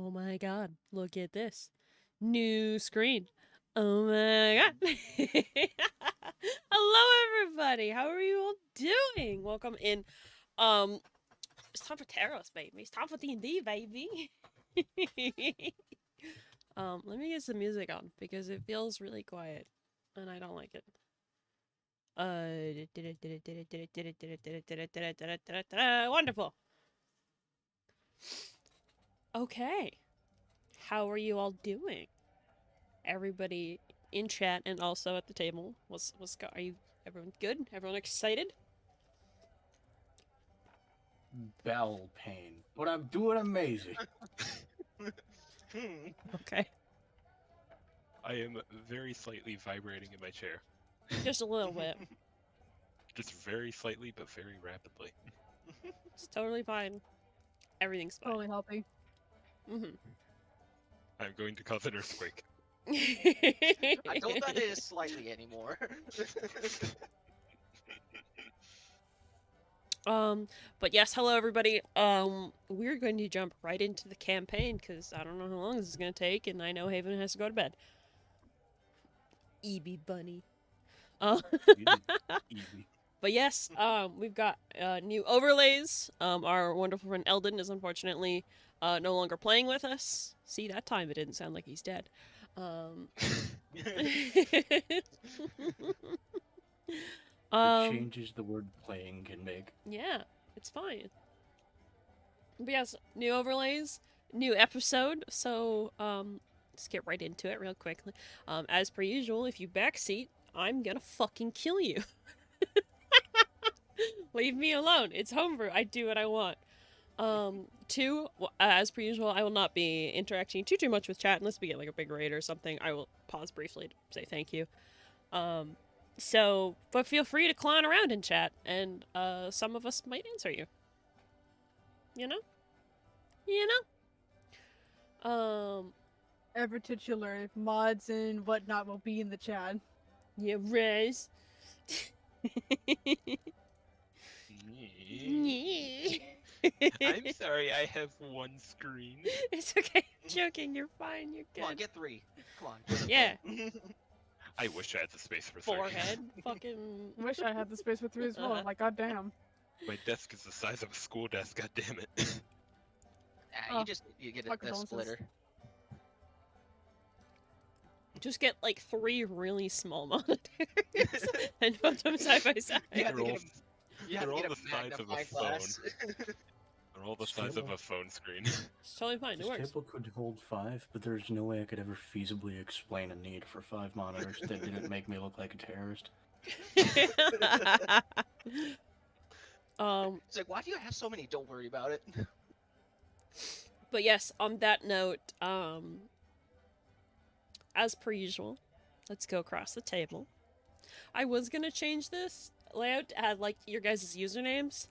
Oh my god, look at this. New screen. Oh my god. Hello everybody. How are you all doing? Welcome in. Um it's time for TERROS, baby. It's time for D&D, baby. Let me get some music on because it feels really quiet and I don't like it. Wonderful. Okay. How are you all doing? Everybody in chat and also at the table. Are you everyone good? Everyone excited? Bowel pain, but I'm doing amazing. Okay. I am very slightly vibrating in my chair. Just a little bit. Just very slightly, but very rapidly. It's totally fine. Everything's fine. Totally healthy. Mm-hmm. I'm going to cause an earthquake. I don't know that it is slightly anymore. But yes, hello everybody. We're going to jump right into the campaign because I don't know how long this is going to take, and I know Haven has to go to bed. Eevee bunny. Easy. But yes, we've got new overlays. Our wonderful friend Eldon is unfortunately no longer playing with us. See, that time it didn't sound like he's dead. The changes the word playing can make. Yeah, it's fine. But yes, new overlays, new episode. So let's get right into it real quickly. As per usual, if you backseat, I'm gonna fucking kill you. Leave me alone. It's homebrew. I do what I want. Two, as per usual, I will not be interacting too much with chat unless we get like a big raid or something. I will pause briefly to say thank you. But feel free to clown around in chat, and some of us might answer you. You know? Ever titular mods and whatnot will be in the chat. Yeah, Rez. I'm sorry, I have one screen. It's okay. I'm joking. You're fine. You're good. Come on, get 3. Come on. Get Yeah. I wish I had the space for 3. Forehead. Fucking. Wish I had the space for 3 as well. Like, goddamn. My desk is the size of a school desk, god damn it. You get my a condolences. splitter. Just get like 3 really small monitors and put them side by side. You have They're to all, get You have they're to all get the a size of a magnifying phone. glass. They're all the size of a phone screen. It's totally fine. It This works. table could hold 5, but there's no way I could ever feasibly explain a need for 5 monitors that didn't make me look like a terrorist. It's like, why do you have so many? Don't worry about it. But yes, on that note, as per usual, let's go across the table. I was gonna change this layout to add like your guys' usernames,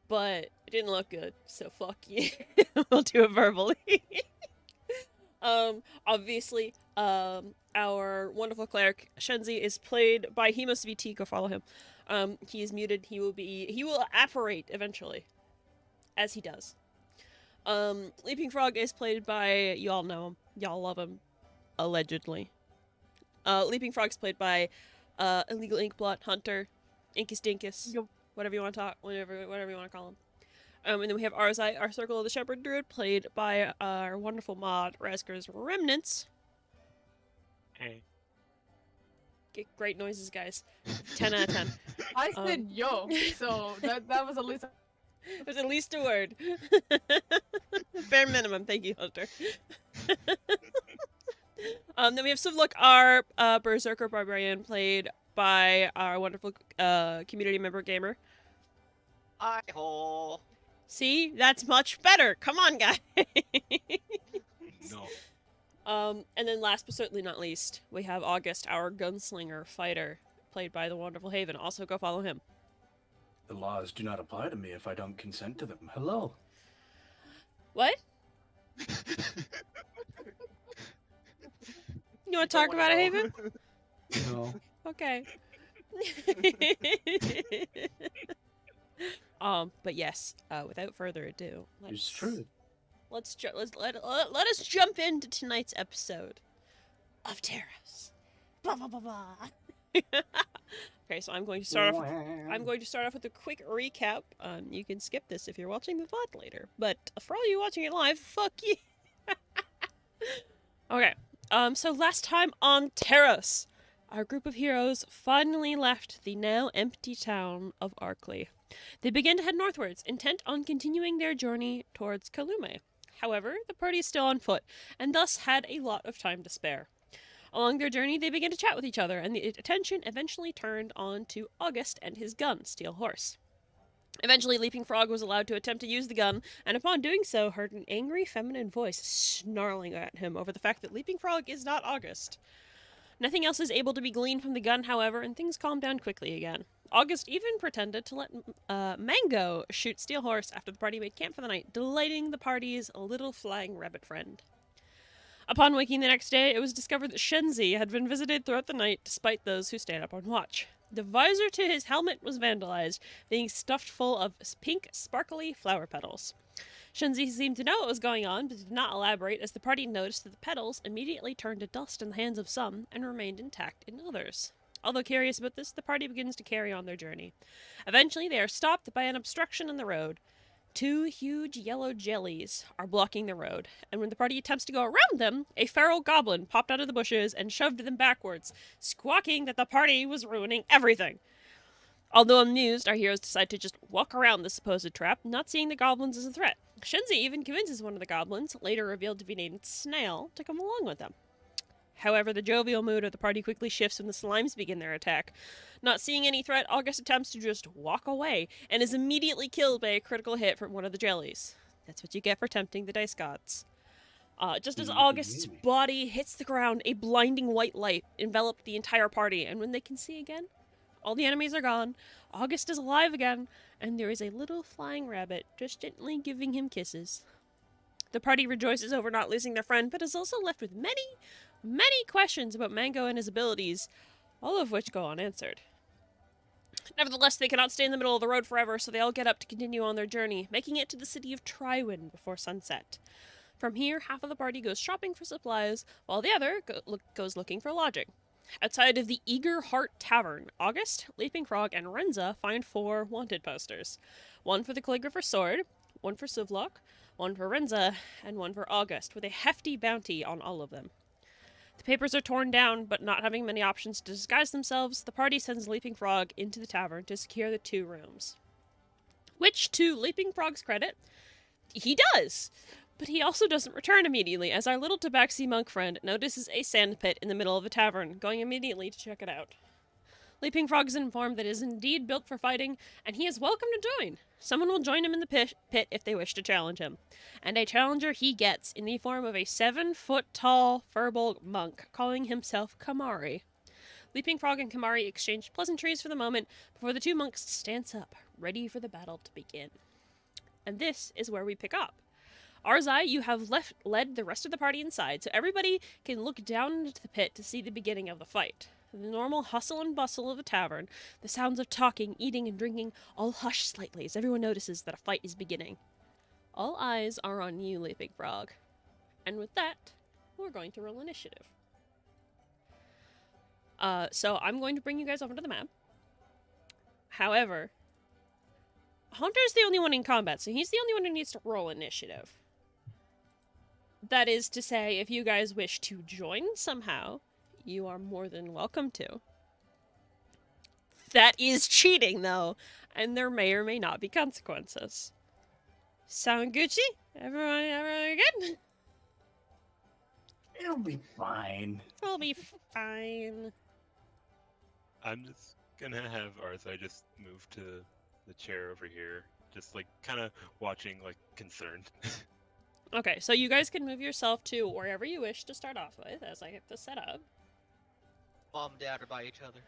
but it didn't look good, so fuck you. We'll do it verbally. Obviously, our wonderful cleric Shenzi is played by, he must be T, go follow him. He is muted. He will apparate eventually, as he does. Leaping Frog is played by, you all know him, y'all love him, allegedly. Leaping Frog's played by Illegal Inkblot, Hunter, Inkus Dinkus, Yep. whatever you want to talk, whatever you want to call him. And then we have Arzai, our Circle of the Shepherd Druid, played by our wonderful mod, Rasker's Remnants. Hey. Get great noises, guys. 10 out of 10. I said yo, so that was at least. There's at least a word. Bare minimum. Thank you, Hunter. Then we have Suvluk, our Berserker Barbarian, played by our wonderful community member gamer. Hi-hole. See? That's much better. Come on, guys. No. And then last but certainly not least, we have August, our gunslinger fighter, played by the wonderful Haven. Also go follow him. The laws do not apply to me if I don't consent to them. Hello. What? You want to talk about it, Haven? No. Okay. But yes, without further ado, let's... It's true. let us jump into tonight's episode of TERROS. Blah blah blah blah. Okay, so I'm going to start off with a quick recap. You can skip this if you're watching the VOD later, but for all you watching it live, fuck you. Okay. So last time on TERROS, our group of heroes finally left the now empty town of Arkley. They began to head northwards, intent on continuing their journey towards Kalume. However, the party is still on foot, and thus had a lot of time to spare. Along their journey, they began to chat with each other, and the attention eventually turned on to August and his gun, Steel Horse. Eventually, Leaping Frog was allowed to attempt to use the gun, and upon doing so, heard an angry feminine voice snarling at him over the fact that Leaping Frog is not August. Nothing else is able to be gleaned from the gun, however, and things calmed down quickly again. August even pretended to let Mango shoot Steel Horse after the party made camp for the night, delighting the party's little flying rabbit friend. Upon waking the next day, it was discovered that Shenzi had been visited throughout the night despite those who stayed up on watch. The visor to his helmet was vandalized, being stuffed full of pink, sparkly flower petals. Shenzi seemed to know what was going on, but did not elaborate, as the party noticed that the petals immediately turned to dust in the hands of some and remained intact in others. Although curious about this, the party begins to carry on their journey. Eventually, they are stopped by an obstruction in the road. 2 huge yellow jellies are blocking the road, and when the party attempts to go around them, a feral goblin popped out of the bushes and shoved them backwards, squawking that the party was ruining everything. Although amused, our heroes decide to just walk around the supposed trap, not seeing the goblins as a threat. Shenzi even convinces one of the goblins, later revealed to be named Snail, to come along with them. However, the jovial mood of the party quickly shifts when the slimes begin their attack. Not seeing any threat, August attempts to just walk away, and is immediately killed by a critical hit from one of the jellies. That's what you get for tempting the dice gods. Just as August's body hits the ground, a blinding white light enveloped the entire party, and when they can see again, all the enemies are gone, August is alive again, and there is a little flying rabbit just gently giving him kisses. The party rejoices over not losing their friend, but is also left with many questions about Mango and his abilities, all of which go unanswered. Nevertheless, they cannot stay in the middle of the road forever, so they all get up to continue on their journey, making it to the city of Triwin before sunset. From here, half of the party goes shopping for supplies, while the other goes looking for lodging. Outside of the Eager Heart Tavern, August, Leaping Frog, and Renza find 4 wanted posters. One for the Calligrapher's Sword, one for Suvlok, one for Renza, and one for August, with a hefty bounty on all of them. The papers are torn down, but not having many options to disguise themselves, the party sends Leaping Frog into the tavern to secure the 2 rooms. Which, to Leaping Frog's credit, he does! But he also doesn't return immediately, as our little tabaxi monk friend notices a sand pit in the middle of the tavern, going immediately to check it out. Leaping Frog is informed that it is indeed built for fighting, and he is welcome to join. Someone will join him in the pit if they wish to challenge him. And a challenger he gets in the form of a 7-foot-tall furball monk, calling himself Kamari. Leaping Frog and Kamari exchange pleasantries for the moment before the 2 monks stance up, ready for the battle to begin. And this is where we pick up. Arzai, you have led the rest of the party inside, so everybody can look down into the pit to see the beginning of the fight. The normal hustle and bustle of a tavern, the sounds of talking, eating, and drinking, all hush slightly as everyone notices that a fight is beginning. All eyes are on you, Leaping Frog. And with that, we're going to roll initiative. So I'm going to bring you guys over to the map. However, Hunter's the only one in combat, so he's the only one who needs to roll initiative. That is to say, if you guys wish to join somehow, you are more than welcome to. That is cheating, though, and there may or may not be consequences. Sound Gucci? Everyone good? It'll be fine. I'll be fine. I'm just gonna have Arthai just move to the chair over here, just like kind of watching, like concerned. Okay, so you guys can move yourself to wherever you wish to start off with, as I get this set up. Mom and Dad are by each other.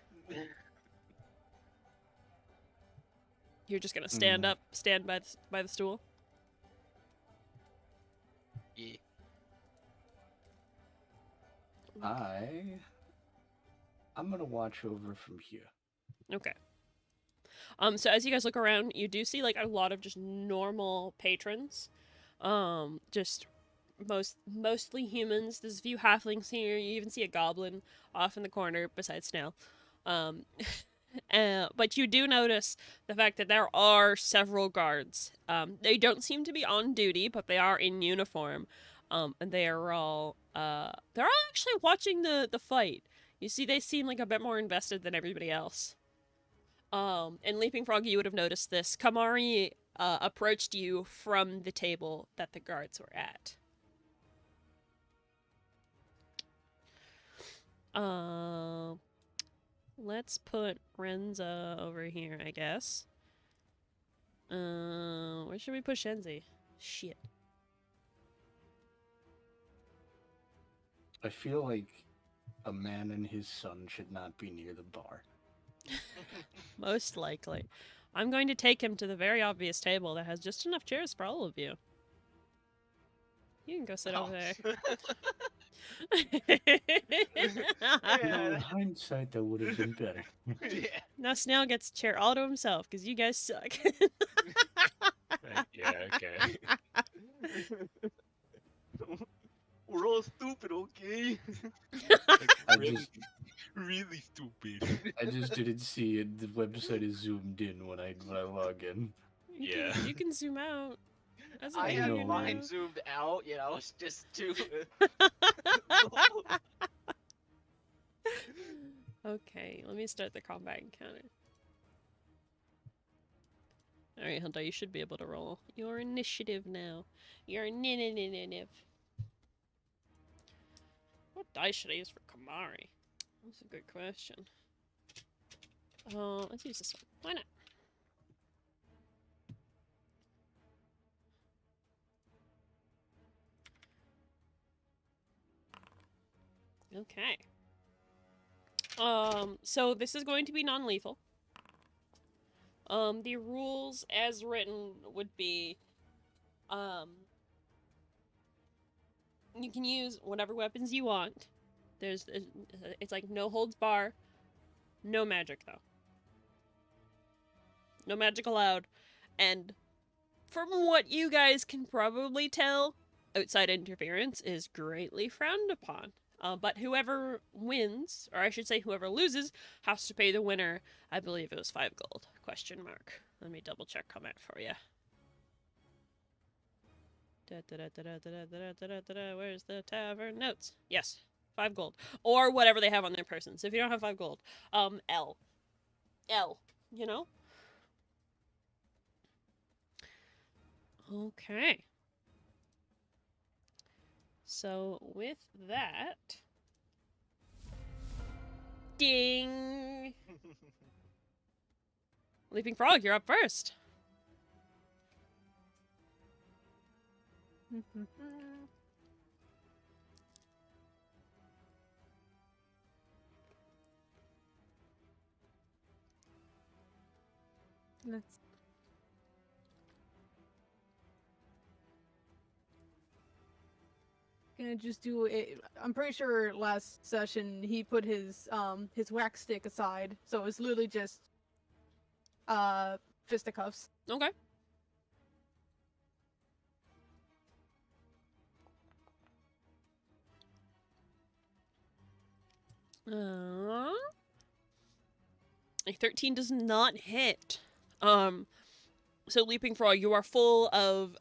You're just gonna stand up, stand by the stool. Yeah. I'm gonna watch over from here. Okay. So as you guys look around, you do see like a lot of just normal patrons. Just mostly humans. There's a few halflings here. You even see a goblin off in the corner beside Snail. Um, but you do notice the fact that there are several guards. They don't seem to be on duty, but they are in uniform. And they're all actually watching the fight. You see, they seem like a bit more invested than everybody else. And Leaping Frog, you would have noticed this. Kamari approached you from the table that the guards were at. Let's put Renza over here, I guess. Where should we put Shenzi? Shit. I feel like a man and his son should not be near the bar. Most likely. I'm going to take him to the very obvious table that has just enough chairs for all of you. You can go sit over there. No, in hindsight, that would have been better. Yeah. Now Snail gets a chair all to himself because you guys suck. Yeah, okay. We're all stupid, okay? I really, just, really stupid. I just didn't see it. The website is zoomed in when I log in. Yeah. You can zoom out. That's I okay, have know. mine zoomed out, you know, it's just too. Okay, let me start the combat encounter. Alright, Hunter, you should be able to roll your initiative now. Your initiative. What dice should I use for Kamari? That's a good question. Let's use this one. Why not? Okay. So this is going to be non-lethal. The rules as written would be, you can use whatever weapons you want. It's like no holds bar, no magic though. No magic allowed. And from what you guys can probably tell, outside interference is greatly frowned upon. But whoever wins, or I should say whoever loses, has to pay the winner, I believe it was 5 gold, question mark. Let me double check comment for you. Where's the tavern notes? Yes, 5 gold. Or whatever they have on their person. So if you don't have 5 gold, L, you know? Okay. So with that, ding! Leaping Frog, you're up first. Let's. Gonna just do it. I'm pretty sure last session he put his wax stick aside, so it's literally just fisticuffs. Okay. A 13 does not hit. So Leaping Frog, you are full of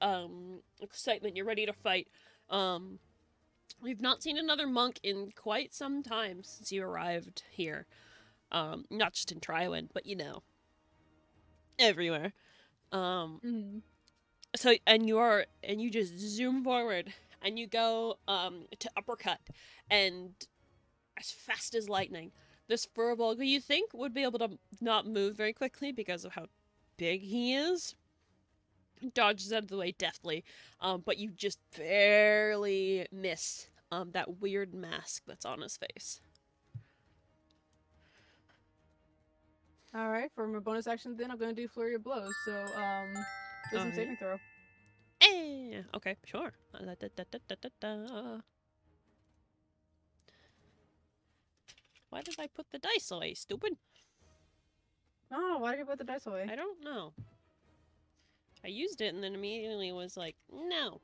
excitement. You're ready to fight. We've not seen another monk in quite some time since you arrived here. Not just in Triwin, but you know, everywhere. So you just zoom forward and you go to uppercut, and as fast as lightning, this furball who you think would be able to not move very quickly because of how big he is, dodges out of the way deftly, but you just barely miss that weird mask that's on his face. All right, for my bonus action, then I'm gonna do flurry of blows. So wisdom saving throw. Okay, sure. Why did I put the dice away, stupid? Oh, why did you put the dice away? I don't know. I used it and then immediately was like, no.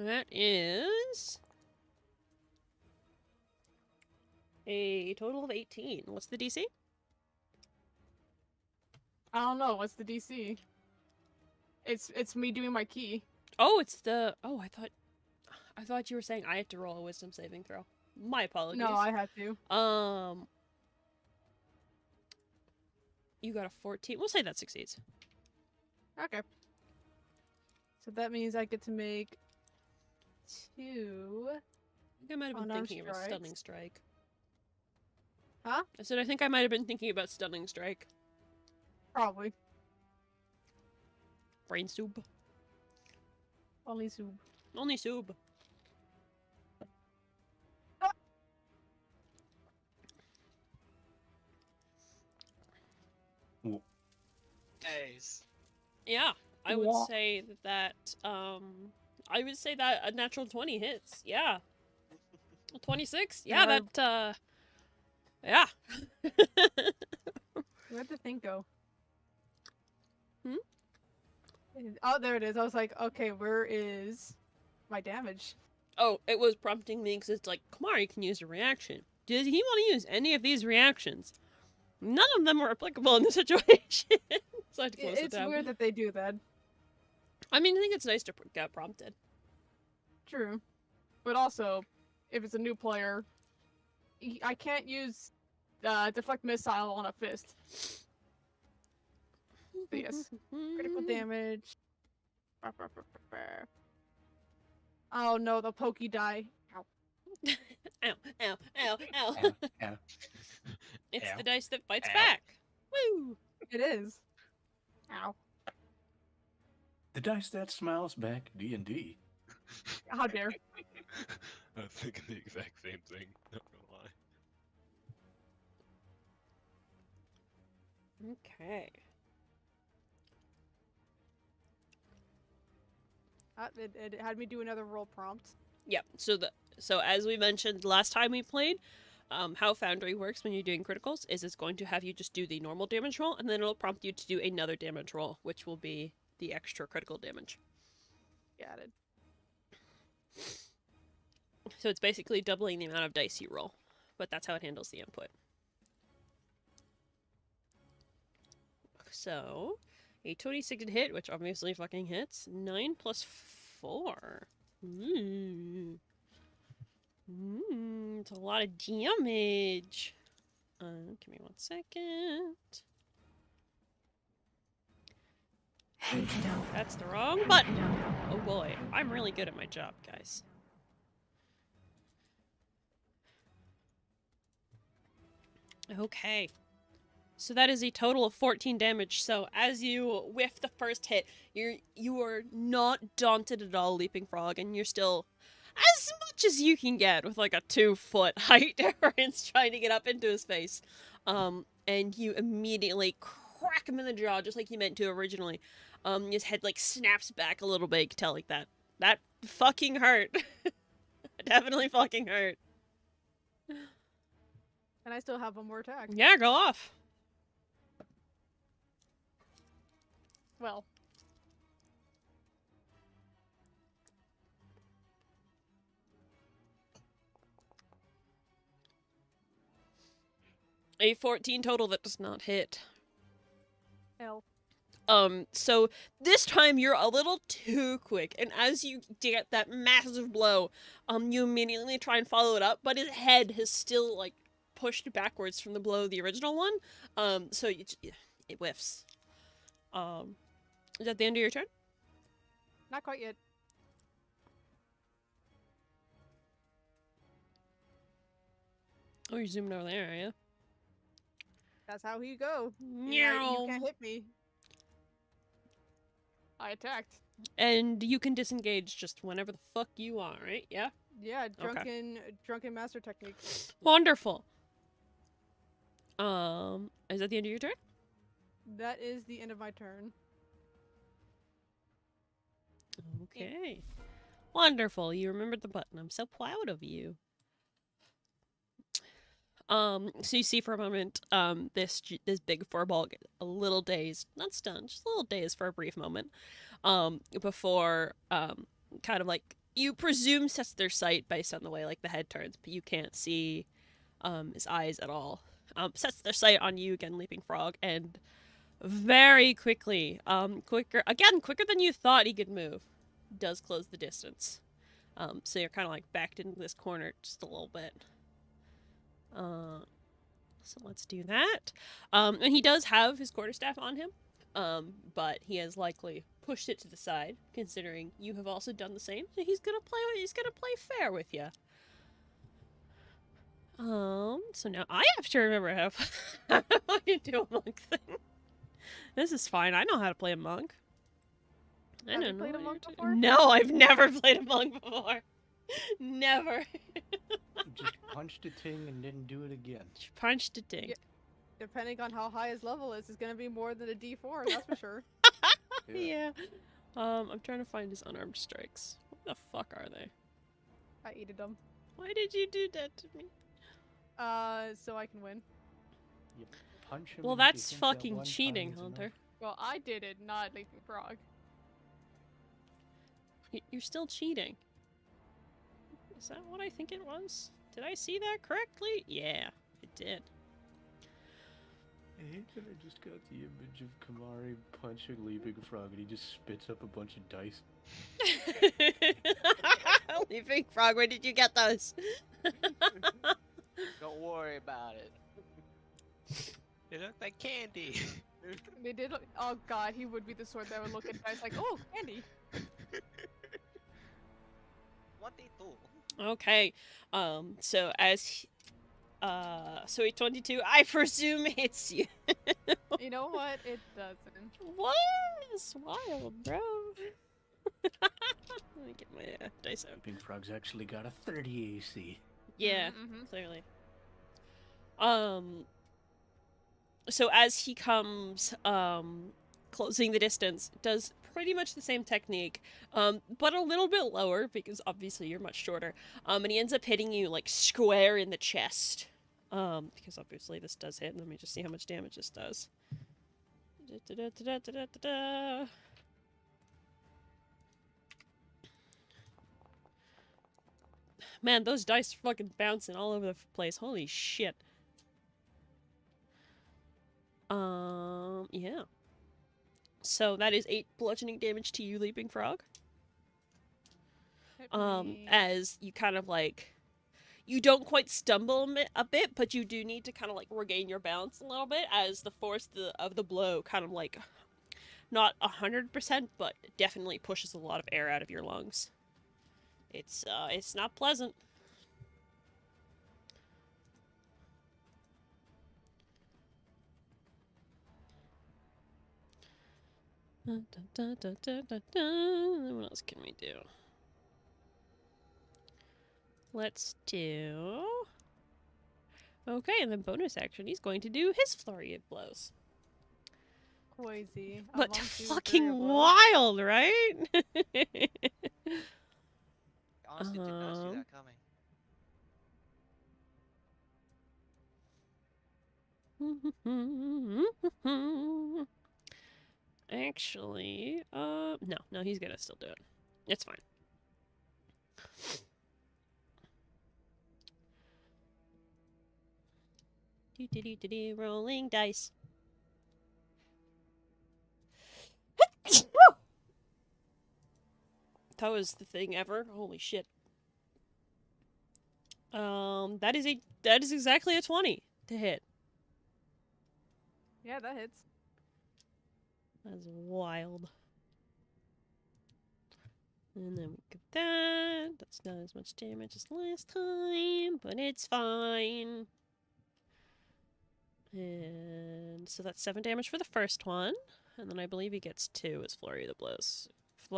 That is a total of 18. What's the DC? I don't know. What's the DC? It's me doing my key. Oh, it's the. Oh, I thought you were saying I had to roll a wisdom saving throw. My apologies. No, I had to. You got a 14. We'll say that succeeds. Okay. So that means I get to make 2. I think I might have been Unarmed thinking about strikes. stunning strike. Huh? I said I think I might have been thinking about stunning strike. Probably. Brain soup. Only soup. Only soup. Days. Yeah, I would Wha- say that I would say that a natural 20 hits. Yeah. A 26? Yeah, Yeah. that yeah. Where'd the thing go? Hmm? Oh, there it is. I was like, okay, where is my damage? Oh, it was prompting me because it's like, Kamari can use a reaction. Did he want to use any of these reactions? None of them were applicable in the situation. So I had to close the It's tab. weird that they do that. I mean, I think it's nice to get prompted. True. But also, if it's a new player, I can't use deflect missile on a fist. But yes. Critical damage. Oh no, the pokey die. Ow. Ow, ow, ow, ow. Yeah. It's Ow. the dice that fights Ow. back. Woo! It is. Ow. The dice that smiles back, D&D. How dare. I was thinking the exact same thing. Not gonna lie. Okay. It had me do another roll prompt. Yep. So as we mentioned last time we played, how Foundry works when you're doing criticals is it's going to have you just do the normal damage roll, and then it'll prompt you to do another damage roll, which will be the extra critical damage. Got it. So it's basically doubling the amount of dice you roll, but that's how it handles the input. So, a 26 hit, which obviously fucking hits. 9 plus 4. It's a lot of damage. Give me 1 second. That's the wrong button. Oh boy, I'm really good at my job, guys. Okay. So that is a total of 14 damage. So as you whiff the first hit, you are not daunted at all, Leaping Frog, and you're still as much as you can get with like a 2-foot height difference trying to get up into his face. And you immediately crack him in the jaw just like you meant to originally. His head like snaps back a little bit. You can tell like that fucking hurt. Definitely fucking hurt. And I still have one more attack. Yeah, go off. Well. A 14 total that does not hit. Hell. So this time you're a little too quick, and as you get that massive blow, you immediately try and follow it up, but his head has still, like, pushed backwards from the blow of the original one, so it whiffs. Is that the end of your turn? Not quite yet. Oh, you're zooming over there, are you? That's how you go. You Meow. can't hit me. I attacked. And you can disengage just whenever the fuck you want, right? Yeah? Yeah, drunken master technique. Wonderful. Is that the end of your turn? That is the end of my turn. Okay. Wonderful. You remembered the button. I'm so proud of you. So you see for a moment, this big furball get a little dazed, not stunned, just a little dazed for a brief moment, before, kind of like you presume sets their sight based on the way like the head turns, but you can't see his eyes at all. Sets their sight on you again, Leaping Frog, and very quickly, quicker than you thought he could move, does close the distance. So you're kind of like backed into this corner just a little bit. So let's do that. And he does have his quarterstaff on him, but he has likely pushed it to the side, considering you have also done the same. So he's gonna play fair with you. So now I have to remember how to do a monk thing. This is fine. I know how to play a monk. I Have you don't know. played a what monk you're before? No, I've never played a monk before. Never. Just punched a ting and didn't do it again. She punched a ding. Yeah. Depending on how high his level is, it's gonna be more than a D4. That's for sure. Yeah. I'm trying to find his unarmed strikes. What the fuck are they? I eated them. Why did you do that to me? So I can win. You punch him. Well, and if you that's think that fucking one cheating, time is Hunter. enough- Well, I did it, not Leaping Frog. You're still cheating. Is that what I think it was? Did I see that correctly? Yeah, it did. I hate that I just got the image of Kamari punching Leaping Frog and he just spits up a bunch of dice. Leaping Frog, where did you get those? Don't worry about it. They look like candy. They did. Oh god, he would be the sort that would look at dice like, oh, candy. 22. Okay. So so 22, I presume it's you. You know what? It doesn't. What? It's wild, bro. Let me get my dice out. Leaping Frog's actually got a 30 AC. Yeah, Mm-hmm. clearly. So as he comes, closing the distance, does pretty much the same technique, but a little bit lower because obviously you're much shorter. And he ends up hitting you like square in the chest. Because obviously this does hit. Let me just see how much damage this does. Da-da-da-da-da-da-da. Man, those dice are fucking bouncing all over the place. Holy shit. Yeah. So that is 8 bludgeoning damage to you, Leaping Frog. Hit me. As you kind of like, you don't quite stumble a bit, but you do need to kind of like regain your balance a little bit as the force of the blow kind of like, not 100%, but definitely pushes a lot of air out of your lungs. It's not pleasant. What else can we do? Let's do... Okay, and then bonus action, he's going to do his flurry of blows. Crazy. But 1, 2, 3 fucking of those. wild, right? Honestly, did not see that coming. Actually, no, he's gonna still do it. It's fine. Rolling dice. That was the thing ever. Holy shit. That is exactly a 20 to hit. Yeah, that hits. That's wild. And then we get that. That's not as much damage as last time, but it's fine. And so that's 7 damage for the first one. And then I believe he gets 2 as Flurry of the Blows.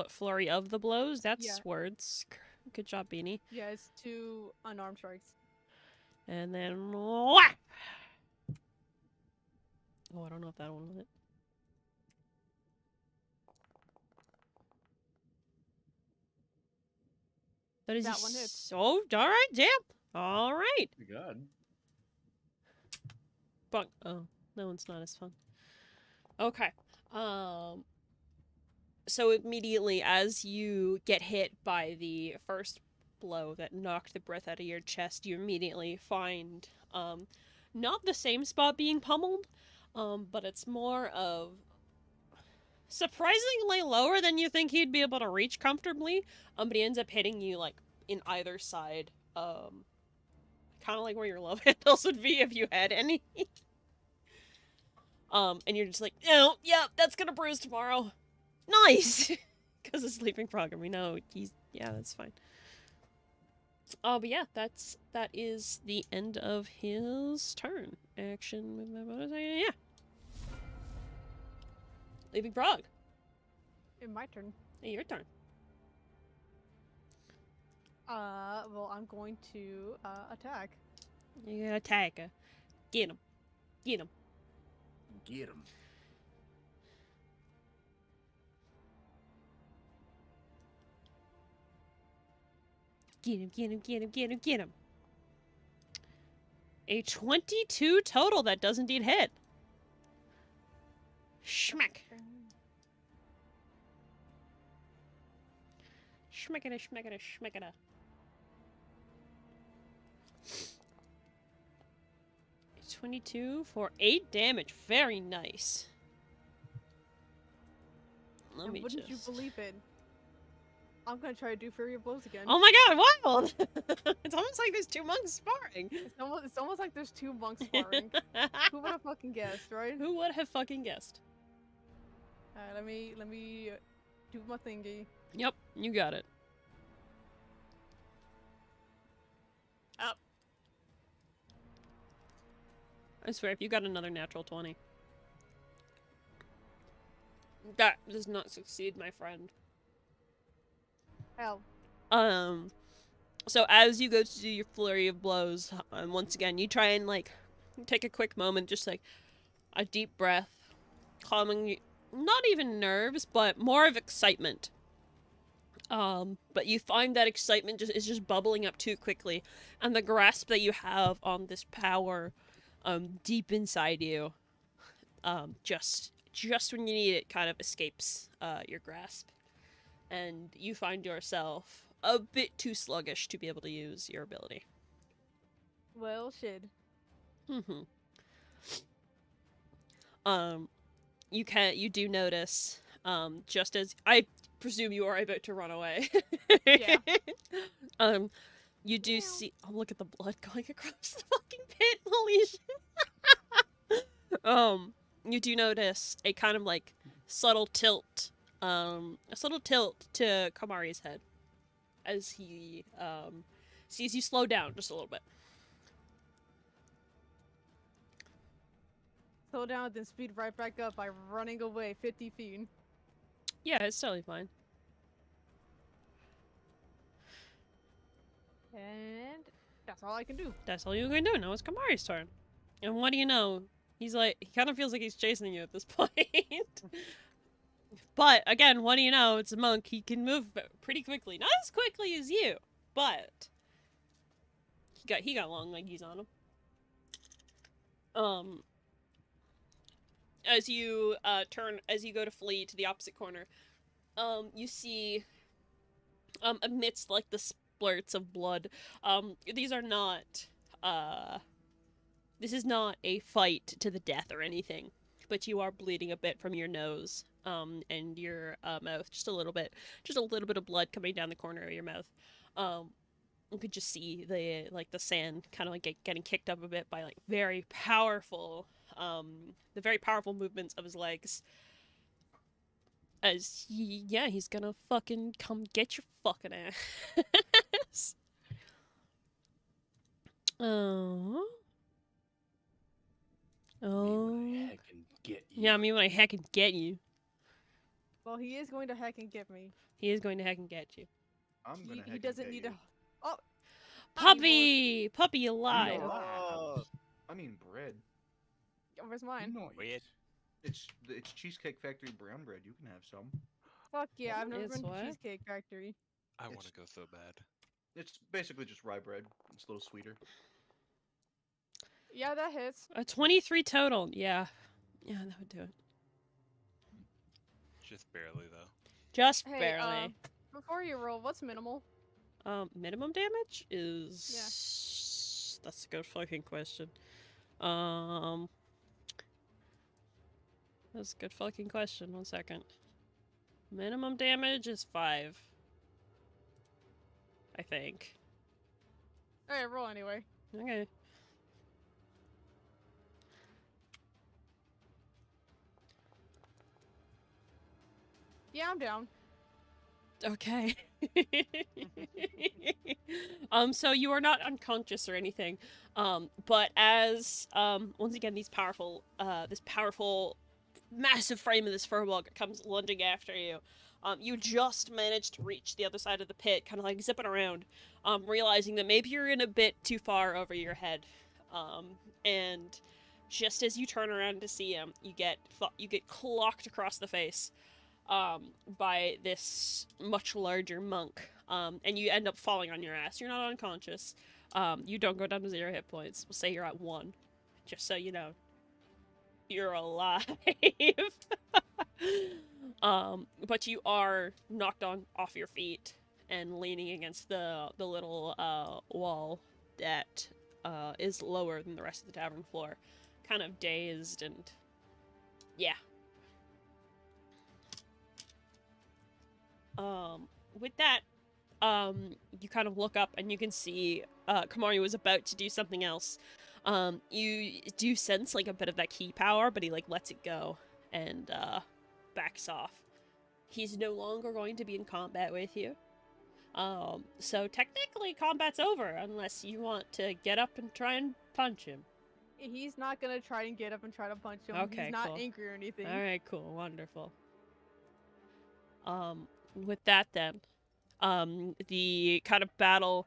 Flurry of the Blows? That's Yeah. words. Good job, Beanie. Yeah, it's 2 unarmed strikes. And then... whack! Oh, I don't know if that one will hit. That is That one hits. Oh, alright, damn. Alright. My God. Bunk. Oh, that one's not as fun. Okay. so immediately as you get hit by the first blow that knocked the breath out of your chest, you immediately find not the same spot being pummeled, but it's more of surprisingly lower than you think he'd be able to reach comfortably. But he ends up hitting you like in either side, kind of like where your love handles would be if you had any. And you're just like, oh, yeah, that's gonna bruise tomorrow. Nice, because it's sleeping frog, and we know that's fine. But yeah, that is the end of his turn. Action with my bonus. Yeah. Leaping frog. In my turn. Hey, your turn. Well, I'm going to attack. You gotta attack her. Get him. Get him. Get him. Get him, get him, get him, get him, get him. A 22 total. That does indeed hit. Schmack. Schmackada, schmackada, schmackada. 22 for 8 damage. Very nice. Let And me wouldn't you just... believe it? I'm gonna try to do Fury of Blows again. Oh my god, wild! It's almost like there's two monks sparring. It's almost like there's two monks sparring. Who would have fucking guessed, right? Who would have fucking guessed? Let me do my thingy. Yep, you got it. Up. I swear, if you got another natural 20. That does not succeed, my friend. Hell. So as you go to do your flurry of blows, once again, you try and, like, take a quick moment, just, like, a deep breath, calming, not even nerves, but more of excitement. But you find that excitement is just bubbling up too quickly, and the grasp that you have on this power, deep inside you, just when you need it, kind of escapes, your grasp. And you find yourself a bit too sluggish to be able to use your ability. Well, shit. Mm-hmm. You do notice, just as I presume you are about to run away. Yeah. You do Meow. see. Oh, look at the blood going across the fucking pit. Holy shit. You do notice a kind of like subtle tilt, to Kamari's head as he sees you slow down just a little bit. Slow down, then speed right back up by running away 50 feet. Yeah, it's totally fine. And that's all I can do. That's all you're gonna do. Now it's Kamari's turn. And what do you know? He's like, he kind of feels like he's chasing you at this point. But again, what do you know? It's a monk. He can move pretty quickly. Not as quickly as you, but he got long leggies on him. As you as you go to flee to the opposite corner, you see, amidst like the splurts of blood, these are not, this is not a fight to the death or anything, but you are bleeding a bit from your nose, and your mouth, just a little bit of blood coming down the corner of your mouth. You could just see the sand kind of like getting kicked up a bit by like very powerful, the very powerful movements of his legs. As he's gonna fucking come get your fucking ass. Oh. Heck and get you. Yeah, I mean when I heck and get you. Well, he is going to heck and get me. He is going to heck and get you. I'm gonna. He doesn't need to. Oh, Puppy! Puppy alive! No. Oh, I mean bread. where's mine? No, Weird. It's Cheesecake Factory brown bread. You can have some. Fuck yeah, I've never It's been to what? Cheesecake Factory. I want It's- to go so bad. It's basically just rye bread. It's a little sweeter. Yeah, that hits. A 23 total. Yeah. Yeah, that would do it. Just barely though. Just Hey, barely. before you roll, what's minimal? Minimum damage is... That's a good fucking question. Um... That's a good fucking question. 1 second. Minimum damage is 5. I think. Alright, roll anyway. Okay. Yeah, I'm down. Okay. So you are not unconscious or anything. But as once again this powerful massive frame of this furbolg comes lunging after you. You just managed to reach the other side of the pit, kind of like zipping around, realizing that maybe you're in a bit too far over your head. And just as you turn around to see him, you get clocked across the face by this much larger monk, and you end up falling on your ass. You're not unconscious. You don't go down to 0 hit points. We'll say you're at 1, just so you know. You're alive. But you are knocked off your feet and leaning against the little wall that is lower than the rest of the tavern floor, kind of dazed and yeah. With that, you kind of look up and you can see Kamari was about to do something else. You do sense like a bit of that key power, but he like lets it go and backs off. He's no longer going to be in combat with you. So technically combat's over unless you want to get up and try and punch him. He's not gonna try and get up and try to punch him. Okay, He's not cool. angry or anything. Alright, cool, wonderful. With that then, the kind of battle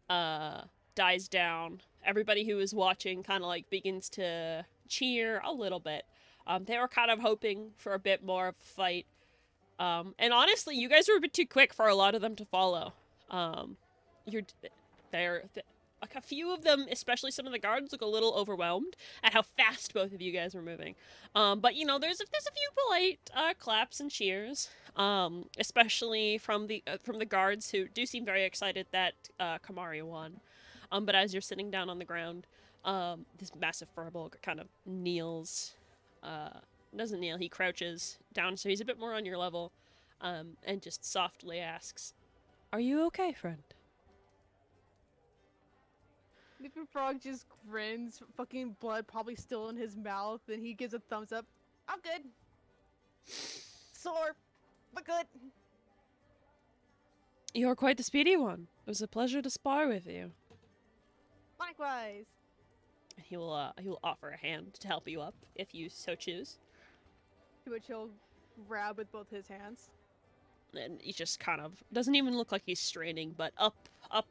dies down. Everybody who is watching kind of like begins to cheer a little bit. They were kind of hoping for a bit more of a fight. And honestly, you guys were a bit too quick for a lot of them to follow. Like a few of them, especially some of the guards, look a little overwhelmed at how fast both of you guys were moving. But you know, there's a few polite claps and cheers, especially from the guards who do seem very excited that Kamari won. But as you're sitting down on the ground, this massive furbolg kind of kneels. Doesn't kneel, he crouches down, so he's a bit more on your level, and just softly asks, "Are you okay, friend?" Nippin' Frog just grins, fucking blood probably still in his mouth, and he gives a thumbs up. I'm good. Sore, but good. You're quite the speedy one. It was a pleasure to spar with you. Likewise. He will offer a hand to help you up if you so choose. To which he'll grab with both his hands. And he just kind of doesn't even look like he's straining, but up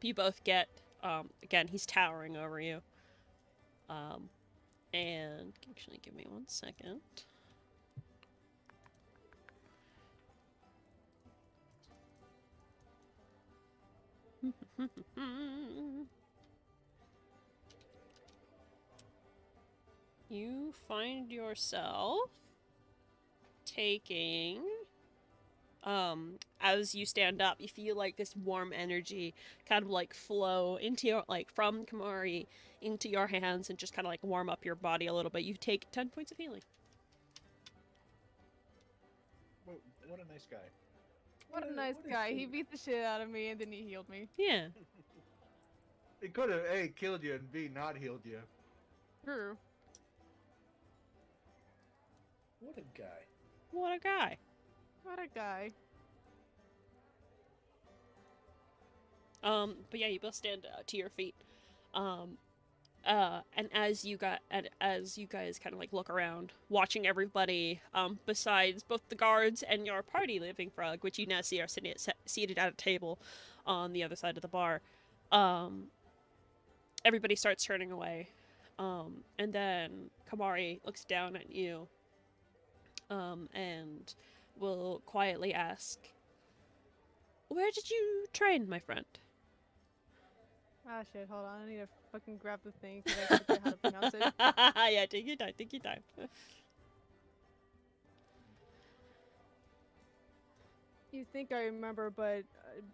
you both get. Again, he's towering over you. And actually, give me 1 second. You find yourself taking, as you stand up, you feel like this warm energy kind of like flow into your, like from Kamari into your hands and just kind of like warm up your body a little bit. You take 10 points of healing. What a nice guy. What a nice guy. He beat the shit out of me and then he healed me. Yeah. He could have A, killed you, and B, not healed you. True. What a guy. What a guy. What a guy. But yeah, you both stand to your feet. And as you guys kind of like look around, watching everybody, besides both the guards and your party living frog, which you now see are seated at a table on the other side of the bar, everybody starts turning away. And then Kamari looks down at you, and will quietly ask, "Where did you train, my friend?" Ah shit, hold on. I need to fucking grab the thing because I forget how to pronounce it. Yeah, take your time. You think I remember, but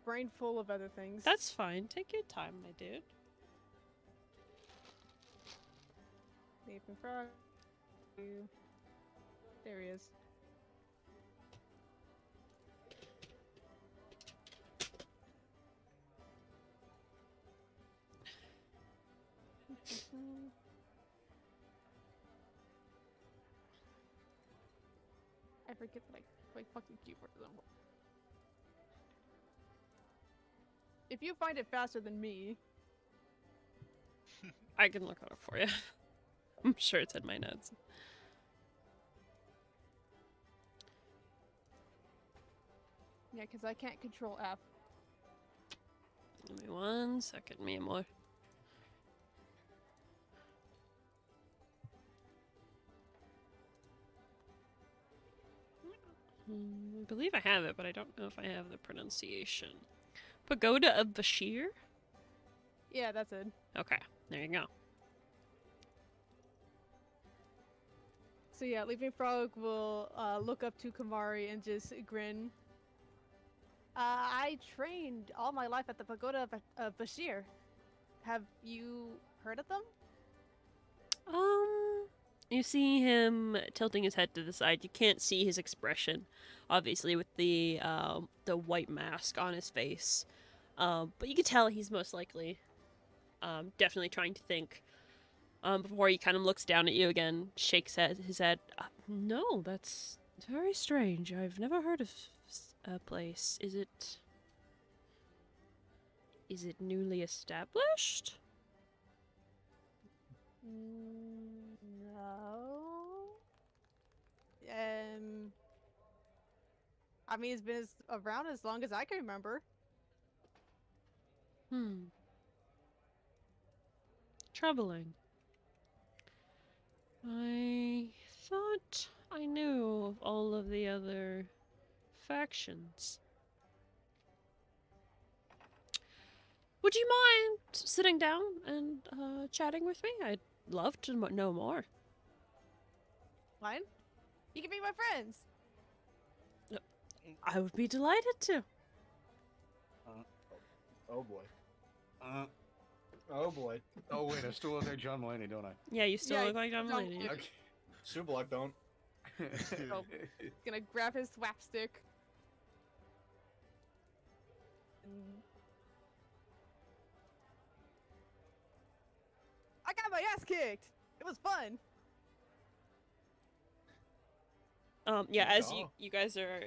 brain full of other things. That's fine. Take your time, my dude. Leaping frog. There he is. I forget that I fucking keyboard them. If you find it faster than me, I can look it up for you. I'm sure it's in my notes. yeah, because I can't control F. Give me 1 second, mi amor. I believe I have it, but I don't know if I have the pronunciation. Pagoda of Bashir? Yeah, that's it. Okay, there you go. So yeah, Leaping Frog will look up to Kamari and just grin. I trained all my life at the Pagoda of Bashir. Have you heard of them? You see him tilting his head to the side. You can't see his expression, obviously, with the white mask on his face. But you can tell he's most likely, definitely trying to think. Before he kind of looks down at you again, shakes his head. No, that's very strange. I've never heard of a place. Is it newly established? No. I mean, it's been around as long as I can remember. Troubling. I thought I knew of all of the other factions. Would you mind sitting down and chatting with me? I'd love to know more. Fine. You can be my friends. I would be delighted to. Oh boy. Oh boy. Oh wait, I still look like John Mulaney, don't I? Yeah, you still Yeah, look like John John Mulaney. Mulaney. Okay. Sublock don't. Oh. Gonna grab his swap stick. I got my ass kicked. It was fun. Yeah, Good as job. you guys are,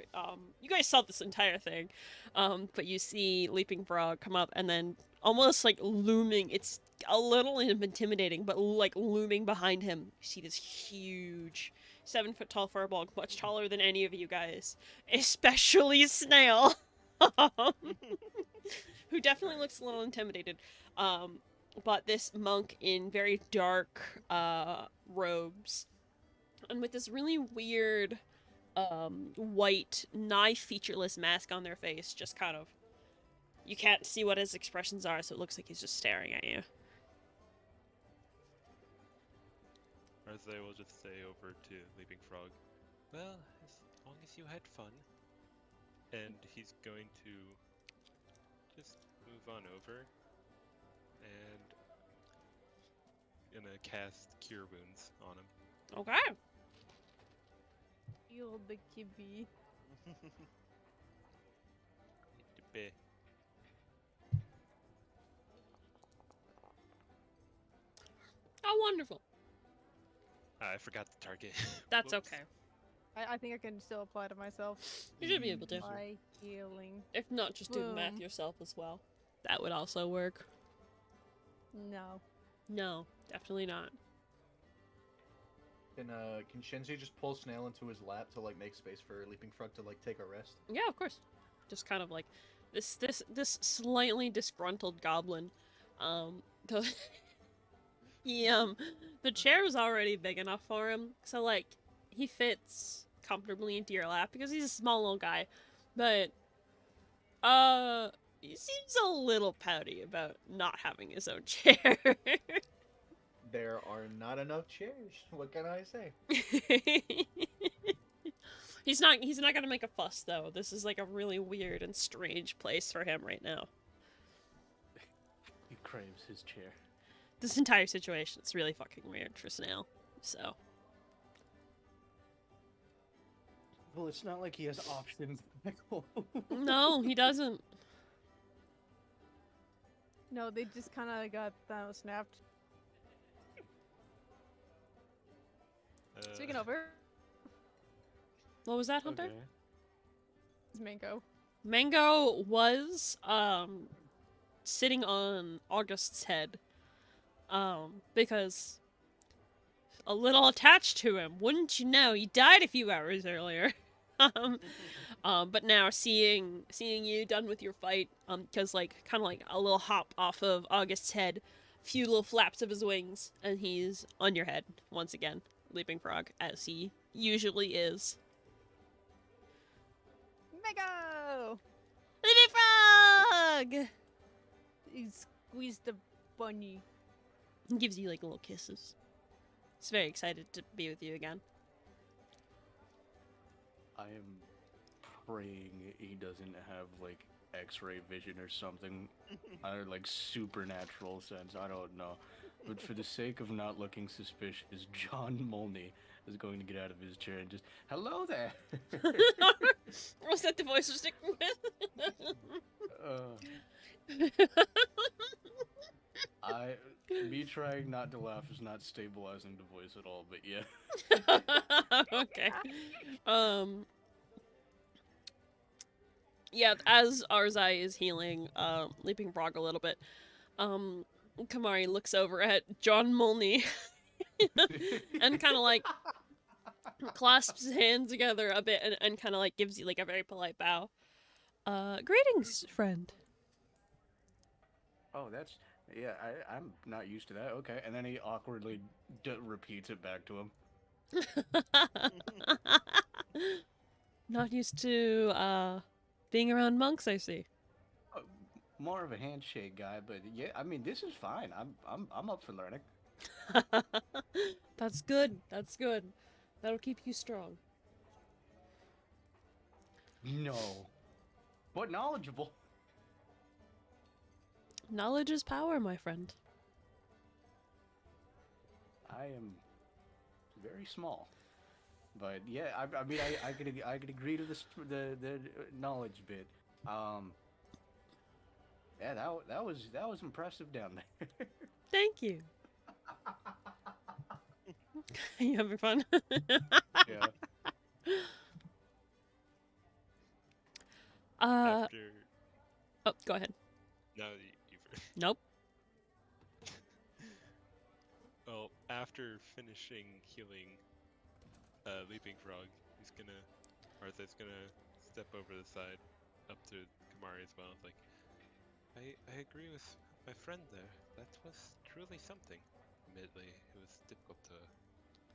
you guys saw this entire thing, but you see Leaping Frog come up and then almost like looming, it's a little intimidating, but like looming behind him, you see this huge 7-foot tall furball, much taller than any of you guys, especially Snail, who definitely looks a little intimidated. But this monk in very dark, robes, and with this really weird white, nigh featureless mask on their face, just kind of, you can't see what his expressions are, so it looks like he's just staring at you. Arzai will just say over to Leaping Frog, well, as long as you had fun. And he's going to just move on over and gonna cast Cure Wounds on him. Okay. Heal the kibby. Beh. Oh, wonderful. I forgot the target. That's Whoops. okay. I think I can still apply to myself. You should be able to. By healing. If not, just do the math Boom. yourself as well. That would also work. No. No, definitely not. Can Shenzi just pull Snail into his lap to like make space for Leaping Frog to like take a rest? Yeah, of course. Just kind of like this slightly disgruntled goblin. The the chair was already big enough for him, so like he fits comfortably into your lap because he's a small little guy. But he seems a little pouty about not having his own chair. There are not enough chairs. What can I say? He's not gonna make a fuss though. This is like a really weird and strange place for him right now. He craves his chair. This entire situation is really fucking weird for Snail. So Well, it's not like he has options. no, he doesn't. No, they just kind of got snapped. Speaking over, What was that, Hunter? Okay. it's Mango. Mango was sitting on August's head. Because a little attached to him, wouldn't you know? He died a few hours earlier. But now seeing you done with your fight, because like kind of like a little hop off of August's head, few little flaps of his wings, and he's on your head once again, leaping frog as he usually is. Mango! Leaping frog. He squeezed the bunny. He gives you like little kisses. He's very excited to be with you again. I am praying he doesn't have like X-ray vision or something, or like supernatural sense. I don't know, but for the sake of not looking suspicious, John Mulney is going to get out of his chair and just, hello there. Was that the voice you're sticking with? Me trying not to laugh is not stabilizing the voice at all, but yeah. Okay. Yeah, as Arzai is healing, Leaping Frog a little bit, Kamari looks over at John Mulney and kind of like clasps his hands together a bit and kind of like gives you like a very polite bow. Greetings, friend. Oh, that's, yeah, I'm not used to that. Okay, and then he awkwardly repeats it back to him. Not used to, being around monks, I see. More of a handshake guy, but yeah, I mean, this is fine. I'm up for learning. That's good. That's good. That'll keep you strong. No, but knowledgeable. Knowledge is power, my friend. I am very small, but yeah, I mean, I could agree to the knowledge bit. Yeah, that was impressive down there. Thank you. You having fun? Yeah. After, Oh, go ahead. no, Nope. well, after finishing healing Leaping Frog, Arthur's gonna step over the side up to Kamari as well. Like, I agree with my friend there. That was truly something. Admittedly, it was difficult to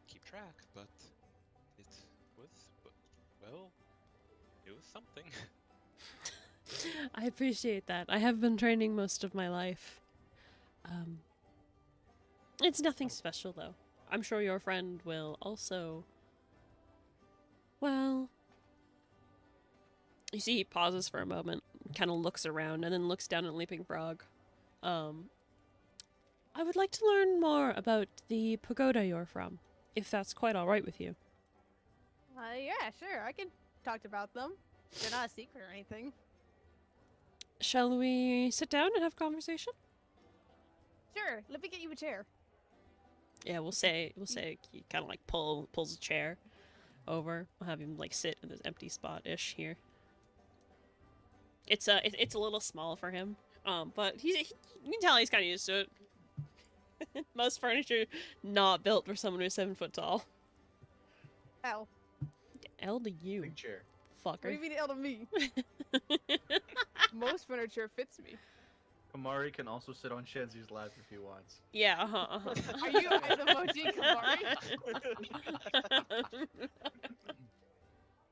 keep track, but it was, well, it was something. I appreciate that. I have been training most of my life. It's nothing special, though. I'm sure your friend will also... Well... You see, he pauses for a moment, kind of looks around, and then looks down at Leaping Frog. I would like to learn more about the pagoda you're from, if that's quite alright with you. Yeah, sure. I can talk about them. They're not a secret or anything. Shall we sit down and have a conversation? Sure. Let me get you a chair. Yeah, we'll say he kind of like pulls a chair over. We'll have him like sit in this empty spot-ish here. It's a little small for him, but you can tell he's kind of used to it. Most furniture not built for someone who's 7 foot tall. L. L to you, Big chair. What do fucker. you mean L to me? Most furniture fits me. Kamari can also sit on Shenzi's lap if he wants. Yeah, uh-huh. Are you an emoji, Kamari?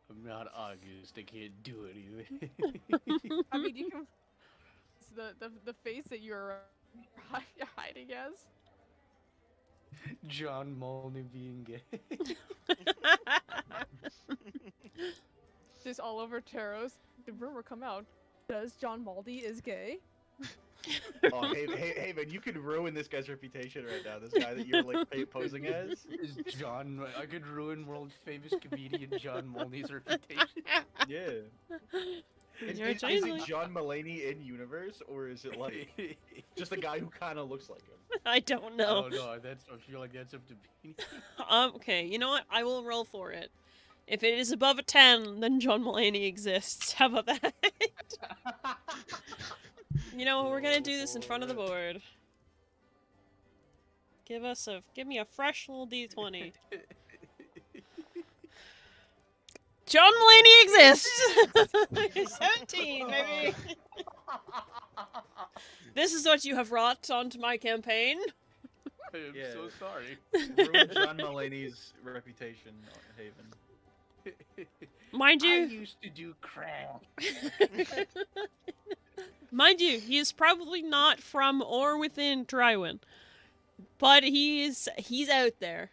I'm not August. I can't do it either. I mean, you can. It's the face that you're hiding as. John Mulney being gay. just all over Terros. The rumor come out. Does John Maldy is gay? Oh, hey, man, you could ruin this guy's reputation right now. This guy that you're like posing as. Is John? I could ruin world famous comedian John Molney's reputation. Yeah. You're Is changing. it John Mulaney in universe, or is it like just a guy who kind of looks like him? I don't I know. don't know. I feel like that's up to me. Okay, you know what? I will roll for it. If it is above a 10, then John Mulaney exists. How about that? You know what? We're gonna do this in front of the board. Give me a fresh little D20. John Mulaney exists! 17, maybe. This is what you have wrought onto my campaign. I am Yeah. so sorry. Ruin John Mulaney's reputation, Haven. Mind I you, used to do crack. mind you, he is probably not from or within Drywin, but he's out there.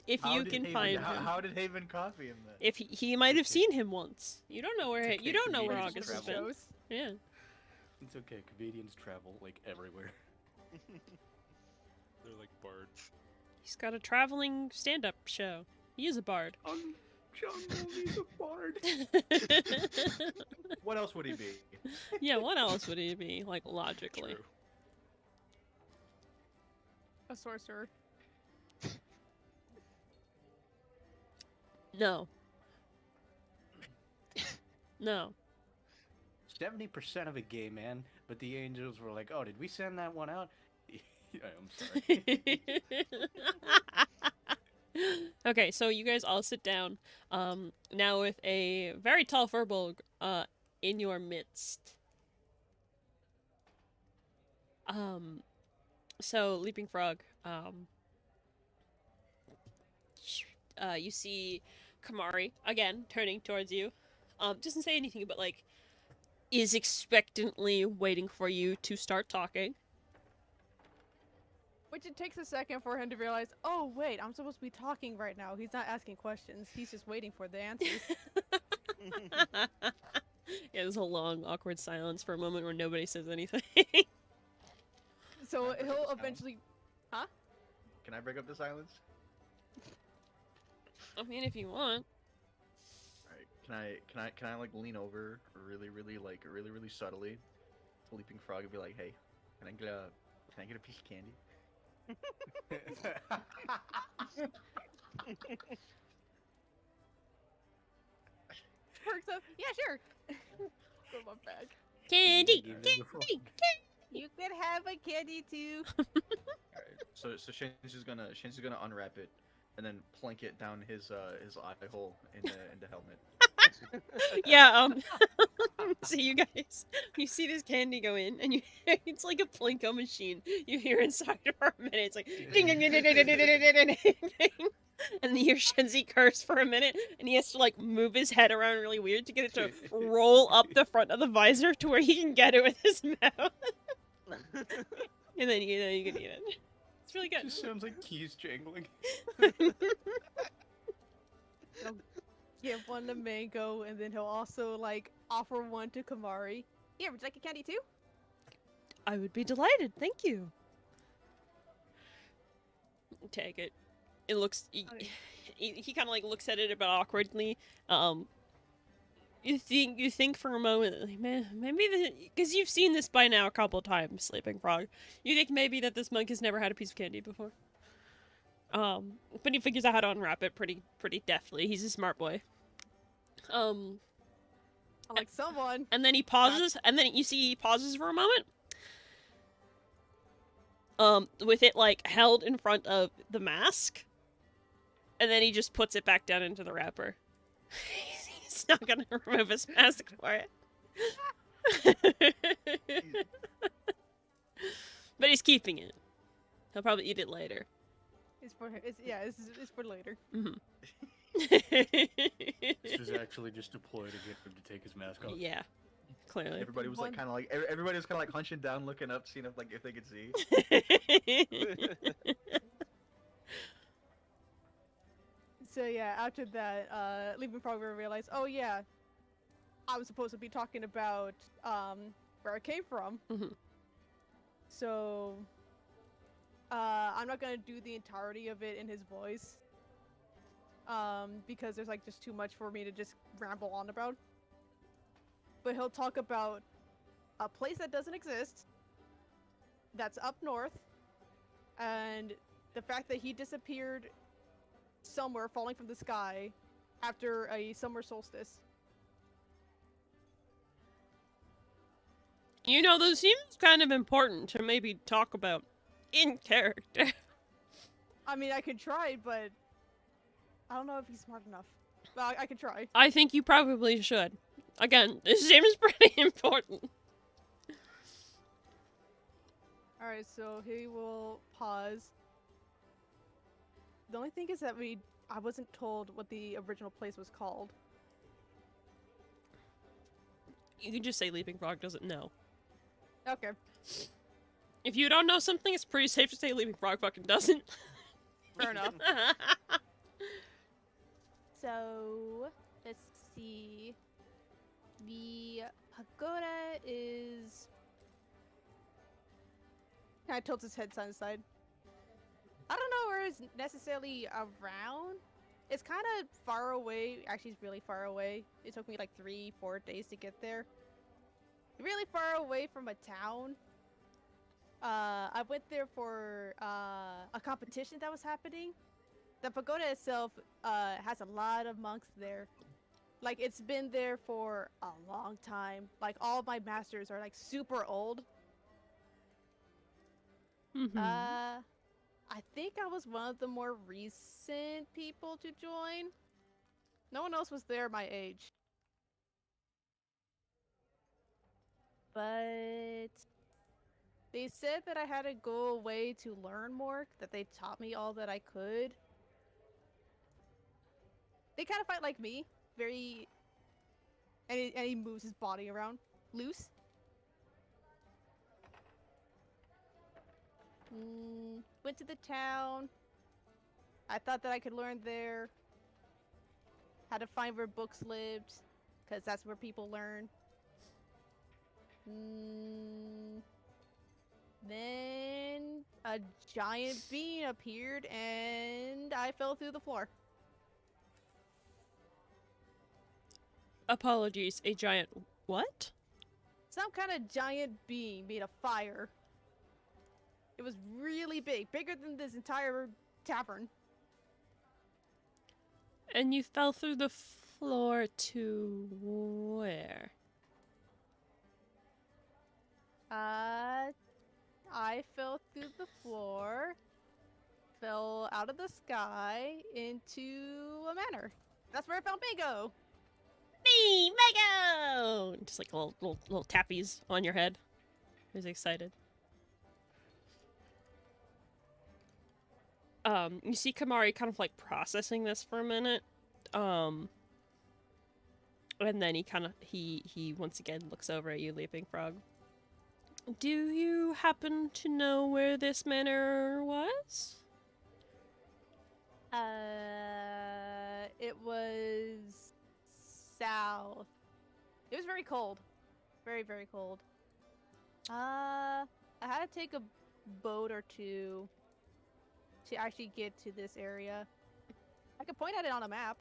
If you can find him, How did Haven copy him then? if he might have seen him once. You don't know where It's you okay, don't know where comedians August has travel. been. Yeah. It's okay. Comedians travel like everywhere. They're like bards. He's got a traveling stand-up show. He is a bard. John Molney's a bard. What else would he be? Yeah, what else would he be, like, logically? True. A sorcerer. No. No. 70% of a gay man, but the angels were like, "Oh, did we send that one out?" Yeah, I'm sorry. Okay, so you guys all sit down. Now with a very tall Furbolg, in your midst. So Leaping Frog, you see Kamari again turning towards you. Doesn't say anything, but like is expectantly waiting for you to start talking. Which it takes a second for him to realize, oh wait, I'm supposed to be talking right now. He's not asking questions. He's just waiting for the answers. Yeah, there's a long, awkward silence for a moment where nobody says anything. So Can I break up he'll the silence? eventually. Can I break up the silence? I mean, if you want. Alright, can I like lean over really subtly to Leaping Frog and be like, hey, can I get a piece of candy? Perks up. Yeah, sure. Go my bag. Candy! Give them Candy! the frog. You could have a candy too. Alright, so Shan's just gonna unwrap it and then plink it down his eye hole in the helmet. Yeah, so you guys, you see this candy go in, and you it's like a Plinko machine. You hear inside for a minute, it's like ding ding ding ding ding ding ding ding ding ding, and then you hear Shenzi curse for a minute, and he has to like move his head around really weird to get it to roll up the front of the visor to where he can get it with his mouth, and then you can eat it. It's really good. Just sounds like keys jangling. Give one to Mango, and then he'll also like offer one to Kamari. Here, would you like a candy too? I would be delighted. Thank you. Take it. It looks. Okay. He kind of like looks at it a bit awkwardly. You think for a moment, like, man, maybe because you've seen this by now a couple times, Sleeping Frog. You think maybe that this monk has never had a piece of candy before. But he figures out how to unwrap it pretty deftly. He's a smart boy. I'm like someone. And then he pauses, and then you see he pauses for a moment. With it like held in front of the mask, and then he just puts it back down into the wrapper. He's not gonna remove his mask for it. But he's keeping it. He'll probably eat it later. It's for it's for later. Mm-hmm. This was actually just a ploy to get him to take his mask off. Yeah, clearly. Everybody was like everybody was kind of like hunching down, looking up, seeing if they could see. So yeah, after that, Leaping Frog will realize, oh yeah, I'm supposed to be talking about where I came from. Mhm. So I'm not gonna do the entirety of it in his voice. Because there's like just too much for me to just ramble on about. But he'll talk about a place that doesn't exist, that's up north, and the fact that he disappeared somewhere falling from the sky after a summer solstice. You know, this seems kind of important to maybe talk about in character. I mean, I could try, but I don't know if he's smart enough. Well, I could try. I think you probably should. Again, this seems pretty important. Alright, so he will pause. The only thing is that I wasn't told what the original place was called. You can just say Leaping Frog doesn't know. Okay. If you don't know something, it's pretty safe to say Leaping Frog fucking doesn't. Fair enough. So, let's see. The pagoda is... Kind of tilts his head side to side. I don't know where it's necessarily around. It's kind of far away. Actually, it's really far away. It took me like 3-4 days to get there. Really far away from a town. I went there for a competition that was happening. The pagoda itself has a lot of monks there. Like, it's been there for a long time. Like, all my masters are like super old. Mhm. I think I was one of the more recent people to join. No one else was there my age. But they said that I had to go away to learn more, that they taught me all that I could. They kind of fight like me, very... And he moves his body around. Loose. Went to the town. I thought that I could learn there. How to find where books lived, because that's where people learn. Then a giant being appeared and I fell through the floor. Apologies, a giant what? Some kind of giant being made of fire. It was really big, bigger than this entire tavern. And you fell through the floor to where? I fell through the floor, fell out of the sky into a manor. That's where I found Mango. Me, Mego! Just like little tappies on your head. He's excited. You see Kamari kind of like processing this for a minute. And then he once again looks over at you, Leaping Frog. Do you happen to know where this manor was? It was south. It was very cold. Very, very cold. I had to take a boat or two to actually get to this area. I could point at it on a map.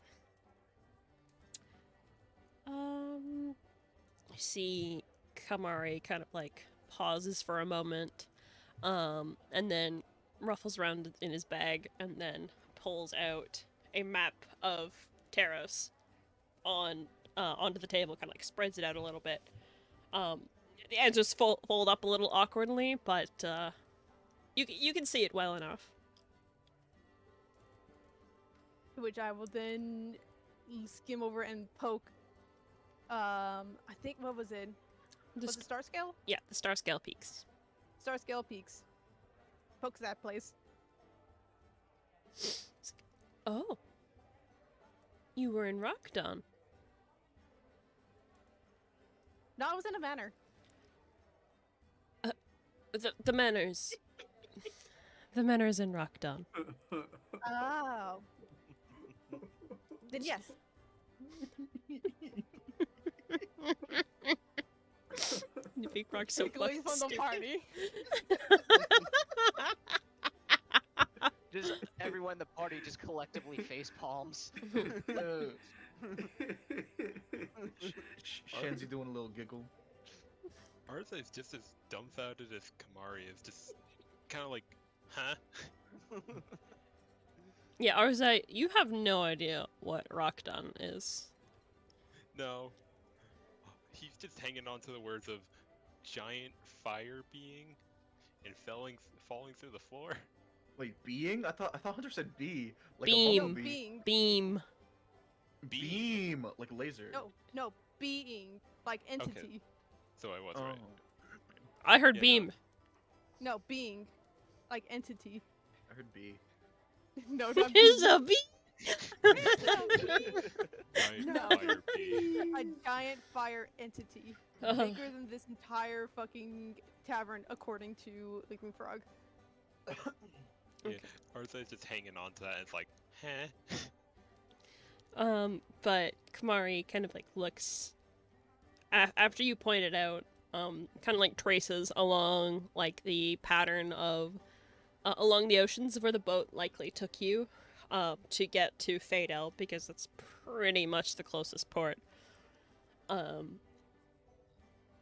I see Kamari kind of like pauses for a moment, and then ruffles around in his bag and then pulls out a map of TERROS onto the table, kind of like spreads it out a little bit. The edges fold up a little awkwardly, but you can see it well enough. Which I will then skim over and poke. I think, what was it? Was it Star Scale? Yeah, the star scale peaks. Star Scale Peaks. Pokes that place. Oh. You were in Rockdawn. No, I was in a manor. The manor's... the manor's in Rockdawn. Oh. Then yes. Leaping Frog's so Giggling fucking from the stupid. party. Just everyone in the party just collectively face palms. Shenzi doing a little giggle. Arza is just as dumbfounded as Kamari is, just kind of like, huh? Yeah, Arzai, you have no idea what Rockdon is. No. He's just hanging on to the words of giant fire being and falling through the floor. Wait, being? I thought Hunter said bee. Like Beam. a No, bumblebee. being. Beam. Beam, like a laser. No, being. Like entity. So I was Oh. right. I heard Yeah, no. beam. No, being. Like entity. I heard bee. No, It not is being. a beam. Giant No. fire being. A giant fire entity. Uh-huh. Bigger than this entire fucking tavern, according to Leaping Frog. Arza is just hanging on to that and it's like, huh? But Kamari kind of like looks after you point it out, kind of like traces along like the pattern of along the oceans of where the boat likely took you, to get to Fadel because that's pretty much the closest port.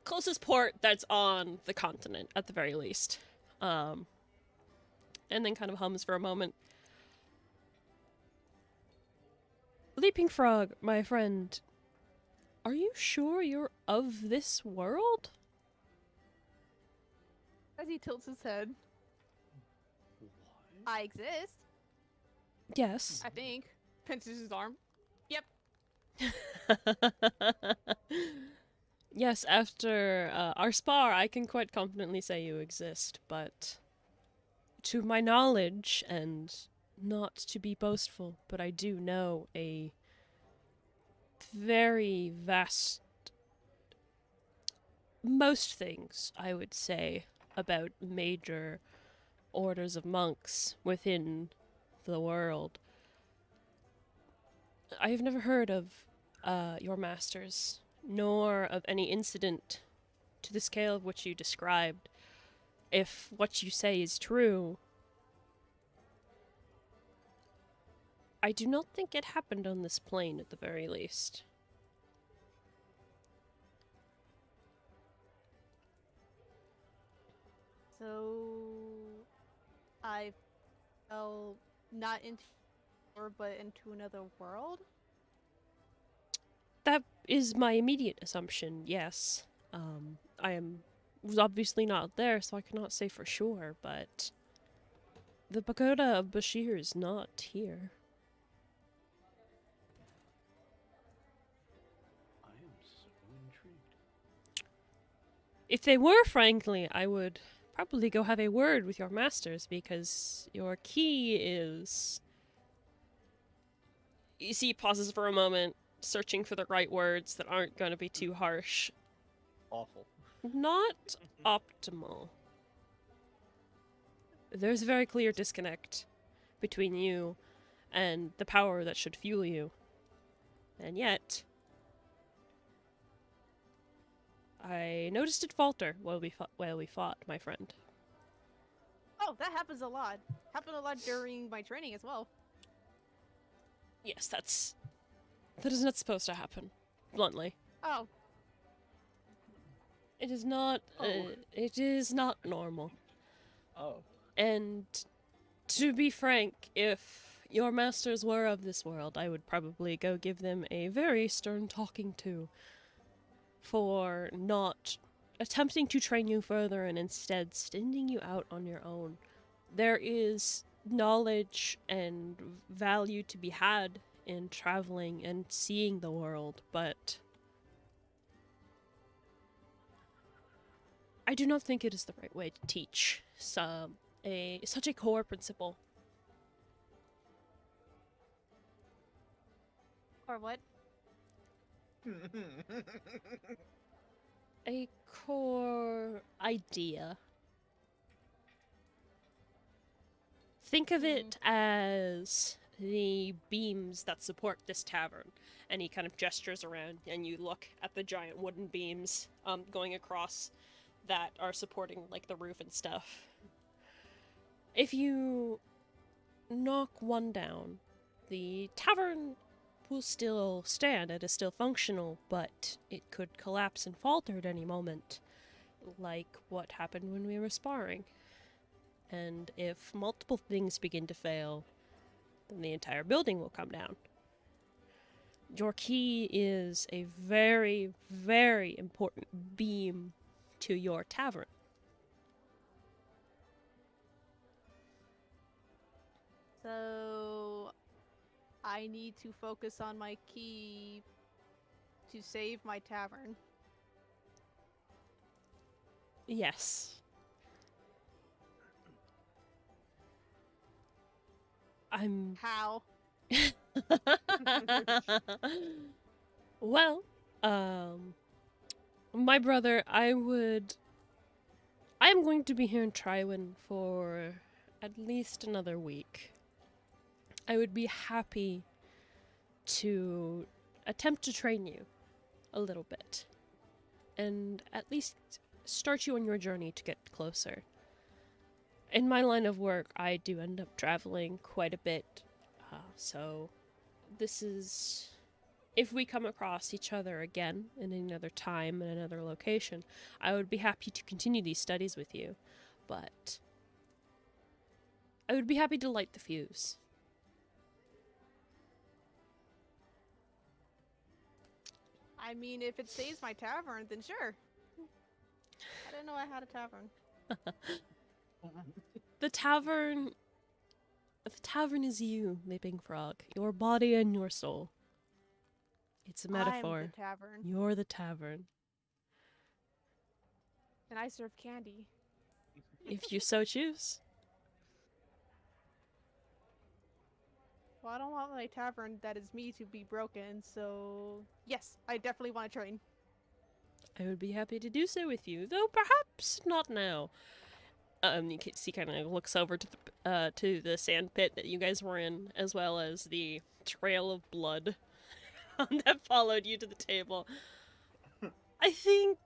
Closest port that's on the continent at the very least. And then kind of hums for a moment. Leaping Frog, my friend, are you sure you're of this world? As he tilts his head, I exist, Yes. I think. Pinches his arm. Yes, after our spar, I can quite confidently say you exist, but to my knowledge, and not to be boastful, but I do know a very vast... most things, I would say, about major orders of monks within the world. I have never heard of your masters, nor of any incident to the scale of which you described. If what you say is true, I do not think it happened on this plane at the very least. So I fell not into or but into another world. That is my immediate assumption, yes. Was obviously not there, so I cannot say for sure, but the pagoda of Bashir is not here. I am so intrigued. If they were, frankly, I would probably go have a word with your masters, because your key is... You see, he pauses for a moment, searching for the right words that aren't going to be too harsh. Awful. Not optimal. There's a very clear disconnect between you and the power that should fuel you. And yet, I noticed it falter while we fought, my friend. Oh, that happens a lot. Happened a lot during my training as well. Yes, that is not supposed to happen. Bluntly. Oh, It is not, Oh. it is not normal. Oh. And to be frank, if your masters were of this world, I would probably go give them a very stern talking to for not attempting to train you further and instead sending you out on your own. There is knowledge and value to be had in traveling and seeing the world, but I do not think it is the right way to teach such a core principle. or what? A core idea. Think of it as the beams that support this tavern. And he kind of gestures around, and you look at the giant wooden beams going across that are supporting like the roof and stuff. If you knock one down, the tavern will still stand. It is still functional, but it could collapse and falter at any moment, like what happened when we were sparring. And if multiple things begin to fail, then the entire building will come down. Your key is a very, very important beam to your tavern. So I need to focus on my key to save my tavern. Yes. I'm How? well, my brother, I'm going to be here in Trywin for at least another week. I would be happy to attempt to train you a little bit and at least start you on your journey to get closer. In my line of work, I do end up traveling quite a bit, so this is... If we come across each other again in another time and another location, I would be happy to continue these studies with you, but I would be happy to light the fuse. I mean, if it saves my tavern, then sure. I didn't know I had a tavern. The tavern is you, Leaping Frog. Your body and your soul. It's a metaphor. I'm the tavern, You're the tavern. and I serve candy. If you so choose. Well, I don't want my tavern that is me to be broken, so yes, I definitely want to train. I would be happy to do so with you, though perhaps not now. You can see kind of looks over to the sand pit that you guys were in, as well as the trail of blood that followed you to the table. I think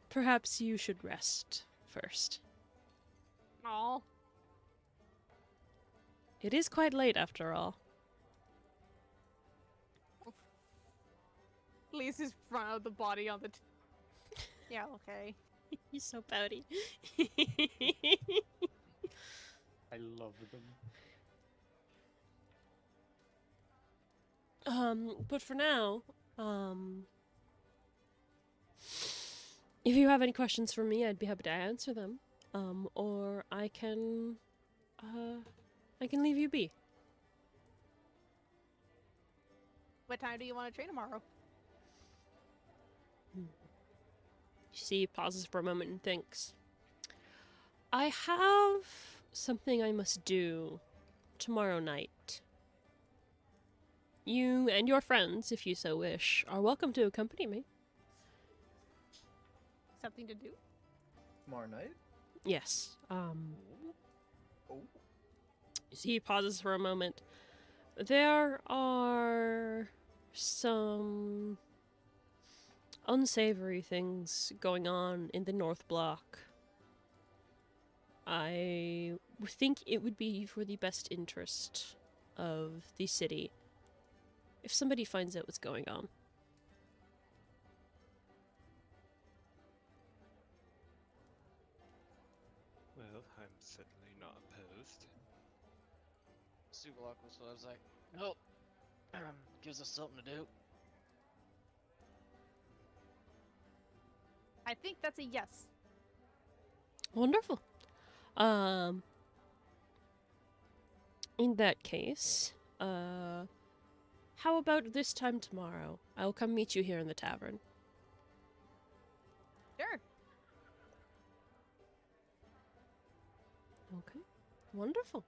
perhaps you should rest first. Aw. It is quite late after all. Lisa's front of the body on the. Yeah, okay. You're so pouty. I love them. But for now, if you have any questions for me, I'd be happy to answer them. Or I can leave you be. What time do you want to train tomorrow? She pauses for a moment and thinks. I have something I must do tomorrow night. You and your friends, if you so wish, are welcome to accompany me. Something to do? Tomorrow night? Yes. Oh. He pauses for a moment. There are some unsavory things going on in the North Block. I think it would be for the best interest of the city if somebody finds out what's going on. Well, I'm certainly not opposed. Super awkward, so I was like, nope. Gives us something to do. I think that's a yes. Wonderful. In that case, how about this time tomorrow? I'll come meet you here in the tavern. Sure. Okay. Wonderful.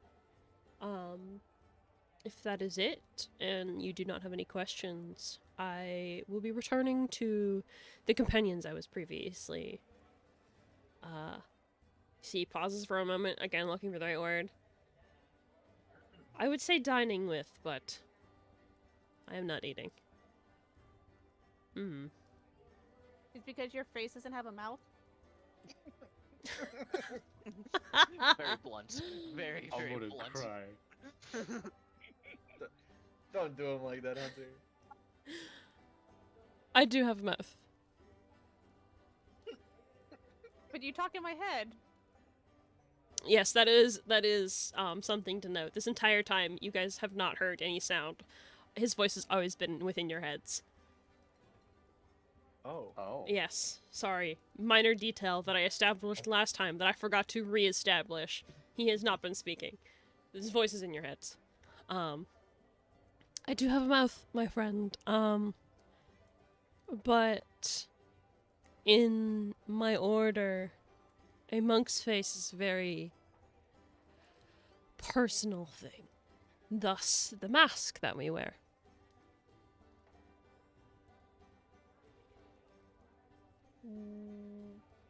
If that is it, and you do not have any questions, I will be returning to the companions I was previously. She pauses for a moment, again looking for the right word. I would say dining with, but I am not eating. Hmm. It's because your face doesn't have a mouth. Very blunt. Very, I'm very gonna blunt. cry. Don't do him like that, Hunter. I do have a mouth. But you talk in my head. Yes, that is something to note. This entire time, you guys have not heard any sound. His voice has always been within your heads. Oh. Oh. Yes, sorry. Minor detail that I established last time that I forgot to re-establish. He has not been speaking. His voice is in your heads. I do have a mouth, my friend. But in my order, a monk's face is a very personal thing. Thus, the mask that we wear.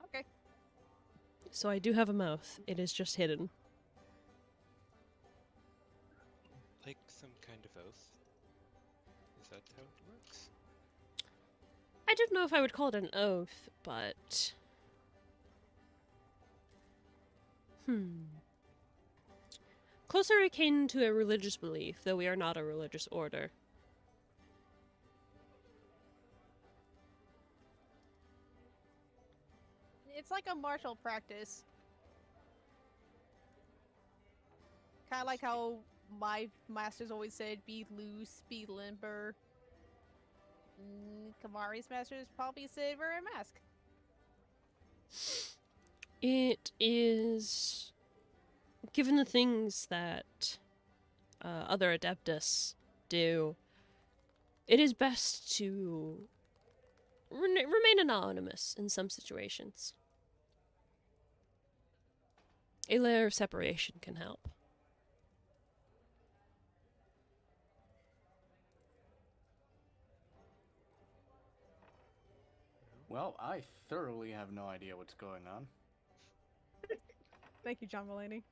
Okay. So I do have a mouth. It is just hidden. Like some kind of oath. Is that how it works? I don't know if I would call it an oath, but... Closer akin to a religious belief, though we are not a religious order. It's like a martial practice. Kind of like how my masters always said, be loose, be limber. Kamari's masters probably said, wear a mask. It is... Given the things that other Adeptus do, it is best to remain anonymous in some situations. A layer of separation can help. Well, I thoroughly have no idea what's going on. Thank you, John Mulaney.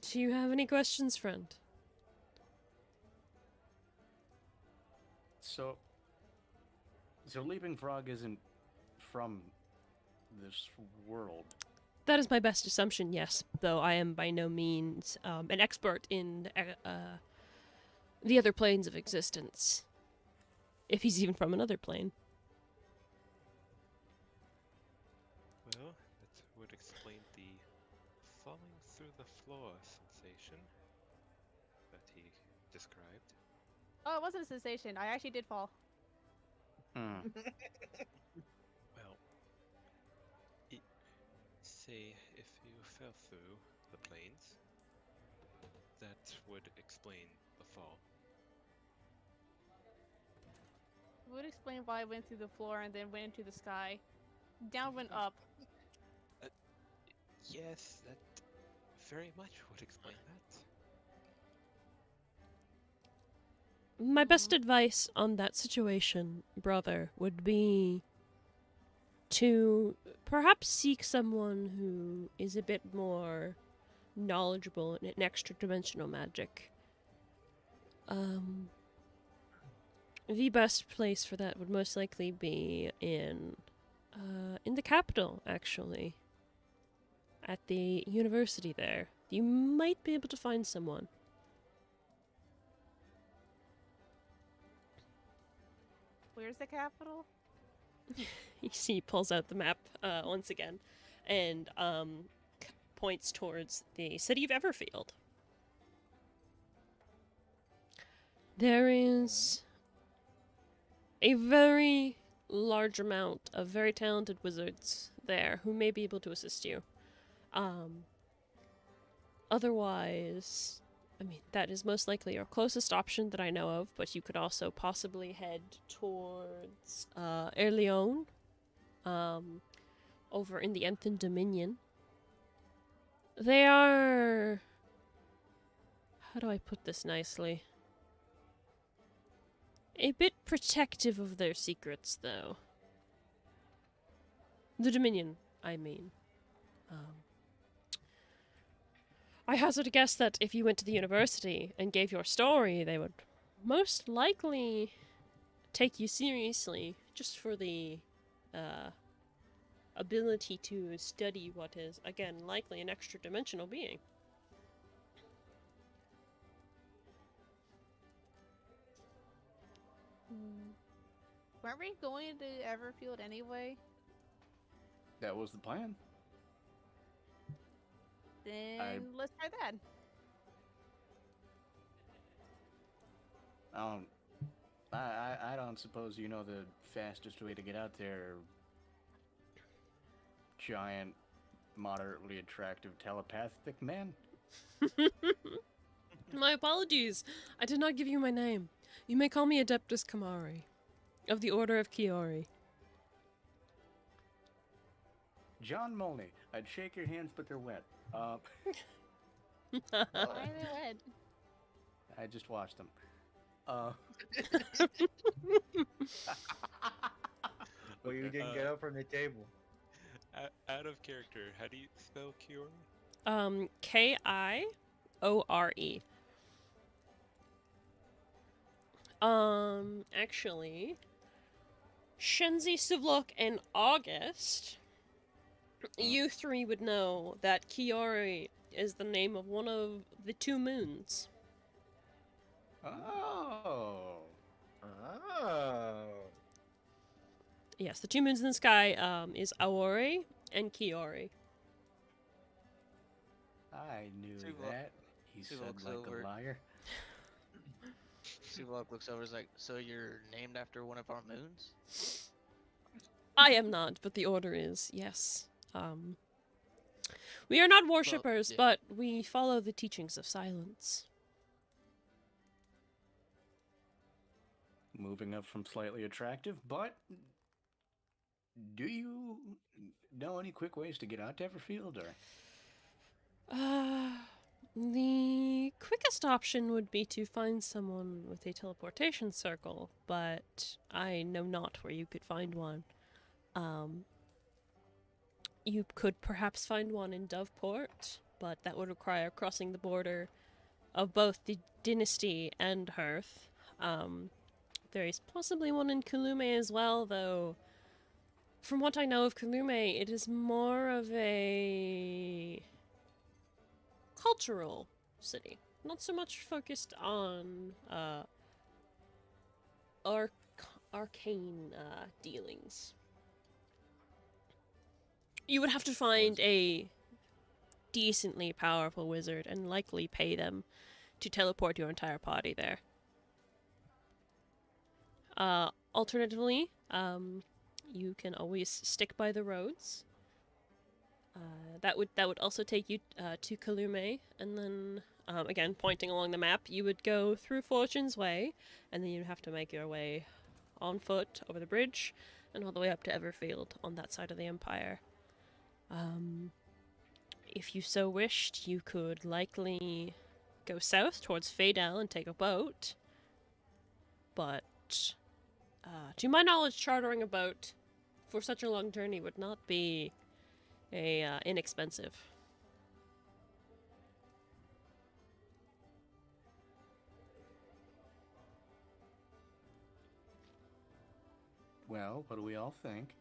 Do you have any questions, friend? So Leaping Frog isn't from this world. That is my best assumption, yes, though I am by no means an expert in the other planes of existence. If he's even from another plane. Well, that would explain the falling through the floor sensation that he described. Oh, it wasn't a sensation. I actually did fall. Hmm. Well, say if you fell through the planes, that would explain the fall. It would explain why I went through the floor and then went into the sky. Down went up. Yes, that very much would explain that. My best advice on that situation, brother, would be to perhaps seek someone who is a bit more knowledgeable in extra-dimensional magic. The best place for that would most likely be in the capital, actually. At the university there. You might be able to find someone. Where's the capital? You see, he pulls out the map once again and points towards the city of Everfield. There is a very large amount of very talented wizards there who may be able to assist you. Otherwise, I mean, that is most likely your closest option that I know of, but you could also possibly head towards Erleone, over in the Enthin Dominion. They are... How do I put this nicely? A bit protective of their secrets, though. The Dominion, I mean. I hazard a guess that if you went to the university and gave your story, they would most likely take you seriously just for the ability to study what is, again, likely an extra dimensional being. Weren't we going to Everfield anyway? That was the plan. Then let's try that. I don't suppose you know the fastest way to get out there. Giant, moderately attractive telepathic man. My apologies. I did not give you my name. You may call me Adeptus Kamari, of the Order of Kiori. John Molney. I'd shake your hands, but they're wet. Why are they wet? I just watched them. Well, you didn't get up from the table. Out of character, how do you spell Kiori? Kiore. Actually, Shenzi, Suvlok, and August, you three would know that Kiori is the name of one of the two moons. Oh. Oh. Yes, the two moons in the sky is Aori and Kiori. I knew Tuvok- that. He said Tuvok's like over. a liar. Suvok looks over and is like, so you're named after one of our moons? I am not, but the order is, yes. We are not worshippers, yeah. but we follow the teachings of silence. Moving up from slightly attractive, but do you know any quick ways to get out to Everfield, or? The quickest option would be to find someone with a teleportation circle, but I know not where you could find one. You could perhaps find one in Doveport, but that would require crossing the border of both the Dynasty and Hearth. There is possibly one in Kulume as well, though from what I know of Kulume, it is more of a cultural city. Not so much focused on arcane dealings. You would have to find a decently powerful wizard and likely pay them to teleport your entire party there. Alternatively, you can always stick by the roads. That would also take you to Kalume, and then again pointing along the map, you would go through Fortune's Way, and then you'd have to make your way on foot over the bridge and all the way up to Everfield on that side of the Empire. If you so wished, you could likely go south towards Fadel and take a boat, but to my knowledge, chartering a boat for such a long journey would not be inexpensive. Well, what do we all think?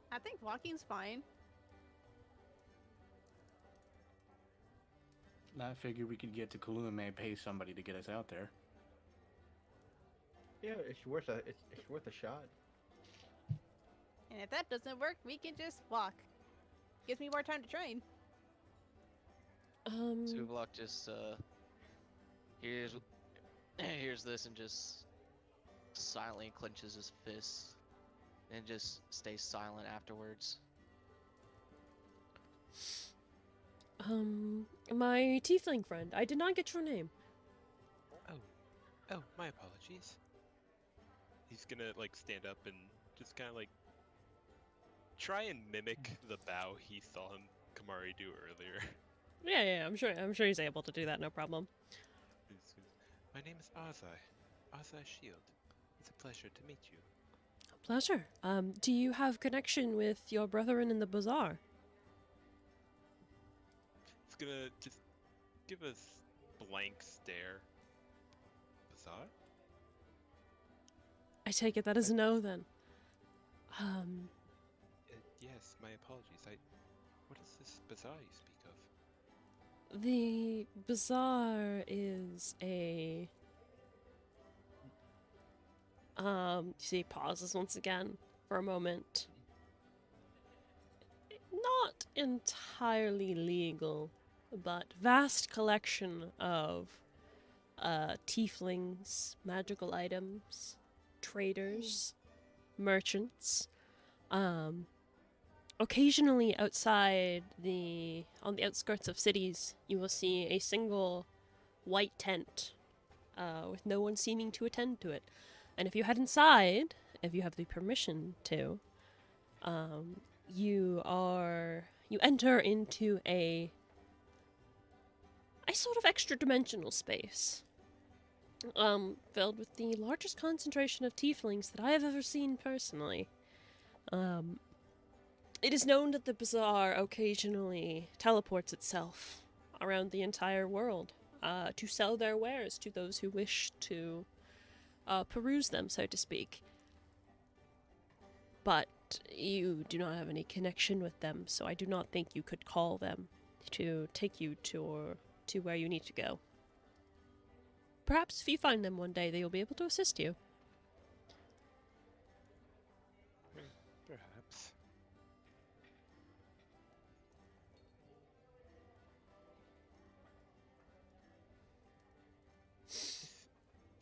I think walking's fine. I figure we could get to Kalume, pay somebody to get us out there. Yeah, it's worth a shot. And if that doesn't work, we can just walk. Gives me more time to train. Suvok just hears this and just silently clenches his fists and just stays silent afterwards. My tiefling friend, I did not get your name. Oh, my apologies. He's gonna like stand up and just kind of like try and mimic the bow he saw him Kamari do earlier. Yeah, I'm sure he's able to do that, no problem. My name is Azai Shield. It's a pleasure to meet you. pleasure. Do you have connection with your brethren in the bazaar? It's gonna just give us blank stare. Bizarre? I take it that is a no then. Yes, my apologies. What is this bazaar you speak of? The bazaar is a see, pauses once again for a moment. Not entirely legal, but vast collection of tieflings, magical items, traders, merchants. Occasionally outside on the outskirts of cities, you will see a single white tent with no one seeming to attend to it. And if you head inside, if you have the permission to, you enter into a sort of extra dimensional space, filled with the largest concentration of tieflings that I have ever seen personally. It is known that the bazaar occasionally teleports itself around the entire world to sell their wares to those who wish to peruse them, so to speak. But you do not have any connection with them, so I do not think you could call them to take you to where you need to go. Perhaps if you find them one day, they will be able to assist you. Perhaps.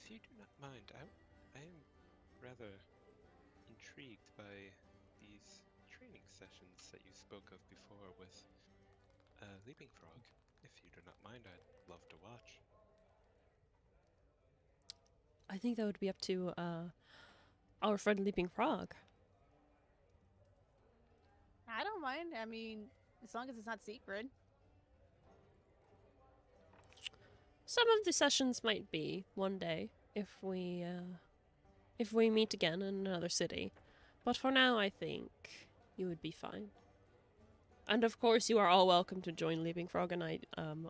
If you do not mind, I am rather intrigued by these training sessions that you spoke of before with Leaping Frog. If you do not mind, I'd love to watch. I think that would be up to our friend Leaping Frog. I don't mind. I mean, as long as it's not secret. Some of the sessions might be one day if we meet again in another city, but for now, I think you would be fine. And of course, you are all welcome to join Leaping Frog and I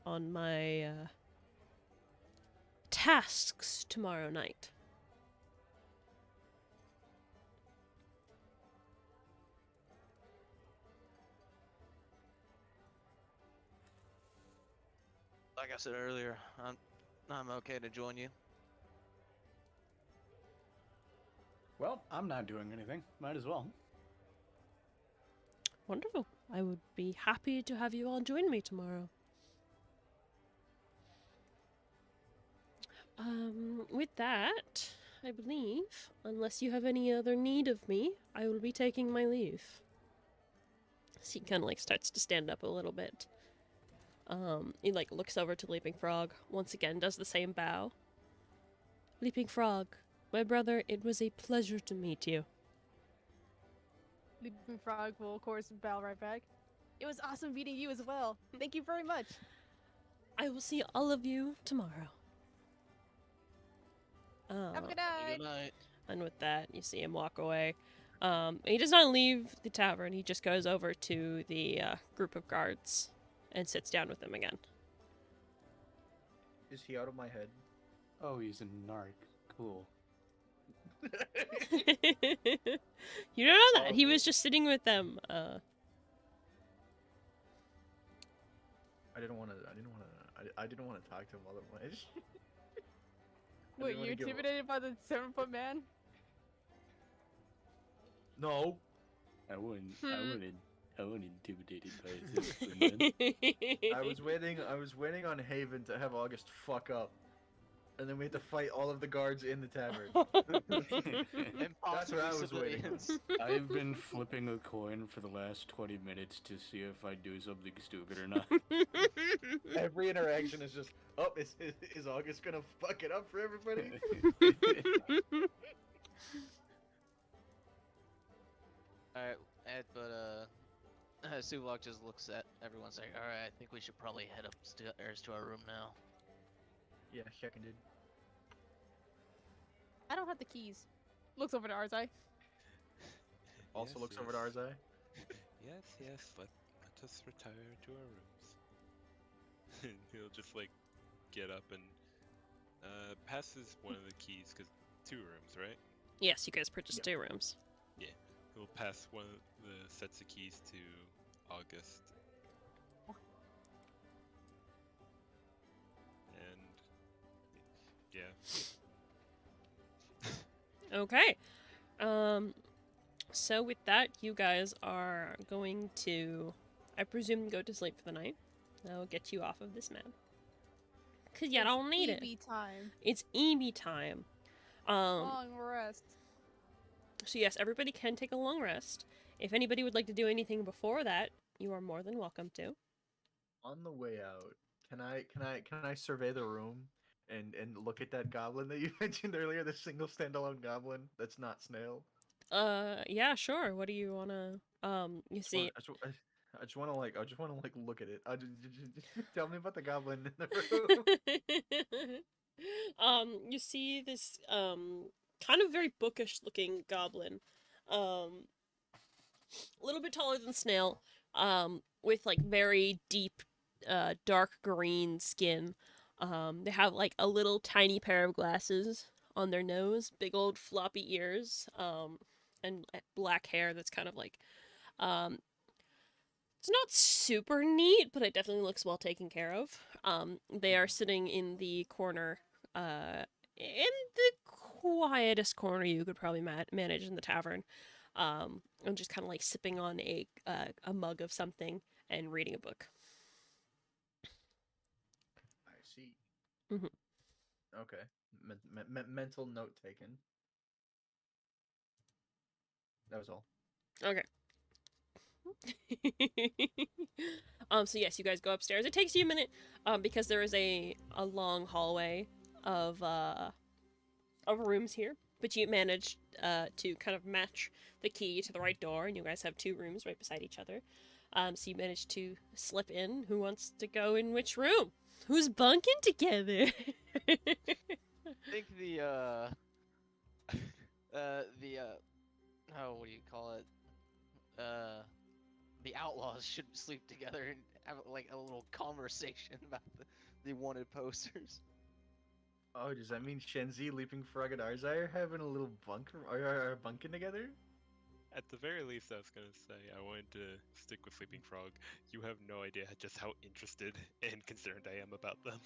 on my tasks tomorrow night. Like I said earlier, I'm okay to join you. Well, I'm not doing anything. Might as well. Wonderful. I would be happy to have you all join me tomorrow. With that, I believe, unless you have any other need of me, I will be taking my leave. So he kind of starts to stand up a little bit. He looks over to Leaping Frog, once again does the same bow. Leaping Frog, my brother, it was a pleasure to meet you. Leaping Frog will, of course, bow right back. It was awesome meeting you as well. Thank you very much. I will see all of you tomorrow. Have a good night. Good night. And with that, you see him walk away. He does not leave the tavern. He just goes over to the group of guards and sits down with them again. Is he out of my head? Oh, he's a narc. Cool. You don't know that. He was just sitting with them. I didn't want to talk to him otherwise. Wait, you're intimidated by the 7-foot man? No. I wouldn't intimidate by his I was waiting on Haven to have August fuck up. And then we had to fight all of the guards in the tavern. And That's what possibly I was waiting civilians. I've been flipping a coin for the last 20 minutes to see if I do something stupid or not. Every interaction is just, oh, is August gonna fuck it up for everybody? Alright, but Suvok just looks at everyone saying, alright, I think we should probably head upstairs to our room now. Yeah, checking, dude. I don't have the keys. Looks over to Arzai. also Yes, looks over to yes. Arzai. Yes, let us retire to our rooms. And he'll just like get up and passes one of the keys, because 2 rooms, right? Yes, you guys purchased Yep. 2 rooms. Yeah. He'll pass one of the sets of keys to August. And yeah. Okay. So with that, you guys are going to, I presume, go to sleep for the night. That'll get you off of this map. Cause you don't need it. EB time. It's EB time. Long rest. So yes, everybody can take a long rest. If anybody would like to do anything before that, you are more than welcome to. On the way out, can I survey the room and look at that goblin that you mentioned earlier, the single standalone goblin that's not snail? Yeah, sure. What do you wanna? You see, I just want to like look at it. Tell me about the goblin in the room. you see this kind of very bookish looking goblin, a little bit taller than Snail, with like very deep, dark green skin. They have like a little tiny pair of glasses on their nose, big old floppy ears, and black hair that's kind of like, um, it's not super neat, but it definitely looks well taken care of. They are sitting in the corner, in the quietest corner you could probably manage in the tavern, and just kind of like sipping on a mug of something and reading a book. I see. Mhm. Okay. Mental note taken. That was all. Okay. So yes, you guys go upstairs. It takes you a minute, because there is a long hallway of rooms here, but you managed to kind of match the key to the right door, and you guys have 2 rooms right beside each other. So you managed to slip in. Who wants to go in which room? Who's bunking together? I think oh, what do you call it? The outlaws should sleep together and have like a little conversation about the wanted posters. Oh, does that mean Shenzi, Leaping Frog, and Arzai are having a little are bunking together? At the very least, I was gonna say I wanted to stick with Sleeping Frog. You have no idea just how interested and concerned I am about them.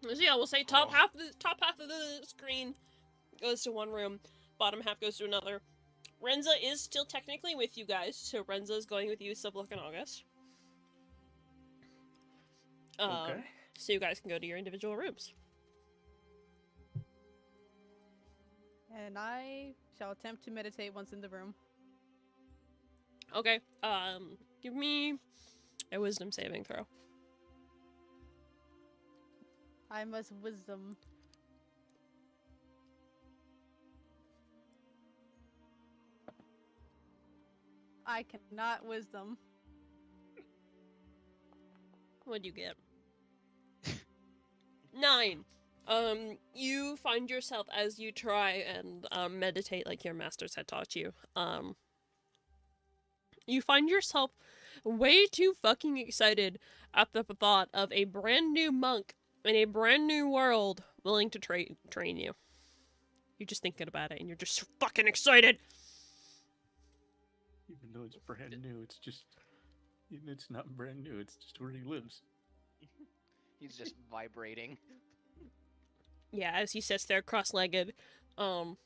So yeah, we'll say top half of the screen goes to one room, bottom half goes to another. Renza is still technically with you guys, so Renza is going with you, Sublook, and August. Okay. So you guys can go to your individual rooms. And I shall attempt to meditate once in the room. Okay. Give me a wisdom saving throw. I must wisdom. I cannot wisdom. What'd you get? 9. You find yourself as you try and meditate like your masters had taught you. You find yourself way too fucking excited at the thought of a brand new monk in a brand new world willing to train you. You're just thinking about it and you're just so fucking excited. Even though it's brand new, it's not brand new. It's just where he lives. He's just vibrating. Yeah, as he sits there cross-legged, Shinzi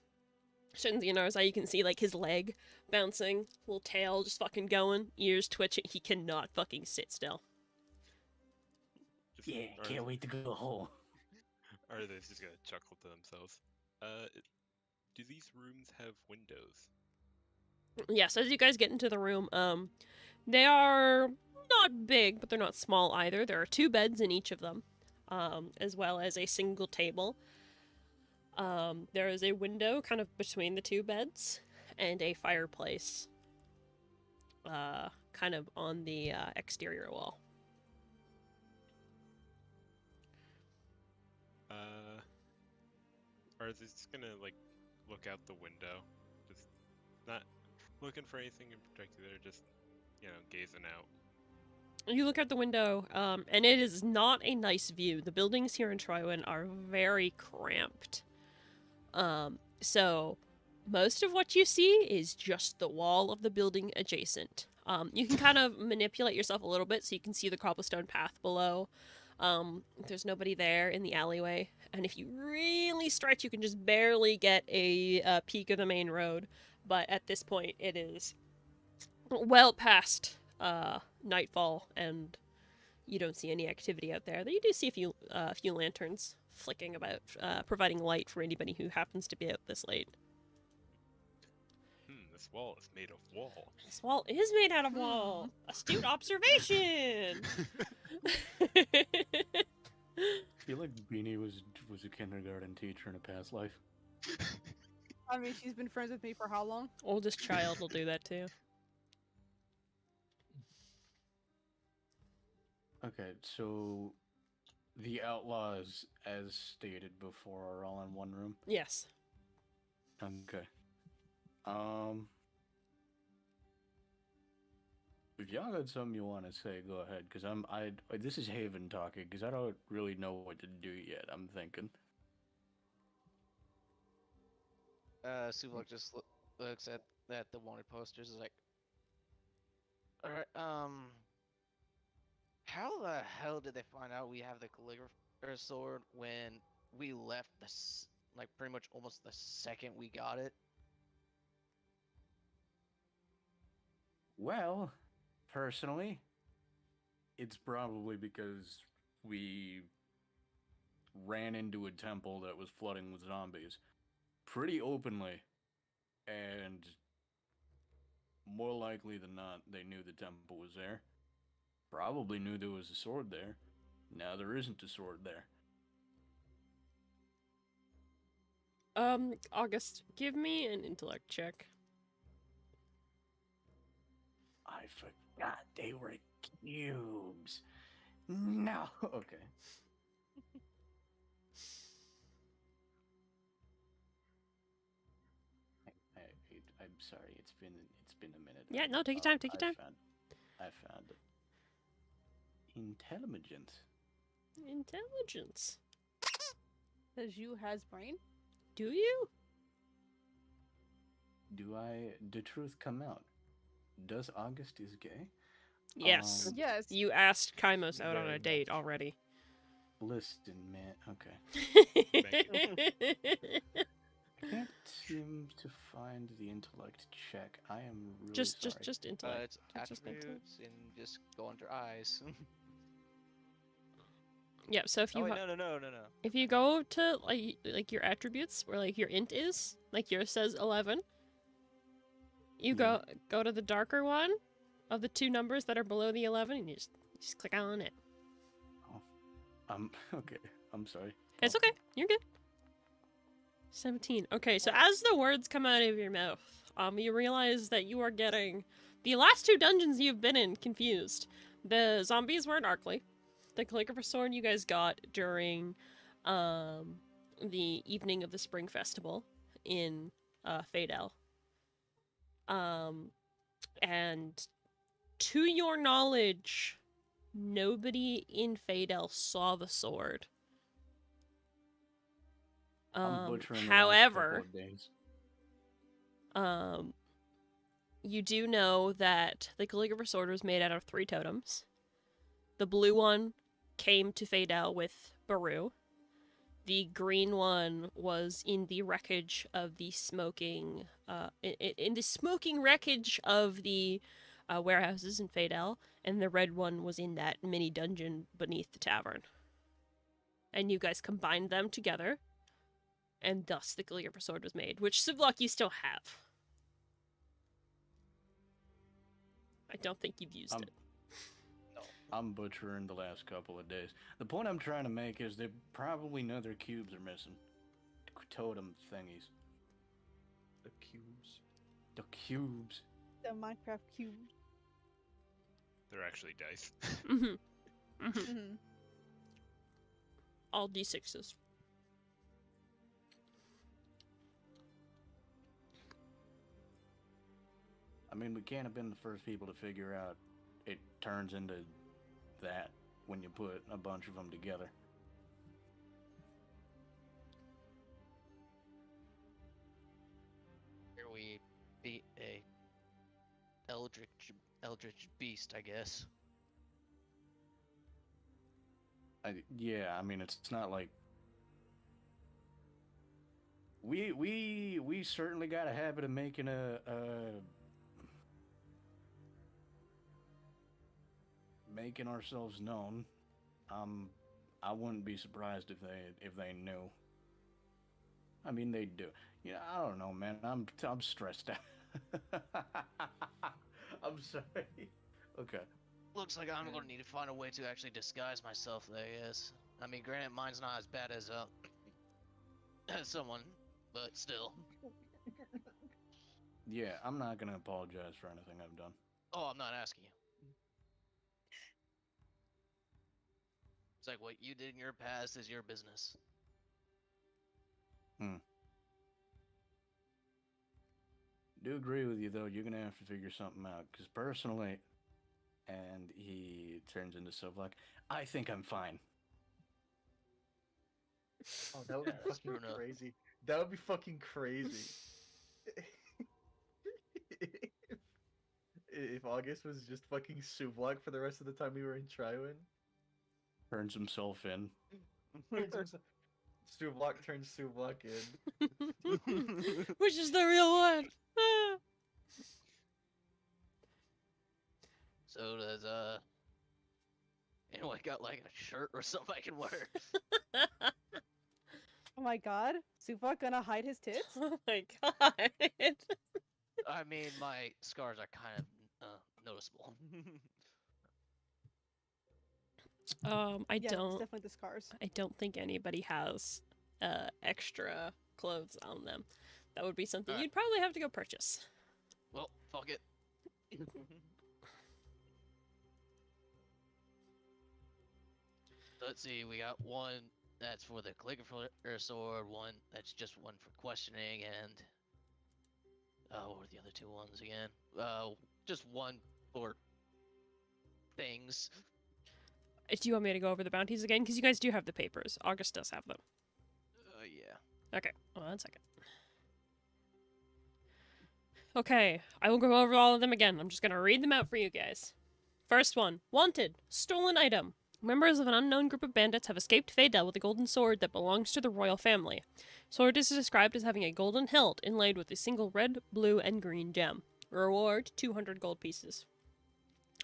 and Arzai, you can see like his leg bouncing, little tail just fucking going, ears twitching. He cannot fucking sit still. Just, Yeah, can't wait to go home. Are they just gonna chuckle to themselves? Do these rooms have windows? Yes, as you guys get into the room, they are not big, but they're not small either. There are 2 beds in each of them, as well as a single table. There is a window kind of between the 2 beds, and a fireplace, kind of on the exterior wall. Are they just gonna like look out the window, just Not looking for anything in particular, just, gazing out. You look out the window, and it is not a nice view. The buildings here in Trywin are very cramped. So most of what you see is just the wall of the building adjacent. You can kind of manipulate yourself a little bit so you can see the cobblestone path below. There's nobody there in the alleyway, and if you really stretch, you can just barely get a peek of the main road. But at this point, it is well past nightfall, and you don't see any activity out there. Though you do see a few lanterns flicking about, providing light for anybody who happens to be out this late. This wall is made of wall. This wall is made out of wall. Astute observation. I feel like Beanie was a kindergarten teacher in a past life. I mean, she's been friends with me for how long? Oldest child will do that too. Okay, so the outlaws, as stated before, are all in one room. Yes. Okay. If y'all got something you want to say, go ahead. Cause this is Haven talking. Cause I don't really know what to do yet. I'm thinking. Suvok just looks at the wanted posters. Is like, all right, how the hell did they find out we have the calligrapher sword when we left like pretty much almost the second we got it? Well, personally, it's probably because we ran into a temple that was flooding with zombies pretty openly, and more likely than not, they knew the temple was there. Probably knew there was a sword there. Now there isn't a sword there. August, give me an intellect check. I forgot they were cubes. No. Okay. I'm sorry. It's been a minute. Yeah, no, take your time. Take your time. I found it. Intelligence. Intelligence. Does you has brain? Do you? The truth come out? Does August is gay? Yes. Yes. You asked Kaimos out on Very a date much. already. Listen, man. Okay. I can't seem to find the intellect check. I am really just sorry. intellect. It's Just intellect. attributes and just go under eyes. Yeah, so if you Oh wait, no. if you go to like your attributes where like your int is, like yours says 11, you Yeah. go to the darker one of the two numbers that are below the 11 and you just click on it. Okay. I'm sorry. It's okay. You're good. 17. Okay, so as the words come out of your mouth, you realize that you are getting the last two dungeons you've been in confused. The zombies were in Arkley. The calligrapher sword you guys got during the evening of the spring festival in Fadel. And to your knowledge, nobody in Fadel saw the sword. I'm butchering However, the last couple of days. you do know that the calligrapher sword was made out of 3 totems. The blue one came to Fadel with Baru. The green one was in the wreckage of the smoking, in the smoking wreckage of the warehouses in Fadel, and the red one was in that mini dungeon beneath the tavern. And you guys combined them together, and thus the calligrapher sword was made, which Sivlock you still have. I don't think you've used it. I'm butchering the last couple of days. The point I'm trying to make is they probably know their cubes are missing. Totem thingies. The cubes. The cubes. The Minecraft cube. They're actually dice. Mm-hmm. Mm-hmm. Mhm. All D6s. I mean, we can't have been the first people to figure out it turns into that when you put a bunch of them together. Here we beat a eldritch beast, I guess. Yeah, I mean, it's not like we certainly got a habit of making making ourselves known. I wouldn't be surprised if they knew. I mean, they do. Yeah, I don't know, man. I'm stressed out. I'm sorry. Okay. Looks like I'm gonna need to find a way to actually disguise myself, I guess. I mean, granted, mine's not as bad as as someone, but still. Yeah, I'm not gonna apologize for anything I've done. Oh, I'm not asking you. It's like what you did in your past is your business. Do agree with you though. You're gonna have to figure something out. Cause personally, and he turns into Sovlak. I think I'm fine. Oh, that would be That's fucking Bruno. crazy. That would be fucking crazy. If August was just fucking Suvlak for the rest of the time we were in Triwin. Turns himself in. Suvlak turns Suvlak in. Which is the real one? So does anyone got like a shirt or something I can wear? Oh my god. Sufak gonna hide his tits? Oh my god. I mean, my scars are kind of noticeable. I Yeah, it's don't. definitely the scars. I don't think anybody has extra clothes on them. That would be something Alright. you'd probably have to go purchase. Well, fuck it. Let's see, we got one that's for the calligrapher sword, one that's just one for questioning, and what were the other two ones again? Just one for things. Do you want me to go over the bounties again? Because you guys do have the papers. August does have them. Yeah. Okay, hold on 1 second. Okay, I will go over all of them again. I'm just gonna read them out for you guys. First one, wanted, stolen item. Members of an unknown group of bandits have escaped Faydel with a golden sword that belongs to the royal family. Sword is described as having a golden hilt inlaid with a single red, blue, and green gem. Reward, 200 gold pieces.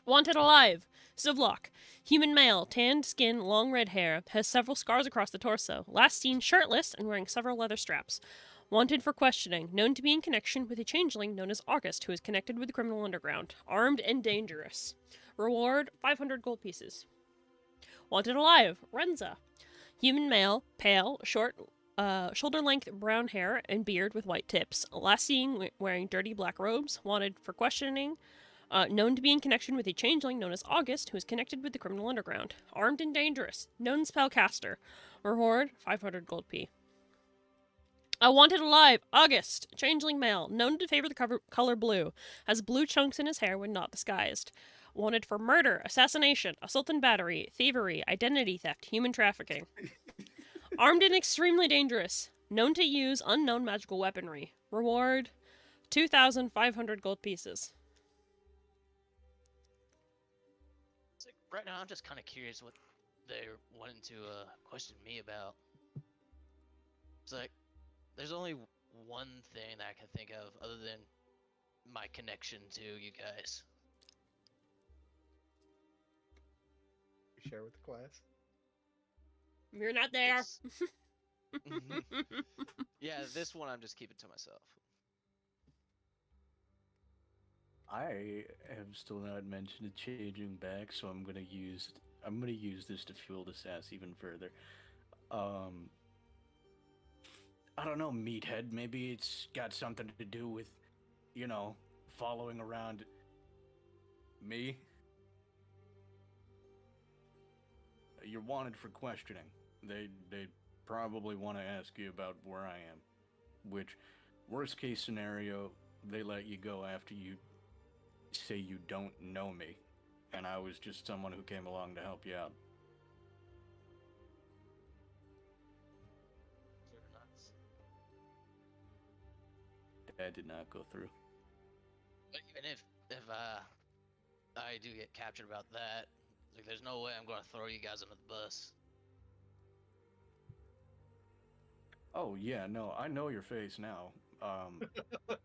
Wanted alive, Suvlok. Human male, tanned skin, long red hair, has several scars across the torso. Last seen shirtless and wearing several leather straps. Wanted for questioning, known to be in connection with a changeling known as August, who is connected with the criminal underground. Armed and dangerous. Reward, 500 gold pieces. Wanted alive, Renza. Human male, pale, short, shoulder-length brown hair and beard with white tips. Last seen wearing dirty black robes. Wanted for questioning, known to be in connection with a changeling known as August, who is connected with the criminal underground. Armed and dangerous. Known spellcaster. Reward, 500 gold P. Wanted alive, August. Changeling male. Known to favor the color blue. Has blue chunks in his hair when not disguised. Wanted for murder, assassination, assault and battery, thievery, identity theft, human trafficking. Armed and extremely dangerous. Known to use unknown magical weaponry. Reward, 2,500 gold pieces. It's like, right now, I'm just kind of curious what they're wanting to question me about. It's like, there's only one thing that I can think of other than my connection to you guys. You share with the class. You're not there. It's- Yeah, this one I'm just keeping to myself. I have still not mentioned changing back, so I'm gonna use this to fuel the sass even further. I don't know, meathead. Maybe it's got something to do with, following around me. You're wanted for questioning. They probably want to ask you about where I am. Which, worst case scenario, they let you go after you say you don't know me, and I was just someone who came along to help you out. Sort of nuts. That did not go through. But even if I do get captured about that, like there's no way I'm gonna throw you guys under the bus. Oh yeah, no, I know your face now. But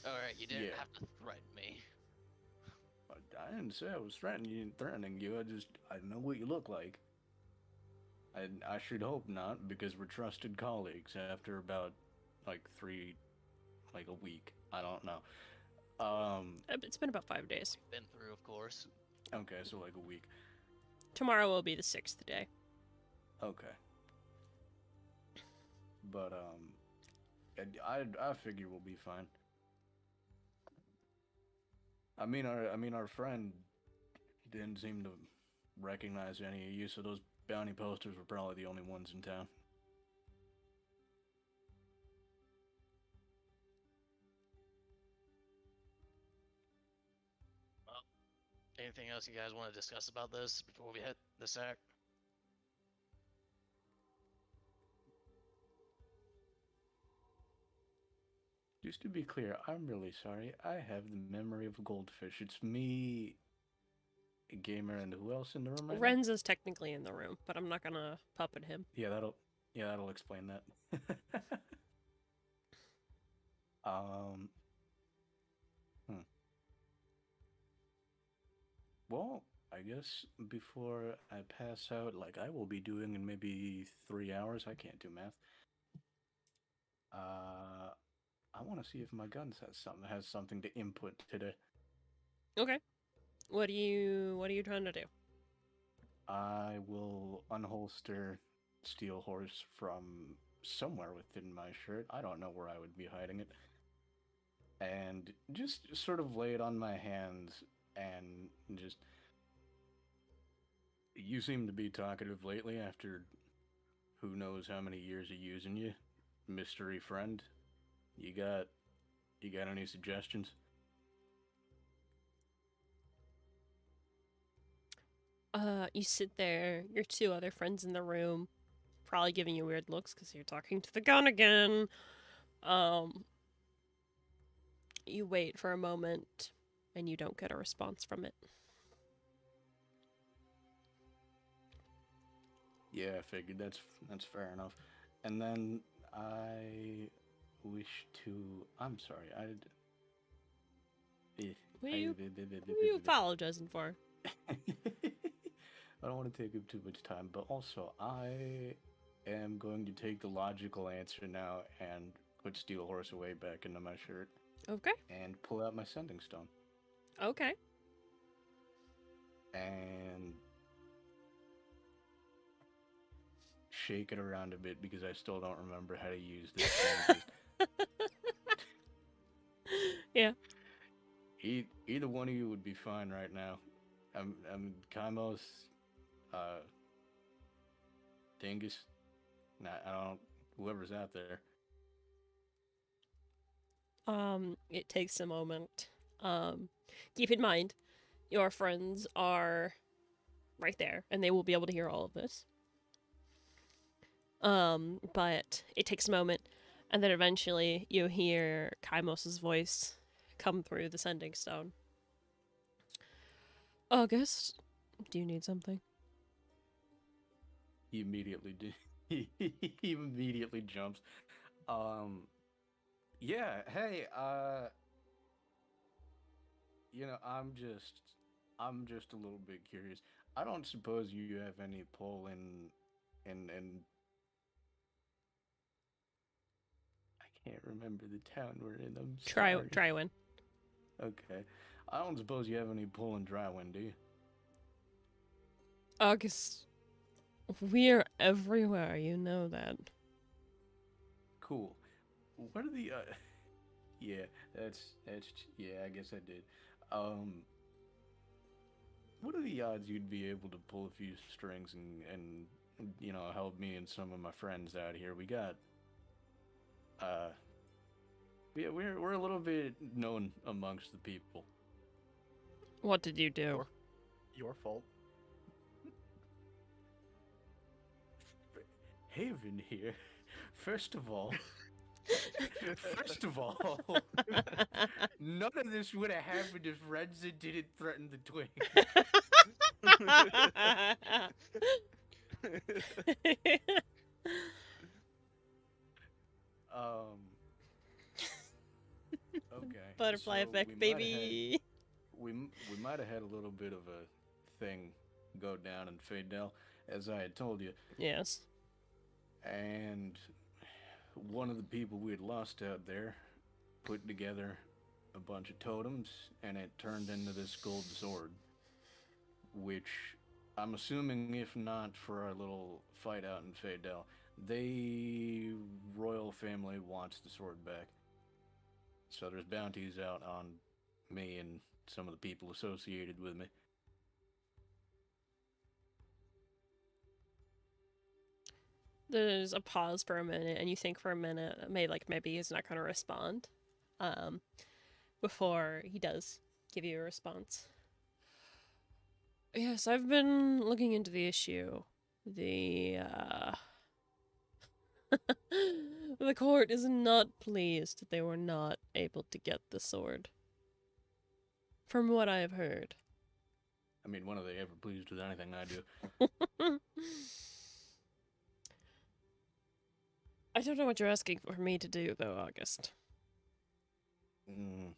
All right, you didn't yeah, have to threaten me. I didn't say I was threatening you. I know what you look like. I should hope not, because we're trusted colleagues after about like like a week. I don't know. It's been about 5 days. Been through, of course. Okay, so like a week. Tomorrow will be the 6th day. Okay. But I figure we'll be fine. I mean our friend didn't seem to recognize any of you, so those bounty posters were probably the only ones in town. Well, anything else you guys want to discuss about this before we hit the sack? Just to be clear, I'm really sorry. I have the memory of a goldfish. It's me, a gamer, and who else in the room right now? Renza's technically in the room, but I'm not gonna puppet him. Yeah, that'll explain that. um, Well, I guess before I pass out, like I will be doing in maybe 3 hours. I can't do math. I want to see if my guns has something to input today. Okay. What are you trying to do? I will unholster Steel Horse from somewhere within my shirt. I don't know where I would be hiding it. And just sort of lay it on my hands and just. You seem to be talkative lately after who knows how many years of using you, mystery friend. You got any suggestions? You sit there, your two other friends in the room, probably giving you weird looks because you're talking to the gun again. You wait for a moment, and you don't get a response from it. Yeah, I figured that's fair enough. And then I wish to. I'm sorry. What are you apologizing for? I don't want to take up too much time, but also I am going to take the logical answer now and put Steel Horse away back into my shirt Okay. and pull out my sending stone Okay. and shake it around a bit because I still don't remember how to use this thing. Yeah. Either one of you would be fine right now. I'm Kaimos, Dingus. Nah, I don't. Whoever's out there. It takes a moment. Keep in mind, your friends are right there, and they will be able to hear all of this. But it takes a moment, and then eventually you hear Kaimos' voice come through the sending stone. August, do you need something? He immediately he immediately jumps. Yeah, hey, I'm just a little bit curious. I don't suppose you have any pull in I can't remember the town we're in. I'm sorry. Try one. Okay. I don't suppose you have any pull in Drywind, do you? August, we're everywhere, you know that. Cool. What are the yeah, yeah, I guess I did. What are the odds you'd be able to pull a few strings and help me and some of my friends out here? We got Yeah, we're a little bit known amongst the people. What did you do? Your fault. Haven here. First of all, first of all, none of this would have happened if Renza didn't threaten the twink. Um. Okay. Butterfly So effect, baby. we might have had a little bit of a thing go down in Fadel, as I had told you, Yes. and one of the people we had lost out there put together a bunch of totems, and it turned into this gold sword, which I'm assuming, if not for our little fight out in Fadel, the royal family wants the sword back. So there's bounties out on me and some of the people associated with me. There's a pause for a minute, and you think for a minute, maybe he's not going to respond, um, before he does give you a response. Yes, I've been looking into the issue. The the court is not pleased that they were not able to get the sword. From what I have heard. I mean, when are they ever pleased with anything I do? I don't know what you're asking for me to do, though, August. Mm,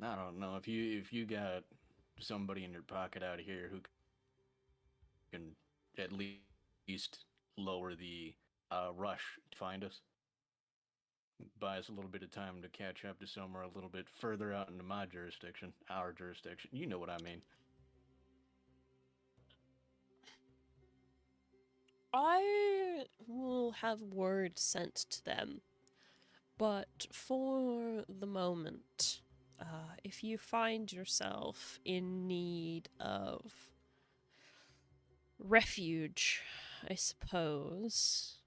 I don't know if you got somebody in your pocket out here who can at least lower the rush to find us, buy us a little bit of time to catch up to somewhere a little bit further out into my jurisdiction, our jurisdiction. You know what I mean. I will have word sent to them. But for the moment, if you find yourself in need of refuge, I suppose,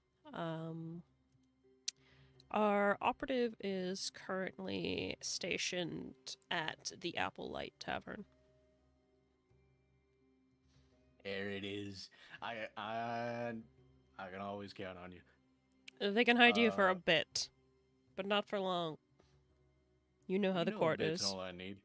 our operative is currently stationed at the Apple Light Tavern. There it is. I can always count on you. They can hide you for a bit, but not for long. You know how the a court bit's is. all I need.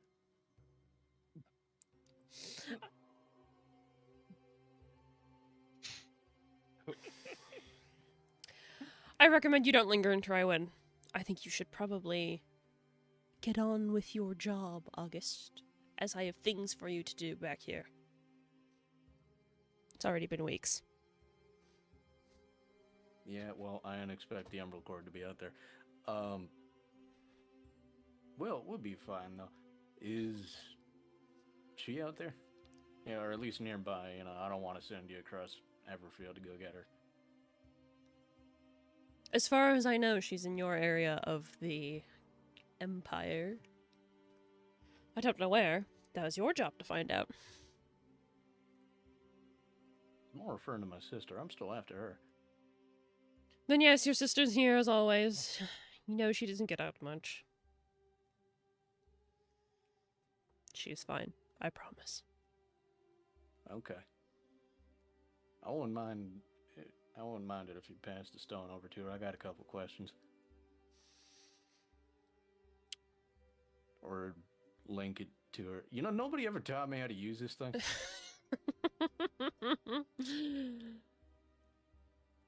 I recommend you don't linger in Tywin. I think you should probably get on with your job, August, as I have things for you to do back here. It's already been weeks. Yeah, well, I didn't expect the Emerald Cord to be out there. Well, we'll be fine though. Is she out there? Yeah, or at least nearby. You know, I don't want to send you across Everfield to go get her. As far as I know, she's in your area of the Empire. I don't know where. That was your job to find out. I'm more referring to my sister. I'm still after her. Then yes, your sister's here as always. You know she doesn't get out much. She's fine. I promise. Okay. I wouldn't mind. I wouldn't mind it if you passed the stone over to her. I got a couple questions. Or link it to her. You know, nobody ever taught me how to use this thing.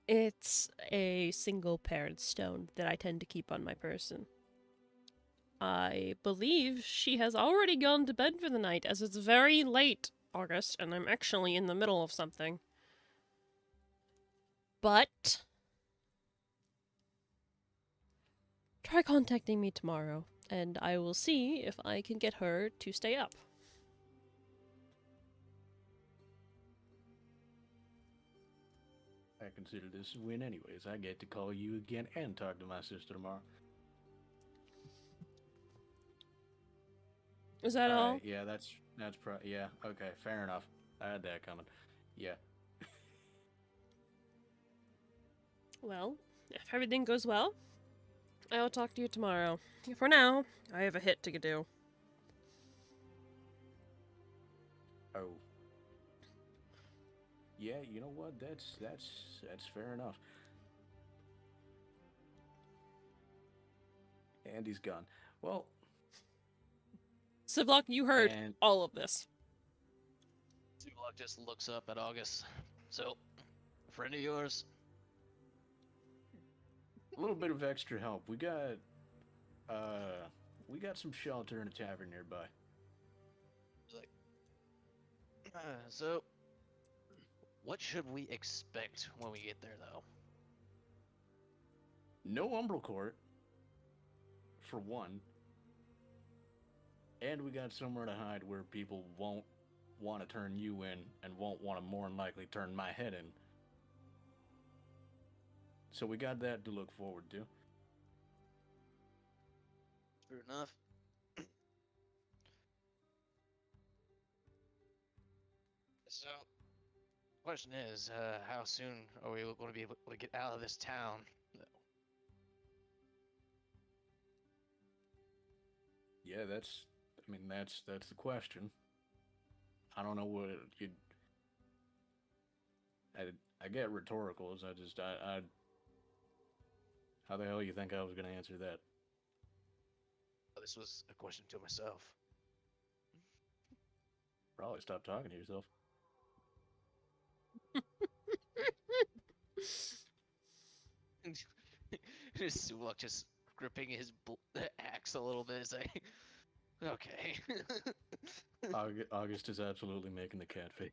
It's a single paired stone that I tend to keep on my person. I believe she has already gone to bed for the night, as it's very late, August, and I'm actually in the middle of something. But try contacting me tomorrow, and I will see if I can get her to stay up. I consider this a win anyways. I get to call you again and talk to my sister tomorrow. Is that all? Right, yeah, yeah, okay, fair enough. I had that coming. Yeah. Well, if everything goes well, I'll talk to you tomorrow. For now, I have a hit to do. Oh. Yeah, you know what? That's fair enough. Andy's gone. Well, Sivlok, you heard and all of this. Zubok just looks up at August. So, a friend of yours? a little bit of extra help. We got some shelter in a tavern nearby. He's like, so, what should we expect when we get there, though? No umbral court, for one. And we got somewhere to hide where people won't want to turn you in and won't want to more than likely turn my head in. So we got that to look forward to. Fair enough. So, question is, how soon are we going to be able to get out of this town? Yeah, that's the question. I don't know what you. I get rhetoricals. I. How the hell you think I was gonna answer that? This was a question to myself. Probably stop talking to yourself. Suluk just gripping his axe a little bit. It's like, okay. August is absolutely making the cat face.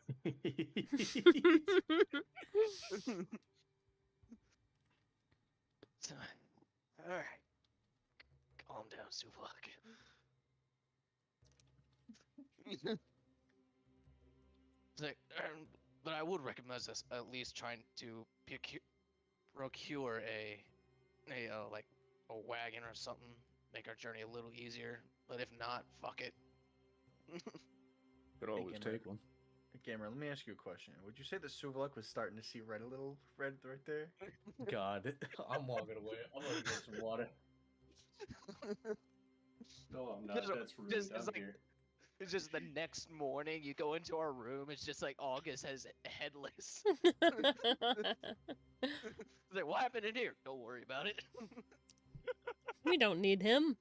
So, all right, calm down, Suluk. It's like, but I would recommend us at least trying to procure like a wagon or something, make our journey a little easier. But if not, fuck it. Could always Gamer. take one. Gamer, let me ask you a question. Would you say that Suvluk was starting to see red a little? Red right there? God, I'm walking away. I'm gonna get some water. No, I'm not. Just- That's rude. just- I'm it's like- here. It's just the next morning, you go into our room, it's just like August has headless. It's like, what happened in here? Don't worry about it. We don't need him.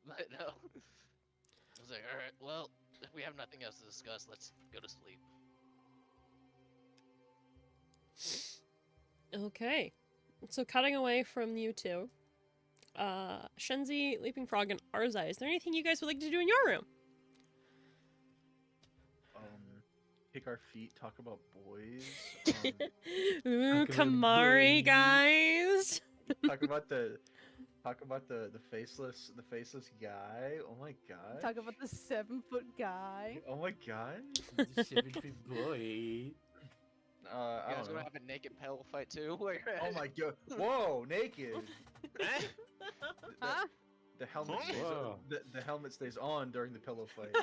But no. I was like, alright, well, if we have nothing else to discuss, let's go to sleep. Okay. So cutting away from you two, Shenzi, Leaping Frog, and Arzai, is there anything you guys would like to do in your room? Kick our feet, talk about boys. Ooh, Talk about Kamari, boys. guys. Talk about the faceless guy. Oh my god. Talk about the 7-foot guy. Oh my god. 7-foot boy. I You guys don't gonna know. have a naked pillow fight too? Where you're Oh at? my god. Whoa, naked. Huh? The helmet stays Whoa. the helmet stays on during the pillow fight.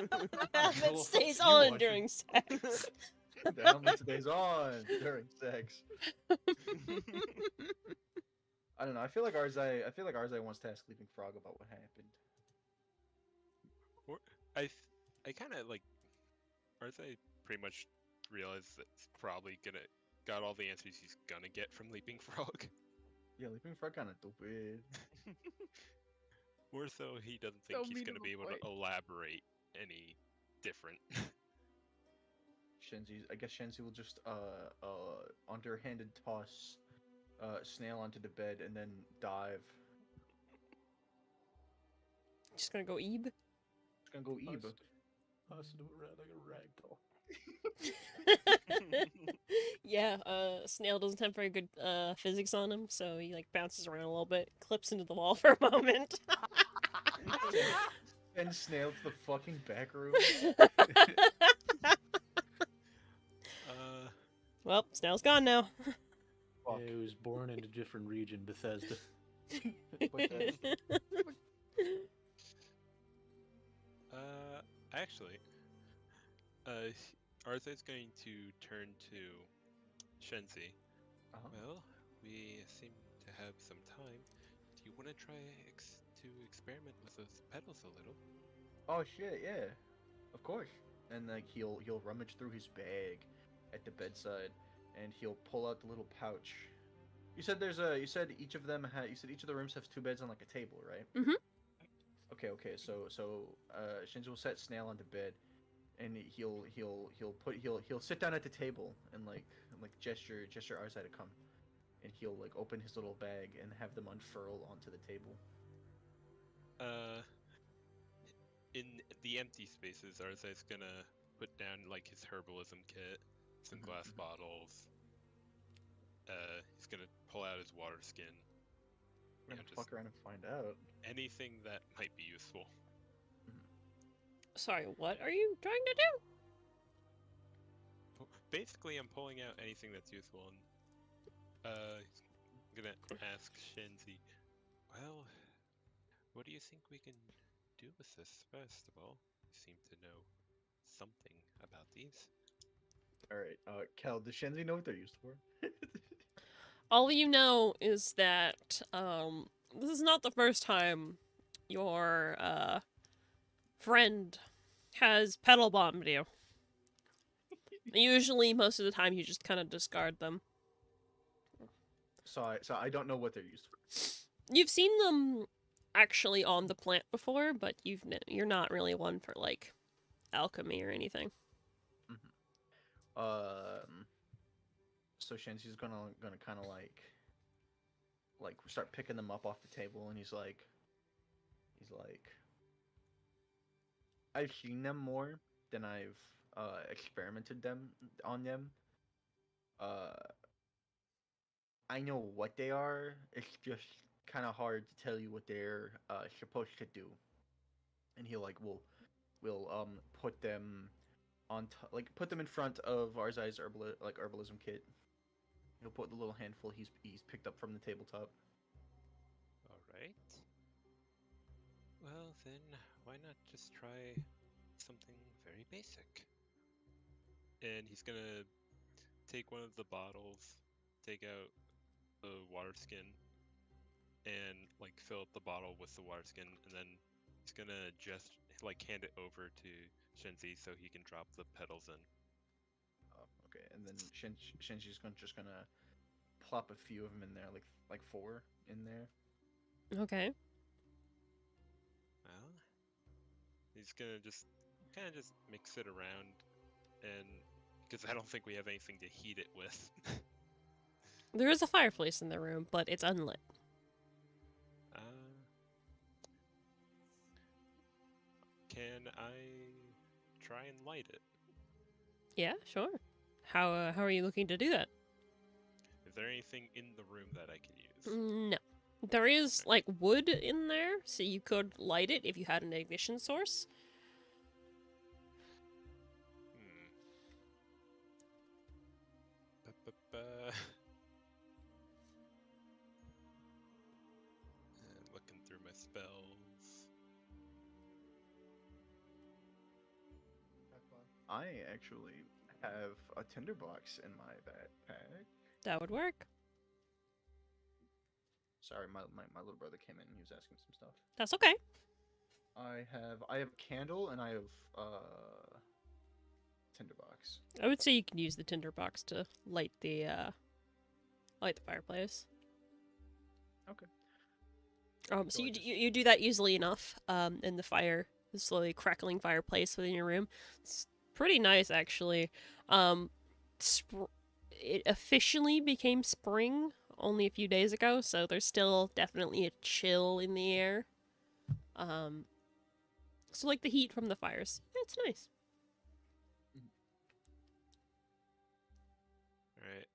That stays You on watch during sex. The helmet stays on during sex. I don't know. I feel like Arzai wants to ask Leaping Frog about what happened. I kind of like Arthur pretty much realized that it's probably got all the answers he's gonna get from Leaping Frog. Yeah, Leaping Frog kind of stupid. More so, he doesn't think So he's mean gonna of be a able boy. to elaborate any different. I guess Shenzi will just underhanded toss Snail onto the bed and then dive. Just gonna go Ebe. Just gonna go Eve. Us do around like a ragdoll. Yeah, Snail doesn't have very good physics on him, so he like bounces around a little bit, clips into the wall for a moment. And Snail to the fucking back room. Well, Snail's gone now. Fuck. Yeah, he was born in a different region, Bethesda. Actually, Arthur's going to turn to Shenzi. Uh-huh. Well, we seem to have some time, do you want to try to experiment with those petals a little? Oh shit, yeah, of course. And like he'll rummage through his bag at the bedside, and he'll pull out the little pouch. You said each of them you said each of the rooms has two beds and like a table, right? Mhm. Okay. So Shinji will set Snail on the bed, and he'll sit down at the table and like gesture Arzai to come, and he'll like open his little bag and have them unfurl onto the table. Uh, in the empty spaces, Arzai's gonna put down like his herbalism kit, some Mhm, glass mhm. bottles. He's gonna pull out his water skin. We're You know, gonna just fuck around and find out. anything that might be useful. Sorry, what are you trying to do? Basically, I'm pulling out anything that's useful, and he's gonna ask Shenzi, well, what do you think we can do with this, first of all? You seem to know something about these. All right, Cal, does Shenzi know what they're used for? All you know is that this is not the first time your friend has pedal bombed you. Usually, most of the time, you just kind of discard them. So I don't know what they're used for. You've seen them actually on the plant before, but you're not really one for like alchemy or anything. Um, so Shenzi's gonna kind of like start picking them up off the table, and he's like, I've seen them more than I've experimented them on them. Uh, I know what they are. It's just kind of hard to tell you what they're supposed to do. And he like will put them put them in front of Arzai's herbalism kit. He'll put the little handful he's picked up from the tabletop. Alright. Well, then, why not just try something very basic? And he's gonna take one of the bottles, take out the water skin, and like fill up the bottle with the water skin, and then he's gonna just like hand it over to Shenzi so he can drop the petals in. Okay, and then Shinji's just gonna plop a few of them in there, like four in there. Okay. Well, he's gonna just kind of just mix it around, and because I don't think we have anything to heat it with. There is a fireplace in the room, but it's unlit. uh, can I try and light it? Yeah, sure. How are you looking to do that? Is there anything in the room that I can use? No. There is like wood in there, so you could light it if you had an ignition source. Hmm. Ba-ba-ba. Looking through my spells. I actually have a tinderbox in my backpack. That would work. Sorry, my little brother came in and he was asking some stuff. That's okay. I have a candle and I have tinderbox. I would say you can use the tinderbox to light the fireplace. Okay. So So I you do that easily enough. In the slowly crackling fireplace within your room. It's pretty nice actually. It officially became spring only a few days ago, so there's still definitely a chill in the air. So like the heat from the fires, it's nice. Alright,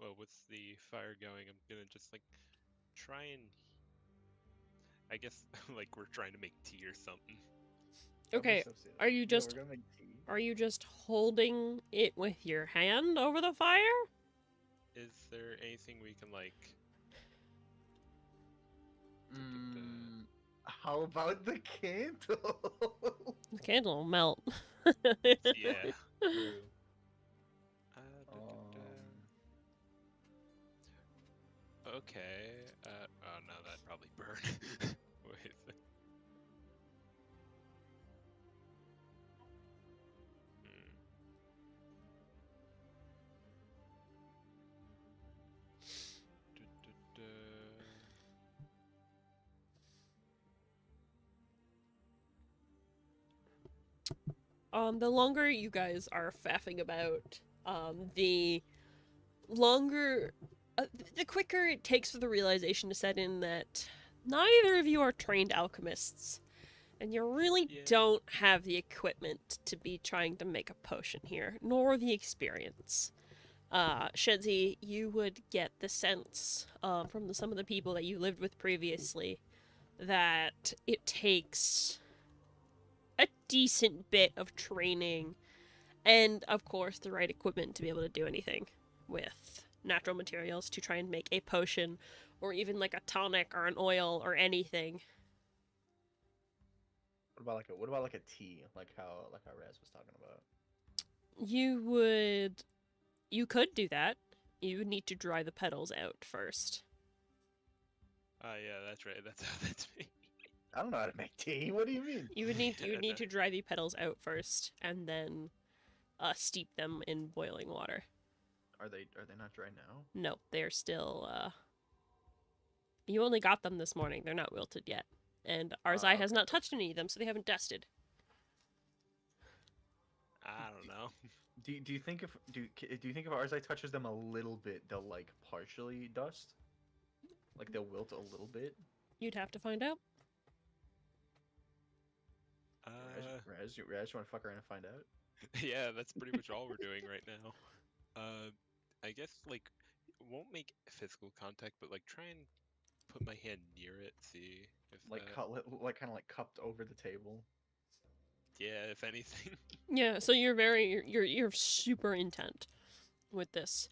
well, with the fire going, I'm gonna just, like, try and... I guess, like, we're trying to make tea or something. That'd be Okay, so silly. are you Yeah, just we're gonna make tea. are you just holding it with your hand over the fire? Is there anything we can, like... How about the candle? The candle will melt. Yeah. True. Okay. the longer you guys are faffing about, the longer, the quicker it takes for the realization to set in that neither of you are trained alchemists, and you really Yeah. don't have the equipment to be trying to make a potion here, nor the experience. Shenzi, you would get the sense from some of the people that you lived with previously that it takes a decent bit of training and, of course, the right equipment to be able to do anything with natural materials to try and make a potion or even like a tonic or an oil or anything. What about like a tea, like how Raz was talking about? You could do that. You would need to dry the petals out first. Ah, yeah, that's right. That's how that's made. I don't know how to make tea. What do you mean? You would need Yeah, no. to dry the petals out first and then steep them in boiling water. Are they not dry now? No, they're still you only got them this morning. They're not wilted yet. And Arzai has Okay. not touched any of them, so they haven't dusted. I don't know. Do you think if do you think if Arzai touches them a little bit, they'll like partially dust? Like they'll wilt a little bit? You'd have to find out. Raz, you want to fuck around and find out? Yeah, that's pretty much all we're doing right now. I guess like won't make physical contact, but like try and put my hand near it, see if Like like kind of like cupped over the table. yeah, if anything. Yeah, so you're super intent with this.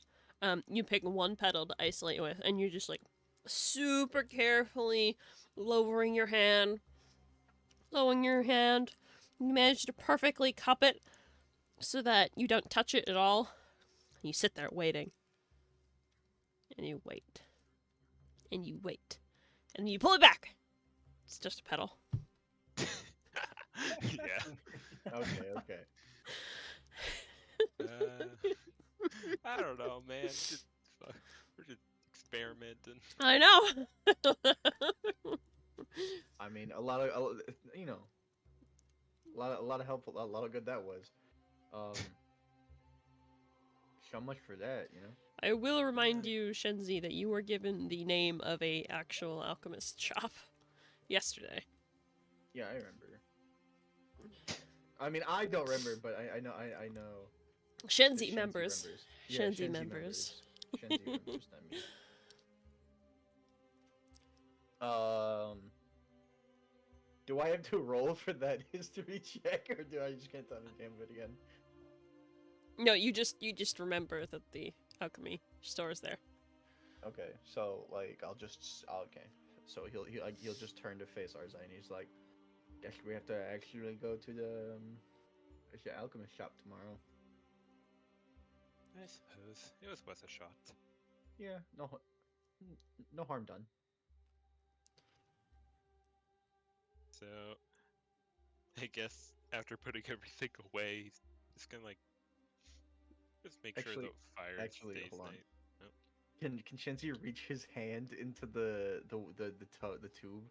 You pick one petal to isolate with, and you're just like super carefully lowering your hand. You manage to perfectly cup it so that you don't touch it at all. You sit there waiting. And you wait. And you wait. And you pull it back. It's just a petal. Yeah. Okay. I don't know, man. We're just experimenting. I know. I mean, a lot of you know, a lot of help, a lot of good that was. So much for that, you know. I will remind you, Shenzi, that you were given the name of a actual alchemist shop yesterday. Yeah, I remember. I mean, I don't remember, but I know. Shenzi that members. remembers. Yeah, Shenzi members. Shenzi members, not me. Do I have to roll for that history check, or do I just get to the game of it again? No, you just remember that the alchemy store's there. Okay, so like okay. So he'll just turn to face Arzai, and he's like, "Guess we have to actually go to the alchemist shop tomorrow." I suppose it was worth a shot. Yeah, no harm done. So, I guess after putting everything away, he's just gonna like just make sure Actually- the fire actually, stays hold on. nice. Can Shenzi reach his hand into the tube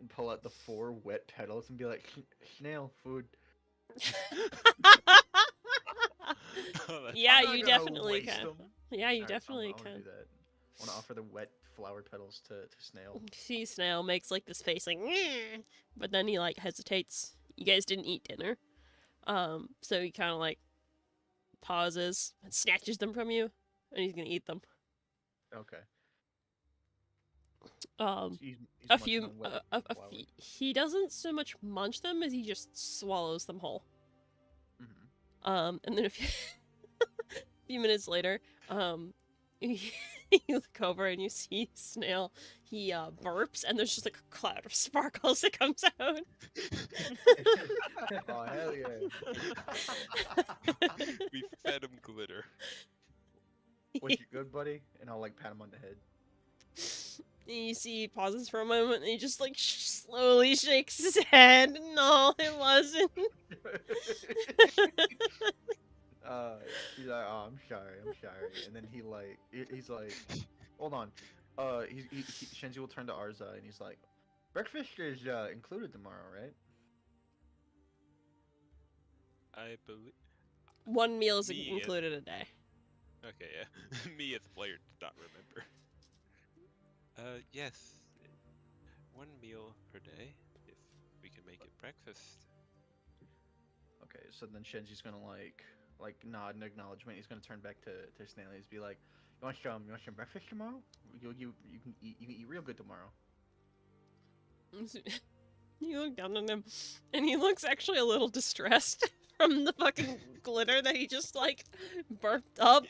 and pull out the 4 wet petals and be like, snail food? Oh, that's Yeah, I'm not you gonna definitely waste can. them. Yeah, you Alright, so definitely I wanna can. do that. I want to offer the wet flower petals to Snail. See, Snail makes like this face, like, "Nyeh," but then he like hesitates. You guys didn't eat dinner, so he kind of like pauses and snatches them from you, and he's gonna eat them. Okay. He's A munching few, on wet flower. he doesn't so much munch them as he just swallows them whole. Mhm. And then a few minutes later, you look over and you see Snail. He burps, and there's just like a cloud of sparkles that comes out. Oh hell yeah! we fed him glitter. Was you good, buddy? And I'll like pat him on the head. And you see he pauses for a moment, and he just like slowly shakes his head. No, it wasn't. He's like, oh, I'm sorry, and then he's like, hold on, Shenzi will turn to Arza, and he's like, breakfast is included tomorrow, right? I believe. One meal is Me, included a day. Okay, yeah. Me as player did not remember. Yes. 1 meal per day, if we can make it breakfast. Okay, so then Shenji's gonna like nod in acknowledgement. He's gonna turn back to Stanley. He's be like, you want some breakfast tomorrow? You can eat real good tomorrow. You look down on him, and he looks actually a little distressed from the fucking glitter that he just, like, burped up.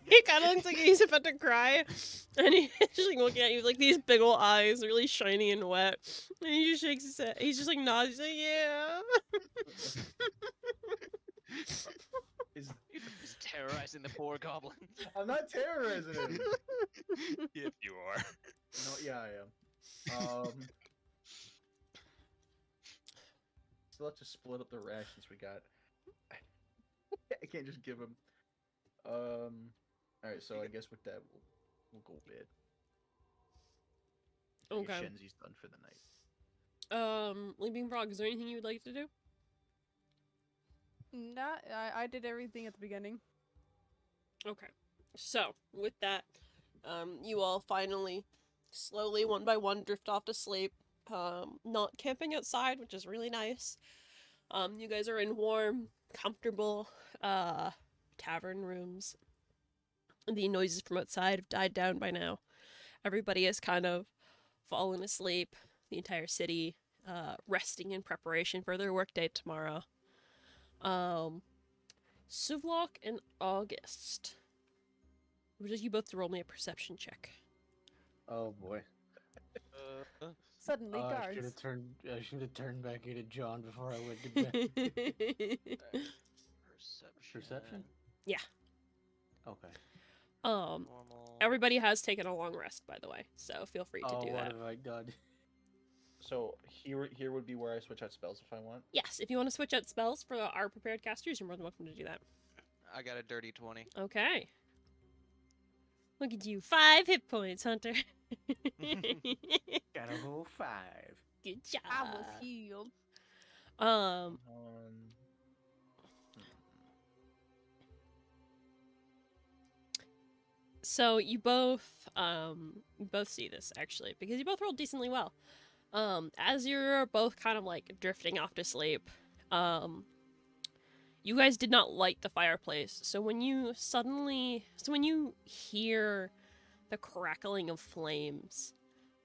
He kind of looks like he's about to cry, and he's just, like, looking at you with, like, these big ol' eyes, really shiny and wet. And he just shakes his head. He's just, like, nods. He's like, yeah. Is Just terrorizing the poor goblin. I'm not terrorizing him. Yes, you are. No, yeah, I am. So let's just split up the rations we got. I can't just give him. All right, so I guess with that we'll go bed. I guess Okay. Shenzi's done for the night. Leaping Frog, is there anything you would like to do? Not. I did everything at the beginning. Okay. So, with that, you all finally, slowly, one by one, drift off to sleep. Not camping outside, which is really nice. You guys are in warm, comfortable, tavern rooms. The noises from outside have died down by now. Everybody has kind of fallen asleep. The entire city, resting in preparation for their workday tomorrow. Suvlok and August. Would you both to roll me a perception check? Oh boy. Suddenly, I guards. should have turned back into John before I went to bed. Perception? Yeah. Okay. Normal. Everybody has taken a long rest, by the way, so feel free to Oh, do what that. have I done? So here would be where I switch out spells if I want. Yes, if you want to switch out spells for our prepared casters, you're more than welcome to do that. I got a dirty 20. Okay. Look at you, 5 hit points, Hunter. Got a whole 5. Good job. I was healed. Um, so you both see this actually because you both rolled decently well. As you're both kind of like drifting off to sleep, you guys did not light the fireplace. So when you hear the crackling of flames,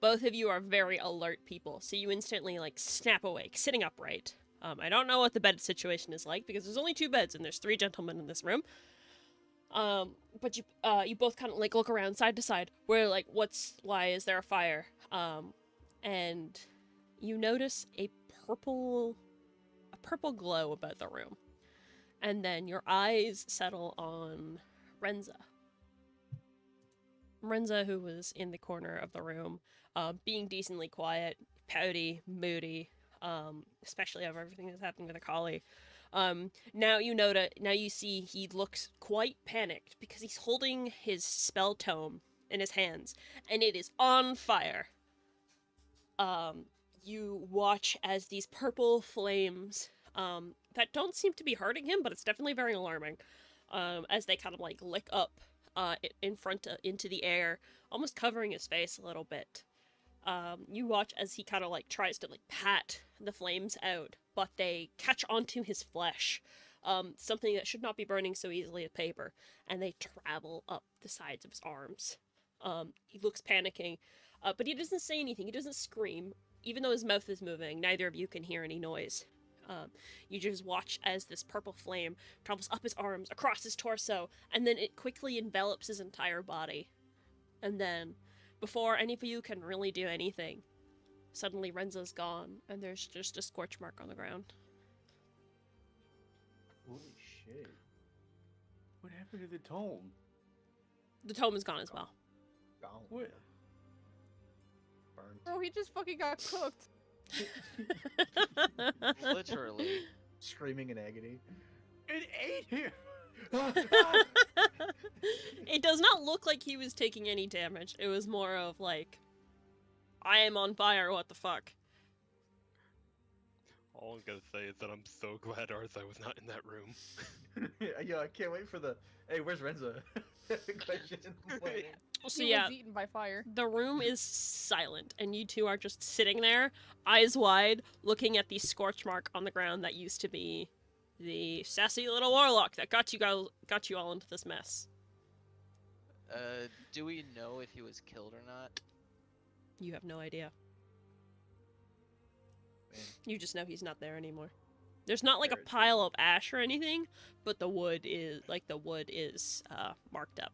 both of you are very alert people. So you instantly like snap awake, sitting upright. I don't know what the bed situation is like because there's only 2 beds and there's 3 gentlemen in this room. But you both kind of like look around side to side. Where like, why is there a fire? And you notice a purple glow about the room, and then your eyes settle on Renza. Renza, who was in the corner of the room, being decently quiet, pouty, moody, especially over everything that's happening with the collie. Now you see he looks quite panicked because he's holding his spell tome in his hands and it is on fire. You watch as these purple flames, that don't seem to be hurting him, but it's definitely very alarming, as they kind of like lick up, into the air, almost covering his face a little bit. You watch as he kind of like tries to like pat the flames out, but they catch onto his flesh, something that should not be burning so easily as paper, and they travel up the sides of his arms. He looks panicking, but he doesn't say anything. He doesn't scream, even though his mouth is moving. Neither of you can hear any noise. You just watch as this purple flame travels up his arms, across his torso, and then it quickly envelops his entire body. And then, before any of you can really do anything, suddenly Renza's gone, and there's just a scorch mark on the ground. Holy shit! What happened to the tome? The tome is gone as well. Gone. What? Burned. Bro, he just fucking got cooked. Literally. Screaming in agony. It ate him! It does not look like he was taking any damage. It was more of like, I am on fire, what the fuck? All I'm gonna say is that I'm so glad Arza was not in that room. Yo, I can't wait for the. Hey, where's Renza? Question. Waiting. So He yeah, was eaten by fire. the room is silent, and you two are just sitting there, eyes wide, looking at the scorch mark on the ground that used to be the sassy little warlock that got you all into this mess. Do we know if he was killed or not? You have no idea. Man. You just know he's not there anymore. There's not like a There it is. pile of ash or anything, but the wood is marked up.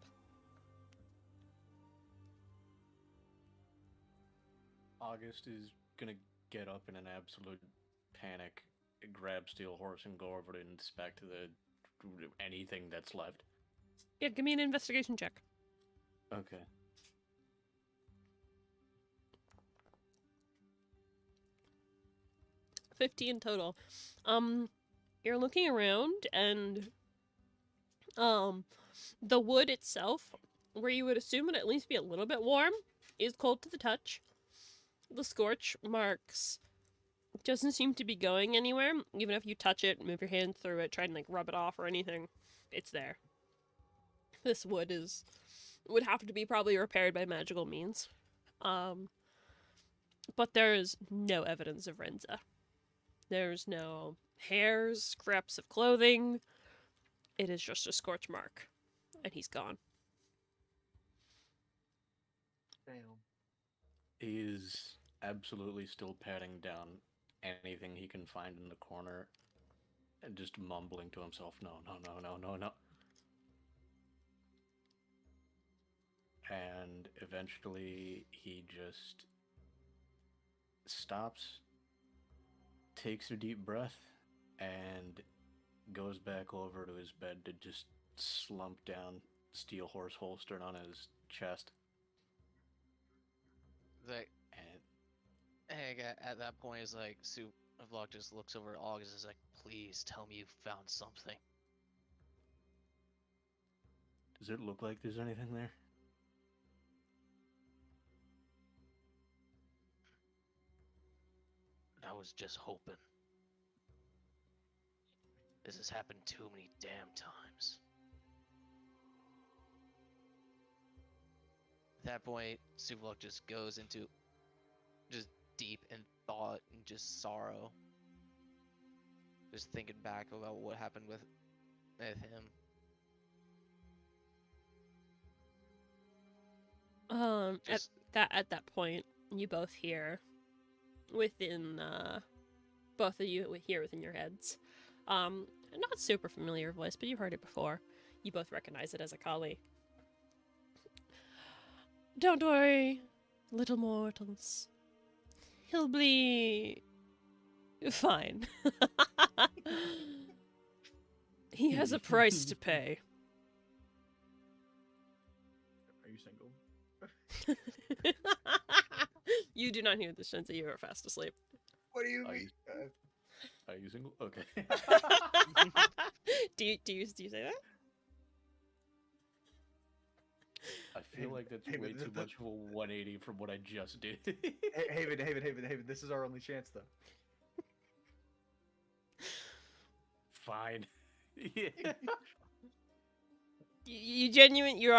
August is gonna get up in an absolute panic, grab Steel Horse, and go over to inspect anything that's left. Yeah, give me an investigation check. Okay. $50 total. You're looking around, and the wood itself, where you would assume it at least be a little bit warm, is cold to the touch. The scorch marks doesn't seem to be going anywhere. Even if you touch it, move your hand through it, try and like rub it off or anything, it's there. This wood would have to be probably repaired by magical means. But there is no evidence of Renza. There's no hairs, scraps of clothing. It is just a scorch mark. And he's gone. Damn. He is absolutely still patting down anything he can find in the corner and just mumbling to himself, no, no, no, no, no, no. And eventually he just stops, takes a deep breath, and goes back over to his bed to just slump down, Steel Horse holstered on his chest. Like, And at that point, is like Vlog just looks over at August and is like, "Please tell me you found something." does it look like there's anything there? I was just hoping. This has happened too many damn times. At that point, Suvlok just goes into just deep in thought and just sorrow. Just thinking back about what happened with him. Just At that point, you both hear within both of you hear within your heads. A not super familiar voice, but you've heard it before. You both recognize it as a Kali. Don't worry, little mortals. He'll be fine. He has a price to pay. Are you single? You do not hear this, Shenzi. You are fast asleep. What do you Are mean? Are you single? Okay. do you say that? I feel like that's Hey, way but too much of a 180 from what I just did. Haven. This is our only chance, though. Fine. Yeah. You're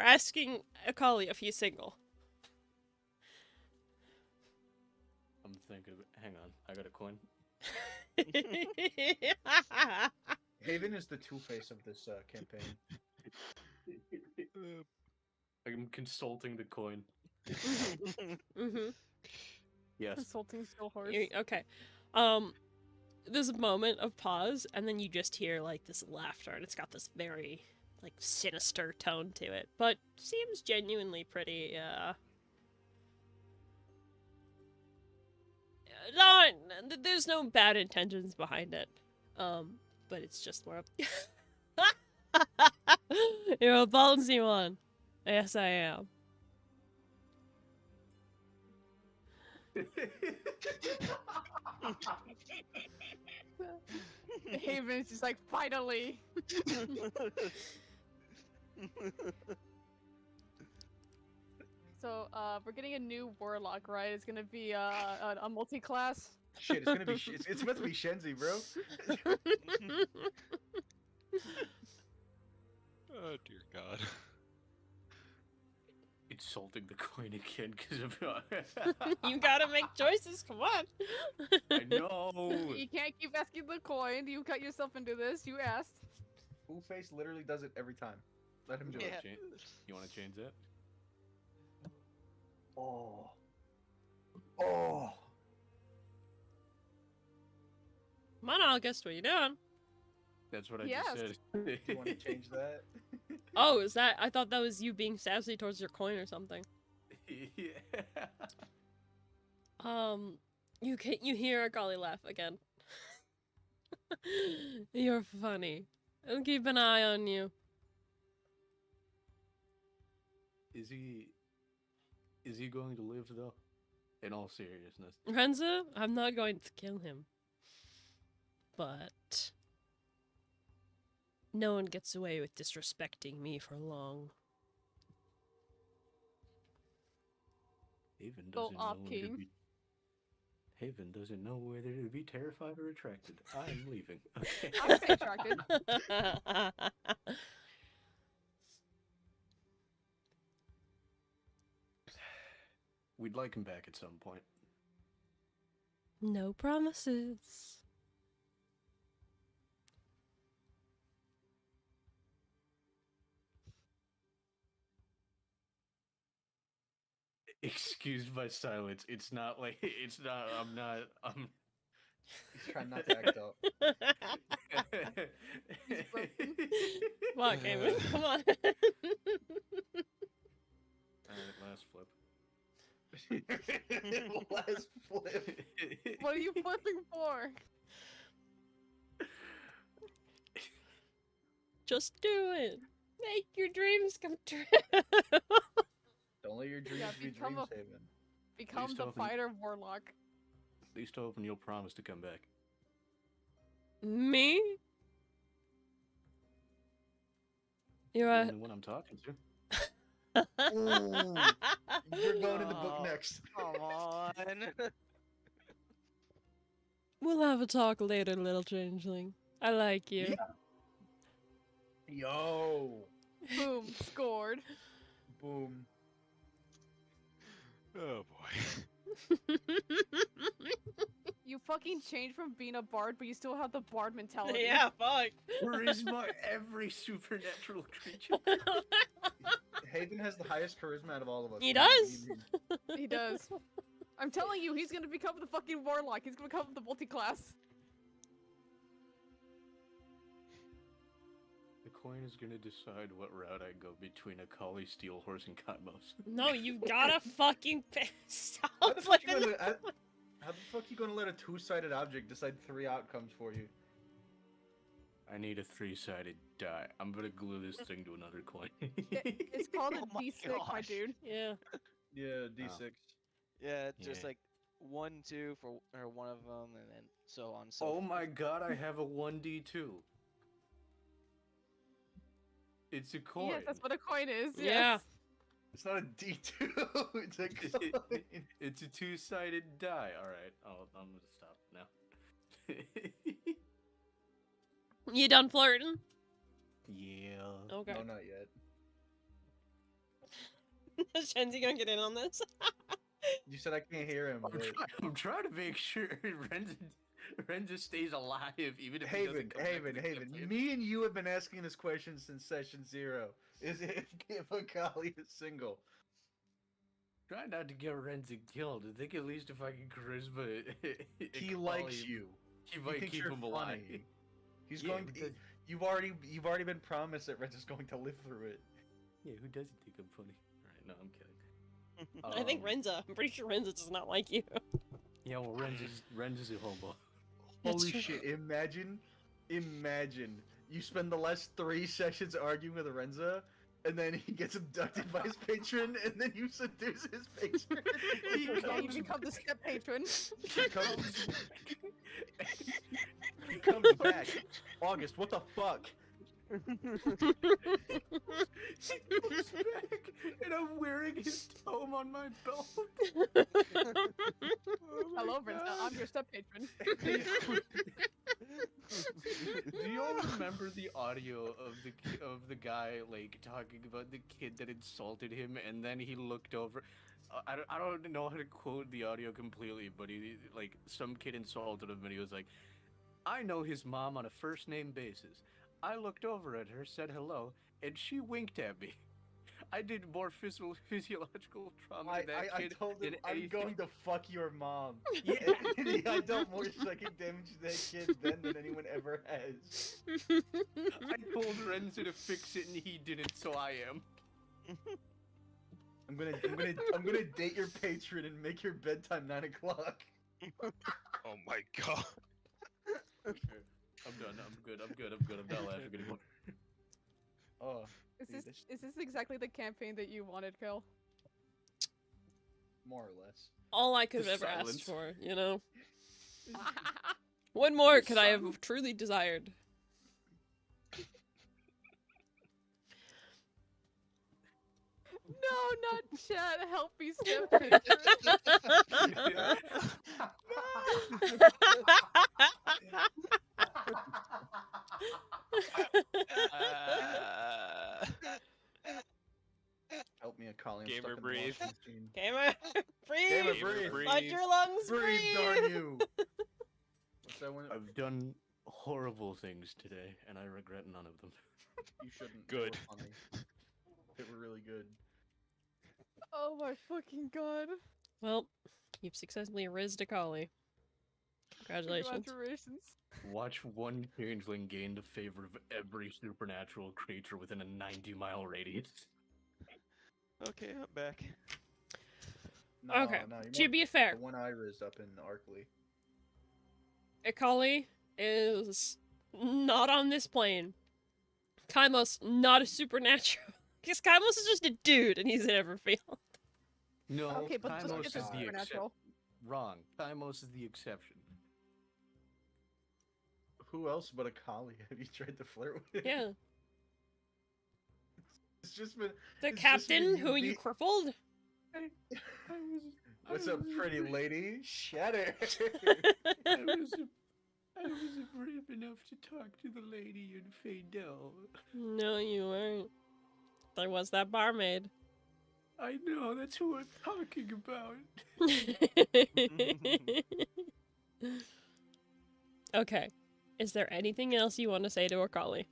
asking Akali if he's single. I'm thinking of it. Hang on, I got a coin. Haven is the Two-Face of this campaign. I'm consulting the coin. Mm-hmm. Yes. Consulting Steel Horse. Okay. There's a moment of pause, and then you just hear like this laughter, and it's got this very like sinister tone to it, but seems genuinely pretty. No, there's no bad intentions behind it. But it's just more of. You're a ballsy one. Yes, I am. Haven's just like, finally. So, we're getting a new warlock, right? It's gonna be a multi-class. Shit, it's gonna be. It's meant to be Shenzi, bro. Oh dear God. Insulting the coin again because of. You gotta make choices. Come on. I know. You can't keep asking the coin. You got yourself into this. You asked. Full face literally does it every time. Let him do Yeah. it. You want to change that? Oh. Oh. Come on, August. What are you doing? That's what I Yes. just said. Do you want to change that? Oh, is that? I thought that was you being sassy towards your coin or something. Yeah. You hear a golly laugh again. You're funny. I'll keep an eye on you. Is he going to live though? In all seriousness. Renza, I'm not going to kill him. But no one gets away with disrespecting me for long. Haven Go doesn't know off, whether King. to be. Haven doesn't know whether to be terrified or attracted. I'm leaving. Okay. I would say attracted. We'd like him back at some point. No promises. Excuse my silence. It's not like it's not. I'm not. He's trying not to act up. He's broken. Come on, Gamer. Come on. Alright, last flip. Last flip. What are you flipping for? Just do it. Make your dreams come true. Don't let your dreams Yeah, be become dreams, a- Haven. Become the open- fighter warlock. At least hoping you'll promise to come back. Me? You're The a... only one I'm talking to. You're going in the book Oh. next. Come on. We'll have a talk later, little changeling. I like you. Yo. Boom, scored. Boom. Oh boy. You fucking changed from being a bard, but you still have the bard mentality. Yeah, fuck. Charisma every supernatural creature. Haven has the highest charisma out of all of us. He man. What do does? you mean? He does. I'm telling you, he's gonna become the fucking warlock. He's gonna become the multi-class. The coin is gonna decide what route I go between a collie, steel horse, and Cosmos. No, you gotta fucking stop How the fuck flipping. how the fuck you gonna let a two-sided object decide 3 outcomes for you? I need a 3-sided die. I'm gonna glue this thing to another coin. It's called a Oh my D6, my gosh. dude. Yeah. Yeah, D6. Yeah, just Yeah. like 1, 2 for or one of them, and then so on. So Oh my god, I have a 1d2. It's a coin. Yes, that's what a coin is. Yeah. Yes. It's not a D2. It's a coin. It's a 2-sided die. Alright, I'm gonna stop now. You done flirting? Yeah. Okay. No, not yet. Is Shenzi gonna get in on this? You said I can't hear him. but- I'm trying to make sure Renza stays alive, even if he Haven, doesn't come back Haven, to the Haven. campaign. Me and you have been asking this question since session 0. Is if Akali is single? Try not to get Renza killed. I think at least if I can charisma, He likes you. He He might thinks keep you're him alive. funny. He's Yeah, going. who To, does- you've already been promised that Ren's is going to live through it. Yeah, who doesn't think I'm funny? Alright, no, I'm kidding. I think Renza. I'm pretty sure Renza does not like you. Yeah, well, Renza's a hobo. That's Holy true. shit! Imagine you spend the last 3 sessions arguing with Renza, and then he gets abducted by his patron, and then you seduce his patron. He Yeah, you comes become the step patron. He comes back. August, what the fuck? He goes back, and I'm wearing his tome on my belt. Hello, Vincent. I'm your step patron. Do you all remember the audio of the guy like talking about the kid that insulted him, and then he looked over? I don't know how to quote the audio completely, but he like some kid insulted him, and he was like, "I know his mom on a first name basis. I looked over at her, said hello, and she winked at me. I did more physiological trauma to that I kid told him than I'm anything." going to fuck your mom. Yeah. And I dealt more psychic damage to that kid then than anyone ever has. I told Renzo to fix it, and he didn't, so I am. I'm gonna date your patron and make your bedtime 9 o'clock. Oh my god. I'm done. I'm good. I'm not laughing anymore. Oh, Is dude, this exactly the campaign that you wanted, Kel? more or less. All I could have The ever silence. asked for, you know? What more could I have silence. truly desired? No, not Chad. Help me, step patron. Help me, Akali. I'm Gamer stuck in the breathe. washing machine. Gamer, breathe! Gamer, Gamer breathe. Let your lungs Breathe, breathe! darn you! What's that one? I've done horrible things today, and I regret none of them. You shouldn't. Good. They were funny. They were really good. Oh my fucking god. Well, you've successfully rizzed a collie. Congratulations. Congratulations. Watch one changeling gain the favor of every supernatural creature within a 90-mile radius. Okay, I'm back. No, Okay, no, you to want be fair, the one I rizzed up in Arkley. a collie is not on this plane. Kaimos, not a supernatural. Because Kaimos is just a dude and he's in Everfield. No, Okay, but just Kymos because is it's the exception. supernatural. Wrong. Kymos is the exception. Who else but Akali have you tried to flirt with? Yeah. It's just been. The It's just been captain who you beat- crippled? What's up, pretty lady? Shatter. I was brave enough to talk to the lady in Fadel. No, you weren't. There was that barmaid. I know, that's who I'm talking about. Okay. Is there anything else you want to say to a collie?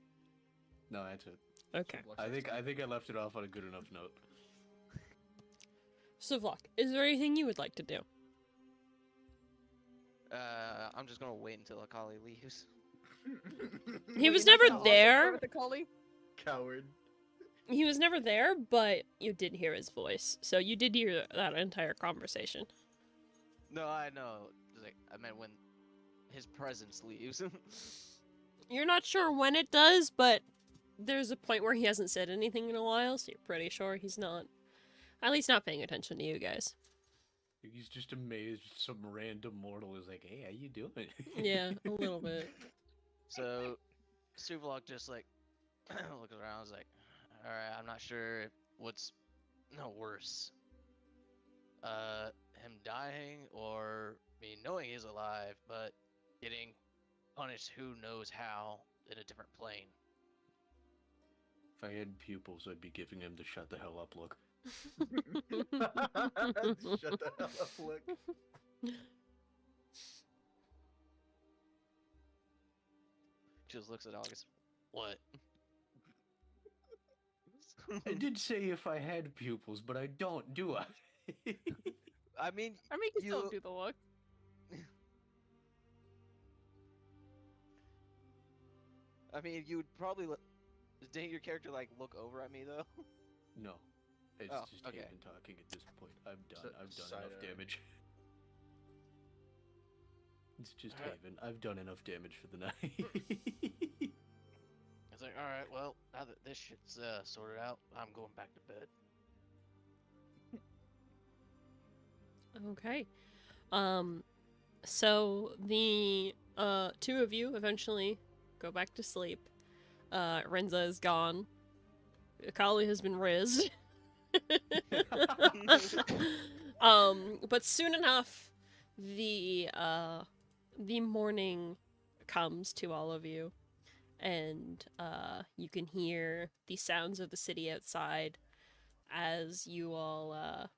No, that's it. Okay. I think I left it off on a good enough note. So, Vlog, is there anything you would like to do? I'm just gonna wait until Akali leaves. He Were was you not never gonna also there. flirt with the collie? Coward. He was never there, but you did hear his voice. So you did hear that entire conversation. No, I know. Like, I meant when his presence leaves. You're not sure when it does, but there's a point where he hasn't said anything in a while, so you're pretty sure he's not. At least not paying attention to you guys. He's just amazed some random mortal is like, hey, how you doing? Yeah, a little bit. So, Suvlok just like looks around. Is like, all right, I'm not sure what's worse. Him dying or me knowing he's alive, but getting punished who knows how in a different plane. If I had pupils, I'd be giving him the shut the hell up look. Shut the hell up, look. Just looks at August. What? I did say if I had pupils, but I don't, do I? I mean, I mean, you can still You- do the look. you would probably didn't your character like look over at me though? No. It's Oh, just okay. Haven talking at this point. I'm done. So- I've done side enough eye. damage. It's just Alright. Haven. I've done enough damage for the night. It's like, all right, well, now that this shit's sorted out, I'm going back to bed. Okay. So the two of you eventually go back to sleep. Renza is gone. Akali has been rizzed. But soon enough, the morning comes to all of you, and you can hear the sounds of the city outside as you all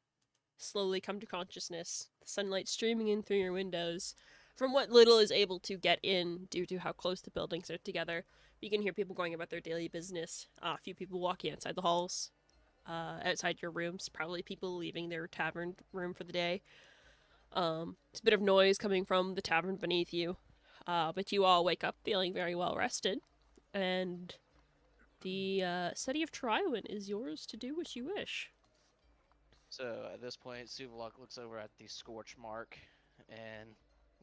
slowly come to consciousness. The sunlight streaming in through your windows. From what little is able to get in due to how close the buildings are together, you can hear people going about their daily business. A few people walking outside the halls, outside your rooms. Probably people leaving their tavern room for the day. It's a bit of noise coming from the tavern beneath you, but you all wake up feeling very well rested, and the city of Triwin is yours to do what you wish. So at this point, Suvalok looks over at the scorch mark and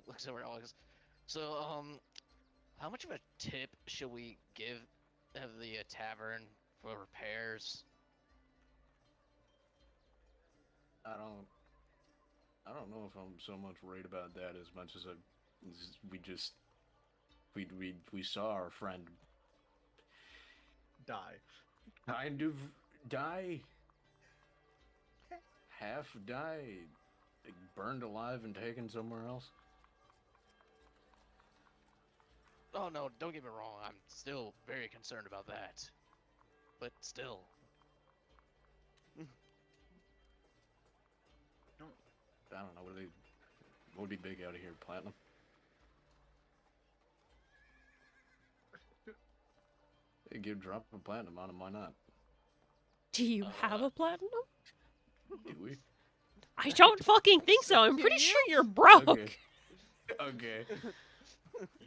looks over at Alex. So, how much of a tip should we give of the tavern for repairs? I don't know if I'm so much worried about that as much as we saw our friend Die. kind of die, half die, like burned alive and taken somewhere else. Oh no, don't get me wrong. I'm still very concerned about that. But still. I don't know what would be big out of here, platinum. They give drop a platinum on him, why not? Do you have a platinum? Do we? I don't fucking think so. I'm Do pretty you? sure you're broke. Okay. Okay.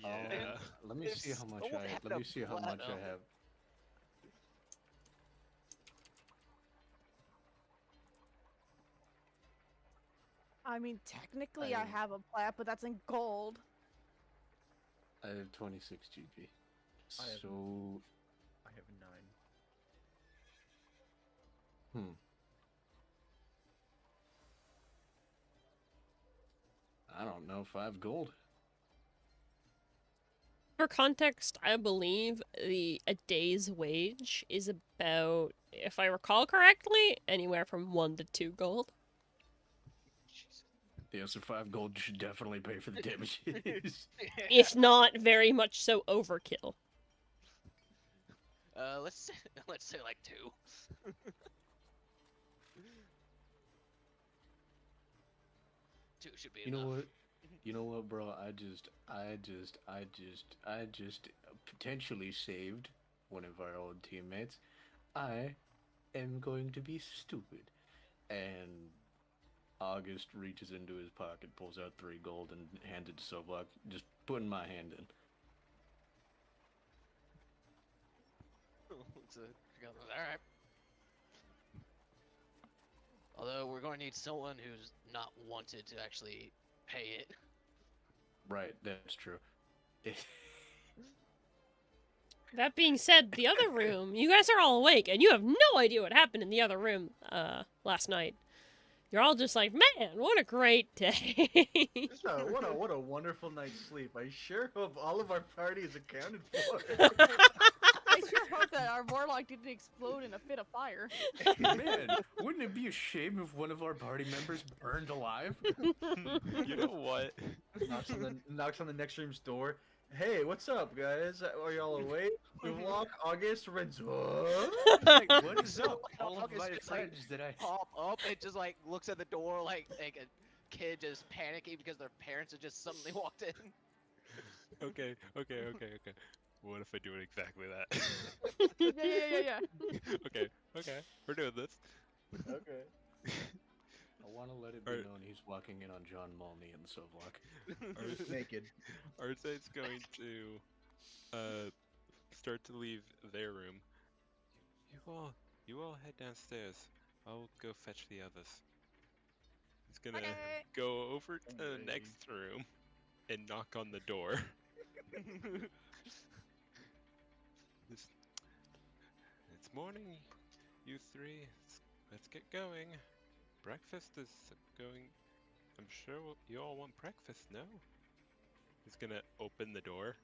Yeah. Let me If see how much someone I had let me a see how much I platinum- have. I mean, technically I I- have a plat, but that's in gold. I have 26 GP. I have- So I have 9. I don't know, 5 gold. For context, I believe a day's wage is about, if I recall correctly, anywhere from 1 to 2 gold. Yeah, so 5 gold should definitely pay for the damages. If not very much so overkill. let's say like 2. Two should be You know enough. what? You know what, bro? I just potentially saved one of our old teammates. I am going to be stupid. And August reaches into his pocket, pulls out 3 gold, and hands it to Sovlok, just putting my hand in. Alright. Although we're going to need someone who's not wanted to actually pay it. Right, that's true. That being said, the other room, you guys are all awake, and you have no idea what happened in the other room last night. You're all just like, man, what a great day. What a wonderful night's sleep. I sure hope all of our party is accounted for. I sure hope that our warlock didn't explode in a fit of fire. Man, wouldn't it be a shame if one of our party members burned alive? You know what? knocks on the next room's door. Hey, what's up, guys? Are y'all awake? Walk, August, Renzo. What is up? All of August my just, like, friends that I... Pop up and just like looks at the door like a kid just panicking because their parents have just suddenly walked in. Okay. What if I do it exactly that? Yeah. Okay. We're doing this. Okay. I want to let it be Alright. known he's walking in on John Molney and Sovlok. Naked. Arze's going to start to leave their room. You all head downstairs. I'll go fetch the others. He's gonna Okay. go over to the Okay. next room and knock on the door. It's morning, you three. Let's get going. Breakfast is going. I'm sure you all want breakfast, no? He's gonna open the door.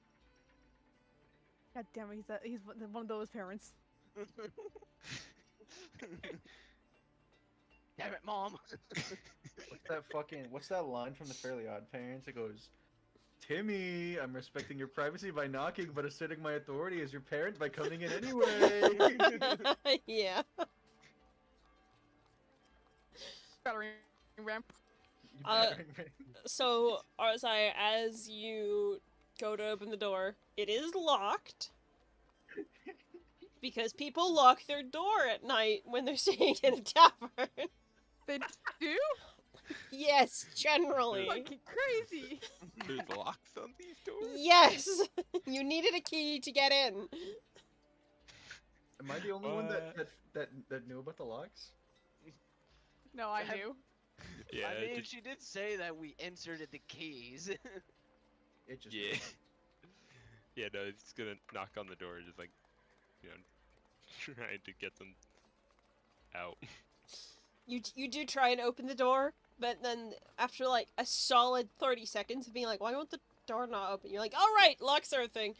God damn it, he's one of those parents. Damn it, mom. What's that line from the Fairly Odd Parents? It goes, Timmy, I'm respecting your privacy by knocking, but asserting my authority as your parent by coming in anyway. Yeah. Battering ramp. You Uh, battering ram. So, Arzai, as you go to open the door, it is locked. Because people lock their door at night when they're staying in a tavern. They do? Yes, generally. Fucking crazy. There's locks on these doors? Yes! You needed a key to get in. Am I the only one What? that knew about the locks? No, I Have- knew. Yeah, I mean, just- she did say that we inserted the keys. It just yeah. Yeah, no, it's gonna knock on the door, just like, you know, trying to get them out. You do try and open the door, but then after like a solid 30 seconds of being like, why won't the door not open? You're like, alright, locks are a thing.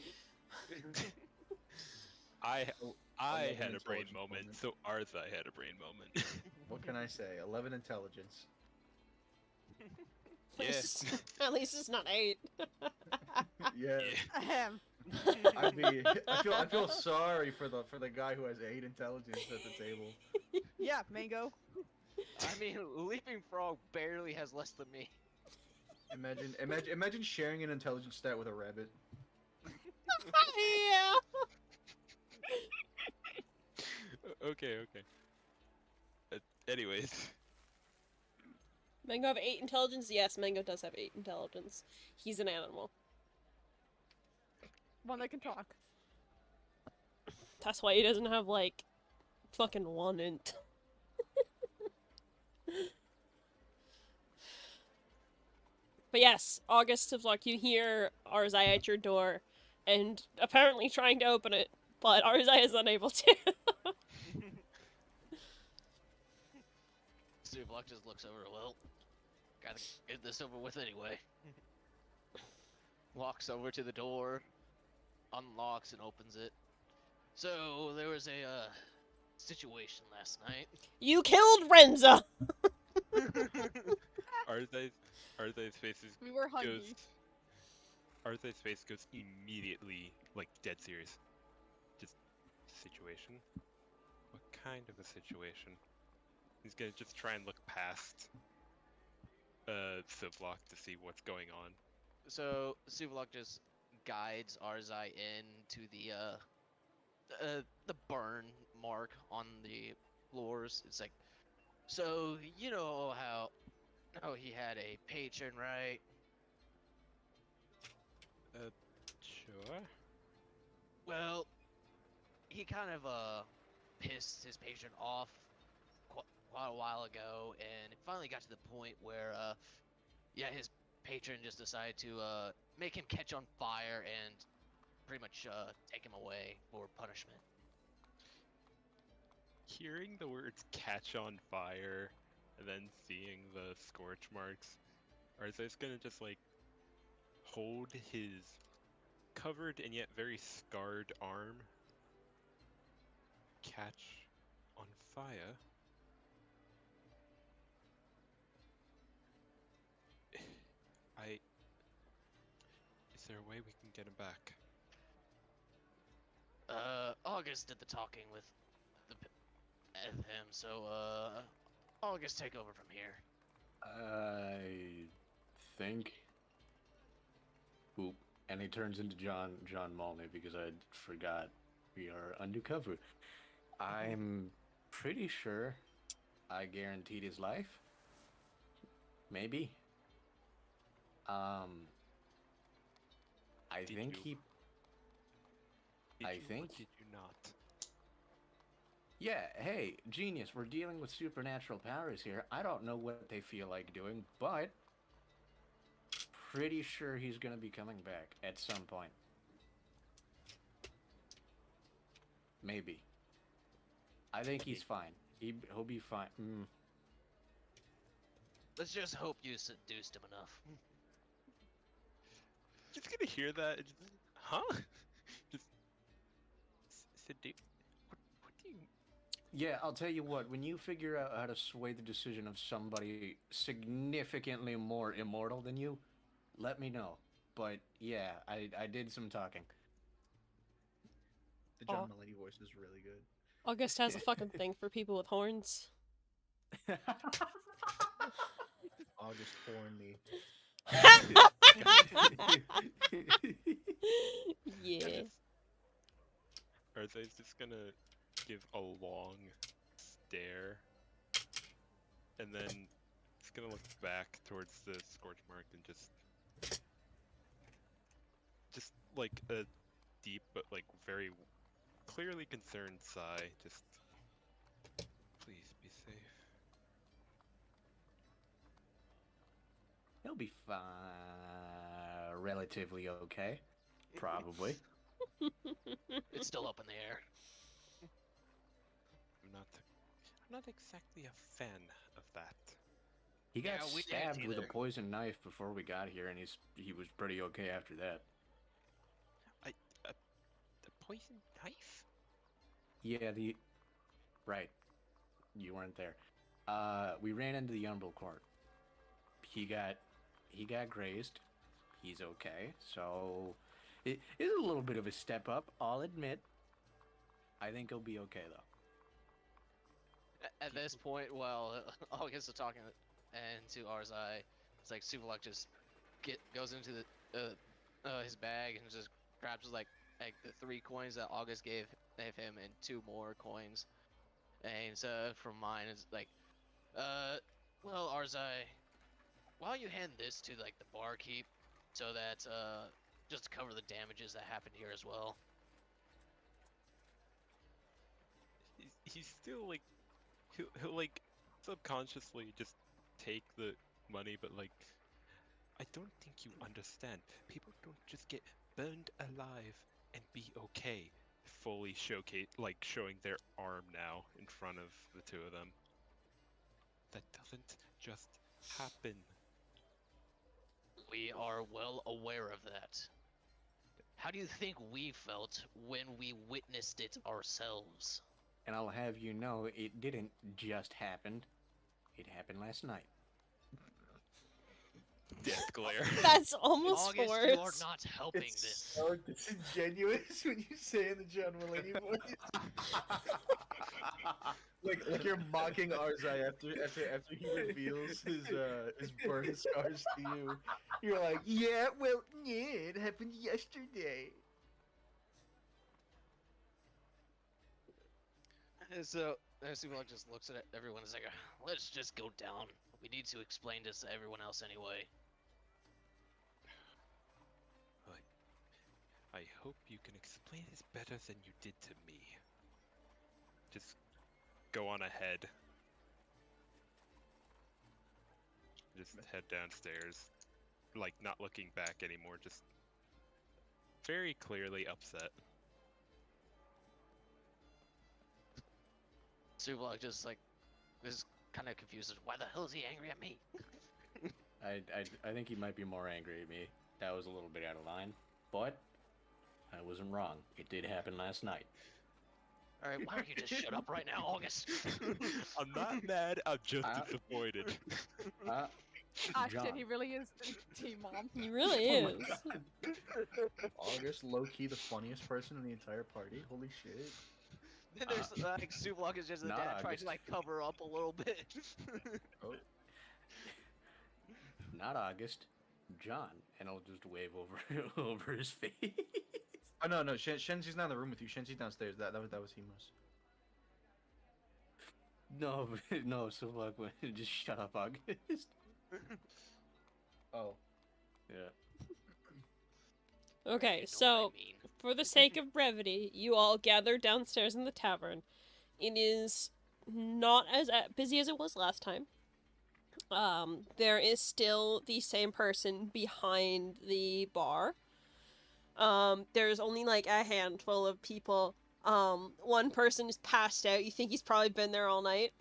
I love an had a brain intelligent moment, moment. so Arthai had a brain moment. What can I say? 11 intelligence. At Yeah. least, at least it's not 8. Yeah. Yeah. Ahem. I feel sorry for the guy who has 8 intelligence at the table. Yeah, Mango. I mean, Leaping Frog barely has less than me. Imagine sharing an intelligence stat with a rabbit. Yeah. Okay. Anyways, Mango have 8 intelligence? Yes, Mango does have 8 intelligence. He's an animal. One that can talk. That's why he doesn't have, like, fucking 1 int. But yes, August of Luck, you hear Arzai at your door, and apparently trying to open it, but Arzai is unable to. Suvlok just looks over. Well, gotta get this over with anyway. Walks over to the door, unlocks and opens it. So there was a situation last night. You killed Renza! Arthai's face We were goes. hungry. Arthai's face goes immediately, like, dead serious. Just situation. What kind of a situation? He's gonna just try and look past Sivlock to see what's going on. So Suvlok just guides Arzai into the burn mark on the floors. It's like, so you know how he had a patron, right? Sure. Well, he kind of pissed his patron off quite a while ago, and it finally got to the point where yeah, his patron just decided to make him catch on fire and pretty much take him away for punishment. Hearing the words "catch on fire" and then seeing the scorch marks, Arzai's gonna just like hold his covered and yet very scarred arm. Catch on fire. Is there a way we can get him back? August did the talking with him, so August take over from here. I think. Oop. And he turns into John Malney because I forgot we are undercover. I'm pretty sure I guaranteed his life. Maybe. I Did think you? he. Did I you or think- did you not? Yeah, hey, genius, we're dealing with supernatural powers here. I don't know what they feel like doing, but pretty sure he's gonna be coming back at some point. Maybe. I think he's fine. He'll be fine. Let's just hope you seduced him enough. Just gonna hear that. And just, huh? Just What do you? Yeah, I'll tell you what, when you figure out how to sway the decision of somebody significantly more immortal than you, let me know. But yeah, I did some talking. The John Aw. Mulaney voice is really good. August has a fucking thing for people with horns. August Hornby. Yeah. Earth's just gonna give a long stare, and then it's gonna look back towards the scorch mark and just like a deep but like very clearly concerned sigh. Just please be safe. He'll be fine. Relatively okay. Probably. It's still up in the air. I'm not exactly a fan of that. He got Yeah, we didn't stabbed with a either. poison knife before we got here, and he was pretty okay after that. The poison knife? Yeah, right. You weren't there. We ran into the Umbral Court. He got grazed. He's okay. So it is a little bit of a step up, I'll admit. I think he'll be okay though. At this point, while August is talking and to Arzai, it's like Suvalok just goes into his bag and just grabs like the 3 coins that August gave him and 2 more coins. And so from mine it's like, well Arzai, why don't you hand this to like the barkeep so that just to cover the damages that happened here as well. He's still like he'll like subconsciously just take the money, but like I don't think you understand. People don't just get burned alive and be okay. Fully showing their arm now in front of the 2 of them. That doesn't just happen. We are well aware of that. How do you think we felt when we witnessed it ourselves? And I'll have you know, it didn't just happen. It happened last night. Death glare. That's almost August, worse. you are not helping It's this. so disingenuous when you say it in the John Mulaney voice. Like you're mocking Arzai after he reveals his burn scars to you. You're like, yeah, well, yeah, it happened yesterday. And so Suvalok just looks at everyone and is like, let's just go down. We need to explain this to everyone else anyway. I hope you can explain this better than you did to me. Just go on ahead. Just head downstairs. Like, not looking back anymore, just very clearly upset. Suvalok just like is kind of confused. Why the hell is he angry at me? I think he might be more angry at me. That was a little bit out of line, but I wasn't wrong. It did happen last night. All right, why don't you just shut up right now, August? I'm not mad, I'm just disappointed. Actually, John. he really is Team Mom. He really Oh my is. God. August, low key the funniest person in the entire party. Holy shit. Then there's like Suvalok is just the Not dad trying August. to like cover up a little bit. Oh. Not August. John. And I'll just wave over his face. Oh no, Shenzi's not in the room with you. Shenzi's downstairs. That was Hemos. No, so look, just shut up, August. Oh. Yeah. Okay, You know what so I mean. for the sake of brevity, you all gather downstairs in the tavern. It is not as busy as it was last time. There is still the same person behind the bar. There's only like a handful of people. One person is passed out. You think he's probably been there all night.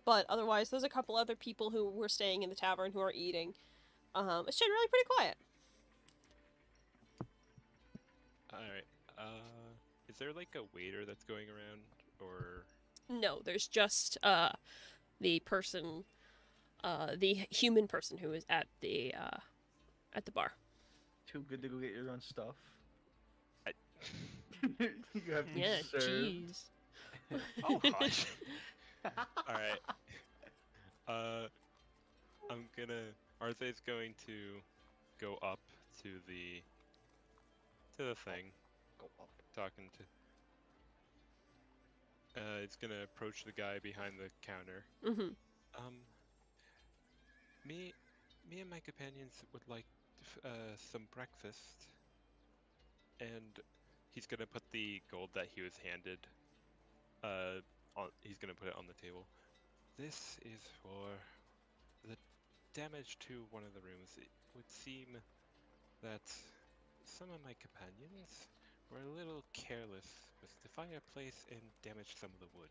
But otherwise, there's a couple other people who were staying in the tavern who are eating. It's generally pretty quiet. Alright, is there like a waiter that's going around, or No, there's just the person, the human person who is at the bar. Too good to go get your own stuff. I... You have to be Yeah, served. jeez. Oh hush. All right. I'm gonna. Arthe's going to go up to the thing, Go up. talking to. It's gonna approach the guy behind the counter. Mm-hmm. Me and my companions would like some breakfast, and he's gonna put the gold that he was handed. He's gonna put it on the table. This is for the damage to one of the rooms. It would seem that some of my companions were a little careless with the fireplace and damaged some of the wood.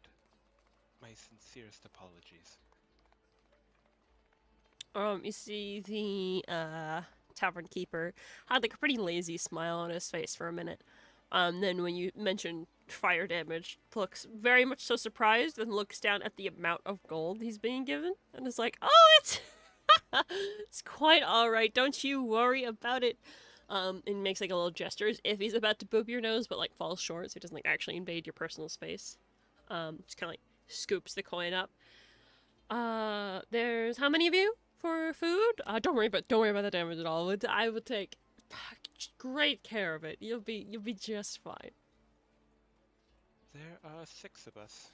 My sincerest apologies. You see the tavern keeper had like a pretty lazy smile on his face for a minute. Then when you mention fire damage, looks very much so surprised and looks down at the amount of gold he's being given and is like, "Oh, it's it's quite all right. Don't you worry about it." And makes like a little gesture as if he's about to boop your nose, but like falls short, so he doesn't like actually invade your personal space. Just kind of like scoops the coin up. There's how many of you for food? Don't worry about the damage at all. I would take great care of it. You'll be just fine. There are 6 of us.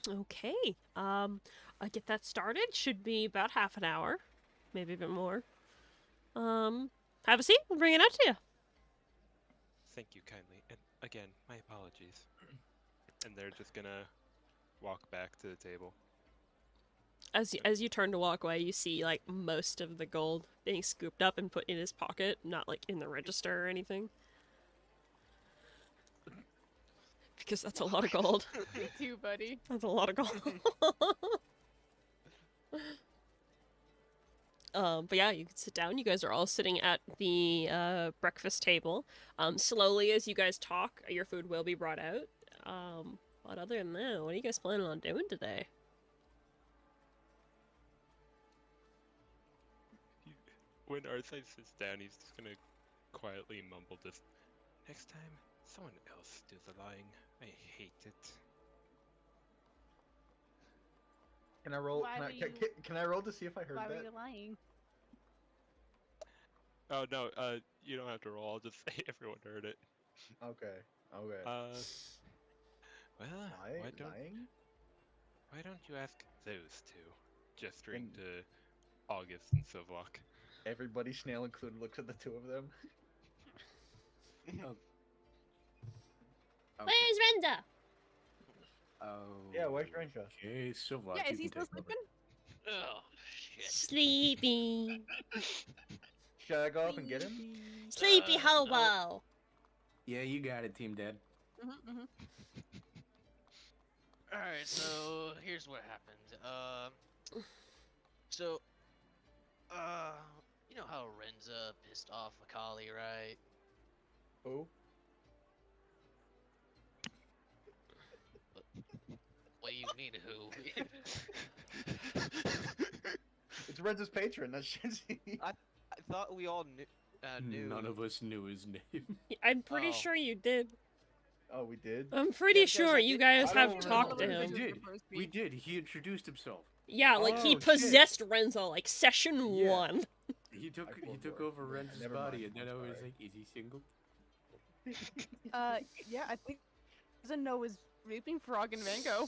Okay. I get that started. Should be about half an hour, maybe a bit more. Have a seat. We'll bring it out to you. Thank you kindly. And again, my apologies. And they're just gonna walk back to the table. As you turn to walk away, you see like most of the gold being scooped up and put in his pocket, not like in the register or anything. Because that's a lot of gold. Me too, buddy. That's a lot of gold. But yeah, you can sit down. You guys are all sitting at the breakfast table. Slowly as you guys talk, your food will be brought out. But other than that, what are you guys planning on doing today? When Arthur sits down, he's just gonna quietly mumble this. Next time, someone else do the lying. I hate it. Can I roll? Why were Can I roll to see if I heard Why that? were you lying? Oh no, you don't have to roll. I'll just say everyone heard it. Okay. Okay. Well, Lying? why don't you ask those two? Gesturing And- to August and Sivlock. Everybody, Snail included, looks at the two of them. Okay. Where's Renda? Oh. Yeah, where's Renshaw? Okay, Silva. Yeah, is he still sleeping? Oh shit. Sleepy. Should I go up and get him? Sleepy No. hobo. Yeah, you got it, Team Dad. Mm-hmm. All right, so here's what happened. So, you know how Renza pissed off Akali, right? Who? What do you mean, who? It's Ren's patron. That's Shinzi. I thought we all knew. None of us knew his name. I'm pretty Oh. sure you did. Oh, we did. I'm pretty Yeah, 'cause sure I you did- guys I have don't talked to remember. him. We did. We did. He introduced himself. Yeah, like he Oh, shit. possessed Renzo like session Yeah. 1. He took I pulled over forward. Ren's Never body, mind, and then I'm I was sorry. like, "Is he single?" Yeah, I think doesn't know his Leaping Frog and Mango.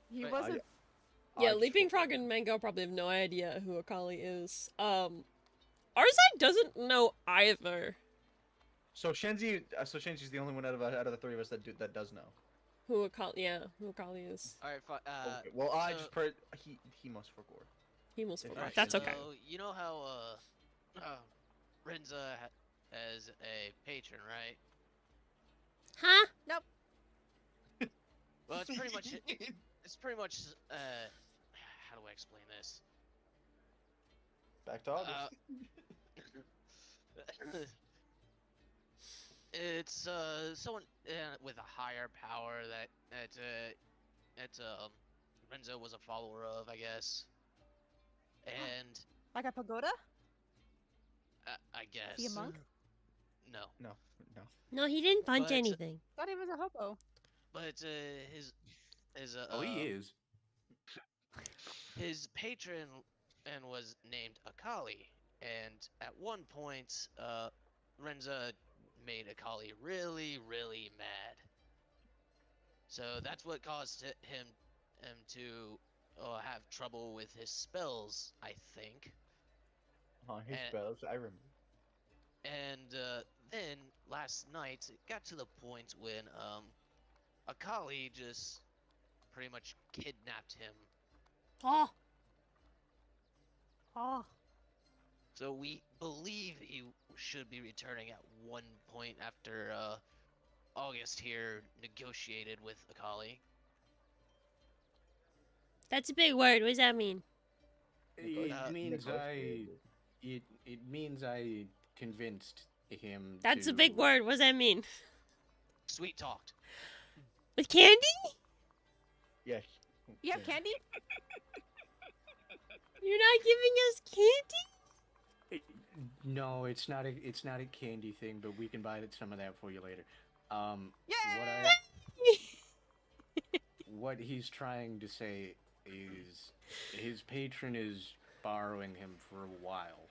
He Wait, wasn't. Yeah, I Leaping just- Frog and Mango probably have no idea who Akali is. Arzai doesn't know either So Shenzi's the only one out of the three of us that does know. who Akali is. All right, fine. Okay. Well, I so- just he must forgot. He almost If forgot. I- That's so- okay. So, you know how Renza has a patron, right? Huh? Well, it's pretty much it's pretty much how do I explain this? Back to August. It's someone with a higher power that Renzo was a follower of, I guess. And Like a pagoda? I Is he a guess monk? no, No, no. No, he didn't punch But- anything. Thought he was a hobo. but his Oh, he is. his patron and was named Akali, and at one point, Renza made Akali really, really mad. So that's what caused him to have trouble with his spells, I think. His And- spells, I remember. And then last night, it got to the point when Akali just pretty much kidnapped him. Oh, Oh. So we believe he should be returning at one point after August here negotiated with Akali. that's a big word. What does that mean? It means Negotiated. it means I convinced him. That's to... a big word. What does that mean? Sweet talked. With candy? Yes. You have candy? You're not giving us candy? No, it's not a candy thing, but we can buy some of that for you later. Yeah. What he's trying to say is his patron is borrowing him for a while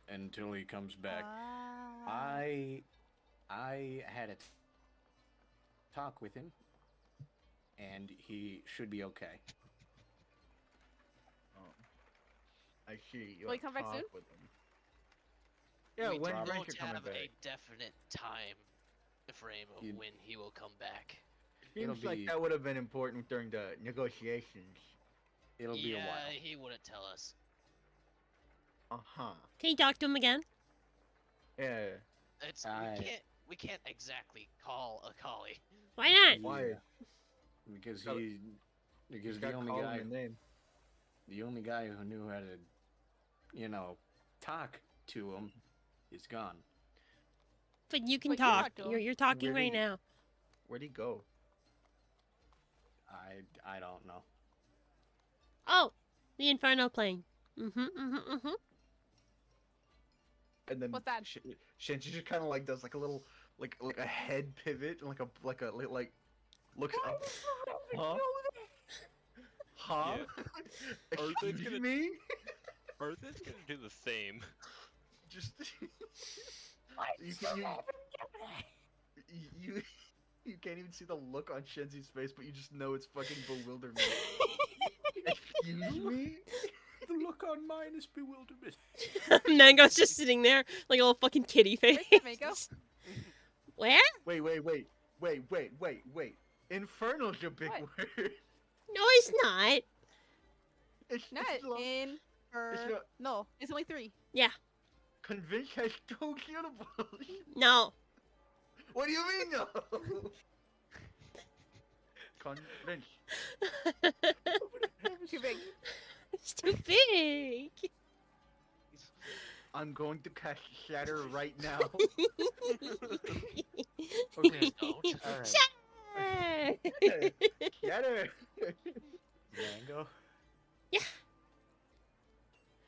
until he comes back. I had a talk with him, and he should be okay. I see. You Will he come back soon? with him. Yeah, We when don't you're coming have back? a definite time frame of You- when he will come back. Seems It'll like be- that would have been important during the negotiations. It'll be a Yeah, while. he wouldn't tell us. Uh-huh. Can you talk to him again? Yeah. It's I- we can't exactly call Akali. Why not? Why? Yeah. Because Gotta- because You the gotta only call him guy a name. who knew how to, talk to him is gone. But you can But you talk. talk to him. You're talking Really? right now. Where'd he go? I don't know. Oh, the Inferno plane. Mm-hmm. And then What's that? Shinji just kind of like does like a little like a head pivot and like looks up. Huh? Huh? Are they Excuse gonna- me? Arthur's gonna do the same. Just you you can't even see the look on Shenzi's face, but you just know it's fucking bewilderment. Excuse me? The look on mine is bewilderment. Mango's just sitting there like a little fucking kitty face. Where's that Mango? Where? Wait. Infernal's a big What? word. No, it's not. It's Not long- in or not- no, it's only 3. Convince has 2 syllables. No. What do you mean no? Convince. Too big. It's too big. I'm going to cast Shatter right now. Please don't. Alright. Shatter. Mango? Yeah.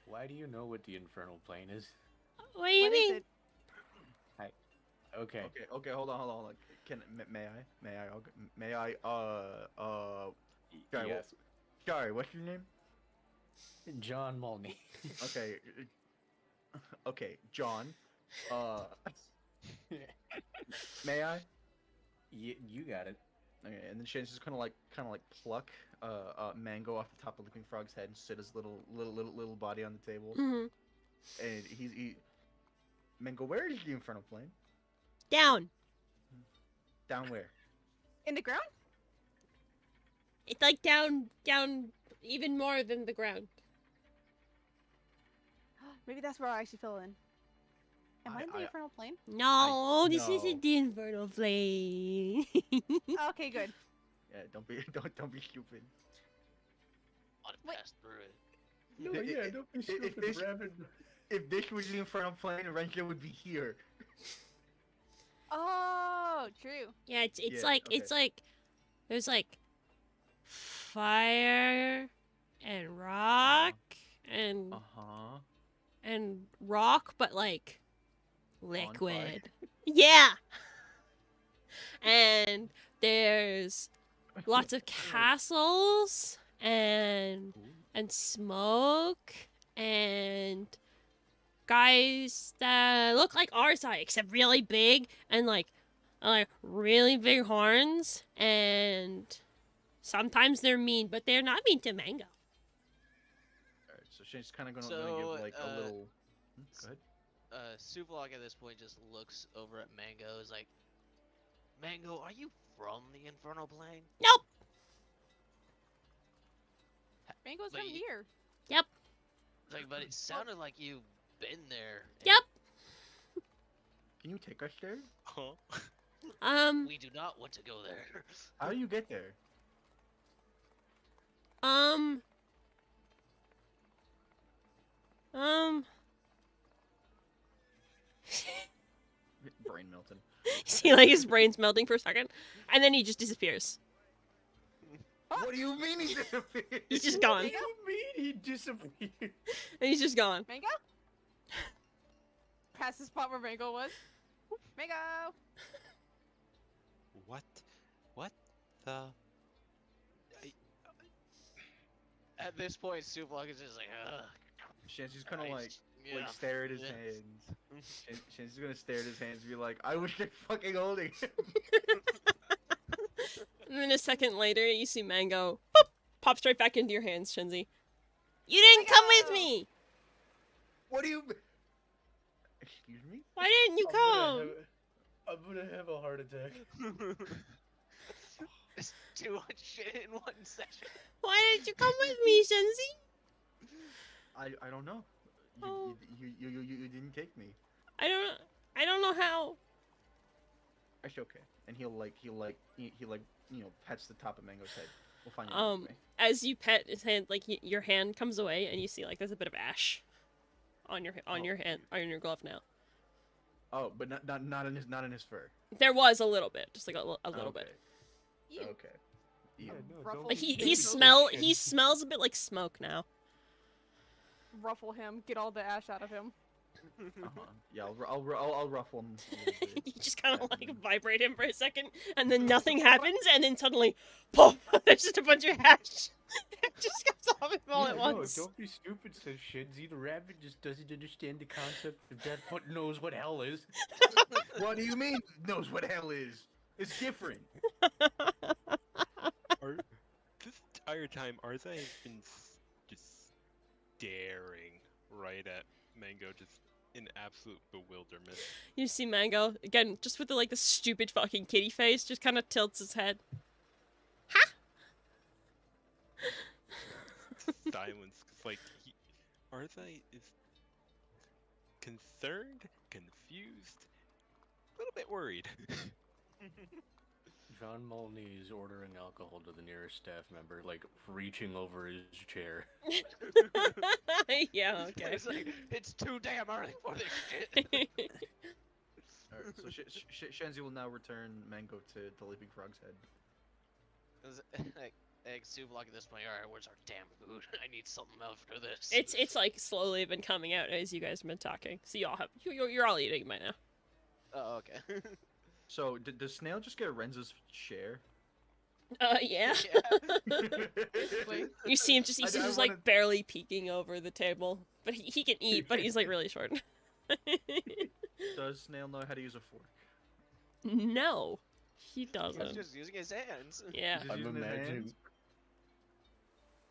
Why do you know what the infernal plane is? What do you What is mean? it? Okay. Okay, hold on. May I, sorry, Yes. sorry, what's your name? John Mulney. Okay, John, may I? You got it. Okay, and then Shane's just kind of like pluck, Mango off the top of Leaping Frog's head and sit his little body on the table, Hmm. and Mango, where is the Infernal Plane? Down. Down where? In the ground? It's like down even more than the ground. Maybe that's where I actually fill in. Am I in the I- infernal plane? No, this no. isn't the Infernal plane. Okay, good. Yeah, don't be stupid. Want to Wait. pass through it. No, I- yeah, I- don't be if stupid, this- Rabbit. If this was the Infernal Plane, Renzo would be here. Oh, true. Yeah, it's Yeah, like okay. it's like there's like fire and rock and Uh-huh. and rock, but like fire. liquid. Yeah. And there's lots of castles and smoke and guys that look like our size except really big and like really big horns, and sometimes they're mean, but they're not mean to Mango. Alright, so she's kind of gonna So, give like a little. Go ahead. Suvlog at this point just looks over at Mango. Is like, Mango, are you from the Infernal Plane? Nope. Mango's But from you- here. Yep. Like, but it sounded like you've been there. and Yep. Can you take us there? Huh? We do not want to go there. How do you get there? um Brain melting. see, like his brain's melting for a second, and then he just disappears. What do you mean he disappeared? He's just gone. What do you mean he disappeared? And he's just gone. Mango? Past the spot where Mango was. Mango! What? What the? At this point, Suvlog is just like, ugh. Shansy's gonna Christ, like yeah, stare at his yeah. hands. Shansy's gonna stare at his hands and be like, I wish they're fucking holding him. And then a second later, you see Mango boop, pops right back into your hands, Shenzi. You didn't come with Mango! me. What do you? Excuse me? Why didn't you come? I'm gonna have a heart attack. It's too much shit in one session. Why didn't you come with me, Shenzi? I don't know. Oh. You didn't take me. I don't know how. Actually, okay. And he pets the top of Mango's head. We'll find out. Anyway. As you pet his hand, like your hand comes away, and you see like there's a bit of ash on your your hand, on your glove now. Oh, but not in his fur. There was a little bit, just like a little Okay. bit. You Okay. Yeah, no, Ruffle don't Like be he so he shit. smells a bit like smoke now. ruffle him, get all the ash out of him. Uh-huh. Yeah, I'll ruffle him. A little bit. You just kind of like vibrate him for a second, and then nothing happens, and then suddenly, poof! There's just a bunch of ash. It just comes off him all Yeah, at no, once. don't be stupid, says Shinzi. The rabbit just doesn't understand the concept of death, but knows what hell is. What do you mean? Knows what hell is? It's different. Ar- this entire time, Arza has been just staring right at Mango, just in absolute bewilderment. You see Mango again, just with the stupid fucking kitty face, just kind of tilts his head. Silence, 'cause, like, Arza is concerned, confused, a little bit worried. John Mulney is ordering alcohol to the nearest staff member, like reaching over his chair. Yeah, okay. It's like, it's too damn early for this shit. Alright, so Shenzi will now return Mango to the Leaping Frog's head. Like Suvlog at this point, alright, where's our damn food? I need something after this. It's like slowly been coming out as you guys have been talking. So y'all have you're all eating by now. Oh, okay. So, does Snail just get Renza's share? Yeah. Yeah. Wait. You see him just he's I just wanna- like barely peeking over the table, but he can eat, but he's like really short. Does Snail know how to use a fork? No, he He's doesn't. just using his hands. Yeah. Just I'm using his imagining. hands?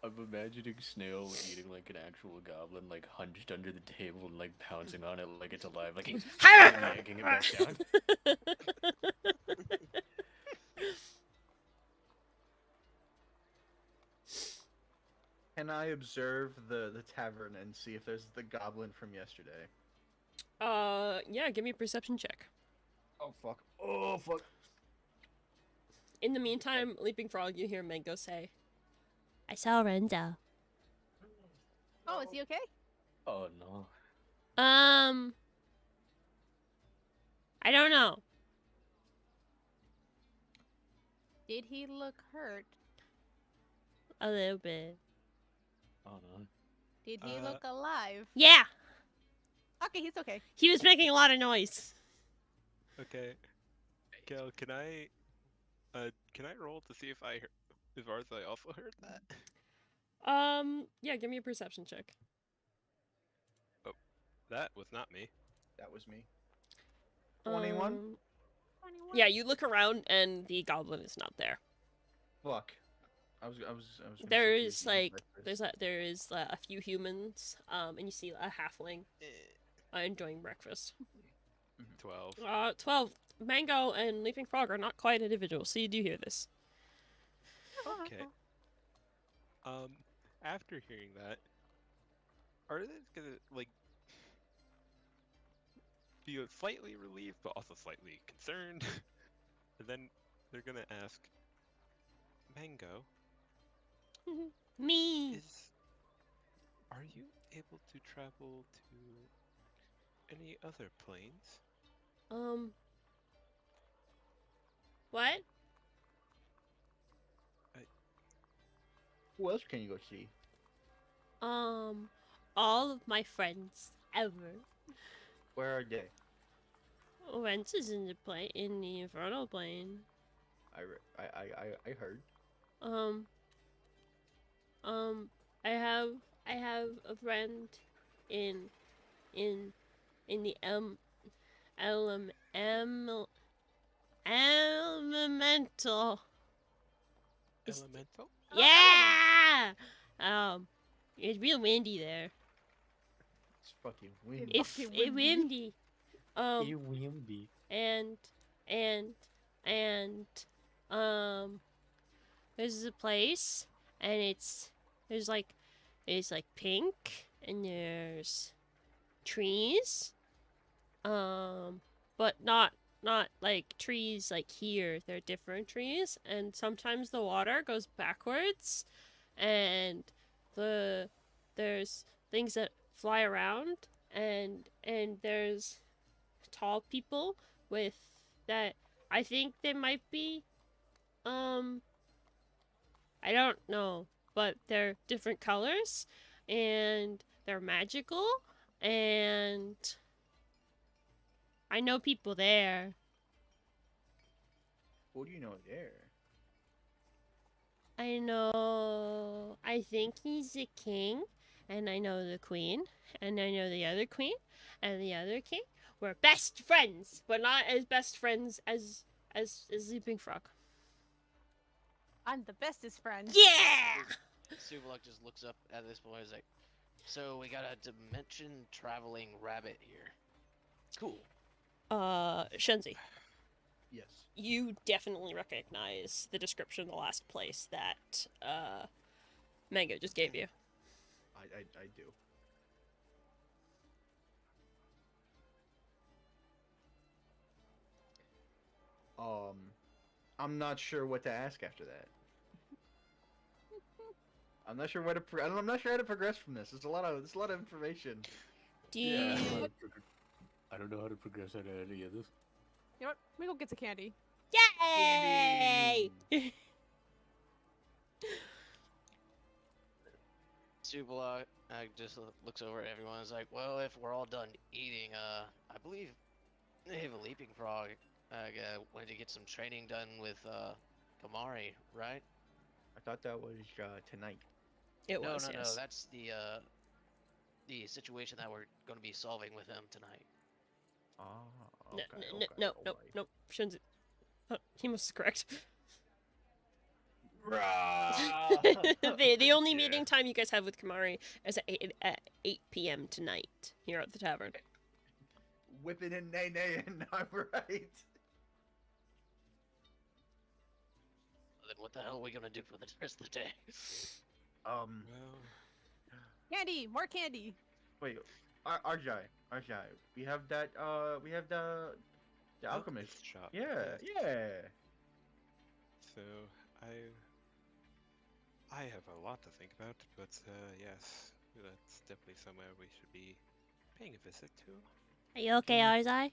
I'm imagining Snail eating like an actual goblin, like hunched under the table and like pouncing on it like it's alive, like he's yanking it back down. Can I observe the tavern and see if there's the goblin from yesterday? Yeah. Give me a perception check. Oh fuck. Oh fuck. In the meantime, Leaping Frog, you hear Mango say, "I saw Renzo." Oh, is he okay? Oh no. I don't know. Did he look hurt? A little bit. Oh no. Did he look alive? Yeah, Okay, he's okay. he was making a lot of noise. Okay. Kel, can I roll to see if if Arzai also heard that? Yeah, give me a perception check. That was not me. That was me. 21? 21? Yeah, you look around and the goblin is not there. Fuck. I was gonna say There he was is eating like breakfast. there is a few humans, and you see a halfling enjoying breakfast. 12. 12. Mango and Leaping Frog are not quite individuals, so you do hear this. Okay. After hearing that, are they gonna like be slightly relieved but also slightly concerned? And then they're gonna ask, Mango, Me. are you able to travel to any other planes? What? Who else can you go see? All of my friends ever. Where are they? Wentz is in the infernal plane. I heard. Um, I have a friend in in the ele- em- elemental. Elemental? Yeah. It's real windy there. It's fucking windy. If it windy. windy. And and and there's a place, and it's like pink, and there's trees, but not like trees like here. They're different trees, and sometimes the water goes backwards, and there's things that fly around, and there's tall people with that. I think they might be I don't know, but they're different colors, and they're magical, and I know people there. Who do you know there? I think he's the king, and I know the queen, and I know the other queen, and the other king. We're best friends, but not as best friends as Leaping Frog. I'm the bestest friend. Yeah! Suvalok just looks up at this point and is like, so we got a dimension traveling rabbit here. Cool. Shenzi, Yes. you definitely recognize the description of the last place that Mango just gave you. I do. I'm not sure what to ask after that. I'm not sure where to. I'm not sure how to progress from this. There's a lot of information. Do you... I don't know how to progress out of any of this. You know what? Let me go get some candy. Yay! Suvalok just looks over at everyone and is like, well, if we're all done eating, I believe they have a leaping frog. Wanted to get some training done with Kamari, right? I thought that was tonight. It No, was, no, yes. no. That's the situation that we're going to be solving with him tonight. Oh, No, okay. no, alright. no. Shenzi... he must correct. Rah! the only Yeah. meeting time you guys have with Kamari is at 8 p.m. tonight here at the tavern. Whipping and nay, and I'm right. Then what the hell are we going to do for the rest of the day? Well, Candy! More candy! Wait, Arjai, we have that. We have the alchemist. shop. Yeah, yes. yeah. So I have a lot to think about, but yes, that's definitely somewhere we should be paying a visit to. Are you okay, Arzai?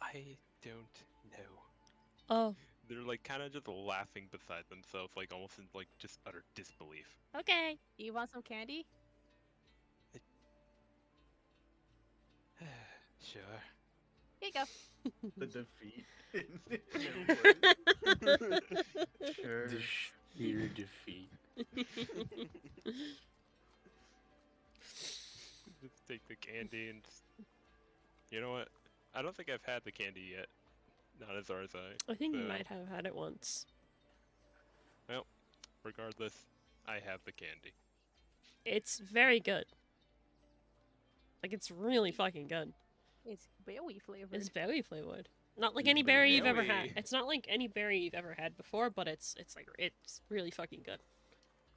I don't know. Oh. they're like kind of just laughing beside themselves, like almost in like just utter disbelief. Okay. You want some candy? Sure. Here you go. The defeat. Sure. The sheer defeat. Just take the candy and you know what? I don't think I've had the candy yet. Not as far as I think you so, might have had it once. regardless, I have the candy. It's very good. Like, it's really fucking good. It's berry flavored. It's very flavored. Not like It's any berry you've ever had. berry. It's not like any berry you've ever had before, but it's really fucking good.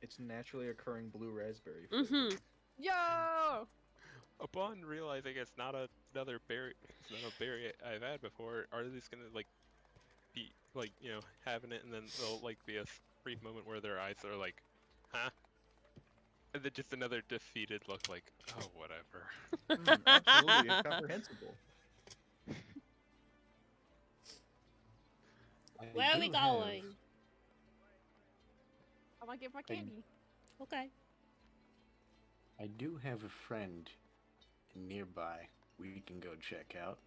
It's naturally occurring blue raspberry. Mm-hmm. Yo! Upon realizing it's not another berry, it's not a berry I've had before, are they just gonna like be like having it, and then there'll like be a brief moment where their eyes are like, huh? And then just another defeated look, like, oh whatever. Absolutely incomprehensible. Where are we going? I want to get my candy. Okay. I do have a friend nearby we can go check out.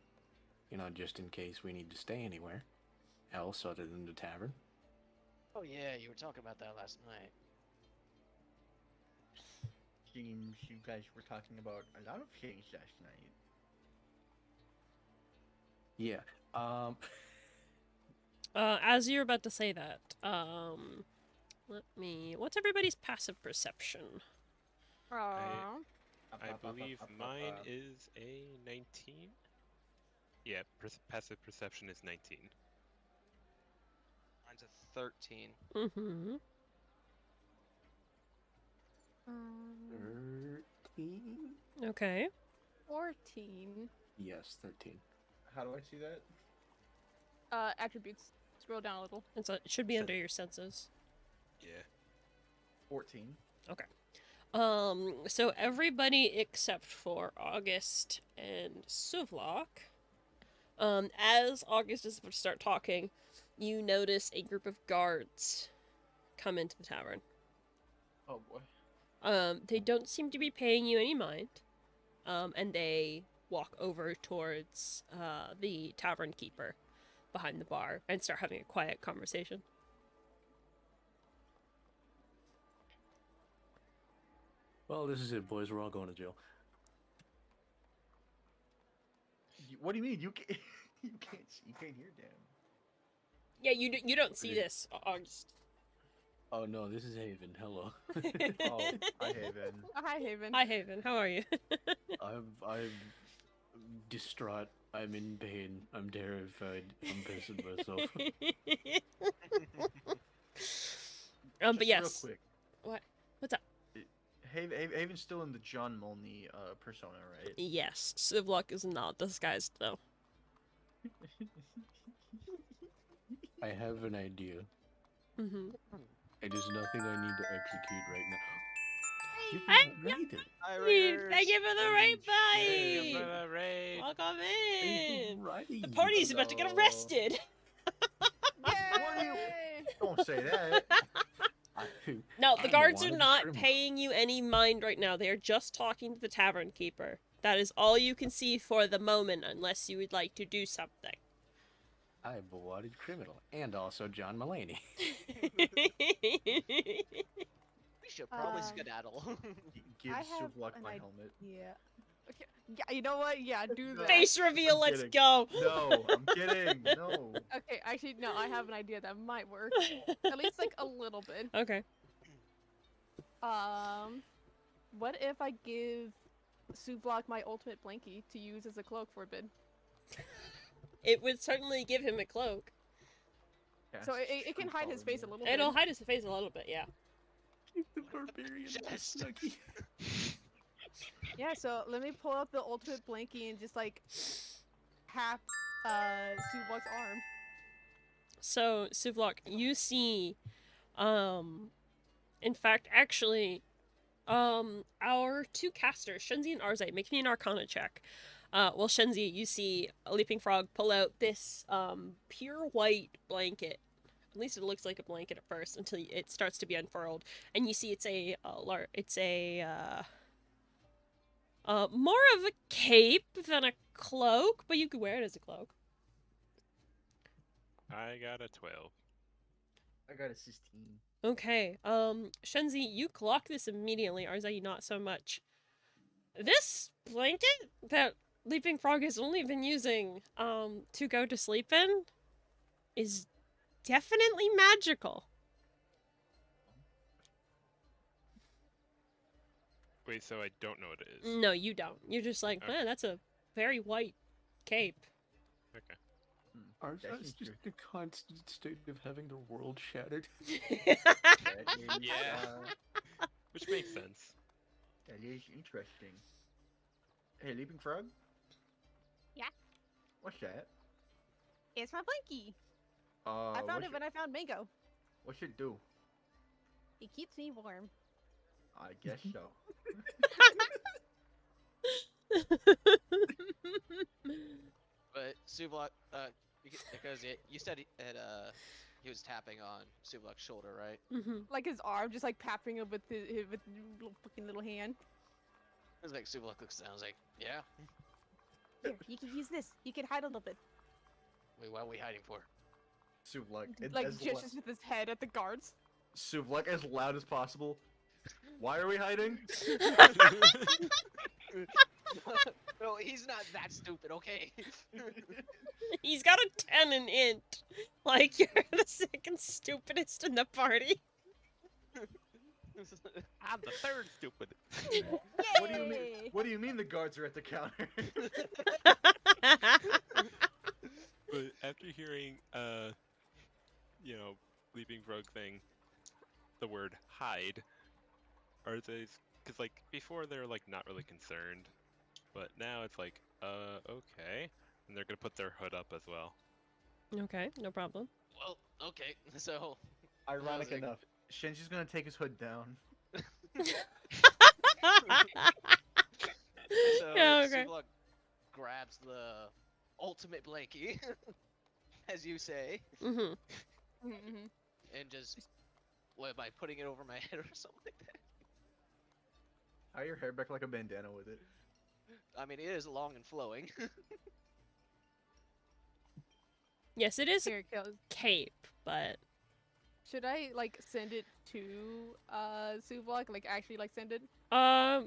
Just in case we need to stay anywhere else other than the tavern. Oh yeah, you were talking about that last night. Seems you guys were talking about a lot of things last night. Yeah. As you're about to say that, what's everybody's passive perception? Aww. I believe mine is a 19. Yeah, passive perception is 19. Mine's a 13. Mm-hmm. 13? Okay. 14. Yes, 13. How do I see that? Attributes. Scroll down a little. It should be under your senses. Yeah. 14. So everybody except for August and Suvlok, as August is about to start talking, you notice a group of guards come into the tavern. Oh boy. They don't seem to be paying you any mind, and they walk over towards the tavern keeper behind the bar and start having a quiet conversation. Well, this is it, boys. We're all going to jail. What do you mean? You can't. You can't hear them. Yeah, you don't see this, August. Oh no, this is Haven. Hello. Oh, hi Haven. Hi, Haven. Hi, Haven. How are you? I'm distraught. I'm in pain. I'm terrified. I'm pissing myself. But Just yes. Real quick. What? What's up? Haven's still in the John Mulney persona, right? Yes, Sivlock is not disguised though. I have an idea. Mm-hmm. It is nothing I need to execute right now. You Hey, can raid it. Hi, Thank Raiders. you for the raid, Hey, buddy. raid. Welcome Hey, in. raid. The party's about to get Hello. arrested. Yay! Don't say that. No, the I'm a guards are wanted not criminal. paying you any mind right now. They are just talking to the tavern keeper. That is all you can see for the moment, unless you would like to do something. I'm a wanted criminal, and also John Mulaney. We should probably Um, skedaddle. Give I have Suvlok an my idea. helmet. Yeah. Okay. Yeah, you know what? Yeah, do that. Face reveal, I'm let's kidding. go. No, I'm kidding. No. Okay, actually, no, I have an idea that might work. At least, like, a little bit. Okay. What if I give Suvlok my ultimate blankie to use as a cloak for a bit? It would certainly give him a cloak. So Cast it can hide his Control face a Image. little bit. It'll hide his face a little bit, yeah. The barbarian Yes. Snooky. Yeah, so let me pull up the ultimate blankie and just, like, tap Suvlok's arm. So, Suvlok, you see, in fact, actually, our two casters, Shenzi and Arzai, make me an Arcana check. Shenzi, you see a Leaping Frog pull out this, pure white blanket At least it looks like a blanket at first until it starts to be unfurled, and you see it's more of a cape than a cloak, but you could wear it as a cloak. I got a 12. I got a 16. Okay, Shenzi, you clock this immediately, Arzai not so much. This blanket that Leaping Frog has only been using, to go to sleep in is definitely magical. Wait, so I don't know what it is. No, you don't. You're just like, Okay. man, that's a very white cape. Okay. Ours That's is just the constant state of having their world shattered. That is, Yeah. Which makes sense. that is interesting. Hey, Leaping Frog? Yeah? What's that? It's my blankie. I found what's it when I found Mango. What's it do? It keeps me warm. I guess so. But Sublock, because you said he was tapping on Sublock's shoulder, right? Like his arm, just like tapping him with his fucking little hand. It was like Sublock looks down. I was like, yeah. Here, you can use this. You can hide a little bit. Wait, what are we hiding for? Suvluk, Like gestures with his head at the guards. Suvluk as loud as possible. Why are we hiding? No, he's not that stupid, okay? He's got a 10 in int. Like, you're the second stupidest in the party. I'm the third stupid. What do you mean? What do you mean the guards are at the counter? But after hearing, Leaping Frog thing, the word hide, are they, because like before they're like not really concerned, but now it's like, okay, and they're gonna put their hood up as well. Okay, no problem. Well, okay, so Ironic like- enough, Shinji's gonna take his hood down. Yeah, okay. Sublock grabs the ultimate blankie, as you say, Mm-hmm. and just by putting it over my head or something like that. Tie your hair back like a bandana with it. I mean, it is long and flowing. Yes, it is a Here it goes. cape, but Should I like send it to Suvlok? Like actually like send it?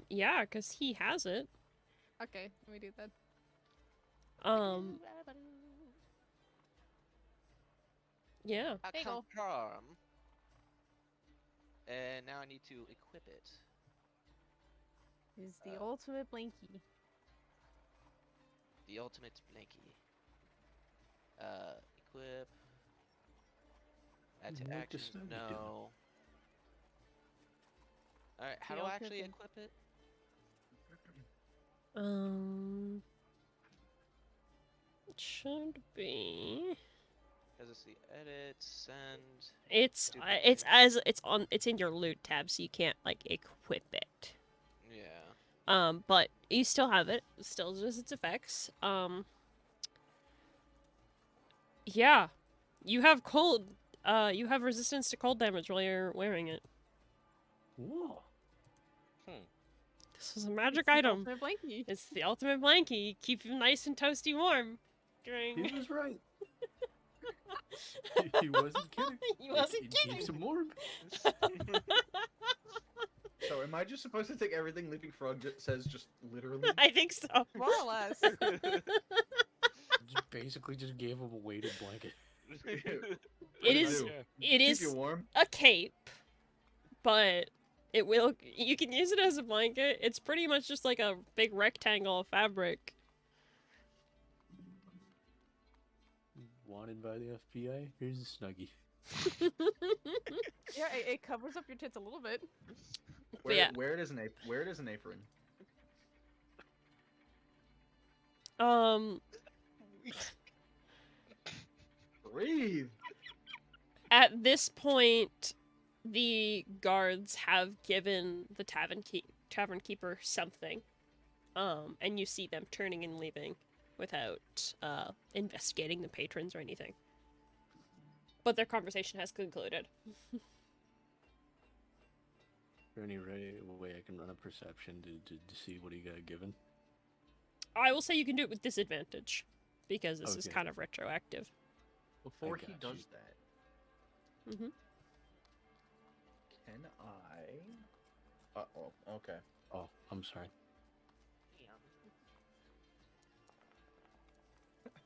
yeah, because he has it. Okay, let me do that. Yeah. I There you go. confirm. And now I need to equip it. Is the ultimate blankie. The ultimate blankie. Equip. Add to What the actions, snug you doing? no. Alright, how The do I ultimate actually blankie. equip it? It should be. Because it's the edit, send. It's it's in your loot tab, so you can't like equip it. Yeah. But you still have it. It still does its effects. Yeah, you have cold. You have resistance to cold damage while you're wearing it. Whoa. This is a magic It's the item. ultimate blankie. It's the ultimate blankie. Keep you nice and toasty warm during. He was right. He wasn't kidding. He wasn't He kidding. keeps him warm. So am I just supposed to take everything Leaping Frog says just literally? I think so. More or less. Basically just gave him a weighted blanket. It is. do? It Keep is you warm? a cape, but it will. You can use it as a blanket. It's pretty much just like a big rectangle of fabric. Wanted by the FBI? Here's a snuggie. Yeah, it covers up your tits a little bit. Yeah. Wear it as an apron. Breathe. At this point, the guards have given the tavern keeper something, and you see them turning and leaving without investigating the patrons or anything. but their conversation has concluded. Is there any way I can run a perception to see what he got given? I will say you can do it with disadvantage, because this is Okay. kind of retroactive. Before I he got does you. that, Mm-hmm. can I? Oh, okay. Oh, I'm sorry.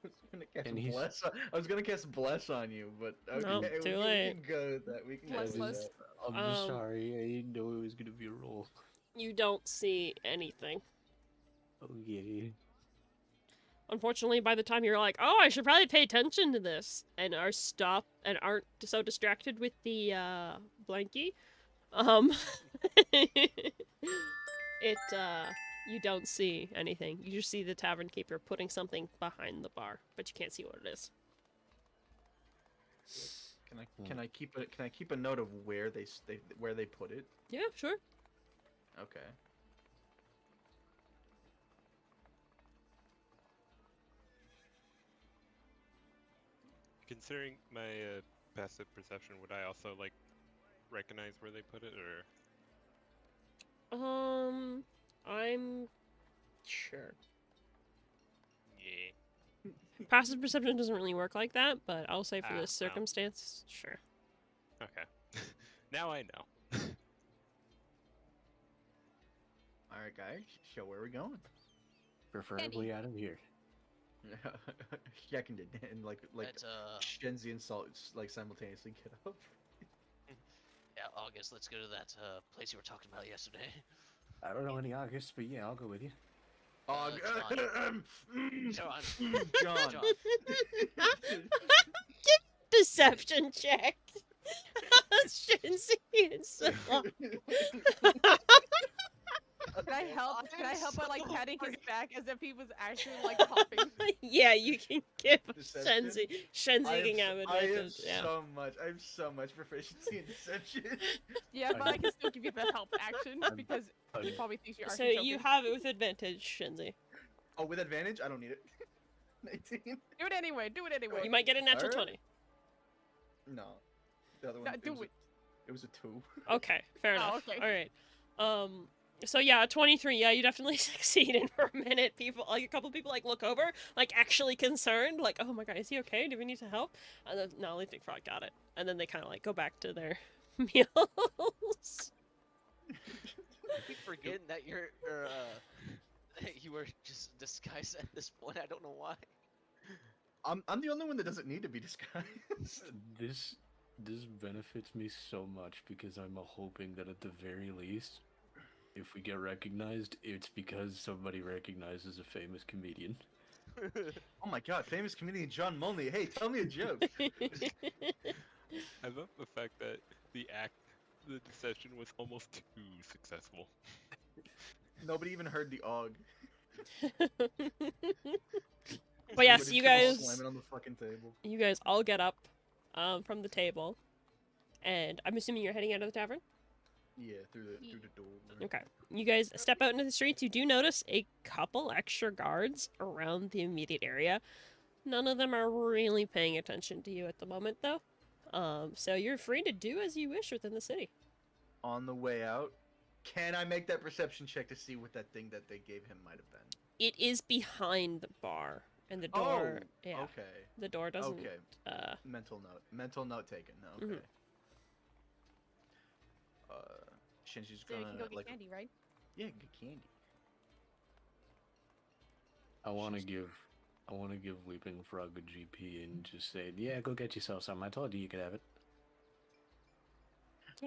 I was gonna cast And he's- bless. I was gonna cast bless on you, but okay, Nope, too we late. can go with that. We can go with Blessless. that. I'm sorry. I didn't know it was gonna be a roll. You don't see anything. Okay. Unfortunately, by the time you're like, oh, I should probably pay attention to this, and aren't so distracted with the blankie, you don't see anything. You just see the tavern keeper putting something behind the bar, but you can't see what it is. Can I keep a note of where they put it? Yeah, sure. Okay. Considering my passive perception, would I also like recognize where they put it, or? I'm sure. Yeah. Passive perception doesn't really work like that, but I'll say for Ah, this well. circumstance, sure. Okay. Now I know. All right, guys. So where are we going? Preferably out of here. Seconded, and like Let's Shenzi and Salt like simultaneously get up. yeah, August. Let's go to that place you were talking about yesterday. I don't know any August, but yeah, I'll go with you. John. John. John. Deception check. Shinzi and Silla. Can I help? Can I help by like patting his back as if he was actually like coughing? Yeah, you can give Deception? Shenzi. Shenzi can have I have advantage. Yeah. I have so much proficiency in deception. Yeah, but I can still give you the help action because he probably thinks you're So actually you joking. have it with advantage, Shenzi. Oh, with advantage? I don't need it. 19. Do it anyway. Do it anyway. You might get a natural Alright. 20. No. The other one. No, do it. It was a 2. Okay, fair Oh, enough. okay. All right. So yeah, 23. Yeah, you definitely succeed. And for a minute, a couple people like look over, like actually concerned, like, oh my god, is he okay? Do we need to help? And then no, Leaping Frog got it. And then they kind of like go back to their meals. I keep forgetting that you were just disguised at this point. I don't know why. I'm the only one that doesn't need to be disguised. This benefits me so much because I'm hoping that at the very least, if we get recognized, it's because somebody recognizes a famous comedian. Oh my god, famous comedian John Monley. Hey, tell me a joke. I love the fact that the deception was almost too successful. Nobody even heard the og. But yes, Everybody you just guys, slamming on the fucking table. you guys all get up, from the table, and I'm assuming you're heading out of the tavern. Yeah, through the door. Okay. You guys step out into the streets. You do notice a couple extra guards around the immediate area. None of them are really paying attention to you at the moment, though. So you're free to do as you wish within the city. On the way out, can I make that perception check to see what that thing that they gave him might have been? It is behind the bar, and the door. Oh, Yeah. okay. The door doesn't. Okay. Mental note taken. No, okay. Mhm. Shinji's So you gonna can go get like candy, right? yeah, get candy. I want to give Leaping Frog a GP and just say, yeah, go get yourself something. I told you could have it.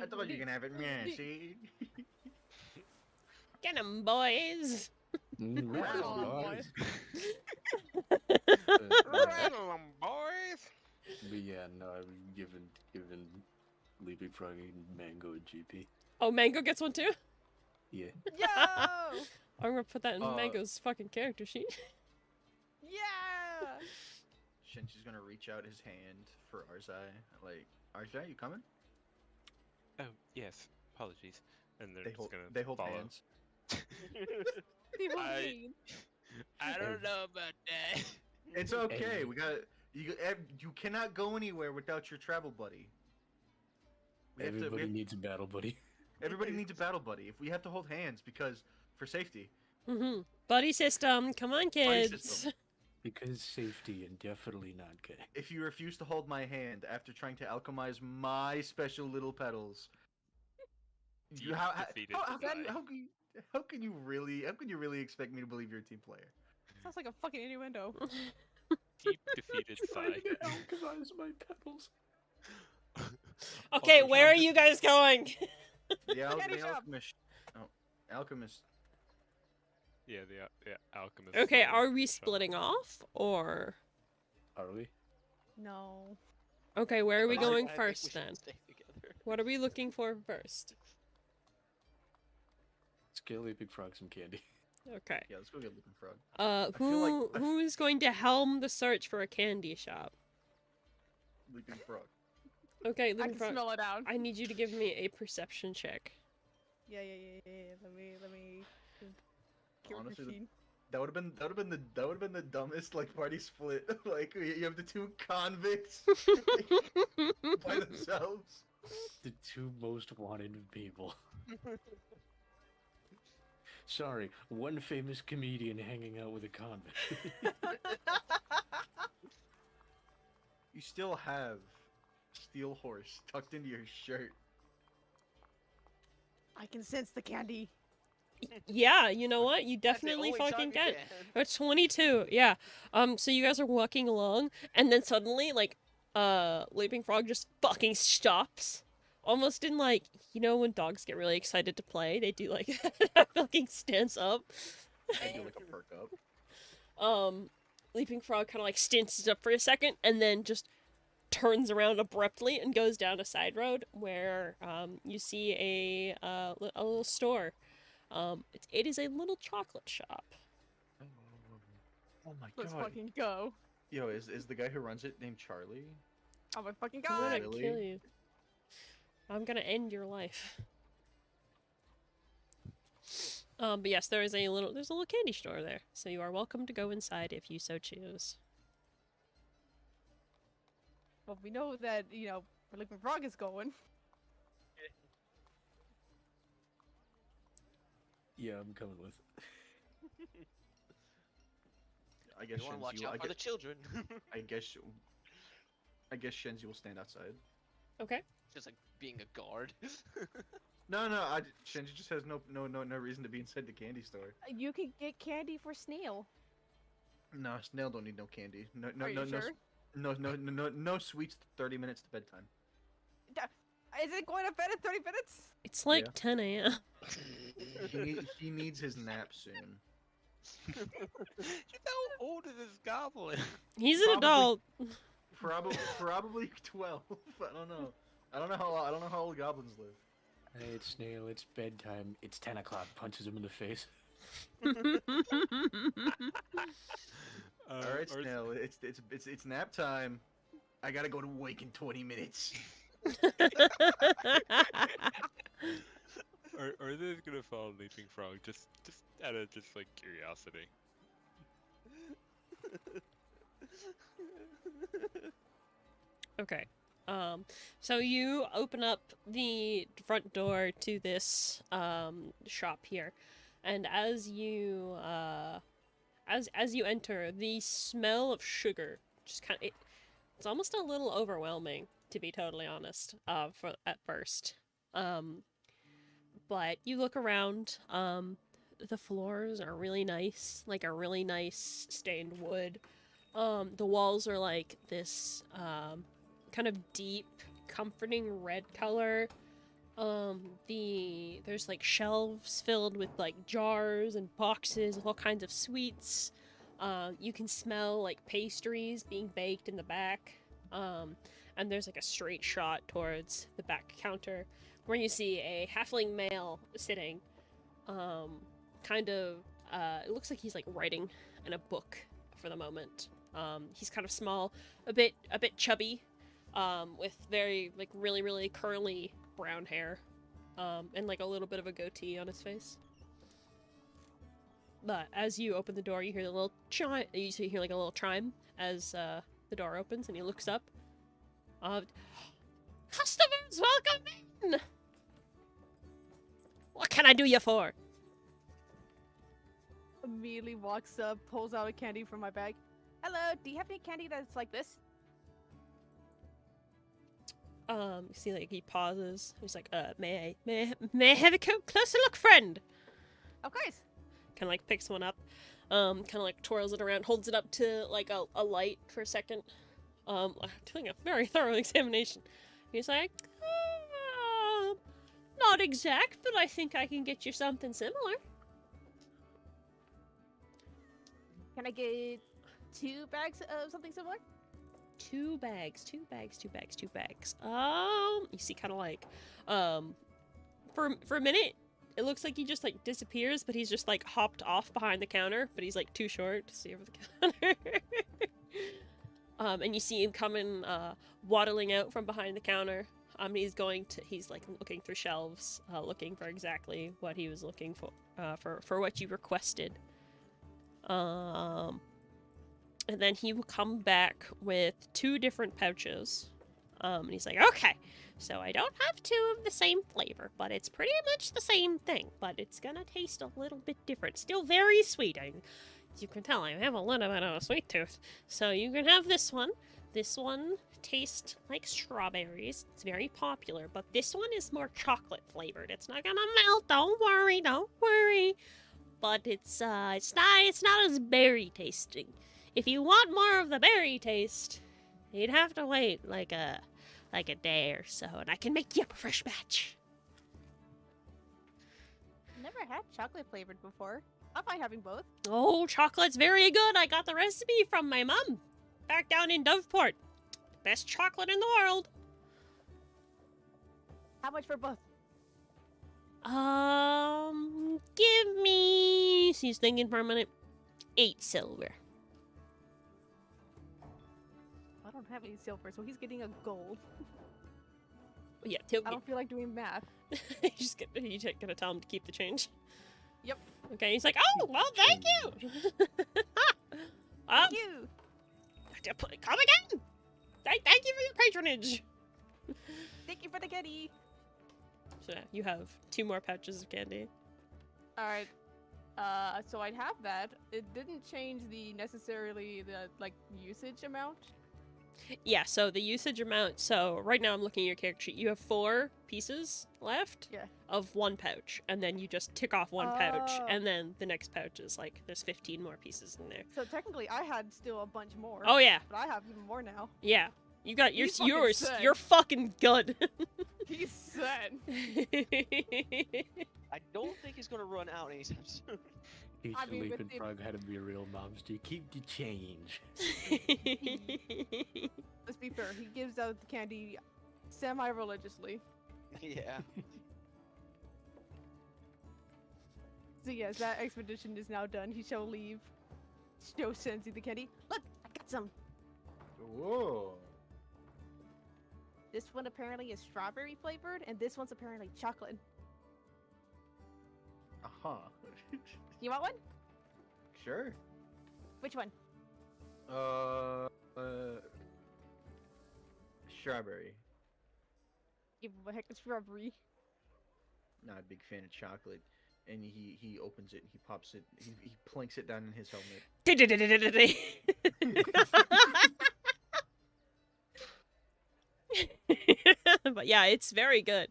I thought you can have it. Yeah, see. Get 'em, boys. Right on, boys. Rattle 'em, boys! But yeah, no, I was giving Leaping Frog and Mango a GP. Oh, Mango gets one too. Yeah. Yo! I'm gonna put that in Uh, Mango's fucking character sheet. Yeah! Shinji's gonna reach out his hand for Arzai. Like, Arzai, you coming? Oh, yes. Apologies. And they're They just hold gonna they hold follow. hands. People I- mean. I don't know about that. It's okay. Hey. We got You cannot go anywhere without your travel buddy. Everybody needs a battle buddy. Everybody needs a battle buddy. If we have to hold hands because for safety. Mm-hmm. Buddy system. Come on, Buddy kids. system. Because safety and definitely not gay. If you refuse to hold my hand after trying to alchemize my special little petals, Team defeated goodbye. how can you really expect me to believe you're a team player? Sounds like a fucking innuendo. Team defeated Sai. Alchemize my petals. Okay, Also, where are Sean, you guys going? Candy The shop. alchemist. Oh, alchemist. Yeah, the alchemist. Okay, little are we shop. splitting off or? Are we? No. Okay, where are we I going think we first should then? stay together. What are we looking for first? Let's get Leaping Frog some candy. Okay. Yeah, let's go get Leaping Frog. feel Who like- who is going to helm the search for a candy shop? Leaping Frog. Okay, I Leaping can Frog, smell it out. I need you to give me a perception check. Yeah. Let me. Get with Honestly, machine. That would have been the dumbest like party split. Like you have the two convicts by themselves. The two most wanted people. Sorry, one famous comedian hanging out with a convict. You still have Steel Horse tucked into your shirt. I can sense the candy. Yeah, you know what? You That's the definitely only time fucking you get. can. It's 22. Yeah. So you guys are walking along, and then suddenly, like, Leaping Frog just fucking stops. Almost in like, you know, when dogs get really excited to play, they do like fucking stands up. I do like a perk up. Leaping Frog kind of like stances up for a second, and then just turns around abruptly and goes down a side road where you see a little store. It is a little chocolate shop. Oh my Let's god. fucking go. Yo, is the guy who runs it named Charlie? Oh my fucking I'm god. gonna Really? kill you. I'm gonna end your life. But yes, there's a little candy store there, so you are welcome to go inside if you so choose. Well, we know that, you know, where Leaping Frog is going. Yeah, I'm coming with. I guess You want to watch Shenzi. out for the children. I guess Shenzi will stand outside. Okay. Just like being a guard. No, Shenzi just has no reason to be inside the candy store. You can get candy for Snail. No, Snail don't need no candy. No, Are you sure? no sweets. 30 minutes to bedtime. Is it going to bed in 30 minutes? It's like Yeah. 10 a.m. He needs his nap soon. How old is this goblin? He's an Probably- adult. Probably 12. I don't know. I don't know how old goblins live. Hey, it's Snail, it's bedtime. It's 10 o'clock. Punches him in the face. All right, Snail. It's nap time. I gotta go to wake in 20 minutes. Are they gonna follow Leaping Frog? Just out of just like curiosity. Okay. So you open up the front door to this shop here, and as you enter, the smell of sugar just kind of it's almost a little overwhelming, to be totally honest. At first, but you look around. The floors are really nice, like a really nice stained wood. The walls are like this kind of deep, comforting red color. There's like shelves filled with like jars and boxes of all kinds of sweets. You can smell like pastries being baked in the back. And there's like a straight shot towards the back counter where you see a halfling male sitting. It looks like he's like writing in a book for the moment. He's kind of small, a bit chubby, with very like really curly brown hair, and like a little bit of a goatee on his face. But as you open the door, you hear the little chime. You hear like a little chime as the the door opens and he looks up. Customers, welcome in! What can I do you for? Immediately walks up, pulls out a candy from my bag. Hello, do you have any candy that's like this? You see, like, he pauses. He's like, may I have a closer look, friend? Of course. Kind of, like, picks one up. Kind of, like, twirls it around, holds it up to, like, a light for a second. Doing a very thorough examination. He's like, not exact, but I think I can get you something similar. Can I get 2 bags of something similar? 2 bags. You see, kind of like, for a minute, it looks like he just like disappears, but he's just like hopped off behind the counter, but he's like too short to see over the counter. And you see him coming, waddling out from behind the counter. He's like looking through shelves, looking for exactly what he was looking for what you requested. And then he will come back with 2 different pouches. And he's like, okay, so I don't have 2 of the same flavor, but it's pretty much the same thing, but it's gonna taste a little bit different. Still very sweet. As you can tell, I have a little bit of a sweet tooth. So you can have this one. This one tastes like strawberries. It's very popular, but this one is more chocolate flavored. It's not gonna melt, don't worry. But it's not as berry tasting. If you want more of the berry taste, you'd have to wait like a day or so, and I can make you up a fresh batch. Never had chocolate flavored before. I'm fine having both. Oh, chocolate's very good. I got the recipe from my mom back down in Doveport. Best chocolate in the world. How much for both? Give me... He's thinking for a minute. 8 silver. I don't have any silver, so he's getting a gold. Yeah, I don't feel like doing math. you just gonna tell him to keep the change. Yep. Okay, he's like, oh, well, thank you. Thank you. Come again. Thank you for your patronage. Thank you for the candy. So yeah, you have 2 more pouches of candy. All right. So I'd have that. It didn't change necessarily the usage amount. Yeah, so the usage amount, so right now I'm looking at your character sheet. You have 4 pieces left of 1 pouch, and then you just tick off 1 pouch, Oh. and then the next pouch is like, there's 15 more pieces in there. So technically I had still a bunch more. Oh yeah, But I have even more now. yeah. You got You fucking yours. said. You're fucking good. He said. I don't think he's gonna run out anytime soon. He's I mean, with Leaping the- Frog had to be a real mobster. Keep the change. Let's be fair. He gives out the candy semi-religiously. Yeah. So yes, that expedition is now done. He shall leave. Show Sensi the candy. Look, I got some. Whoa. This one apparently is strawberry flavored, and this one's apparently chocolate. Uh-huh. You want one? Sure. Which one? Strawberry. Give him a heck of strawberry. Not a big fan of chocolate. And he opens it, he pops it, he planks it down in his helmet. But yeah, it's very good.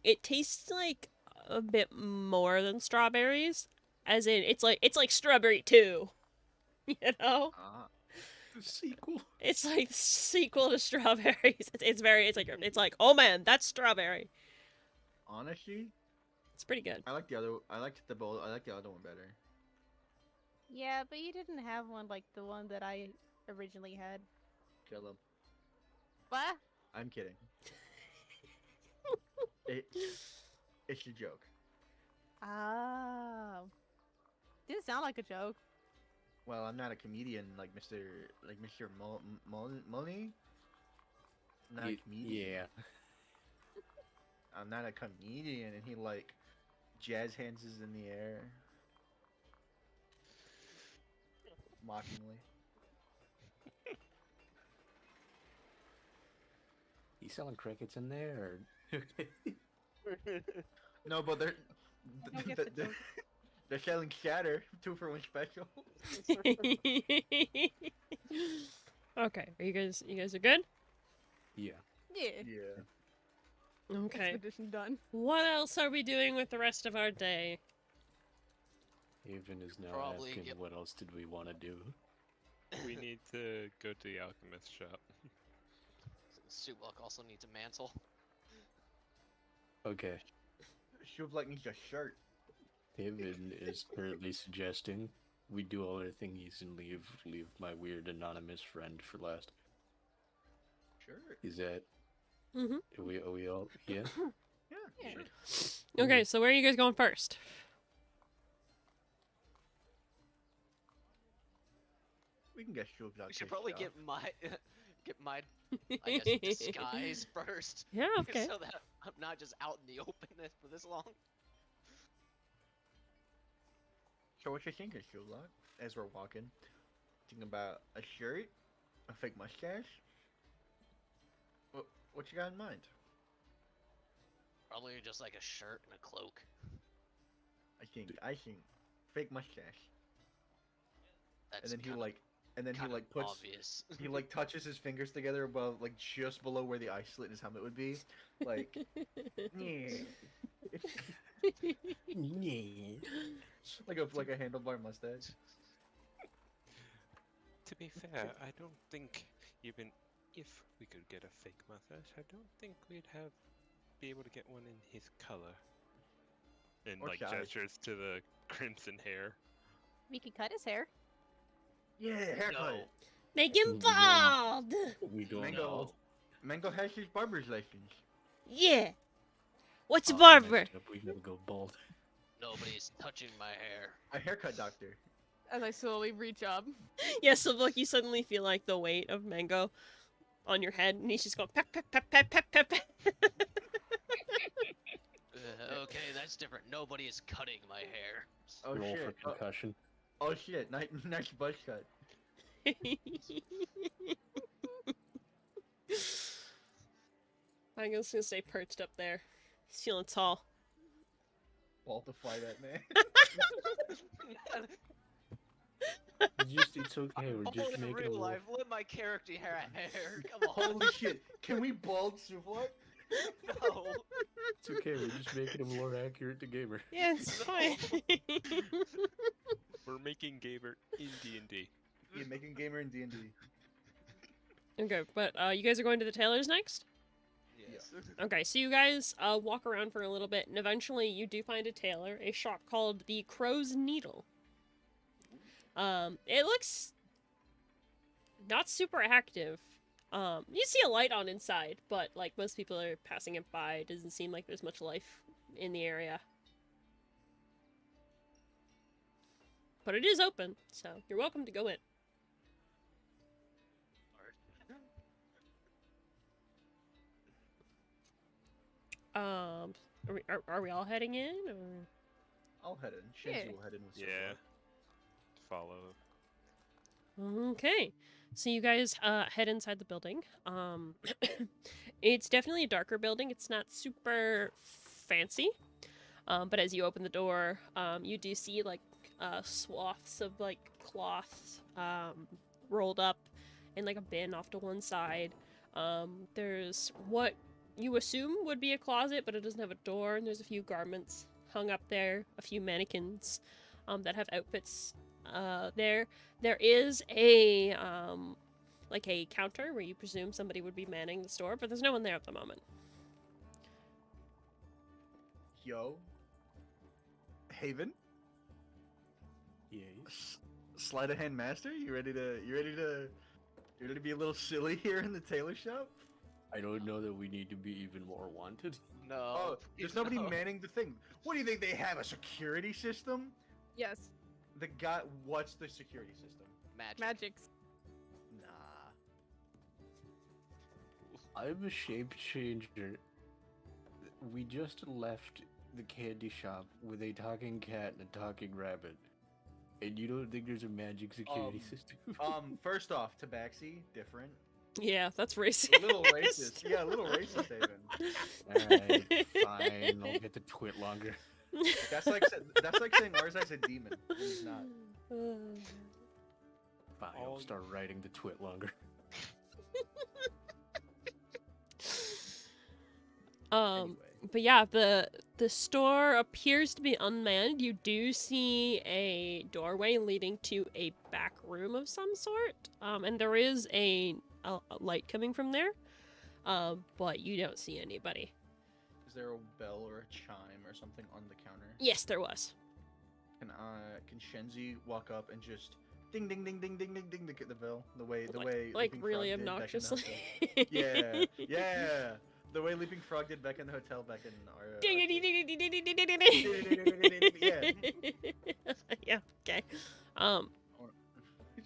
It tastes like a bit more than strawberries, as in it's like strawberry 2. You know? Ah. The sequel. It's like the sequel to strawberries. It's like, oh man, that's strawberry. Honestly, It's pretty good. I like the other one better. Yeah, but you didn't have one like the one that I originally had. Kill him. What? I'm kidding. It's a joke. Oh. Didn't sound like a joke. Well, I'm not a comedian like Mr. Money. Not a comedian. Yeah. I'm not a comedian, and he like jazz hands is in the air, mockingly. You selling crickets in there? Or... No, but they're Don't get th- the th- joke. they're selling shatter 2-for-1 special. Okay, are you guys are good? yeah. Yeah. Yeah. Okay. Expedition done. What else are we doing with the rest of our day? Haven is now Probably asking get- what else did we want to do. We need to go to the alchemist shop. Suitlock also needs a mantle. Okay. Shuvlak needs a shirt. Haven is currently suggesting we do all our thingies and leave my weird anonymous friend for last. Sure. Is that Mm-hmm. are we all yeah? Yeah. Yeah. Sure. Okay, so where are you guys going first? We can get Shuvlak. We should his probably stuff. get my I guess disguise first. Yeah, okay. So that I'm not just out in the open for this long. So what you thinking, Shuvlak? As we're walking, thinking about a shirt, a fake mustache. What you got in mind? Probably just like a shirt and a cloak. I think fake mustache. That's And then kinda- he kinda like puts obvious. he like touches his fingers together above, like just below where the eye slit in his helmet would be. Like yeah. like a handlebar mustache. To be fair, I don't think even if we could get a fake mustache, I don't think we'd be able to get one in his color. And Or like size. gestures to the crimson hair. We could cut his hair. Yeah, haircut. No. Make him We don't- bald! We don't Mango. know. Mango has his barber's license. Yeah. What's a Oh, barber? messed up. We gotta go bald. Nobody's touching my hair. A haircut doctor. As I slowly reach up. Yeah, so like you suddenly feel like the weight of Mango on your head, and he's just going pep pep pep pep pep pep. Okay, that's different. Nobody is cutting my hair. Oh Roll shit. for concussion. Oh shit. Nice buzz cut. I'm just gonna stay perched up there. He's feeling tall. Baltify that man. It's okay. We're just in making real him life, let my character have hair. Come on. Holy shit. Can we bald Suvlak? No. It's okay. We're just making him more accurate to gamer. Yeah, it's fine. We're making Gaber in D&D. Yeah, making gamer in D&D. Okay, but you guys are going to the tailor's next? Yes. Okay, so you guys walk around for a little bit, and eventually you do find a tailor, a shop called the Crow's Needle. It looks not super active. You see a light on inside, but like most people are passing it by. It doesn't seem like there's much life in the area. But it is open, so you're welcome to go in. Are we all heading in, or? I'll head in. Shenzi Yeah. will head in with Yeah. Suvlak. Follow. Okay, so you guys head inside the building. It's definitely a darker building. It's not super fancy, but as you open the door, you do see like swaths of like cloth rolled up in like a bin off to one side. There's what you assume would be a closet, but it doesn't have a door, and there's a few garments hung up there, a few mannequins that have outfits there. There is a like a counter where you presume somebody would be manning the store, but there's no one there at the moment. Yo. Haven? Yes. Sleight of hand master? You ready to be a little silly here in the tailor shop? I don't know that we need to be even more wanted. No. Oh, there's please nobody no. manning the thing. What do you think, they have a security system? Yes. The guy, what's the security system? Magic. Magics. Nah. I'm a shape changer. We just left the candy shop with a talking cat and a talking rabbit. And you don't think there's a magic security system? First off, Tabaxi, different. Yeah, that's racist. A little racist. Yeah, a little racist even. Alright, fine. I'll get the twit longer. That's like saying Arzai's a demon. And he's not. Fine, I'll start writing the twit longer. Anyway. But yeah, the store appears to be unmanned. You do see a doorway leading to a back room of some sort. And there is a light coming from there. But you don't see anybody. Is there a bell or a chime or something on the counter? Yes, there was. Can Shenzi walk up and just ding ding ding ding ding ding ding the bell the way Like Leaping really Frog did back in the obnoxiously. hotel? Yeah. The way Leaping Frog did back in the hotel back in our Ding ding ding ding ding ding ding ding ding. Yeah. Yeah. Okay.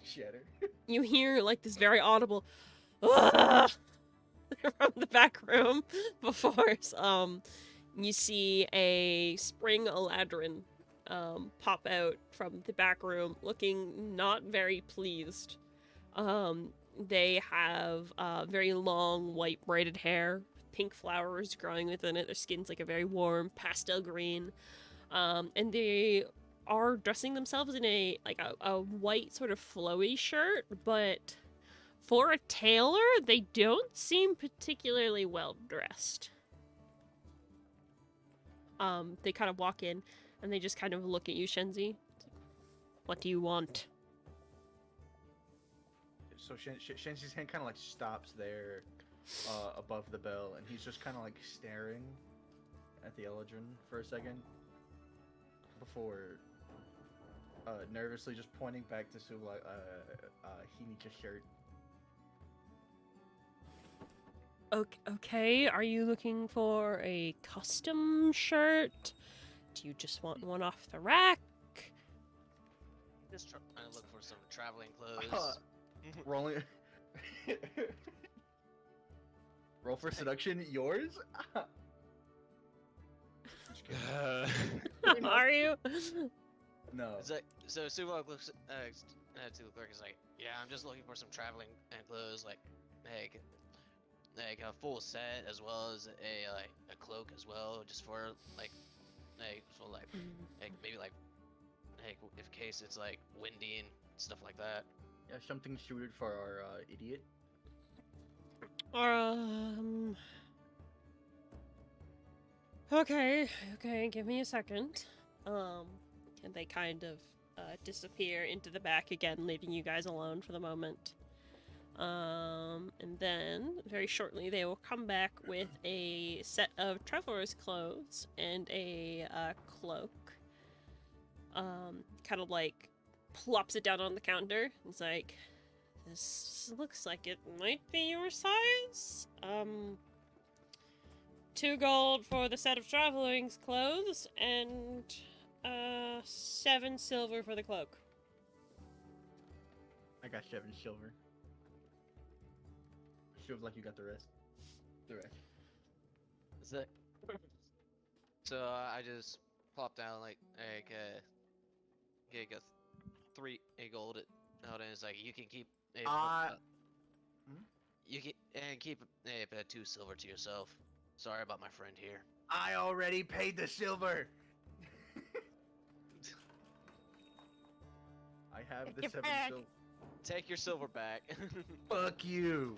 Shatter. You hear like this very audible "Ugh!" from the back room before you see a spring Eladrin pop out from the back room looking not very pleased. They have very long white braided hair, pink flowers growing within it. Their skin's like a very warm pastel green, and they are dressing themselves in a white sort of flowy shirt, but for a tailor, they don't seem particularly well dressed. They kind of walk in and they just kind of look at you, Shenzi. What do you want? So Shenzi's hand kind of like stops there above the bell, and he's just kind of like staring at the Eladrin for a second before nervously just pointing back to Sula. He needs a shirt. Okay, are you looking for a custom shirt? Do you just want one off the rack? Just trying to look for some traveling clothes. Rolling. Roll for seduction. Yours? Just kidding. Are you? No. It's like, so Suvok looks to the clerk. Is like, yeah, I'm just looking for some traveling clothes, like a full set as well as a cloak as well, just for maybe if case it's like windy and stuff like that. Yeah, something suited for our idiot. Okay, give me a second. And they kind of disappear into the back again, leaving you guys alone for the moment. And then, very shortly, they will come back with a set of traveler's clothes and a cloak. Kind of like plops it down on the counter. It's like, this looks like it might be your size. 2 gold for the set of traveling's clothes, and 7 silver for the cloak. I got 7 silver. Feels like you got the rest. Is that? So I just plop down get 3 gold out, and it's like you can keep. You can keep 2 silver to yourself. Sorry about my friend here. I already paid the silver. I have the Get 7 back. silver. Take your silver back. Fuck you.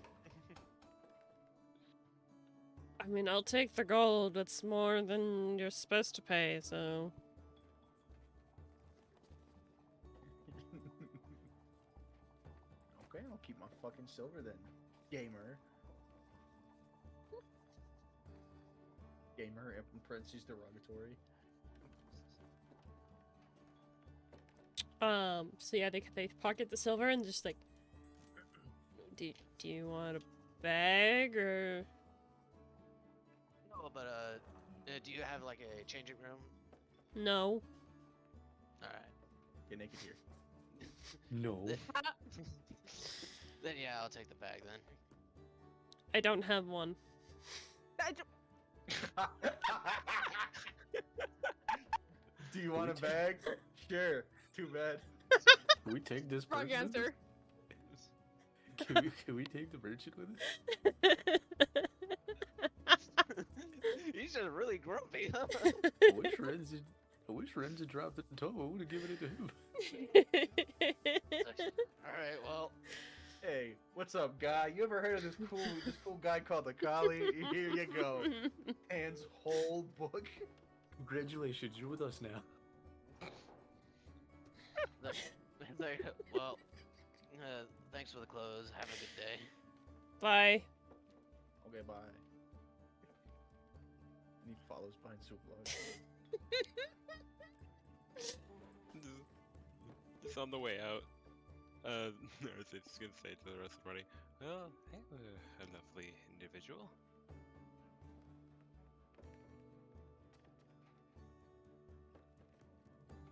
I mean, I'll take the gold. It's more than you're supposed to pay, so... Okay, I'll keep my fucking silver then. Gamer. Gamer, in parentheses, derogatory. So yeah, they pocket the silver and just like... Do you want a bag, or... No, but do you have like a changing room? No. Alright. Get naked here. No. Then yeah, I'll take the bag then. I don't have one. Do you want a bag? Sure. Too bad. We take this Wrong person? answer. Can we take the merchant with us? He's just really grumpy. Huh? I wish Renz had dropped the toe. I would have given it to him. All right, well, Hey, what's up, guy? You ever heard of this cool guy called the Collie? Here you go. Hand's whole book. Congratulations, you're with us now. well, thanks for the clothes. Have a good day. Bye. Okay, bye. And he follows behind Supervlog. Just on the way out, Narra's just gonna say to the rest of the party, well, they were a lovely individual.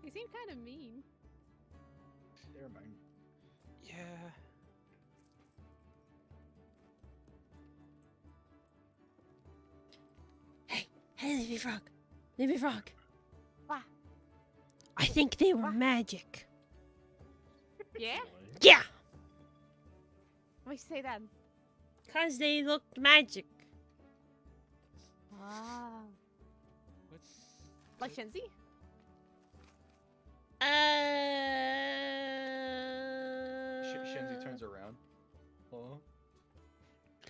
He seemed kind of mean. Never mind. Yeah. Hey, Leafy Frog. Leafy Frog. What? I think they were What? magic. Yeah? Yeah, What you say then? because they looked magic. Wow. What? Like Shenzi? Shenzi turns around. Oh.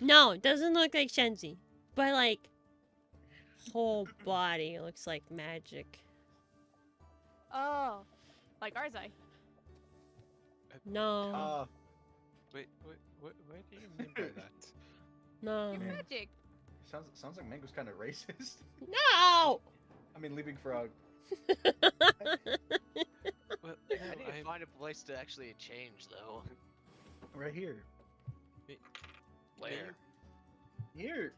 No, it doesn't look like Shenzi. But, like, whole body looks like magic. Oh. Like Arzai. No, Wait, what do you mean by that? no. You're Man. magic. Sounds like Mango's kind of racist. No! I mean, Leaping Frog. Well, I need to find a place to actually change, though. Right here. Where? Here.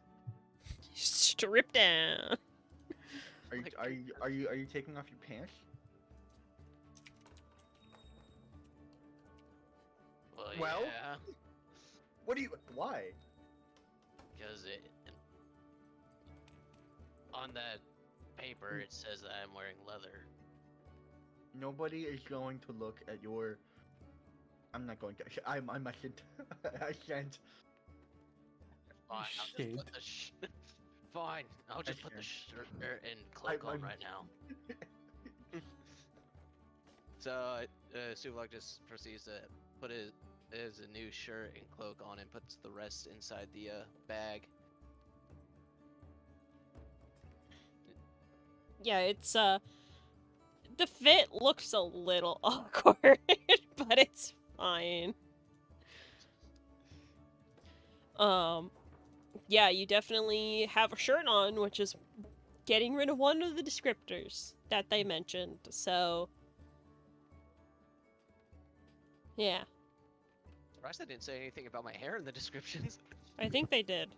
Strip down. Are you taking off your pants? Well? Yeah, What do you? Why? because on that paper it says that I'm wearing leather. Nobody is going to look at your. I'm not going to. I mustn't. I can't. Fine, I'll just put the Fine, I'll just put the shirt and cloak on I'm- right now. So, Suvlok just proceeds to put his new shirt and cloak on and puts the rest inside the bag. Yeah, it's, the fit looks a little awkward, but it's fine. Yeah, you definitely have a shirt on, which is getting rid of one of the descriptors that they mentioned, so... Yeah, Surprised I didn't say anything about my hair in the descriptions. I think they did.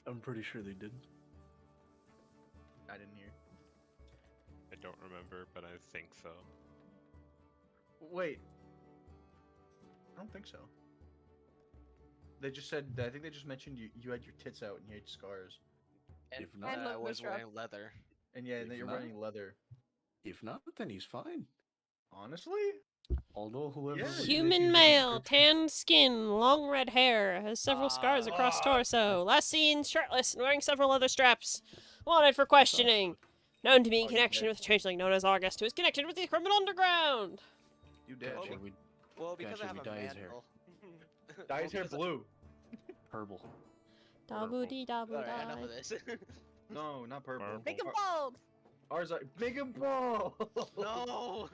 I'm pretty sure they didn't. I didn't hear. I don't remember, but I think so. Wait. I don't think so. They just said. I think they just mentioned you had your tits out and you had scars. And If not- I was Mishra. wearing leather. And yeah, If and that you're not- wearing leather. If not, then he's fine. Honestly? Although whoever Yeah. was Human making the male, description- tan skin, long red hair, has several scars across torso. Last seen shirtless and wearing several leather straps. Wanted for questioning. Known to be in Oh, connection yeah. with a changeling known as August, who is connected with the criminal underground. You did. Gotcha, we Well, because Gotcha, I have we a dye his hair. mantle. Dye his hair Because I- blue. purple. Dabu dee dabu Alright, enough of die. this. No, not purple. Purple. Make him bald! Ours are make him bald. No!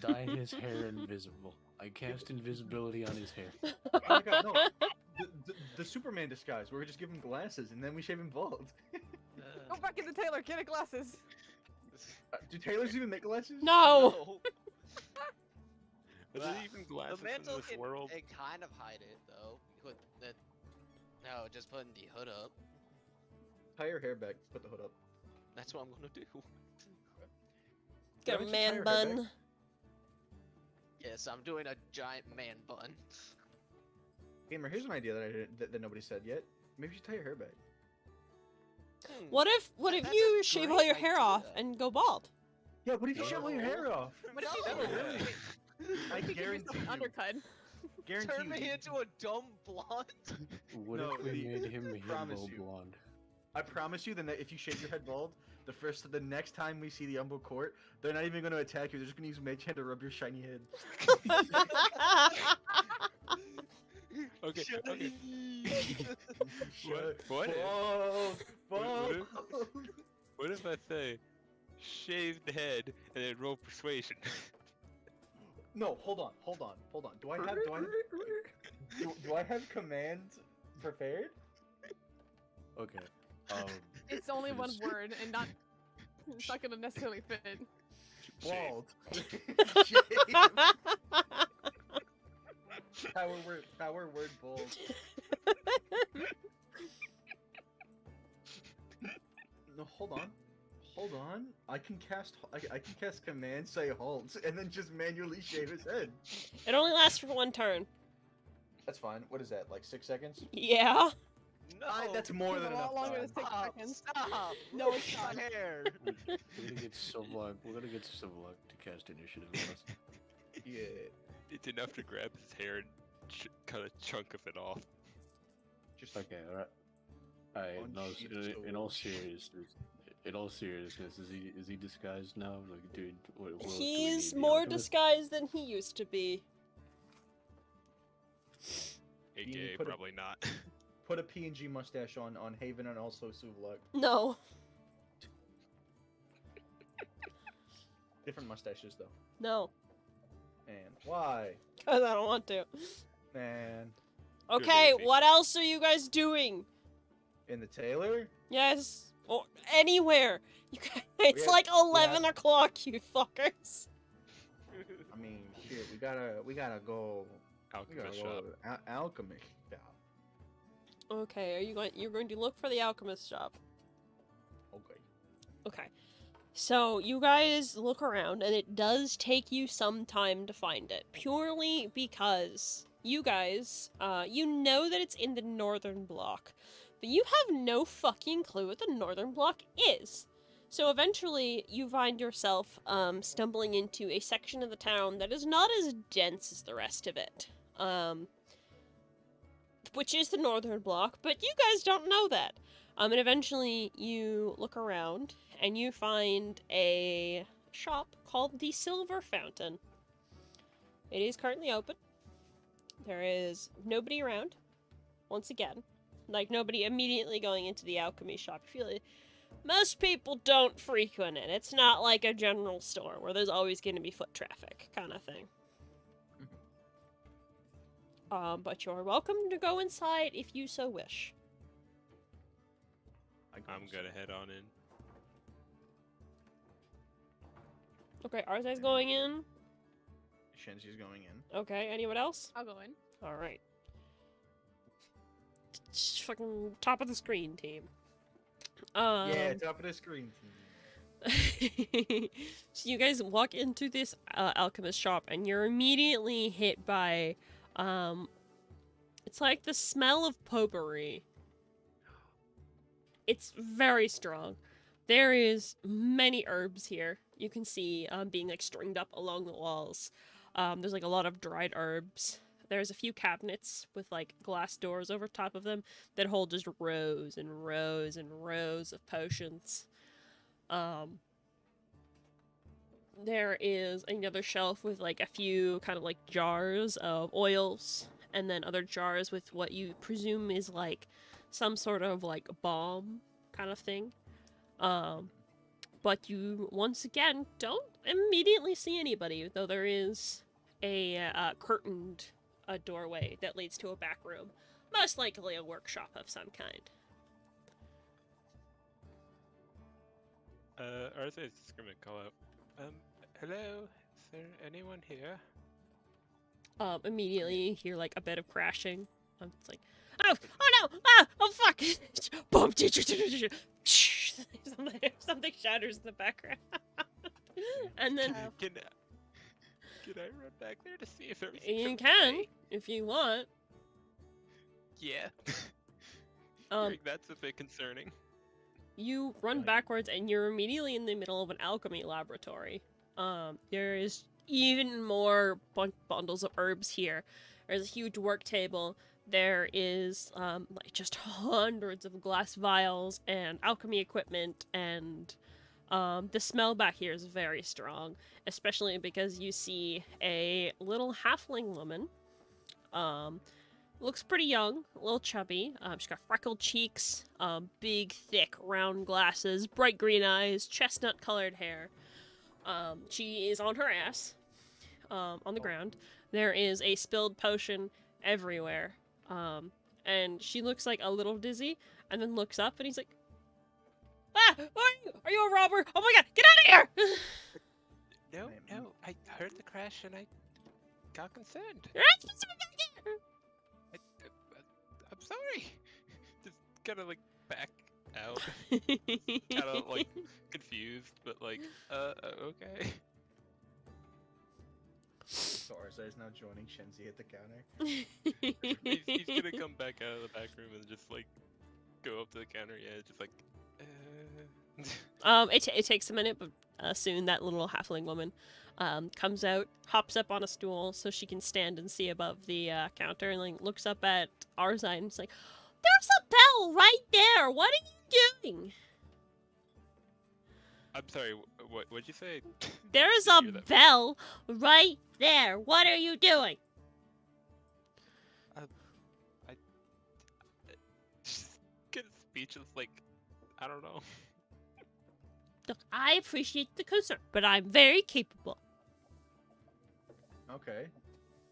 Dye his hair invisible. I cast invisibility on his hair. Oh my god, no. The Superman disguise, where we just give him glasses and then we shave him bald. Go back in the tailor, get a glasses. Do tailors even make glasses? No! Are Well, there even glasses the mantle in this can world? it kind of hide it though. With the no, just putting the hood up. Tie your hair back, put the hood up. That's what I'm gonna do. Got a Why don't you tie man your hair back? bun. Yes, I'm doing a giant man bun. Gamer, here's an idea that I didn't, that nobody said yet. Maybe you should tie your hair back. What if That's you a shave great all your hair off idea. and go bald? Yeah, what if you shave all your No. hair off? What if No. you I You could give yourself guarantee an you. undercut? Guarantee Turn you, me into a dumb blonde. What No, if we Lee, made him promise himbo you. blonde? I promise you, if you shave your head bald, the next time we see the Umbo court, they're not even gonna attack you. They're just gonna use Mage Hand to rub your shiny head. Okay, okay. Shut- What if- Bald, what if- bald. What if I say, shaved head and then roll persuasion? No, hold on. Do I have commands prepared? Okay. It's only for one this- word and not. It's not gonna necessarily fit. Bald. Power word bold. No, hold on. I can cast command, say halt, and then just manually shave his head. It only lasts for 1 turn. That's fine. What is that? Like 6 seconds? Yeah. No. That's more It's than a enough lot longer time. than 6 Stop. seconds. Stop. No, Look it's at not. my hair. We're gonna get Sublock. We're gonna get Sublock to cast initiative on us. Yeah. It's enough to grab his hair and cut a chunk of it off. Just Okay, alright. Alright, no, Unsheath in all sword. seriousness, is he disguised now? Like, dude, what else do we He's need? The more alchemist? disguised than he used to be. AKA, put a- probably not. put a PNG mustache on Haven and also Suvlok. No. Different mustaches though. No. And why? Because I don't want to. Man. Okay, baby. what else are you guys doing? In the tailor? Yes. Or anywhere. You guys, it's have- like we 11 have- o'clock, you fuckers. I mean, shit. We gotta go. We gotta Alchemist go shop. alchemist shop. Okay, you're going to look for the alchemist shop. Okay. Okay. So you guys look around and it does take you some time to find it. Purely because you guys, you know that it's in the northern block. But you have no fucking clue what the northern block is. So eventually you find yourself stumbling into a section of the town that is not as dense as the rest of it. Which is the northern block, but you guys don't know that. And eventually you look around and you find a shop called the Silver Fountain. It is currently open. There is nobody around. Once again. Like, nobody immediately going into the alchemy shop. You feel it. Most people don't frequent it. It's not like a general store where there's always going to be foot traffic kind of thing. But you're welcome to go inside if you so wish. I'm gonna head on in. Okay, Arzai's going in. Shenzi's going in. Okay, anyone else? I'll go in. Alright. Fucking top of the screen, team. Yeah, top of the screen. So you guys walk into this alchemist shop and you're immediately hit by, it's like the smell of potpourri. It's very strong. There is many herbs here. You can see being like stringed up along the walls. There's like a lot of dried herbs. There's a few cabinets with like glass doors over top of them that hold just rows and rows and rows of potions. There is another shelf with like a few kind of like jars of oils and then other jars with what you presume is like some sort of like balm kind of thing. But you once again don't immediately see anybody, though there is a curtained doorway that leads to a back room, most likely a workshop of some kind. Arthur is just gonna call out. Hello? Is there anyone here? Immediately you hear like a bit of crashing. It's like, oh no, oh fuck, boom, something shatters in the background, and then Can I run back there to see if everything's you okay? can if you want. Yeah. Um, That's a bit concerning. You run backwards and you're immediately in the middle of an alchemy laboratory. There is even more bundles of herbs here. There's a huge work table. There is like just hundreds of glass vials and alchemy equipment, and the smell back here is very strong, especially because you see a little halfling woman. Looks pretty young, a little chubby. She's got freckled cheeks, big, thick, round glasses, bright green eyes, chestnut-colored hair. She is on her ass, on the ground. There is a spilled potion everywhere. And she looks like a little dizzy, and then looks up, and he's like, "Ah, who are you? Are you a robber? Oh my god, get out of here!" No, no, I heard the crash and I got concerned. I'm sorry. Just kind of like back out, kind of like confused, but like, okay. So Arza is now joining Shenzi at the counter. He's gonna come back out of the back room and just like go up to the counter. Yeah, just like. It takes a minute, but soon that little halfling woman comes out, hops up on a stool so she can stand and see above the counter, and like looks up at our side and it's like, "There's a bell right there. What are you doing?" I'm sorry. What'd you say? "There's Didn't a hear that. bell right there. What are you doing?" Just get speechless. Like, I don't know. "Look, I appreciate the concern, but I'm very capable." Okay.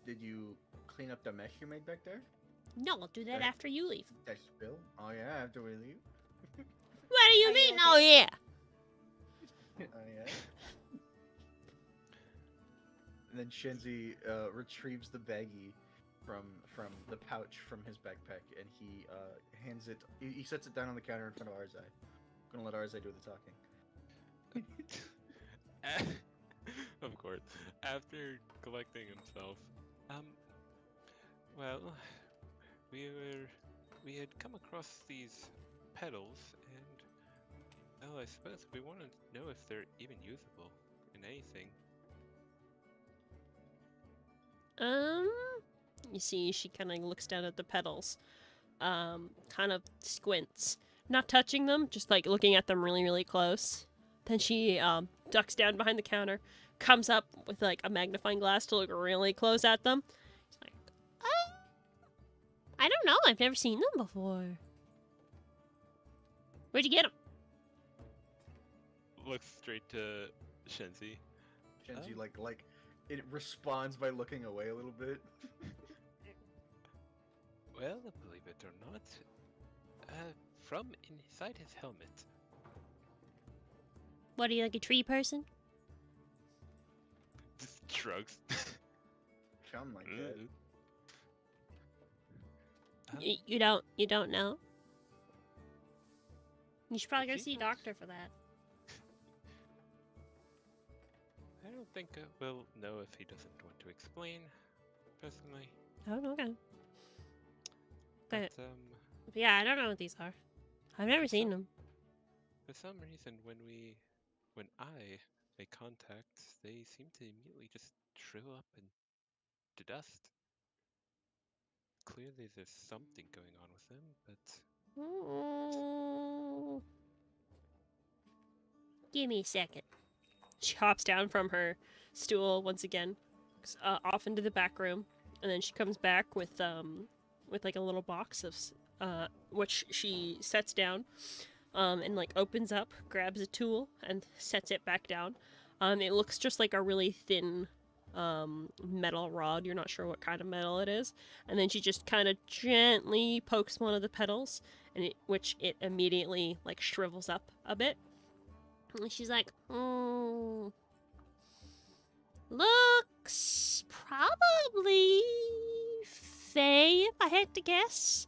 Did you clean up the mess you made back there? "No, I'll do that Right. after you leave." That spill? Oh yeah, after we leave. "What do you Are you mean? okay?" Oh yeah." Oh yeah. And then Shenzi retrieves the baggie from the pouch from his backpack, and he hands it. He sets it down on the counter in front of Arzai. I'm gonna let Arzai do the talking. Of course. After collecting himself, well, we had come across these pedals, and well, I suppose we want to know if they're even usable in anything. You see, she kind of looks down at the pedals, kind of squints, not touching them, just like looking at them really, really close. Then she ducks down behind the counter, comes up with like a magnifying glass to look really close at them. She's like, I don't know. I've never seen them before. Where'd you get them? Looks straight to Shenzi. Shenzi Oh. like it responds by looking away a little bit. Well, believe it or not, from inside his helmet. What are you, like a tree person? Just shrugs. Sound like that. You don't know? You should probably go see a doctor for that. I don't think we'll know if he doesn't want to explain, personally. Oh, okay. But But yeah, I don't know what these are. I've never seen them. for some reason, when I make contact, they seem to immediately just shrivel up into dust. Clearly, there's something going on with them, but Mm. Give me a second. She hops down from her stool once again, off into the back room, and then she comes back with like a little box of which she sets down, and like opens up, grabs a tool, and sets it back down. It looks just like a really thin metal rod. You're not sure what kind of metal it is, and then she just kind of gently pokes one of the petals, and which it immediately like shrivels up a bit. And she's like, looks probably Fae, if I had to guess.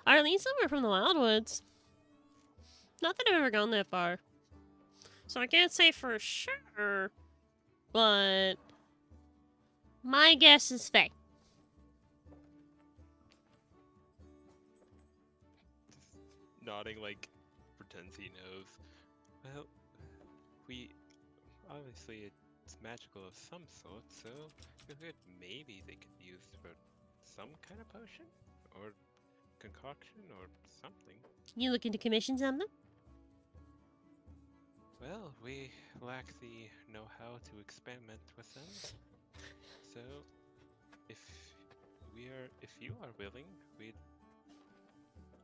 Or at least somewhere from the Wildwoods. Not that I've ever gone that far. So I can't say for sure. But my guess is Fae. just nodding like pretends he knows. Well, we obviously it's magical of some sort, so we figured maybe they could be used for some kind of potion or concoction or something. You looking to commission something? Well, we lack the know-how to experiment with them. So, if you are willing,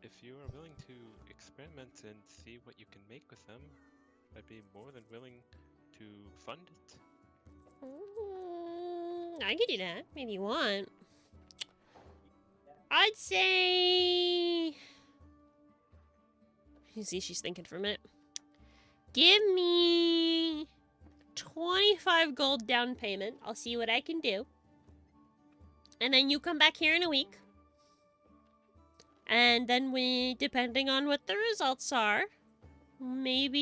if you are willing to experiment and see what you can make with them, I'd be more than willing to fund it. I could do that if you want. I'd say. You see, she's thinking for a minute. Give me 25 gold down payment. I'll see what I can do. And then you come back here in a week. And then depending on what the results are, maybe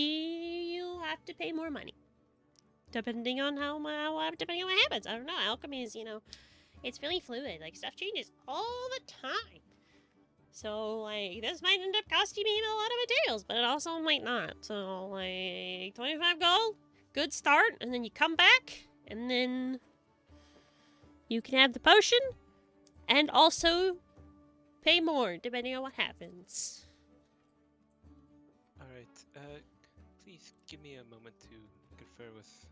you'll have to pay more money. Depending on depending on what happens. I don't know. Alchemy is, it's really fluid. Like, stuff changes all the time. So, like, this might end up costing me a lot of materials, but it also might not. So, like, 25 gold, good start, and then you come back, and then you can have the potion, and also pay more, depending on what happens. Alright, please give me a moment to confer with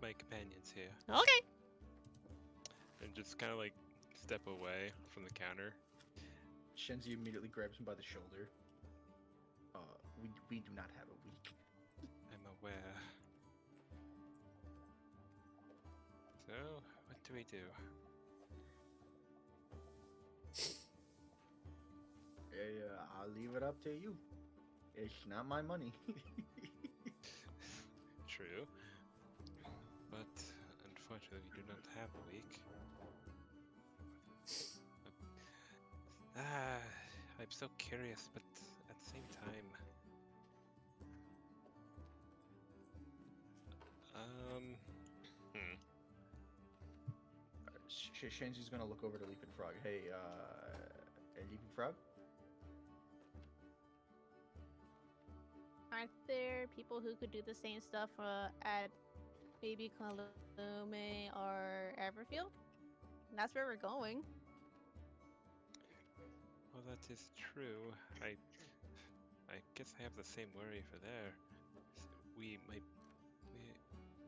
my companions here. Okay. And just kind of like step away from the counter. Shenzi immediately grabs him by the shoulder. We do not have a week. I'm aware. So, what do we do? Hey, I'll leave it up to you. It's not my money. True. But unfortunately, we do not have a week. I'm so curious, but at the same time, Shenzi's gonna look over to Leaping Frog. Hey, Leaping Frog? Aren't there people who could do the same stuff at maybe Kalume or Everfield? That's where we're going. well, that is true. I guess I have the same worry for there.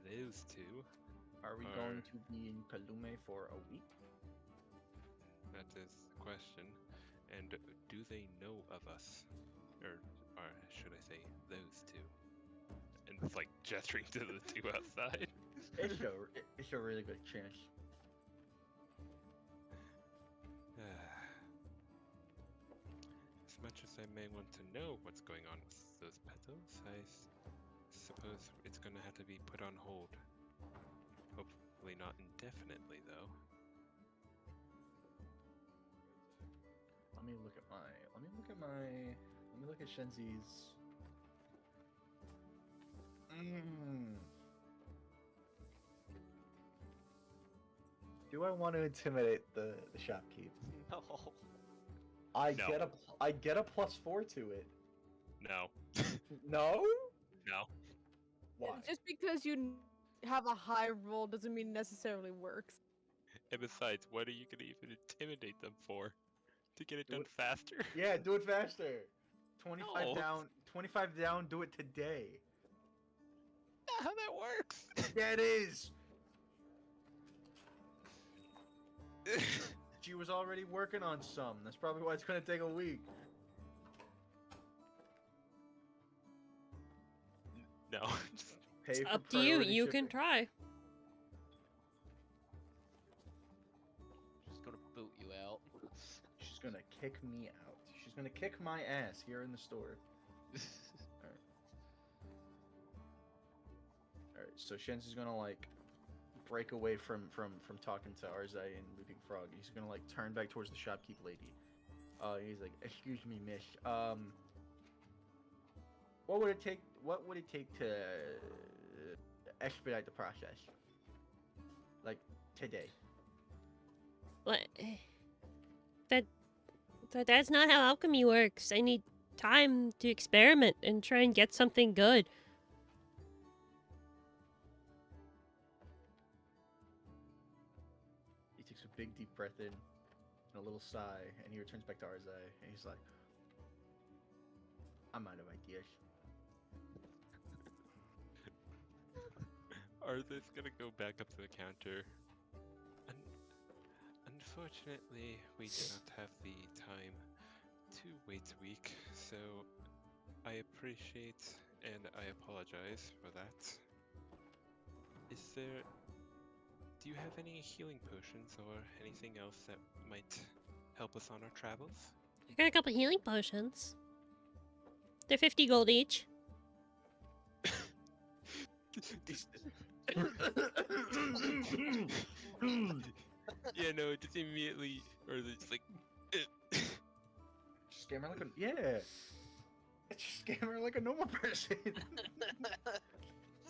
Those two. Are we going to be in Kalume for a week? That is the question. And do they know of us? Or should I say, those two? And it's like gesturing to the two outside. It's a really good chance. As much as I may want to know what's going on with those petals, I suppose it's gonna have to be put on hold. Hopefully not indefinitely, though. Let me look at Shenzi's. Do I want to intimidate the shopkeep? No. I No. get a +4 to it. No. No? No. Why? Just because you have a high roll doesn't mean it necessarily works. And besides, what are you gonna even intimidate them for? To get it Do done it- faster? Yeah, do it faster. 25 No. down. 25 down. Do it today. Not how that works! Yeah, it is. She was already working on some. That's probably why it's gonna take a week. No. Pay for Up to you. priority You can shipping. try. Just gonna boot you out. She's gonna kick me out. She's gonna kick my ass here in the store. Alright, so Shenzi's gonna like break away from talking to Arzai and Leaping Frog. He's gonna like turn back towards the shopkeep lady. He's like, "Excuse me, miss. What would it take to expedite the process? Like today?" What? That's not how alchemy works. I need time to experiment and try and get something good. He takes a big deep breath in. a little sigh, and he returns back to Arzai, and he's like, "I'm out of ideas." Arthur's gonna go back up to the counter. Unfortunately, we do not have the time to wait a week, so I appreciate and I apologize for that. Do you have any healing potions or anything else that might help us on our travels? I got a couple healing potions. They're 50 gold each. Yeah, no, just immediately, or it's like, Scam her like a Just scam her like a normal person.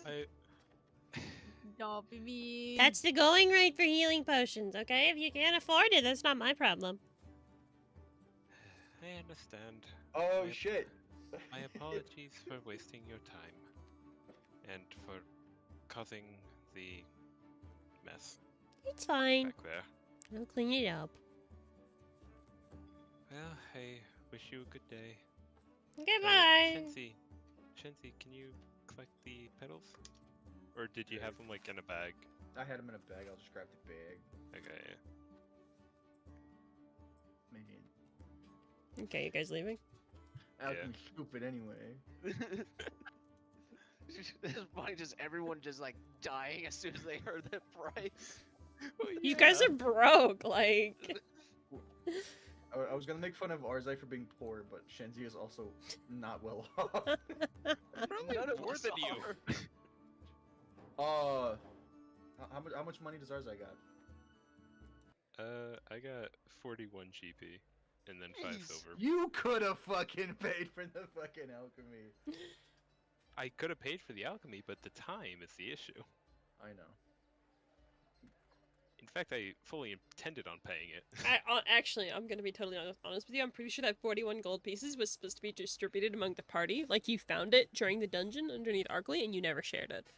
I, Don't be mean. That's the going rate for healing potions, okay? If you can't afford it, that's not my problem. I understand. Oh My- shit. My apologies for wasting your time, and for causing the mess It's fine. back there. I'll clean it up. Well, I wish you a good day. Goodbye. Shensi, can you collect the petals? Or did you have them like in a bag? I had him in a bag. I'll just grab the bag. Okay. Man, Okay, you guys leaving? Alchemy's stupid anyway. It's funny, just everyone just like dying as soon as they heard that price. You guys are broke, like... I was gonna make fun of Arzai for being poor, but Shenzi is also not well off. Probably None of more us than you. are. How much money does Arzai got? I got 41 GP, and then 5 Jeez. silver. You could have fucking paid for the fucking alchemy. I could have paid for the alchemy, but the time is the issue. I know. In fact, I fully intended on paying it. Actually, I'm gonna be totally honest with you. I'm pretty sure that 41 gold pieces was supposed to be distributed among the party. Like, you found it during the dungeon underneath Arkley, and you never shared it.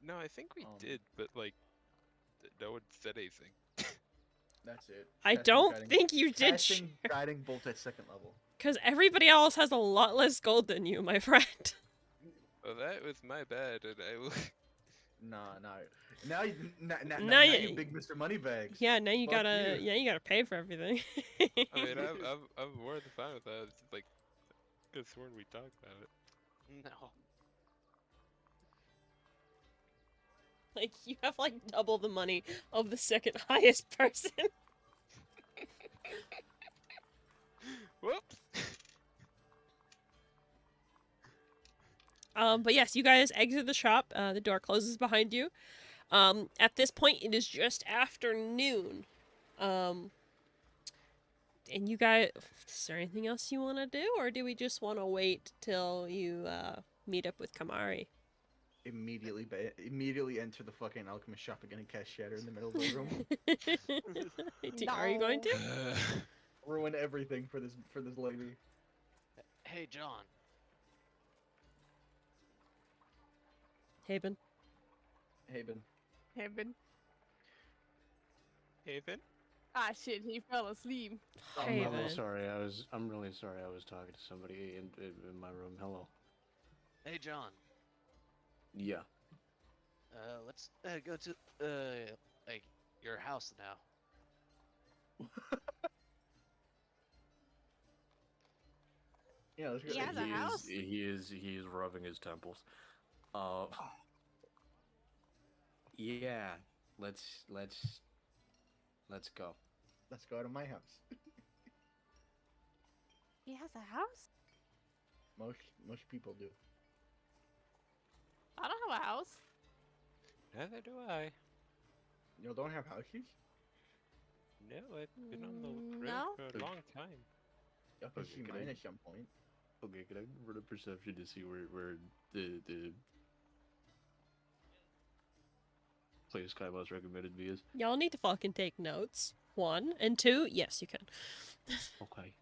No, I think we Um, did, but like, no one said anything. That's it. I Casting don't guiding- think you did Casting guiding bolt at second level. Because everybody else has a lot less gold than you, my friend. Well, that was my bad, and I will. Nah. Now Now you you- big Mr. Moneybags. Yeah, now you Fuck gotta... you. Yeah, you gotta pay for everything. I mean, I'm more than fine with that. It's just like, I could have sworn we talked about it. No. Like, you have, like, double the money of the second highest person. Whoops. But yes, you guys exit the shop. The door closes behind you. At this point, it is just afternoon. And you guys... Is there anything else you want to do? Or do we just want to wait till you, meet up with Kamari? Immediately enter the fucking alchemist shop again and cast shatter in the middle of the room. Are you going to? Ruin everything for this lady. Hey, John. Haven. Haven. Haven. Haven? Ah, shit, he fell asleep. I'm Haven. really sorry. I'm really sorry. I was talking to somebody in my room. Hello. Hey, John. Yeah. Let's go to like your house now. Yeah, let's go. He has a house? He is rubbing his temples. Yeah. Let's go. Let's go to my house. He has a house? Most people do. I don't have a house. Neither do I. You don't have houses? No, I've been on the road No? for a long time. Y'all can Okay, see can mine I- at some point. Okay, can I roll a perception to see where the place Kaima's recommended me is? Y'all need to fucking take notes. 1, and 2, yes, you can. Okay.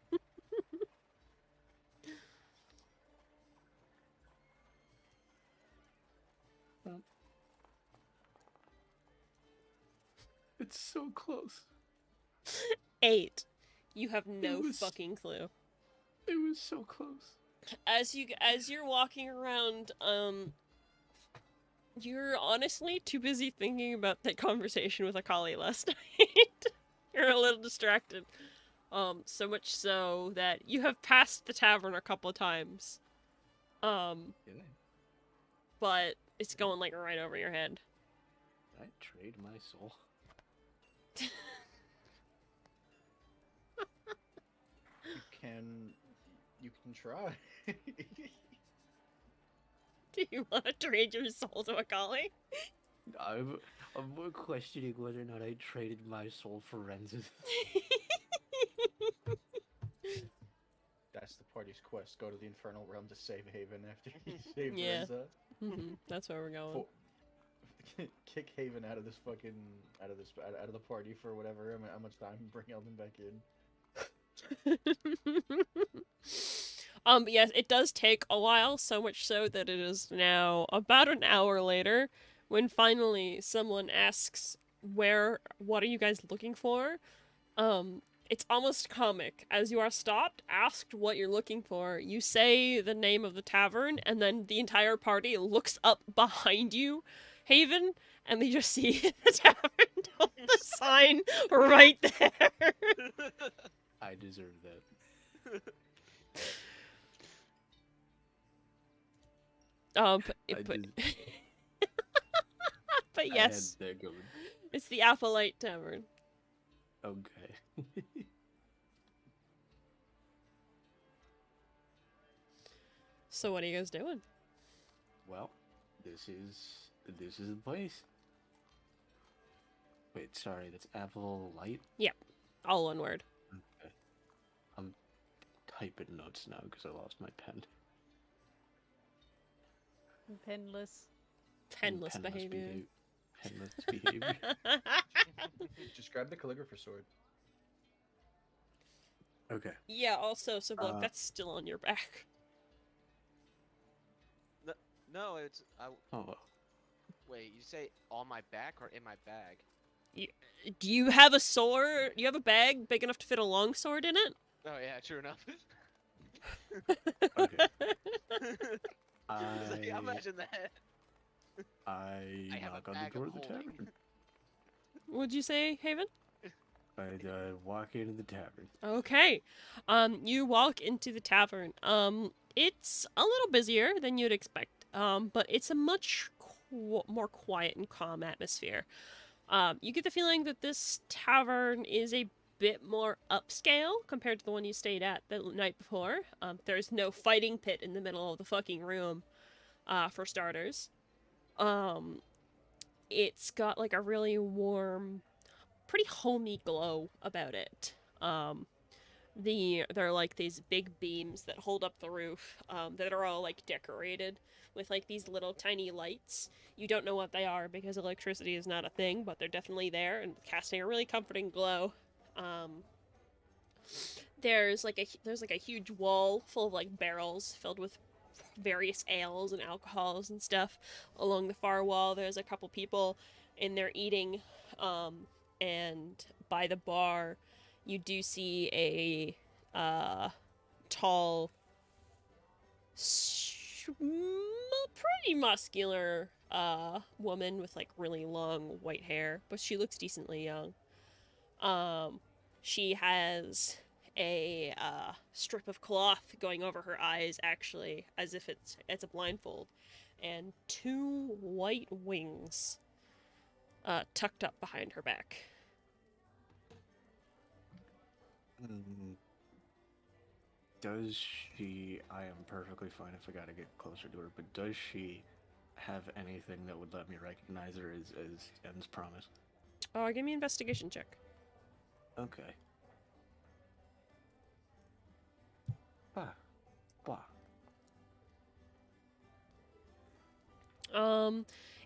It's so close. 8. You have no was- fucking clue. It was so close. As you're walking around, you're honestly too busy thinking about that conversation with Akali last night. You're a little distracted. So much so that you have passed the tavern a couple of times. Did But it's going like right over your head. I trade my soul? You can try. Do you want to trade your soul to Akali? I'm more questioning whether or not I traded my soul for Renz's. That's the party's quest. Go to the Infernal Realm to save Haven after you save Yeah. Renza. That's where we're going. Kick Haven out of this fucking out of the party for whatever how much time. Bring Elvin back in. But yes, it does take a while, so much so that it is now about an hour later when finally someone asks, what are you guys looking for? It's almost comic. As you are stopped, asked what you're looking for, you say the name of the tavern, and then the entire party looks up behind you, Haven, and they just see the tavern on the sign right there. I deserve that. But, I but, did- but yes, I had that going. it's the Appleite Tavern. Okay. So what are you guys doing? Well, this is the place. Wait, sorry, that's Apple Light. All one word. Okay. I'm typing notes now because I lost my pen. Penless. Penless behavior. Penless behavior. Just grab the calligrapher sword. Okay. Yeah, also, so look, Uh, that's still on your back. No, it's. Oh, Wait, you say on my back or in my bag? Do you have a sword? Do you have a bag big enough to fit a long sword in it? Oh yeah, true enough. okay. It's like, imagine that. I I have a knock on the bag door of of the holding. tavern. Would you say, Haven? I walk into the tavern. Okay. You walk into the tavern. It's a little busier than you'd expect. But it's a much more quiet and calm atmosphere. You get the feeling that this tavern is a bit more upscale compared to the one you stayed at the night before. There's no fighting pit in the middle of the fucking room, for starters. It's got like a really warm, pretty homey glow about it. There are like these big beams that hold up the roof, that are all like decorated with like these little tiny lights. You don't know what they are because electricity is not a thing, but they're definitely there and casting a really comforting glow. There's like a huge wall full of like barrels filled with various ales and alcohols and stuff. Along the far wall, there's a couple people in there eating, and by the bar, you do see a tall, pretty muscular woman with like really long white hair, but she looks decently young. She has a strip of cloth going over her eyes, actually, as if it's a blindfold, and 2 white wings tucked up behind her back. Does she? I am perfectly fine if I gotta get closer to her, but does she have anything that would let me recognize her as En's promise? Oh, give me an investigation check. Okay. Bah. Bah.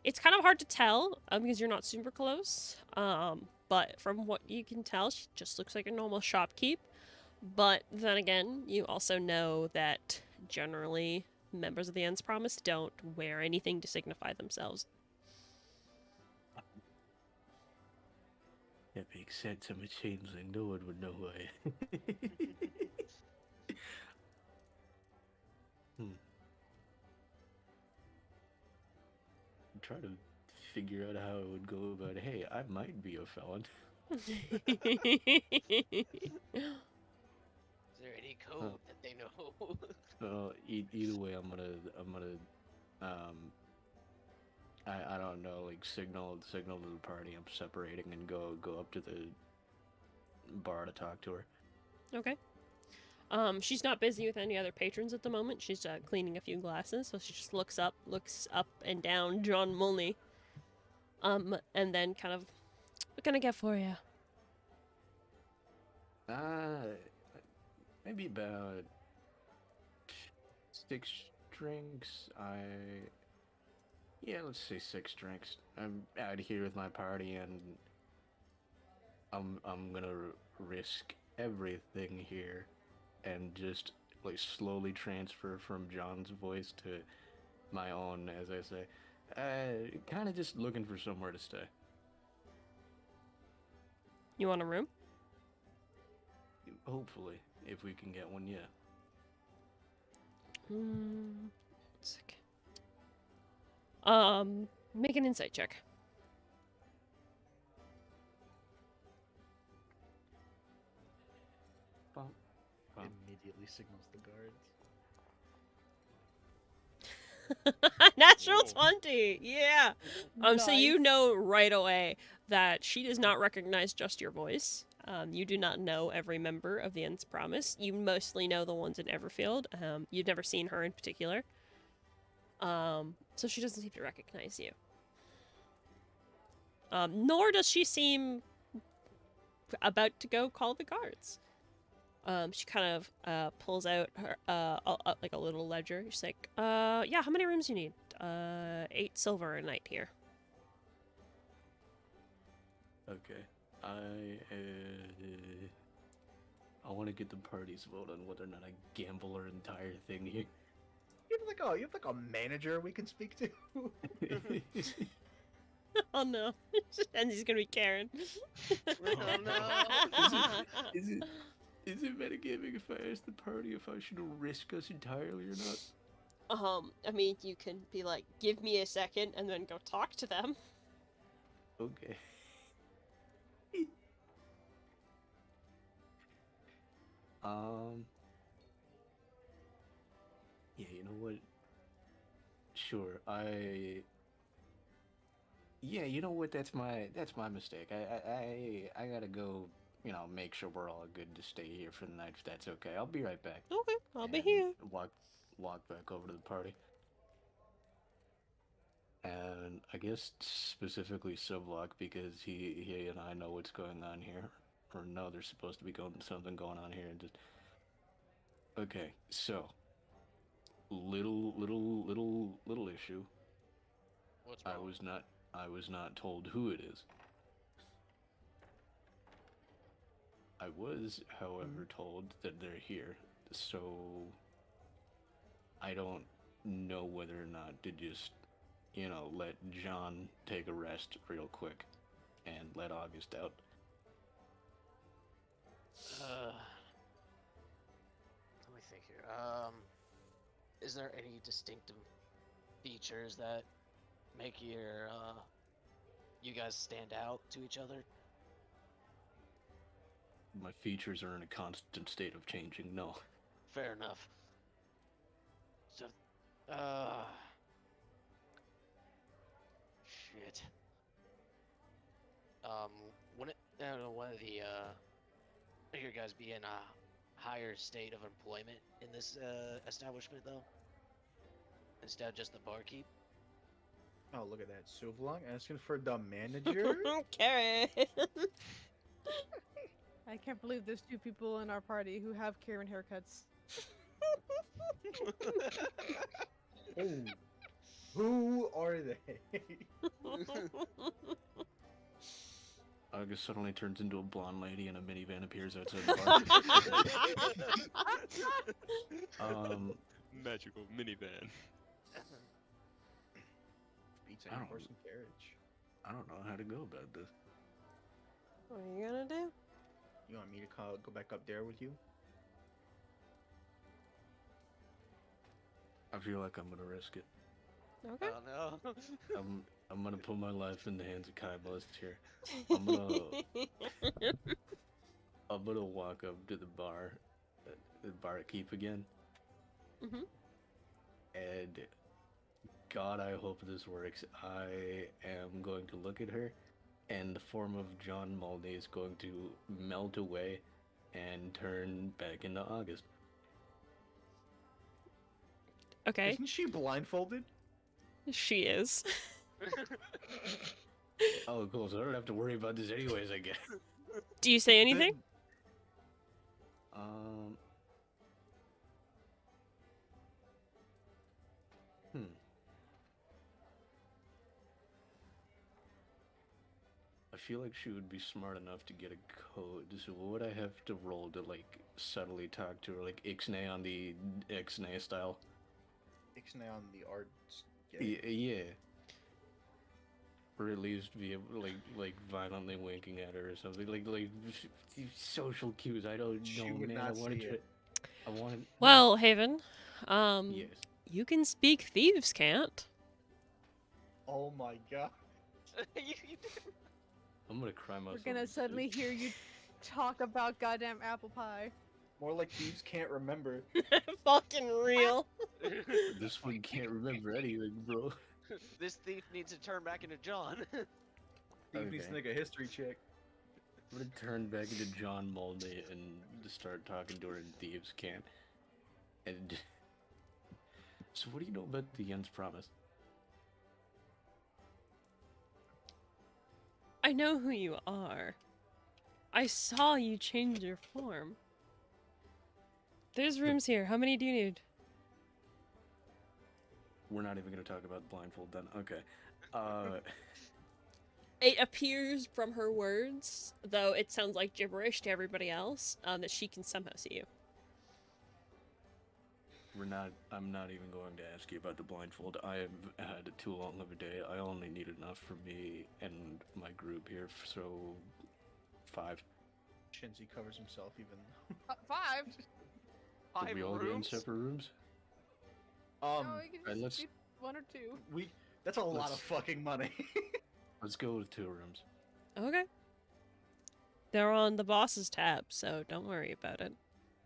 It's kind of hard to tell because you're not super close. But from what you can tell, she just looks like a normal shopkeep. But then again, you also know that generally members of the End's Promise don't wear anything to signify themselves. That makes sense. I'm a changeling. No one would know who I am. I'm trying to figure out how it would go about, hey, I might be a felon. Is there any code that they know? Either way, um, I don't know, like signal to the party I'm separating and go up to the bar to talk to her. Okay. She's not busy with any other patrons at the moment. She's cleaning a few glasses, so she just looks up and down John Mulney. And then kind of, what can I get for you? Maybe about 6 drinks. Yeah, let's say 6 drinks. I'm out here with my party, and I'm gonna risk everything here, and just like slowly transfer from John's voice to my own, as I say. Kind of just looking for somewhere to stay. You want a room? Hopefully, if we can get one, yeah. One second. Make an insight check. Bum, bum. Immediately signals the guards. Natural Whoa. 20. Yeah. So you know right away that she does not recognize just your voice. You do not know every member of the End's Promise. You mostly know the ones in Everfield. You've never seen her in particular. So she doesn't seem to recognize you. Nor does she seem about to go call the guards. She kind of pulls out her like a little ledger. She's like, yeah, how many rooms do you need? 8 silver a night here. Okay. I want to get the party's vote on whether or not I gamble our entire thing here. You have like a manager we can speak to. Oh no. And he's gonna be Karen. Oh no! Is it metagaming if I ask the party if I should risk us entirely or not? I mean, you can be like, give me a second, and then go talk to them. Okay. Yeah, you know what? Sure, yeah, you know what? That's my mistake. I gotta go. Make sure we're all good to stay here for the night. If that's okay, I'll be right back. Okay, I'll be And here. walk back over to the party. And I guess specifically Sublock, because he and I know what's going on here, or know there's supposed to be something going on here, and just okay. So little issue. What's I wrong? was not told who it is. I was, however, told that they're here, so I don't know whether or not to just, let John take a rest real quick and let August out. Let me think here. Is there any distinctive features that make you guys stand out to each other? My features are in a constant state of changing, no. Fair enough. So, shit. Wouldn't one of your guys be in a higher state of employment in this establishment though, instead of just the barkeep? Oh, look at that. Suvlong asking for the manager? Karen. I can't believe there's 2 people in our party who have Karen haircuts. Oh. Who are they? August suddenly turns into a blonde lady and a minivan appears outside the bar. Magical minivan. Beats I any don't- horse and carriage. I don't know how to go about this. What are you gonna do? You want me to go back up there with you? I feel like I'm gonna risk it. Okay. Oh no. I'm gonna put my life in the hands of Kai Blast here. I'm gonna I'm gonna walk up to the barkeep again, Mhm. and God, I hope this works. I am going to look at her, and the form of John Mulney is going to melt away and turn back into August. Okay. Isn't she blindfolded? She is. Oh, cool. So I don't have to worry about this anyways, I guess. Do you say anything? Then- Um. Hmm. I feel like she would be smart enough to get a code. So what would I have to roll to like subtly talk to her, like Ixnay on the Ixnay style? Ixnay on the arts. Yeah. Or at least be able to, like violently winking at her or something. Like social cues. I don't She know, would man. not I wanted see to. it. I wanted. Well, Haven, Yes. you can speak, thieves can't. Oh my god. I'm gonna cry We're myself. gonna to suddenly sleep. hear you talk about goddamn apple pie. More like thieves can't remember. Fucking real. This one can't remember anything, bro. This thief needs to turn back into John. Thief needs to make a history check. I'm gonna turn back into John Mulney and just start talking to her in Thieves' Cant. And so, what do you know about the Yen's promise? I know who you are. I saw you change your form. There's rooms here. How many do you need? We're not even gonna talk about blindfold then. Okay. It appears from her words, though it sounds like gibberish to everybody else, that she can somehow see you. I'm not even going to ask you about the blindfold. I have had too long of a day. I only need enough for me and my group here, so 5. Shinzi covers himself even. 5? Did 5 we all get in rooms? separate rooms? No, you can Alright, just let's do 1 or 2. That's a lot Let's- of fucking money. let's go with 2 rooms. Okay. They're on the boss's tab, so don't worry about it.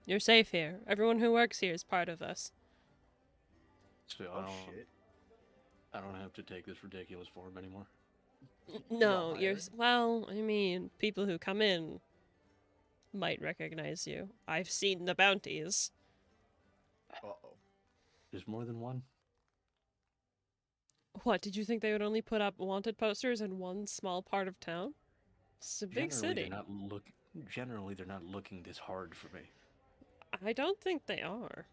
You're safe here. Everyone who works here is part of us. So Oh shit. I don't have to take this ridiculous form anymore. No, got you're. hired? Well, I mean, people who come in might recognize you. I've seen the bounties. Uh-oh. There's more than one? What, did you think they would only put up wanted posters in one small part of town? It's a big city. Generally, they're not looking this hard for me. I don't think they are.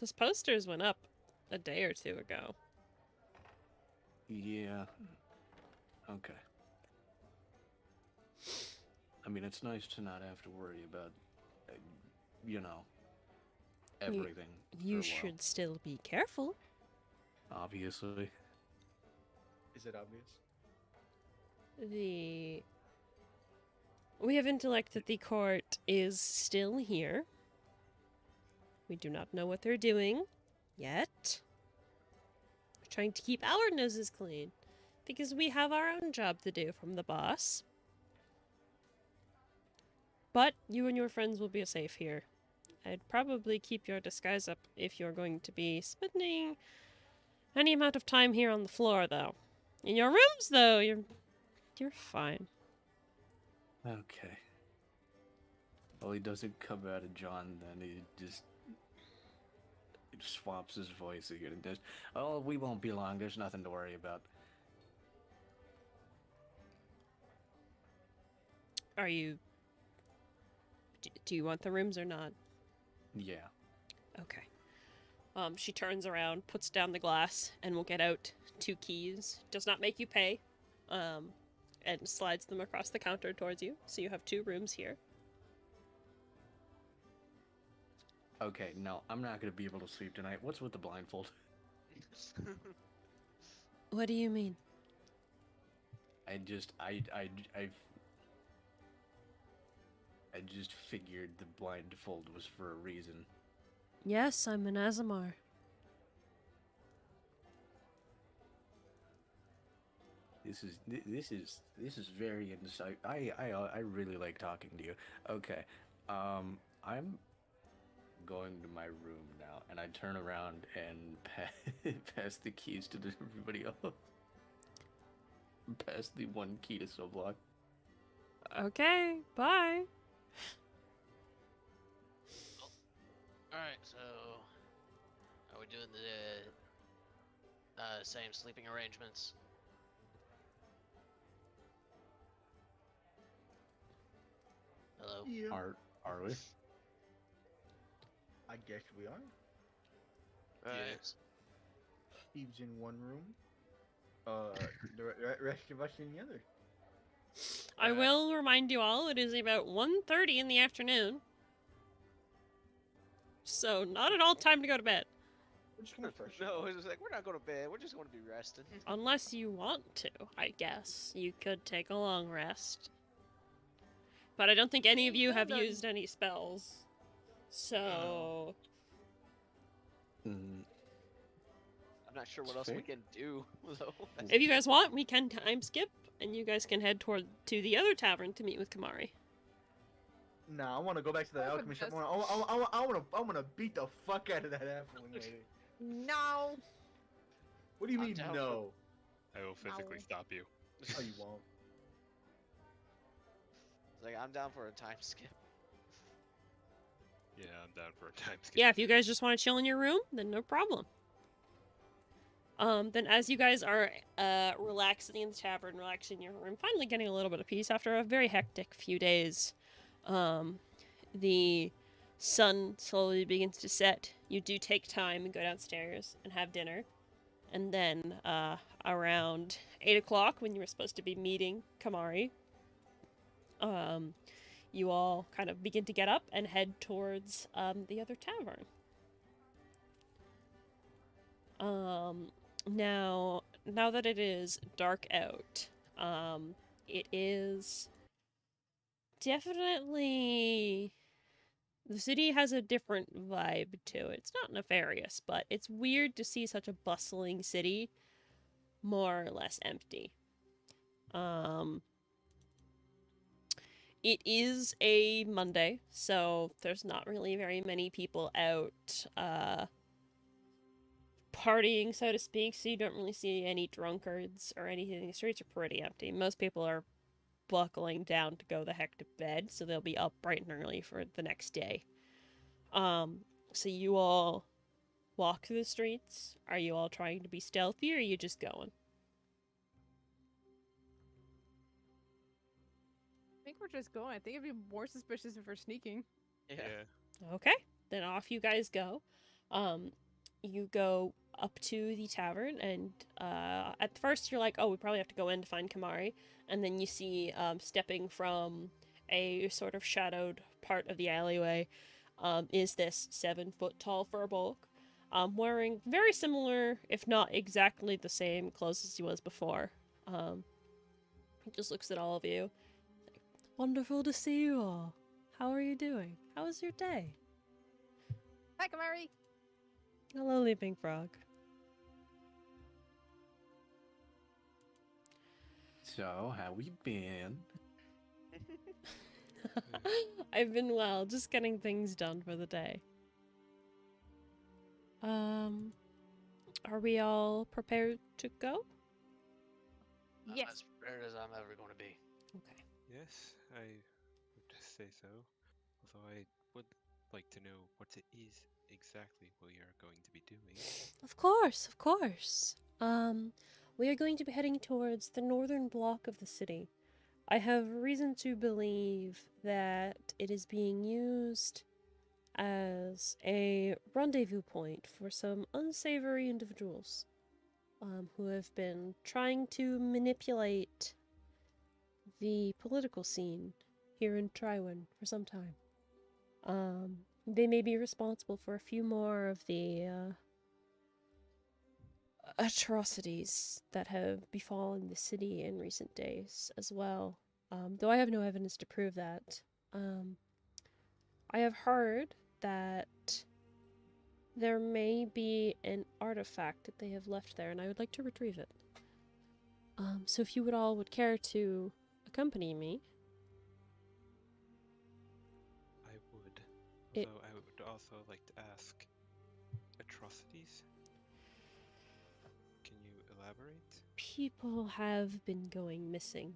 Those posters went up a day or 2 ago. Yeah. Okay. I mean, it's nice to not have to worry about, you know, everything. You for a while. should still be careful. Obviously. Is it obvious? We have intellect that the court is still here. We do not know what they're doing yet. We're trying to keep our noses clean because we have our own job to do from the boss. But you and your friends will be safe here. I'd probably keep your disguise up if you're going to be spending any amount of time here on the floor, though. In your rooms, though, you're fine. Okay. Well, he doesn't come out of John then. He swaps his voice again and does, oh, we won't be long. There's nothing to worry about. Are you... Do you want the rooms or not? Yeah. Okay. She turns around, puts down the glass, and will get out 2 keys. Does not make you pay. And slides them across the counter towards you. So you have 2 rooms here. Okay, no, I'm not going to be able to sleep tonight. What's with the blindfold? What do you mean? I just figured the blindfold was for a reason. Yes, I'm an Azamar. This is very insight. I really like talking to you. Okay, I'm going to my room now, and I turn around and pass the keys to everybody else. Pass the one key to Soblock. Okay, bye. Alright, so are we doing the same sleeping arrangements? Hello? Yeah. Are we? I guess we are. Alright. Steve's in one room. The rest of us in the other. I will remind you all, it is about 1:30 in the afternoon. So, not at all time to go to bed. We're just gonna fresh. No, it's just like we're not going to bed. We're just going to be resting. Unless you want to, I guess. You could take a long rest. But I don't think any of you have used any spells. So... Mm, I'm not sure what It's else we fair. can do though. If you guys want, we can time skip, and you guys can head to the other tavern to meet with Kamari. Nah, I want to go back to the Open alchemy shop. this. I want to beat the fuck out of that halfling lady. No. What do you I'm mean down for- no? I will physically No. stop you. Oh, you won't. It's like I'm down for a time skip. Yeah, I'm down for a time skip. Yeah, if you guys just want to chill in your room, then no problem. Then as you guys are relaxing in the tavern, relaxing in your room, finally getting a little bit of peace after a very hectic few days, the sun slowly begins to set. You do take time and go downstairs and have dinner. And then around 8 o'clock, when you were supposed to be meeting Kamari, you all kind of begin to get up and head towards the other tavern. Now that it is dark out, it is definitely... The city has a different vibe to it. It's not nefarious, but it's weird to see such a bustling city more or less empty. It is a Monday, so there's not really very many people out, partying, so to speak, so you don't really see any drunkards or anything. The streets are pretty empty. Most people are buckling down to go the heck to bed, so they'll be up bright and early for the next day. So you all walk through the streets? Are you all trying to be stealthy, or are you just going? I think we're just going. I think it'd be more suspicious if we're sneaking. Yeah. Okay, then off you guys go. You go up to the tavern, and at first you're like, oh, we probably have to go in to find Kamari, and then you see stepping from a sort of shadowed part of the alleyway is this 7-foot tall furbolg, wearing very similar, if not exactly the same clothes as he was before. He just looks at all of you. Like, wonderful to see you all. How are you doing? How was your day? Hi, Kamari. Hello, Leaping Frog. So, how we been? I've been well, just getting things done for the day. Are we all prepared to go? I'm Yes. as prepared as I'm ever going to be. Okay. Yes, I would say so. Although I would like to know what it is exactly we are going to be doing. Of course, of course. We are going to be heading towards the northern block of the city. I have reason to believe that it is being used as a rendezvous point for some unsavory individuals who have been trying to manipulate the political scene here in Trywin for some time. They may be responsible for a few more of the atrocities that have befallen the city in recent days as well. Though I have no evidence to prove that. I have heard that there may be an artifact that they have left there, and I would like to retrieve it. So if you would care to accompany me, I would. It- Although I would also like to ask, atrocities? Can you elaborate? people have been going missing.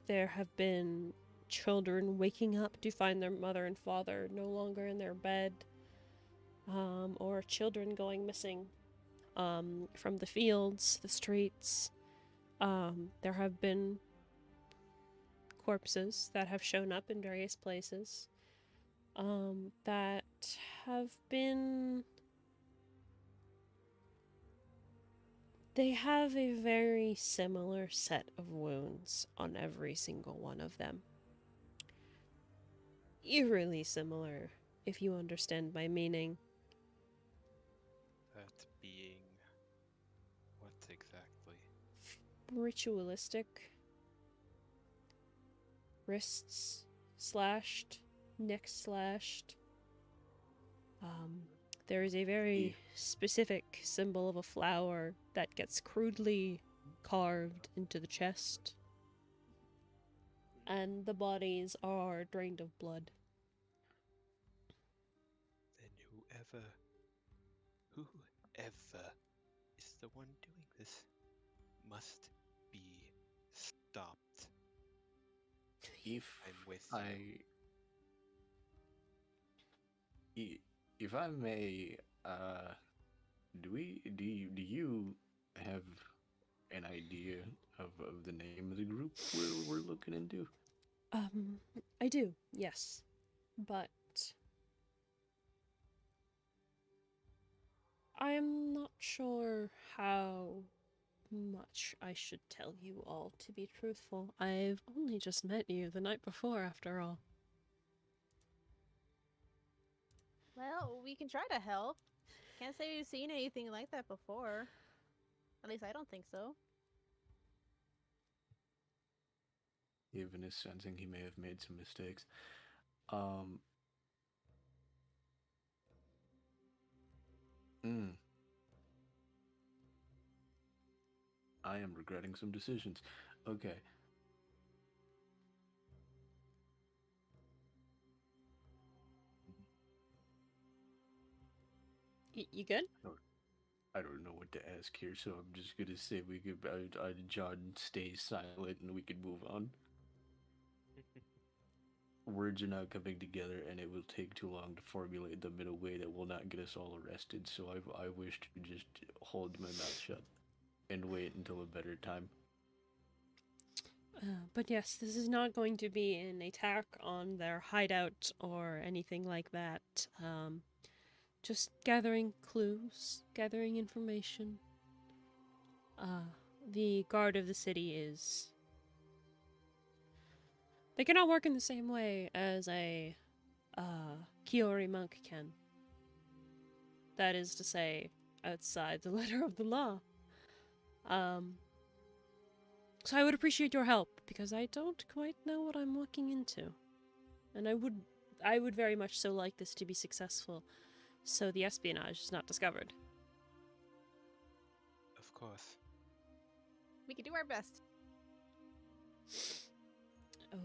There have been children waking up to find their mother and father no longer in their bed, or children going missing from the fields, the streets. There have been corpses that have shown up in various places that have been. They have a very similar set of wounds on every single one of them. Eerily similar, if you understand my meaning. That being what exactly? Ritualistic. Wrists slashed, neck slashed. There is a very specific symbol of a flower that gets crudely carved into the chest. And the bodies are drained of blood. Then whoever is the one doing this must be stopped. If I'm with I, if I may, do you have an idea of the name of the group we're looking into? I do, yes. But I'm not sure how much I should tell you all, to be truthful. I've only just met you the night before, after all. Well, we can try to help. Can't say we've seen anything like that before. At least I don't think so. Even is sensing he may have made some mistakes. Um. Mm, I am regretting some decisions. Okay. You good? I don't know what to ask here, so I'm just gonna say we could. John stays silent and we could move on. Words are not coming together, and it will take too long to formulate them in a way that will not get us all arrested. So I wish to just hold my mouth shut and wait until a better time. But yes, this is not going to be an attack on their hideout or anything like that. Just gathering clues, gathering information. The guard of the city is. They cannot work in the same way as a Kiori monk can. That is to say, outside the letter of the law. So I would appreciate your help, because I don't quite know what I'm walking into. And I would very much so like this to be successful, so the espionage is not discovered. Of course. We can do our best.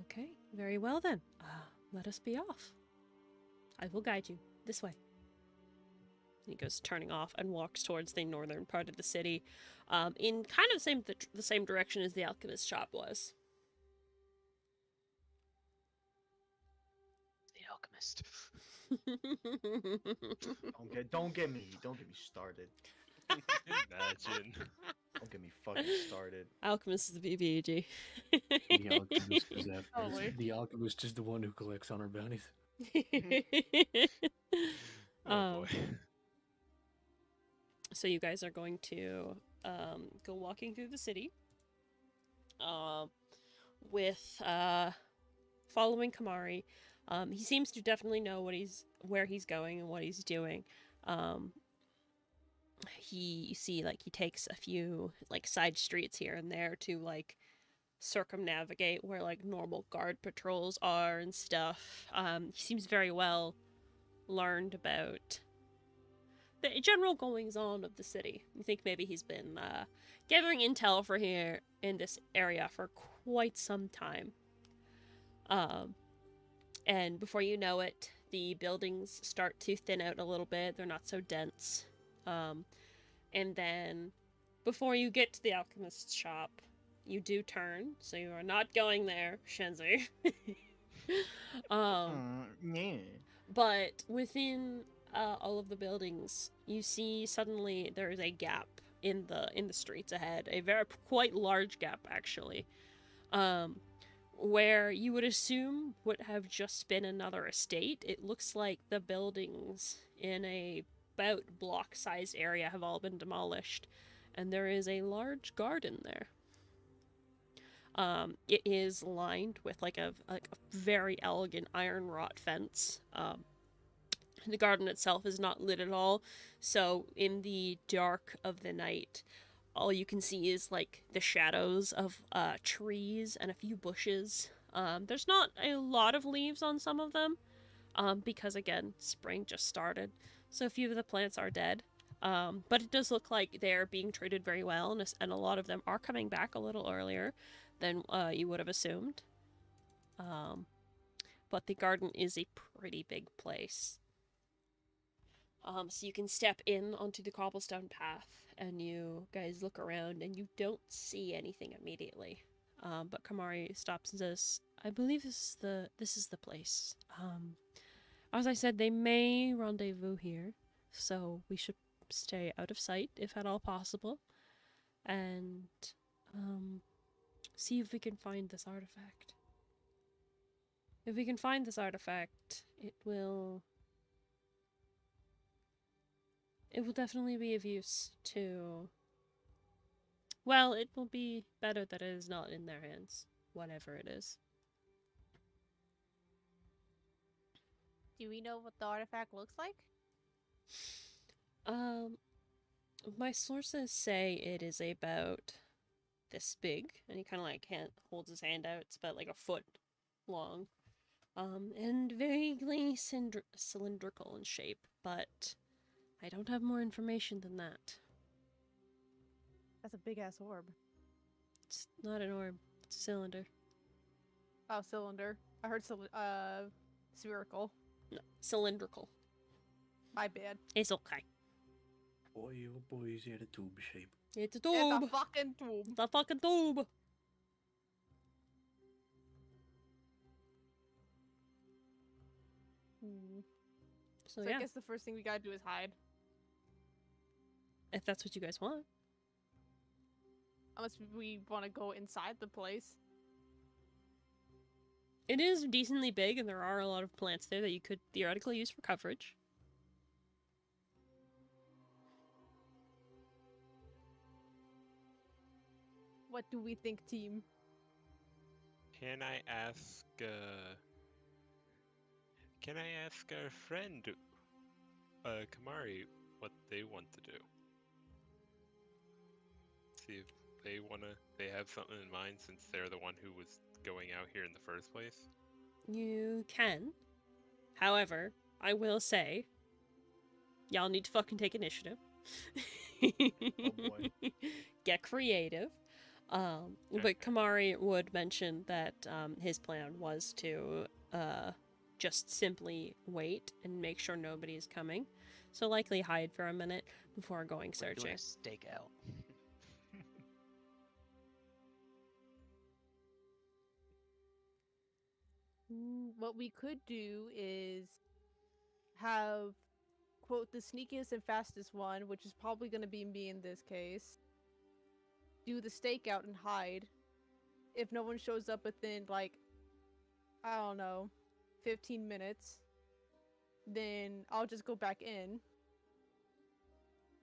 Okay, very well then. Let us be off. I will guide you this way. He goes turning off and walks towards the northern part of the city, in kind of the same direction as the alchemist shop was. The alchemist. Don't get me started. Imagine. Don't get me fucking started. Alchemist is the BBG. The alchemist is after us. Totally. The alchemist is the one who collects on our bounties. Oh boy. So you guys are going to go walking through the city, with following Kamari. He seems to definitely know where he's going and what he's doing. you see like he takes a few like side streets here and there to like circumnavigate where like normal guard patrols are and stuff. He seems very well learned about the general goings on of the city. You think maybe he's been gathering intel for here in this area for quite some time. And before you know it, the buildings start to thin out a little bit. They're not so dense. And then before you get to the alchemist's shop, you do turn, so you are not going there, Shenzi. Yeah. But within all of the buildings, you see suddenly there is a gap in the streets ahead, a very quite large gap actually, where you would assume would have just been another estate. It looks like the buildings in a about block-sized area have all been demolished, and there is a large garden there. It is lined with like a very elegant iron wrought fence. The garden itself is not lit at all, so in the dark of the night, all you can see is like the shadows of trees and a few bushes. There's not a lot of leaves on some of them, because again, spring just started, so a few of the plants are dead. But it does look like they're being treated very well, and a lot of them are coming back a little earlier than you would have assumed. But the garden is a pretty big place. So you can step in onto the cobblestone path, and you guys look around, and you don't see anything immediately. But Kamari stops and says, "I believe this is the place. As I said, they may rendezvous here, so we should stay out of sight if at all possible, and see if we can find this artifact. If we can find this artifact, it will definitely be of use to... Well, it will be better that it is not in their hands, whatever it is." Do we know what the artifact looks like? My sources say it is about this big, and he kind of like holds his hand out. It's about like a foot long, and vaguely cylindrical in shape, but I don't have more information than that. That's a big ass orb. It's not an orb, it's a cylinder. Oh, cylinder. I heard spherical. No, cylindrical. My bad. It's okay. Boy, oh boy, is it a tube shape. It's a It's tube. a fucking tube. It's a fucking tube. So So yeah, I guess the first thing we gotta do is hide. if that's what you guys want. Unless we want to go inside the place. It is decently big, and there are a lot of plants there that you could theoretically use for coverage. What do we think, team? Can I ask? Can I ask our friend, Kamari, what they want to do? See if they have something in mind, since they're the one who was going out here in the first place. You can. However, I will say, y'all need to fucking take initiative. boy. Get creative. But Okay. Kamari would mention that his plan was to just simply wait and make sure nobody's coming. So likely hide for a minute before going We're doing searching. a stakeout. What we could do is have, quote, the sneakiest and fastest one, which is probably going to be me in this case, do the stakeout and hide. If no one shows up within, like, I don't know, 15 minutes, then I'll just go back in.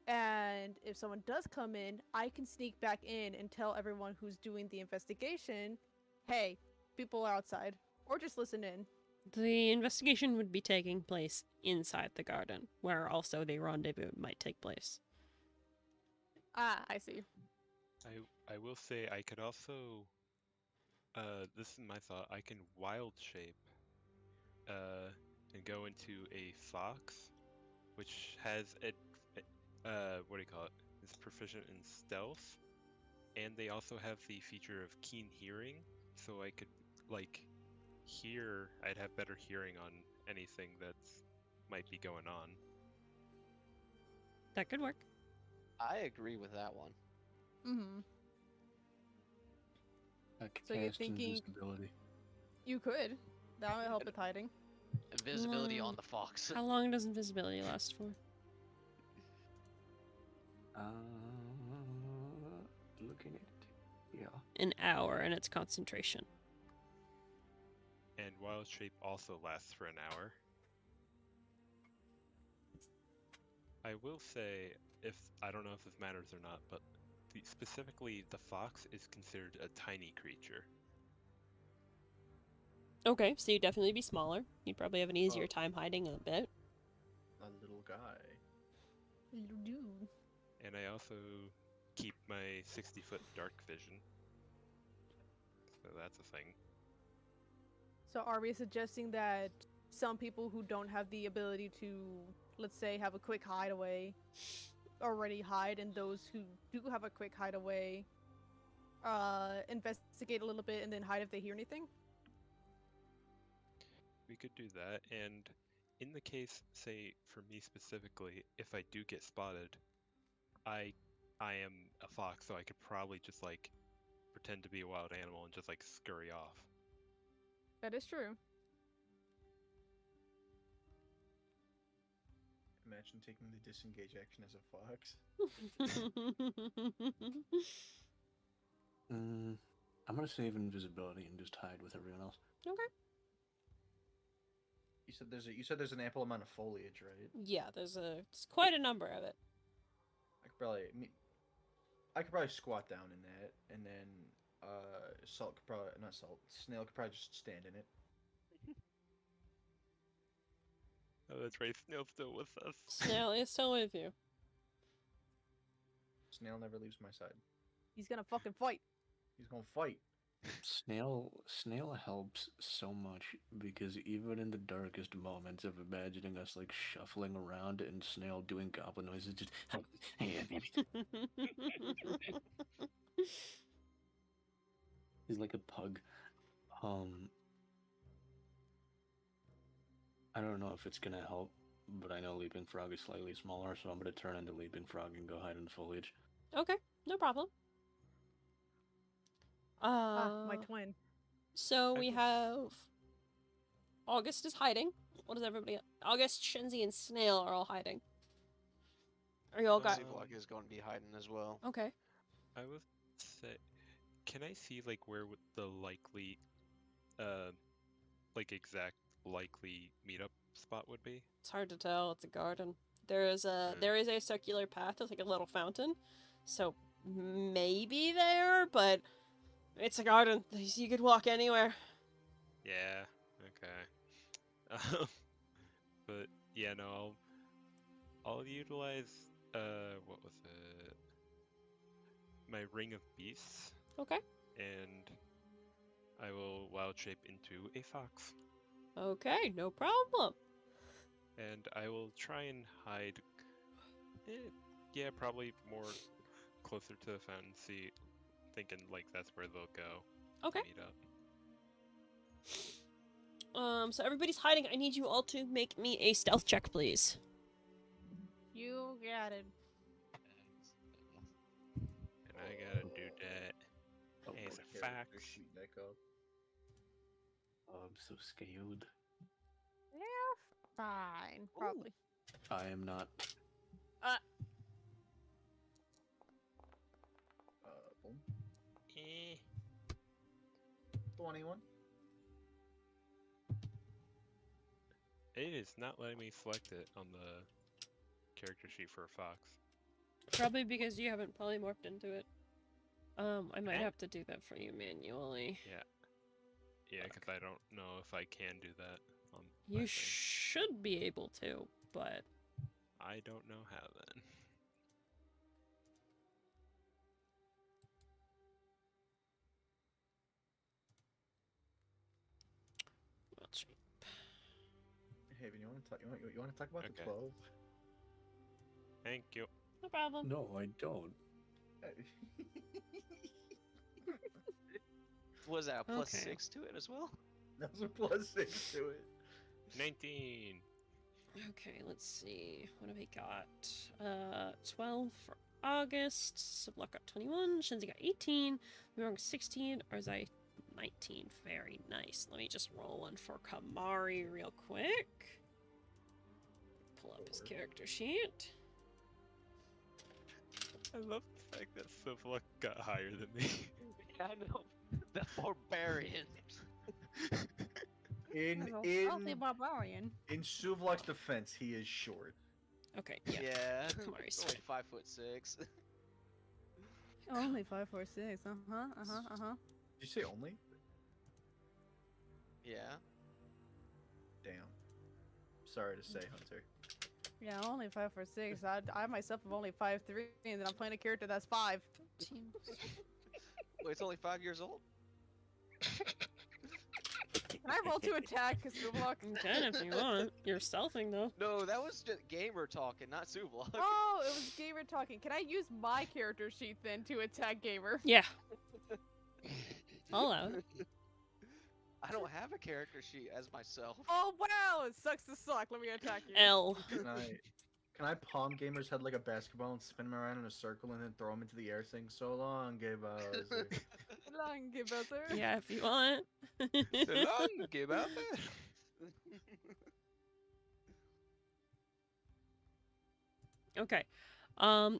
And if someone does come in, I can sneak back in and tell everyone who's doing the investigation, hey, people are outside. Or just listen in. The investigation would be taking place inside the garden, where also the rendezvous might take place. Ah, I see. I will say I could also this is my thought. I can wild shape and go into a fox, which has what do you call it? It's proficient in stealth, and they also have the feature of keen hearing, so I could like hear. I'd have better hearing on anything that's might be going on. That could work. I agree with that one. Mm-hmm. I could So you're cast thinking- invisibility. You could. That would help with hiding. Invisibility Mm. on the fox. How long does invisibility last for? Looking at it. Yeah. An hour, and it's concentration. And wild shape also lasts for an hour. I will say, if I don't know if this matters or not, but specifically the fox is considered a tiny creature. Okay, so you'd definitely be smaller. You'd probably have an easier Oh. time hiding a bit. A little guy. Little dude. And I also keep my 60-foot dark vision. So that's a thing. So are we suggesting that some people who don't have the ability to, let's say, have a quick hideaway already hide, and those who do have a quick hideaway investigate a little bit and then hide if they hear anything? We could do that, and in the case, say, for me specifically, if I do get spotted, I am a fox, so I could probably just, like, pretend to be a wild animal and just, like, scurry off. That is true. Imagine taking the disengage action as a fox. I'm gonna save invisibility and just hide with everyone else. Okay. You said there's an ample amount of foliage, right? Yeah, there's quite a number of it. I could probably squat down in that, and then Snail could probably just stand in it. Oh, that's right, Snail's still with us. Snail is still with you. Snail never leaves my side. He's gonna fucking fight. He's gonna fight. Snail helps so much because even in the darkest moments of imagining us like shuffling around and Snail doing goblin noises, just he's like a pug. I don't know if it's gonna help, but I know Leaping Frog is slightly smaller, so I'm gonna turn into Leaping Frog and go hide in the foliage. Okay, no problem. My twin. So I we think- have August is hiding. What is everybody? August, Shenzi, and Snail are all hiding. Are you all got? Seavlog is going to be hiding as well. Okay. I would say, can I see, like, where the likely, like, exact likely meetup spot would be? It's hard to tell. It's a garden. There is a circular path with like a little fountain, so maybe there, but it's a garden. You could walk anywhere. Yeah, okay. But yeah, no, I'll utilize what was it? My Ring of Beasts, Okay. and I will wild shape into a fox. Okay, no problem. And I will try and hide. Yeah, probably more closer to the fountain. Thinking like that's where they'll go. Okay. To meet up. So everybody's hiding. I need you all to make me a stealth check, please. You got it. And I gotta do that. Oh, As boy. a fact. Shoot that go. Oh, I'm so scared. Yeah, fine. Probably. I am not. Boom. Eh. 21. It is not letting me select it on the character sheet for a fox. Probably because you haven't polymorphed into it. I might Okay. have to do that for you manually. Yeah, because I don't know if I can do that on my You thing. should be able to, but I don't know how then. Haven, you want to talk? You want to talk about the Okay. 12? Thank you. No problem. No, I don't. Was that a plus Okay. 6 to it as well? That was a +6 to it. 19. Okay, let's see. What have we got? 12 for August. Sublock got 21. Shinzi got 18. We were 16. Or was I 19? Very nice. Let me just roll one for Kamari real quick. Pull up his character sheet. I love the fact that Sivlok got higher than me. Yeah, I know. The barbarian. In Healthy barbarian. in Suvlok's defense, he is short. Okay, yeah. Yeah. Kamari's Only fine. 5'6". Only 5'4'6". Did you say only? Yeah. Damn. Sorry to say, Hunter. Yeah, only 5'4'6". I myself am only 5'3", and then I'm playing a character that's 5. Wait, it's only 5 years old? Can I roll to attack Sublock? You can if you want. You're stealthing though. No, that was just gamer talking, not Sublock. Oh, it was Gamer talking. Can I use my character sheet then to attack Gamer? Yeah. I'll allow it. I don't have a character sheet as myself. Oh wow, it sucks to suck. Let me attack you. L. Can I palm Gamer's head like a basketball and spin him around in a circle and then throw him into the air saying, "So long, Gay Bowser." Long give buzzer. Yeah, if you want. So long, give out there. Okay.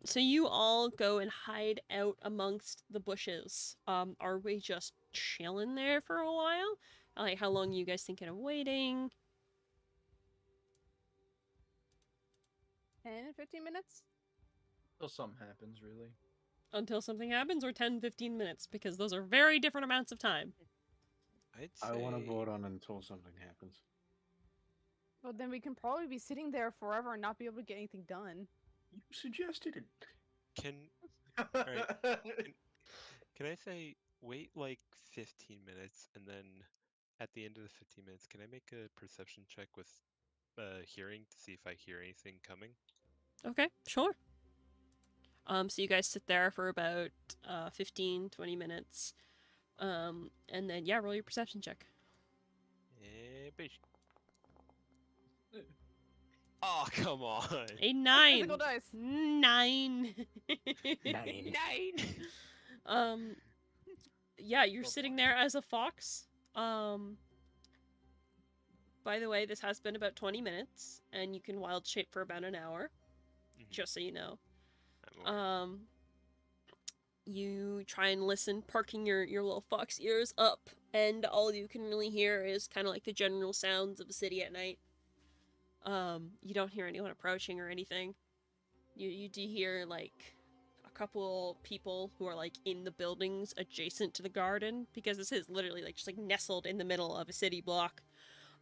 So you all go and hide out amongst the bushes. Are we just chilling there for a while? Like, how long are you guys thinking of waiting? 10, 15 minutes? Until something happens, really. Until something happens, or 10, 15 minutes? Because those are very different amounts of time. I'd say... I want to vote on until something happens. Well, then we can probably be sitting there forever and not be able to get anything done. You suggested it. Can can I say wait like 15 minutes and then at the end of the 15 minutes, can I make a perception check with hearing to see if I hear anything coming? Okay, sure. So you guys sit there for about 15, 20 minutes. And then, yeah, roll your perception check. Bish. Oh, come on. A 9. Physical dice. 9. 9. Yeah, you're sitting there as a fox. By the way, this has been about 20 minutes, and you can wild shape for about an hour, just so you know. I'm aware. You try and listen, parking your little fox ears up, and all you can really hear is kind of like the general sounds of a city at night. You don't hear anyone approaching or anything. You do hear, like, a couple people who are, like, in the buildings adjacent to the garden, because this is literally, like, just, like, nestled in the middle of a city block.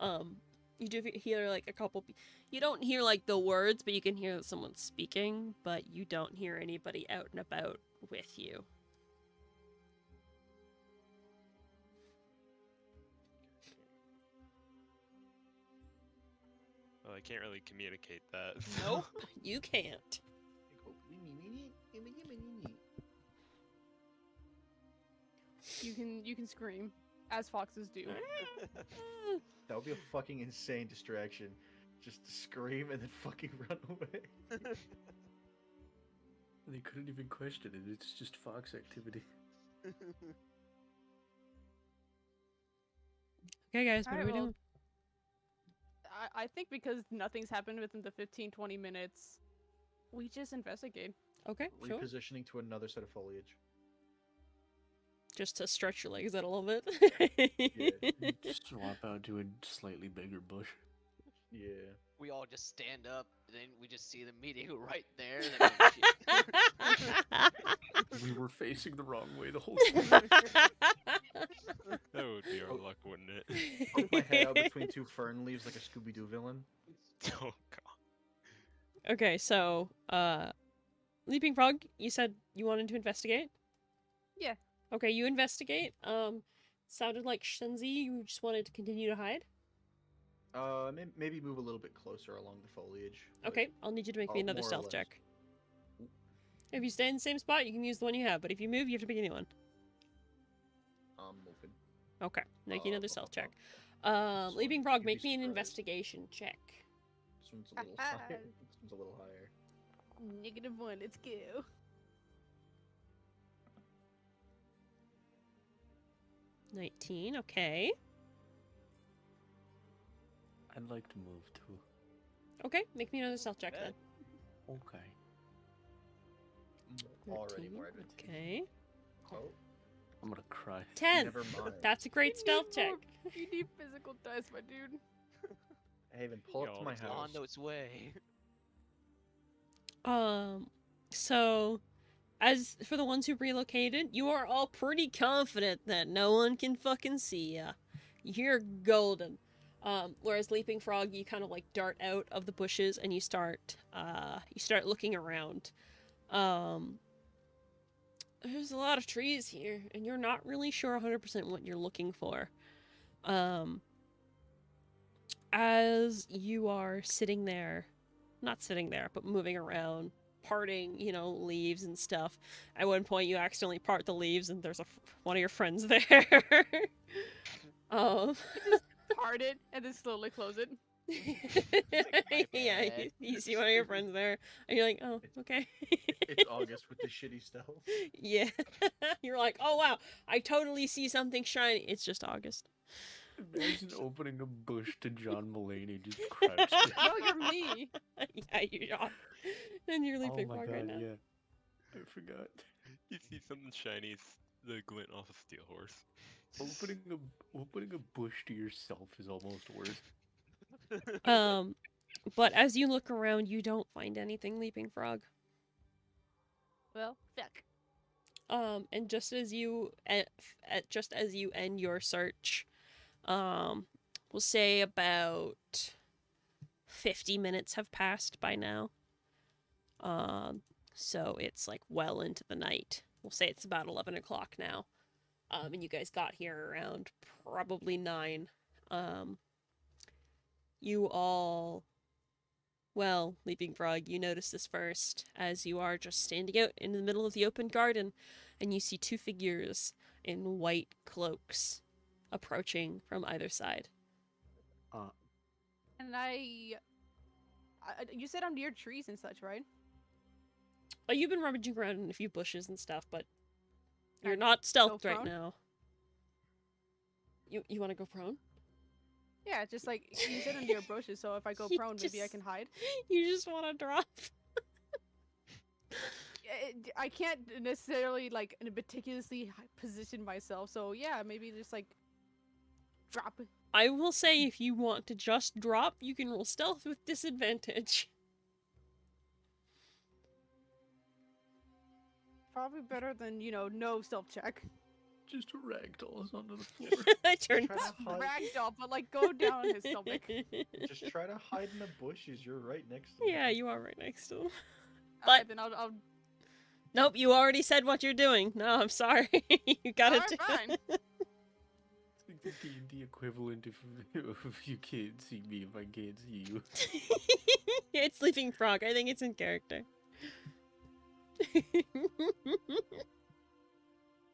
You do hear, like, a couple... You don't hear, like, the words, but you can hear that someone's speaking, but you don't hear anybody out and about with you. Well, I can't really communicate that. Nope, you can't. You can scream, as foxes do. That would be a fucking insane distraction. Just to scream and then fucking run away. They couldn't even question it. It's just fox activity. Okay, guys, what Alright, are we well, doing? I think because nothing's happened within the 15-20 minutes, we just investigate. Okay, sure. Repositioning to another set of foliage. Just to stretch your legs out a little bit. Just swap out to a slightly bigger bush. Yeah. We all just stand up, and then we just see the meeting right there. And then we shit. We were facing the wrong way the whole time. That would be our luck, wouldn't it? Poke my head out between two fern leaves like a Scooby-Doo villain. Oh, God. Okay, so, Leaping Frog, you said you wanted to investigate? Yeah. Okay, you investigate. Sounded like Shenzi, you just wanted to continue to hide? Maybe move a little bit closer along the foliage. Okay, I'll need you to make me another more or stealth less. check. If you stay in the same spot, you can use the one you have, but if you move, you have to pick a new one. I'm moving. Okay, make you another stealth check. This Leaping one, Frog, you'd be make me an surprised. investigation check. This one's a little higher. This one's a little higher. -1. Let's go. 19, okay. I'd like to move too. Okay, make me another stealth check Bet. then. Okay. Already 13, more advantageous. okay. Oh, I'm gonna cry. 10! never mind. That's a great stealth You check. need more- You need physical dice, my dude. Haven, pull up Yo, to my it's house. On its way. So, as for the ones who relocated, you are all pretty confident that no one can fucking see ya. You're golden. Whereas Leaping Frog, you kind of like dart out of the bushes and you start looking around. There's a lot of trees here, and you're not really sure 100% what you're looking for. As you are sitting there, not sitting there, but moving around, parting, leaves and stuff. At one point, you accidentally part the leaves, and there's one of your friends there. Part it and then slowly close it. my Yeah, bad. you see one of your friends there, and you're like, oh, okay. It's August with the shitty stealth. Yeah. You're like, oh wow, I totally see something shiny. It's just August. Imagine opening a bush to John Mulaney just crouched. No, you're me. Yeah, you are. And you're Oh Leaping my Frog god, right now. yeah. I forgot. You see something shiny, it's the glint off a steel horse. Opening a bush to yourself is almost worse. But as you look around, you don't find anything, Leaping Frog. Well, fuck. And just as you end your search, we'll say about 50 minutes have passed by now. So it's like well into the night. We'll say it's about 11 o'clock now. And you guys got here around probably 9. You all, well, Leaping Frog, you notice this first as you are just standing out in the middle of the open garden, and you see 2 figures in white cloaks approaching from either side. And you said I'm near trees and such, right? Oh, you've been rummaging around in a few bushes and stuff, but you're I not stealthed right prone? now. You want to go prone? Yeah, just like you said I'm near bushes, so if I go You prone, maybe I just- can hide. You just want to drop? I can't necessarily like meticulously position myself, so yeah, maybe just like drop. I will say if you want to just drop, you can roll stealth with disadvantage. Probably better than no stealth check. Just ragdoll us onto the floor. I turned. Try to hide. Ragdoll, but like go down on his stomach. Just try to hide in the bushes. You're right next to Yeah, them. you are right next to him. Alright, then I'll Nope, you already said what you're doing. No, I'm sorry. You gotta Alright, do fine. It's like the D&D equivalent if you can't see me if I can't see you. It's Leaping Frog. I think it's in character.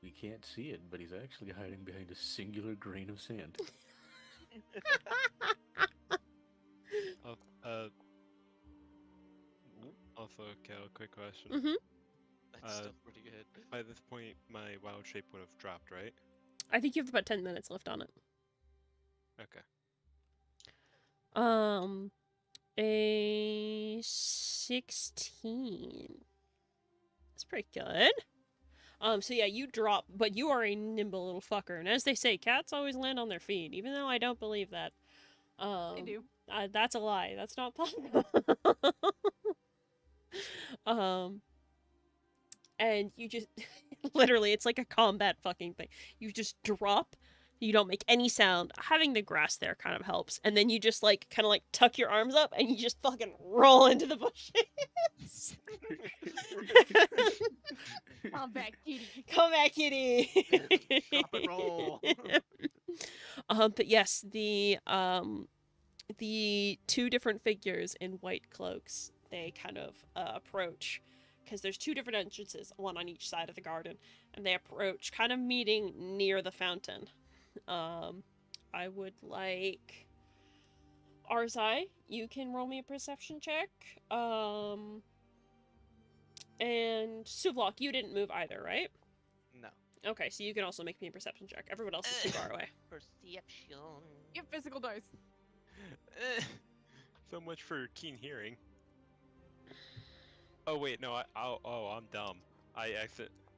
We can't see it, but he's actually hiding behind a singular grain of sand. Also, Cal, quick question. Mhm. That's still pretty good. By this point, my wild shape would have dropped, right? I think you have about 10 minutes left on it. Okay. A 16. That's pretty good. So yeah, you drop, but you are a nimble little fucker. And as they say, cats always land on their feet, even though I don't believe that. They do. That's a lie. That's not possible. And you just, literally, it's like a combat fucking thing. You just drop, you don't make any sound. Having the grass there kind of helps. And then you just, like, kind of, like, tuck your arms up, and you just fucking roll into the bushes. Come back, kitty. Come back, kitty! Drop and roll. But yes, the two different figures in white cloaks, they kind of approach, because there's two different entrances, one on each side of the garden, and they approach, kind of meeting near the fountain. I would like Arzai, you can roll me a perception check. And Suvlok, you didn't move either, right? No. Okay, so you can also make me a perception check. Everyone else is too far away. Perception. Give physical dice. So much for keen hearing. Oh wait, no, I'm dumb. I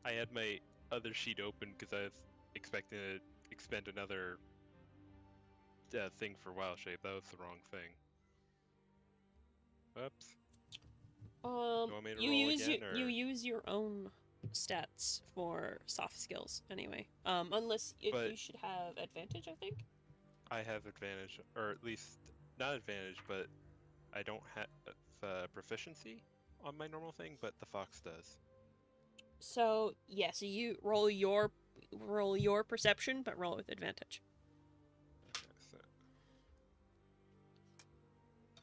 had my other sheet open because I was expecting to expend another thing for wild shape. That was the wrong thing. Whoops. Want me to You roll use again, you or- use your own stats for soft skills anyway. Unless if But- you should have advantage, I think. I have advantage, or at least not advantage, but I don't have proficiency on my normal thing, but the fox does. So yeah, so you roll your perception, but roll with advantage. Okay,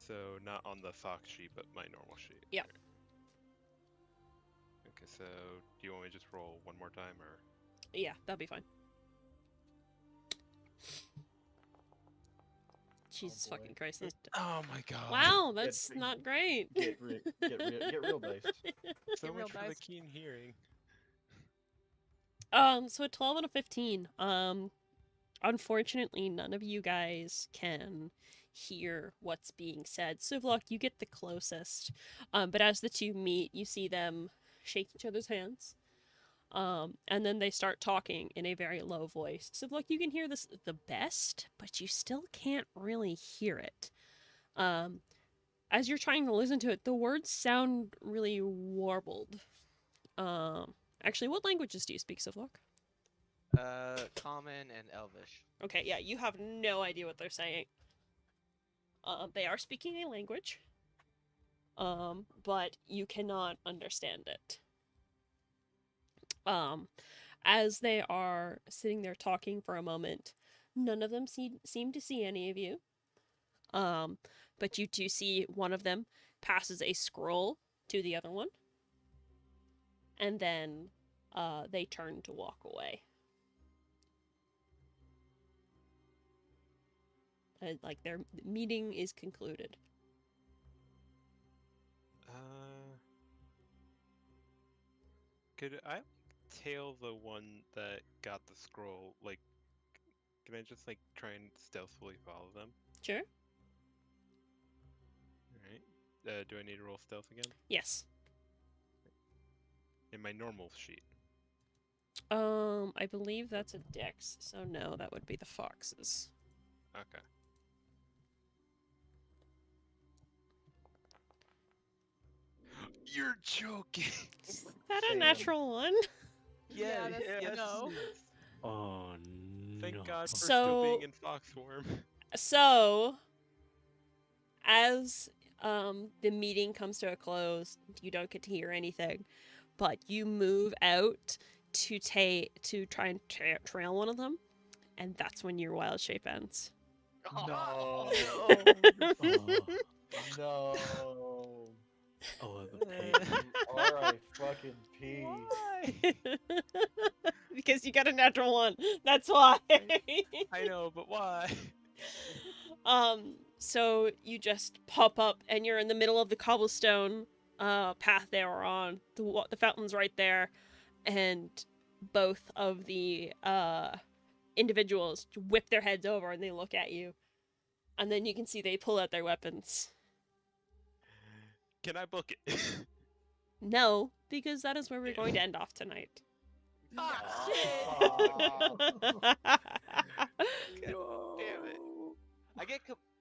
so not on the fox sheet, but my normal sheet. Yeah. Okay, so do you want me to just roll one more time, or? Yeah, that'll be fine. Jesus boy. fucking Christ! That's... Oh my god! Wow, that's Get- not great. Get real dice. So Get real much for the dice. keen hearing. So a 12 and a 15. Unfortunately, none of you guys can hear what's being said. Suvlok, you get the closest. But as the two meet, you see them shake each other's hands. And then they start talking in a very low voice. Suvlok, you can hear this the best, but you still can't really hear it. As you're trying to listen to it, the words sound really warbled. Actually, what languages do you speak, Suvlok? Common and Elvish. Okay, yeah, you have no idea what they're saying. They are speaking a language, but you cannot understand it. As they are sitting there talking for a moment, none of them seem to see any of you. But you do see one of them passes a scroll to the other one, and then they turn to walk away. Like their meeting is concluded. Could I tail the one that got the scroll? Like, can I just like try and stealthily follow them? Sure. Alright. Do I need to roll stealth again? Yes. In my normal sheet. I believe that's a dex, so no, that would be the foxes. Okay. You're joking. Is that a Damn. natural one? Yeah, that's yes. no. Oh Thank no. God for So- still being in fox form. So, as the meeting comes to a close, you don't get to hear anything, but you move out to try and trail one of them, and that's when your wild shape ends. No. Oh, No. oh, the pain. R.I.P. Because you got a natural one. That's why. I know, but why? So you just pop up and you're in the middle of the cobblestone path they were on. The fountain's right there, and both of the individuals whip their heads over and they look at you. And then you can see they pull out their weapons. Can I book it? No, because that is where we're going to end off tonight. Ah, shit. No. Damn it.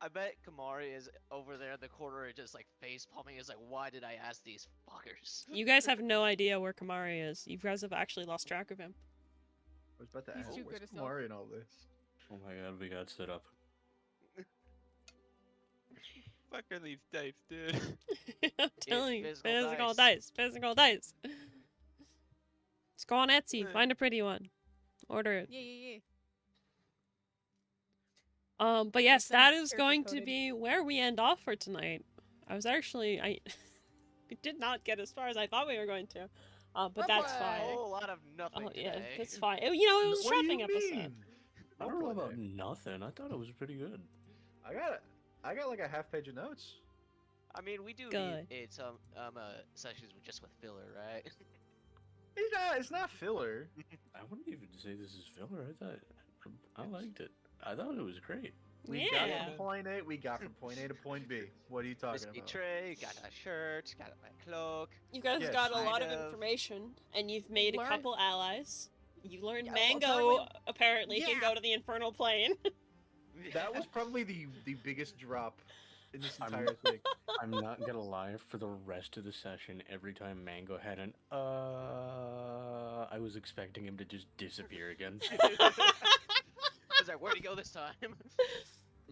I bet Kamari is over there in the corner and just like face palming. Is like, why did I ask these fuckers? You guys have no idea where Kamari is. You guys have actually lost track of him. I was about to He's ask, too where's good at stealth. Kamari in all this? Oh my god, we got set up. Fuck are these dice, dude? I'm telling you, physical physical dice. dice, physical dice. Just go on Etsy, find a pretty one, order it. Yeah. But yes, Some that is character going to coding. be where we end off for tonight. I was actually we did not get as far as I thought we were going to. But that's A fine. whole lot of nothing Oh yeah, today. that's fine. You know, it was a What do you shopping episode. mean? I don't know Roleplay about day. nothing. I thought it was pretty good. I got like a half page of notes. I mean, we do Good. need some sessions with just with filler, right? It's not filler. I wouldn't even say this is filler. I liked it. I thought it was great. We got Yeah. from point A. We got from point A to point B. What are you talking Whiskey about? tray, got a shirt, got my cloak. You guys Yes. got a lot of Kind of. information, and you've made a Learn- couple allies. You learned Yeah, well, Mango apparently can Yeah. go to the infernal plane. That was probably the biggest drop in this I'm- entire thing. I'm not gonna lie. For the rest of the session, every time Mango had an I was expecting him to just disappear again. I was like, where'd he go this time?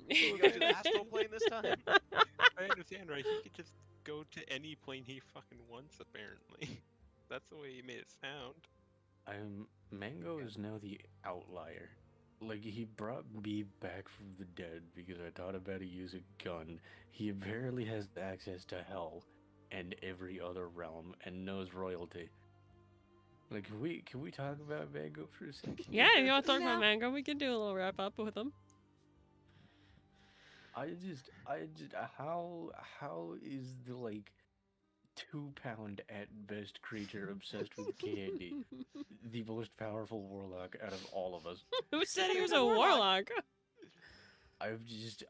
Did he go to the astral plane this time? I understand, right? He could just go to any plane he fucking wants, apparently. That's the way he made it sound. Mango is now the outlier. Like, he brought me back from the dead because I taught him how to use a gun. He apparently has access to hell and every other realm and knows royalty. Like, can we talk about Mango for a second? Yeah, if you want to talk about No. Mango, we can do a little wrap up with him. I just, how is the, like, 2-pound at best creature obsessed with candy the most powerful warlock out of all of us? Who said he was He's a a warlock. warlock?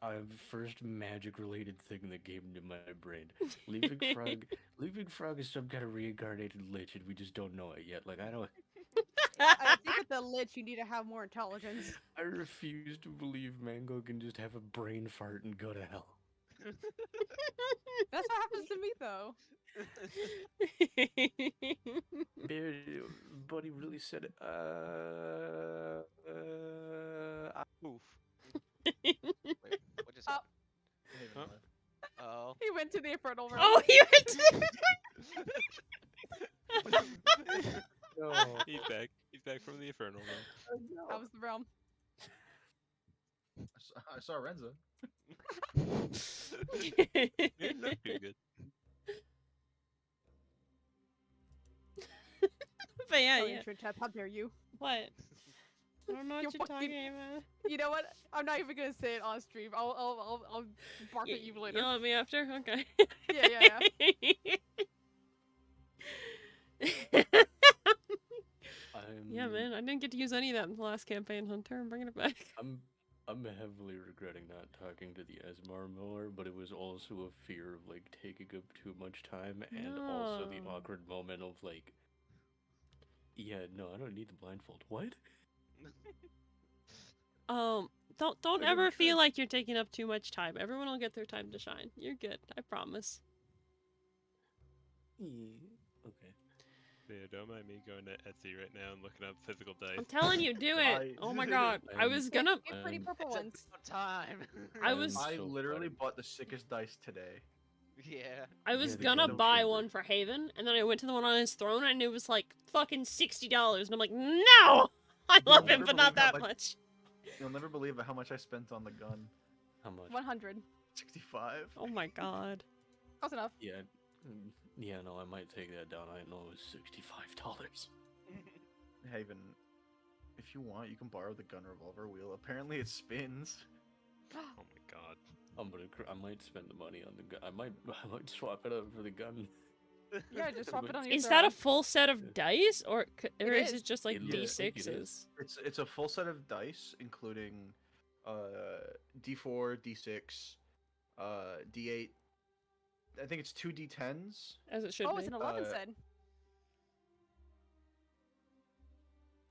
I'm first magic related thing that came into my brain. Leaping frog is some kind of reincarnated lich and we just don't know it yet. Like, I think with the lich, you need to have more intelligence. I refuse to believe Mango can just have a brain fart and go to hell. That's what happens to me, though. Buddy really said it. Oof. Wait, what just Oh. happened? Oh. He went to the infernal realm. Oh, he went to... No. He's back. He's back from the infernal realm. That was the realm. I saw Renza. You're not too good. But yeah, Oh, yeah. intro chat, how dare you? What? I don't know what You're you're fucking- talking about. You know what? I'm not even gonna say it on stream. I'll bark at you later. Yell at me after? Okay. Yeah. Yeah, man, I didn't get to use any of that in the last campaign, Hunter. I'm bringing it back. I'm heavily regretting not talking to the Esmar more, but it was also a fear of like taking up too much time and also the No. awkward moment of like, yeah, no, I don't need the blindfold. What? Don't ever feel like you're taking up too much time. Everyone will get their time to shine. You're good, I promise. Yeah, okay. So yeah, don't mind me going to Etsy right now and looking up physical dice. I'm telling you, do it. I- Oh my god, I was gonna. Get pretty purple It's ones. about time. I was- I so literally proud. bought the sickest dice today. Yeah. I was Yeah, the gonna Gundam buy Chamber. one for Haven, and then I went to the one on his throne, and it was like fucking $60, and I'm like, no! I love him, never but not believe how that much- much. You'll never believe how much I spent on the gun. How much? 100. 65. Oh my god. Close enough. Yeah, yeah, no, I might take that down. I know it was $65. Haven, if you want, you can borrow the gun revolver wheel. Apparently, it spins. Oh my god. I might spend the money on the gun. I might swap it out for the gun. Yeah, just swap it on your Is that a throne. full set of dice, or It is is. it just like It looks like it is. D6s? It's a full set of dice, including D4, D6, D8. I think it's 2 D10s. As it should Oh, be. it's an 11 Uh, set.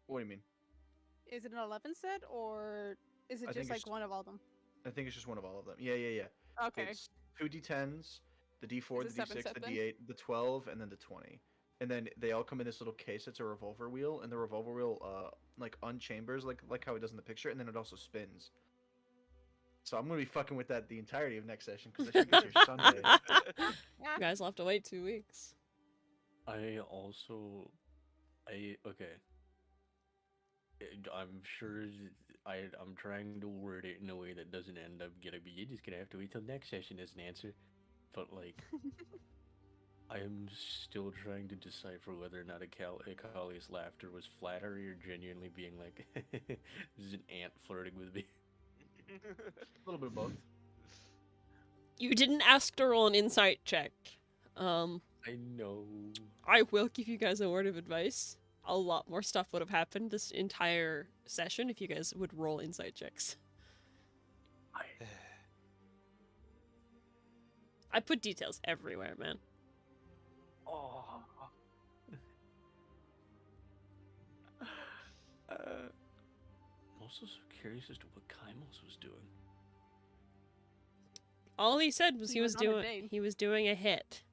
What do you mean? Is it an 11 set, or is it I think just it's- like one of all of them? I think it's just one of all of them. Yeah. Okay. It's 2 D10s, the D4, Is the it 7 D6, set the then? D8, the 12, and then the 20. And then they all come in this little case. It's a revolver wheel, and the revolver wheel like unchambers like how it does in the picture, and then it also spins. So I'm gonna be fucking with that the entirety of next session because that shit gets here Sunday. Yeah. You guys will have to wait 2 weeks. Okay. I'm sure I'm trying to word it in a way that just gonna have to wait till next session as an answer. But like, I am still trying to decipher whether or not Akali's laughter was flattery or genuinely being like, "This is an ant flirting with me." A little bit of both. You didn't ask to roll an insight check. I know. I will give you guys a word of advice. A lot more stuff would have happened this entire session if you guys would roll insight checks. I put details everywhere, man. Oh. I'm also so curious as to what Kaimos was doing. All he said was He he was went on a doing date. he was doing a hit.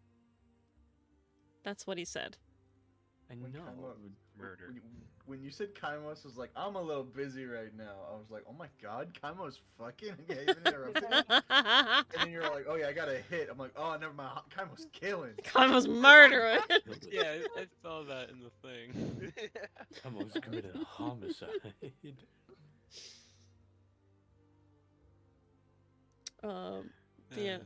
That's what he said. I When know. Murder. When you said Kaimos was like, I'm a little busy right now, I was like, oh my god, Kaimos fucking? Yeah, even interrupting me? And then you're like, oh yeah, I got a hit. I'm like, oh, never mind, Kaimos killing. Kaimo's murdering. Yeah, I saw that in the thing. Kaimos committed a homicide. Yeah.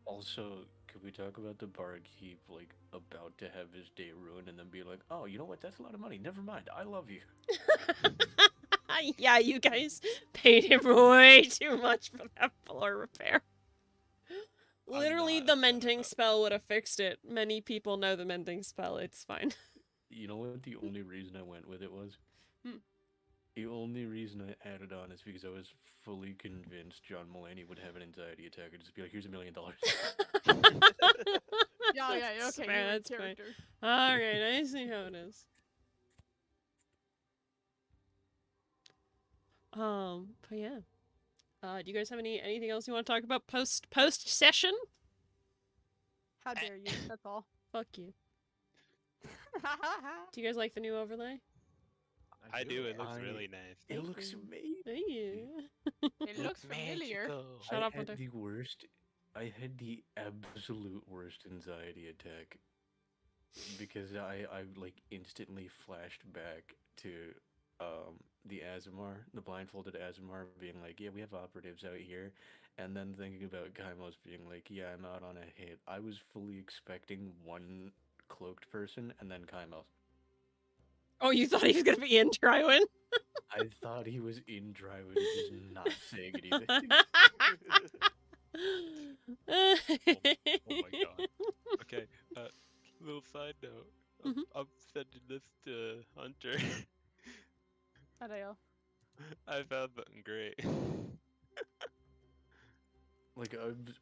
Also, could we talk about the barkeep like about to have his day ruined and then be like, oh, you know what? That's a lot of money. Never mind. I love you. Yeah, you guys paid him way too much for that floor repair. Literally, not the upset mending about it. spell would have fixed it. Many people know the mending spell. It's fine. You know what? The only reason I went with it was. Hmm. The only reason I added on is because I was fully convinced John Mulaney would have an anxiety attack and just be like, "Here's $1 million." Yeah, yeah, That's okay, fair, you're in that's fair. character. Alright, I see how it is. But yeah. Do you guys have anything else you want to talk about post session? How dare you? That's all. Fuck you. Do you guys like the new overlay? I do. It looks I- really nice. It Thank looks you. amazing. Thank you. It looks familiar. Shut I up, had Hunter. the worst. I had the absolute worst anxiety attack because I like instantly flashed back to the Azamar, the blindfolded Azamar, being like, "Yeah, we have operatives out here," and then thinking about Kaimos being like, "Yeah, I'm out on a hit." I was fully expecting one cloaked person and then Kaimos. Oh, you thought he was gonna be in Drywin? I thought he was in Drywood, just not saying anything. Oh my god. Okay, little side note. Mhm. I'm sending this to Hunter. Adeo. I found something great. Like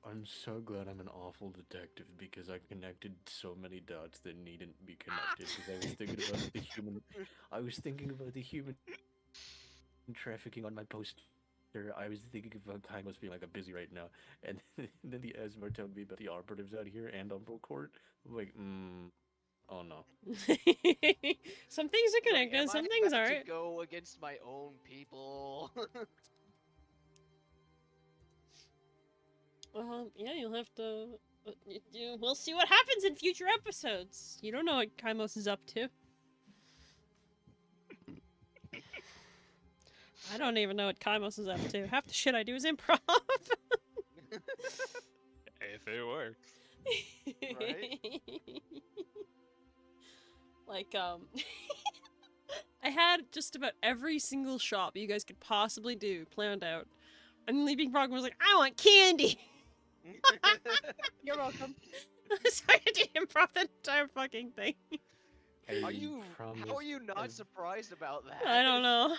I'm so glad I'm an awful detective because I connected so many dots that needn't be connected. Because I was thinking about the human trafficking on my poster. I was thinking about Kaimos being like, I'm busy right now, and then the Asmar told me about the operatives out here and Umbral Court. I'm like, oh no. Some things are Like, connected, am some I things about aren't. to go against my own people. Yeah, you'll have to. We'll see what happens in future episodes. You don't know what Kaimos is up to. I don't even know what Kaimos is up to. Half the shit I do is improv. If it works. Right? Like, I had just about every single shop you guys could possibly do planned out. And Leaping Frog was like, I want candy! You're welcome. So I had to improv the entire fucking thing. How are I you not promised- surprised about that? I don't know.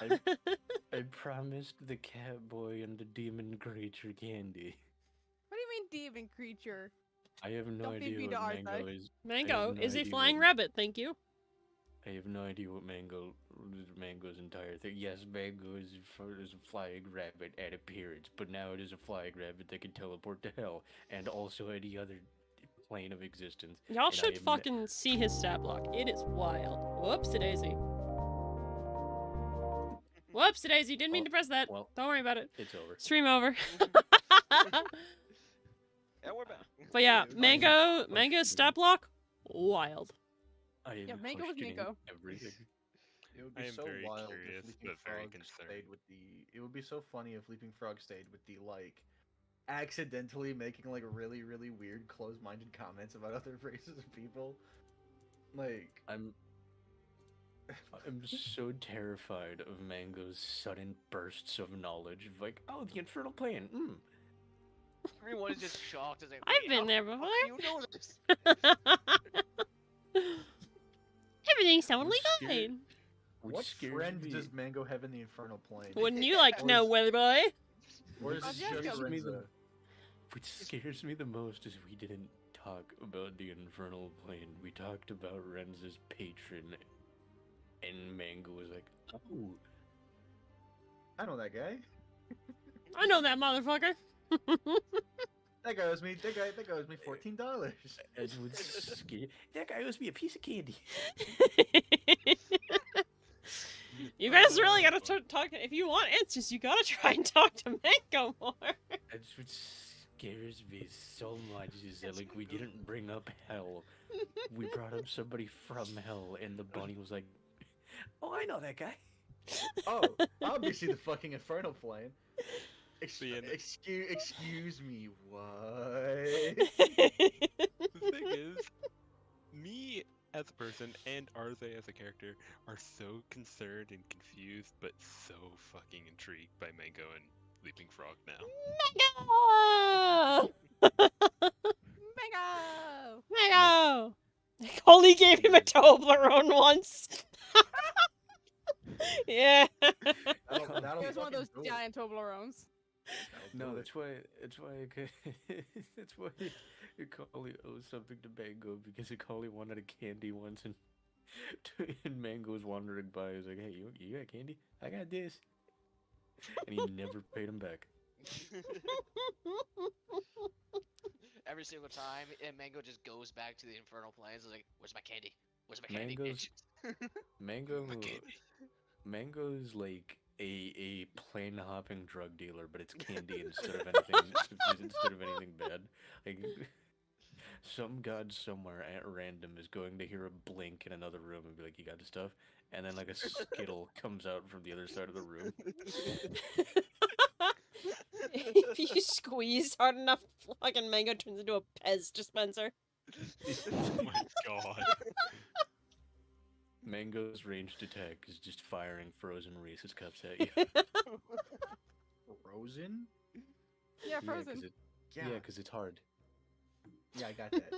I promised the cat boy and the demon creature candy. What do you mean demon creature? I have no Don't feed idea me what to our Mango side. is. Mango no is a idea flying what- rabbit, thank you. I have no idea what Mango's entire thing. Yes, Mango is a flying rabbit at appearance, but now it is a flying rabbit that can teleport to hell and also any other plane of existence. Y'all And I should am fucking see his stat block. It is wild. Whoops, daisy. Whoops, daisy. Didn't mean to press that. well, Don't worry about it. It's over. Stream over. Yeah, we're back. But yeah, I'm Mango's questioning- stat block, wild. I am Yeah, Mango was questioning Mango. everything. It would I be am so very wild curious, if Leaping but very Frog concerned. stayed with the. It would be so funny if Leaping Frog stayed with the like accidentally making like really, really weird, closed-minded comments about other races of people. Like, I'm so terrified of Mango's sudden bursts of knowledge of like, oh, the infernal plane. Everyone is just shocked. As like, I've "Wait, been how there the fuck before." do you know this? Everything's totally Which scare- fine. Which what scares friend me. does Mango have in the Infernal Plane? Wouldn't you like to know, Willy boy? Or is Oh, it Jacob. just Scares me the- Renza? Which scares me the most is we didn't talk about the infernal plane. We talked about Renza's patron, and Mango was like, oh. I know that guy. I know that motherfucker. That guy owes me. That guy owes me $14. It was scary. That guy owes me a piece of candy. You guys really Oh, gotta boy. talk. If you want answers, you gotta try and talk to Mango more. That's what scares me so much is that like we didn't bring up hell. We brought up somebody from hell, and the bunny was like, "Oh, I know that guy." Oh, obviously the fucking Infernal Plane. Being- Excuse me, what? The thing is, me as a person and Arze as a character are so concerned and confused, but so fucking intrigued by Mango and Leaping Frog now. Mango! Mango! Mango! Coley gave him a Toblerone once. Yeah. That'll Here's one of fucking those do it. giant Toblerones. That'll No, do that's why Collie owes something to Mango because Collie wanted a candy once, and and Mango was wandering by. He was like, "Hey, you got candy? I got this," and he never paid him back. Every single time, and Mango just goes back to the infernal planes. Like, where's my candy? Where's my candy, Mango's- bitch? Mango, My candy. Mango's like a plane hopping drug dealer, but it's candy instead of anything instead of anything bad. Like some god somewhere at random is going to hear a blink in another room and be like, "You got the stuff," and then like a skittle comes out from the other side of the room. If you squeeze hard enough, fucking Mango turns into a Pez dispenser. Oh my god. Mango's ranged attack is just firing frozen Reese's cups at you. Frozen? Yeah, frozen. Yeah, because it's hard. Yeah, I got that.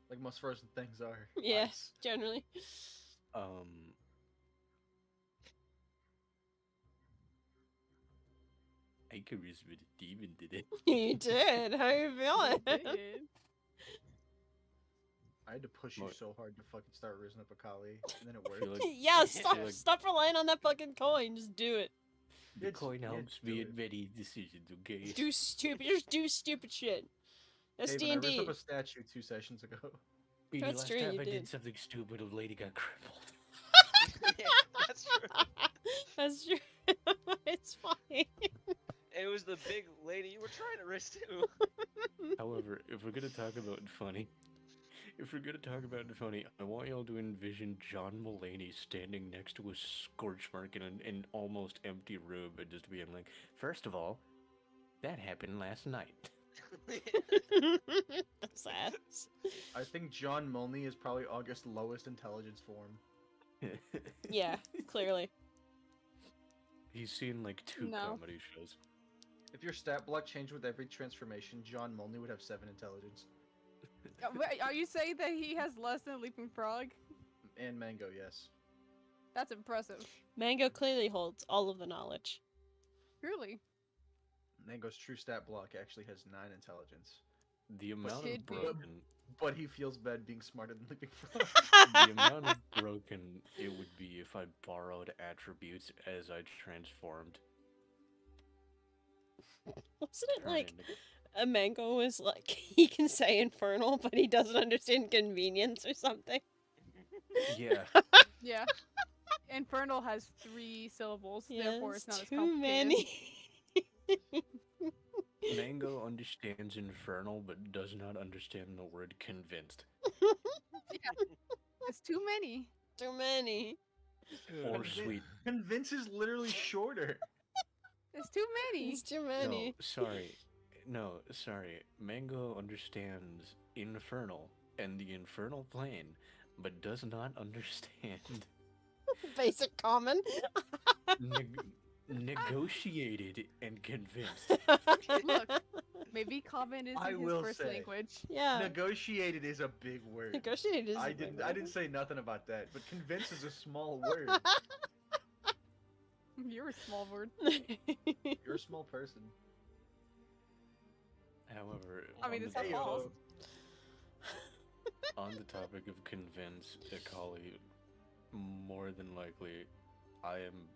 Like most frozen things are. Yeah, ice. generally. I could with a demon today. You did. How you feeling? Did. I had to push you What? so hard to fucking start raising up a Kali, and then it I feel worked. like Yeah, I stop, feel like stop relying on that fucking coin. Just do it. the It's- coin yeah, helps do me it. in many decisions, okay? Just do stupid shit. That's Haven, I raised D&D. up a statue 2 sessions ago. Maybe That's last true, time you I did. did something stupid, a lady got crippled. Yeah, that's true. That's true. It's fine. It was the big lady you were trying to race too. However, if we're gonna talk about funny, I want y'all to envision John Mulaney standing next to a scorch mark in an almost empty room and just being like, first of all, that happened last night. That's ass. I think John Mulney is probably August's lowest intelligence form. Yeah, clearly. He's seen like 2 No. comedy shows. If your stat block changed with every transformation, John Mulney would have 7 intelligence. Wait, are you saying that he has less than Leaping Frog? And Mango, yes. That's impressive. Mango clearly holds all of the knowledge. Truly. Mango's true stat block actually has 9 intelligence. The amount should of be. broken, But he feels bad being smarter than Leaping Frog. the amount of broken it would be if I borrowed attributes as I transformed. Wasn't it turn like into- a Mango was like he can say infernal, but he doesn't understand convenience or something? Yeah. Yeah. Infernal has 3 syllables, therefore it's not as too complicated. many. Mango understands infernal, but does not understand the word convinced. It's too many. Too many. Or Convi- sweet. Convince is literally shorter. It's too many. It's too No, many. sorry. No, sorry. Mango understands infernal and the infernal plane, but does not understand Basic common. neg- negotiated and convinced. Look, maybe common isn't I his will first say, language. Yeah. Negotiated is a big word. Negotiated is I a big didn't. I didn't word. say nothing about that. But convince is a small word. You're a small word. You're a small person. However, I mean, on it's the not Hey, false. on the topic of convince Akali, more than likely, I am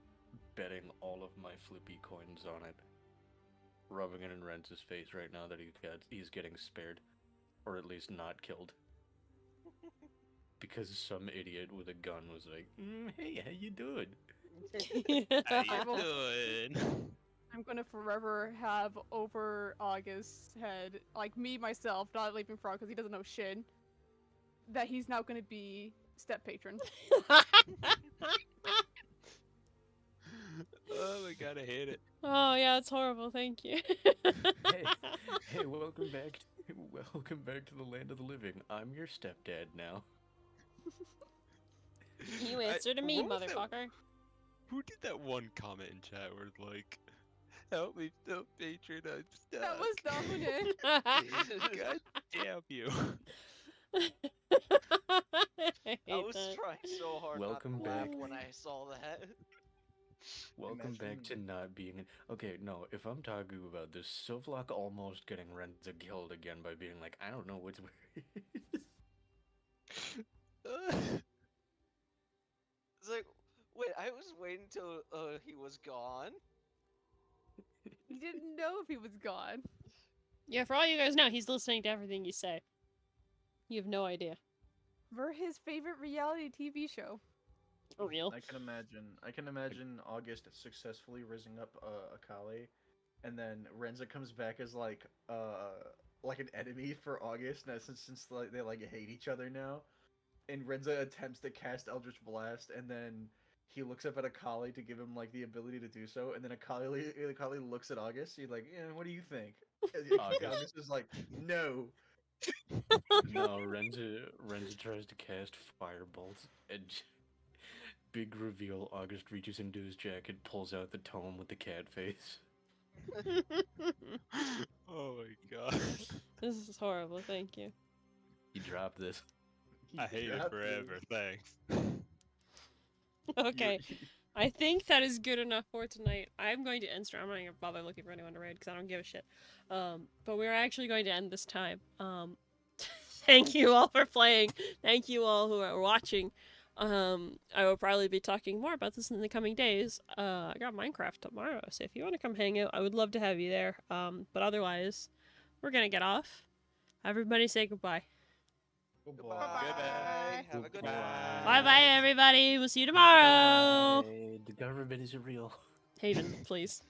betting all of my flippy coins on it. Rubbing it in Renz's face right now that he's getting spared, or at least not killed, because some idiot with a gun was like, "Hey, how you doing?" How I you will- doing? I'm gonna forever have over August's head, like me myself, not Leaping Frog because he doesn't know shit, that he's now gonna be step patron. Oh my god, I hate it. Oh yeah, it's horrible. Thank you. Hey, hey, welcome back to the land of the living. I'm your stepdad now. You answer to me, what was that- motherfucker. Who did that one comment in chat where it's like, help me, no patron, I'm stuck. That was Dominic. God damn you. I hate I was that. trying so hard Welcome not to laugh back. when I saw that. Welcome back to not being an. Okay, no, if I'm talking about this, Sovlok almost getting Renza killed again by being like, I don't know what's where. It's like, wait, I was waiting till he was gone. He didn't know if he was gone. Yeah, for all you guys know, he's listening to everything you say. You have no idea. We're his favorite reality TV show. For real. I can imagine. I can imagine August successfully raising up Akali, and then Renza comes back as like an enemy for August. Now since like they like hate each other now, and Renza attempts to cast Eldritch Blast, and then he looks up at Akali to give him like the ability to do so, and then Akali looks at August. He's like, "Yeah, what do you think?" And August is like, "No." No, Renza tries to cast Firebolt, and big reveal, August reaches into his jacket, pulls out the tome with the cat face. Oh my god. This is horrible. Thank you. He dropped this. I hate it Dropped forever, it. thanks. Okay. I think that is good enough for tonight. I'm going to end stream. I'm not going to bother looking for anyone to raid because I don't give a shit. But we're actually going to end this time. Thank you all for playing. Thank you all who are watching. I will probably be talking more about this in the coming days. I got Minecraft tomorrow, so if you want to come hang out, I would love to have you there. But otherwise, we're gonna get off. Everybody say goodbye. Goodbye. Have a good night. Bye bye, everybody. We'll see you tomorrow. The government isn't real. Haven, please.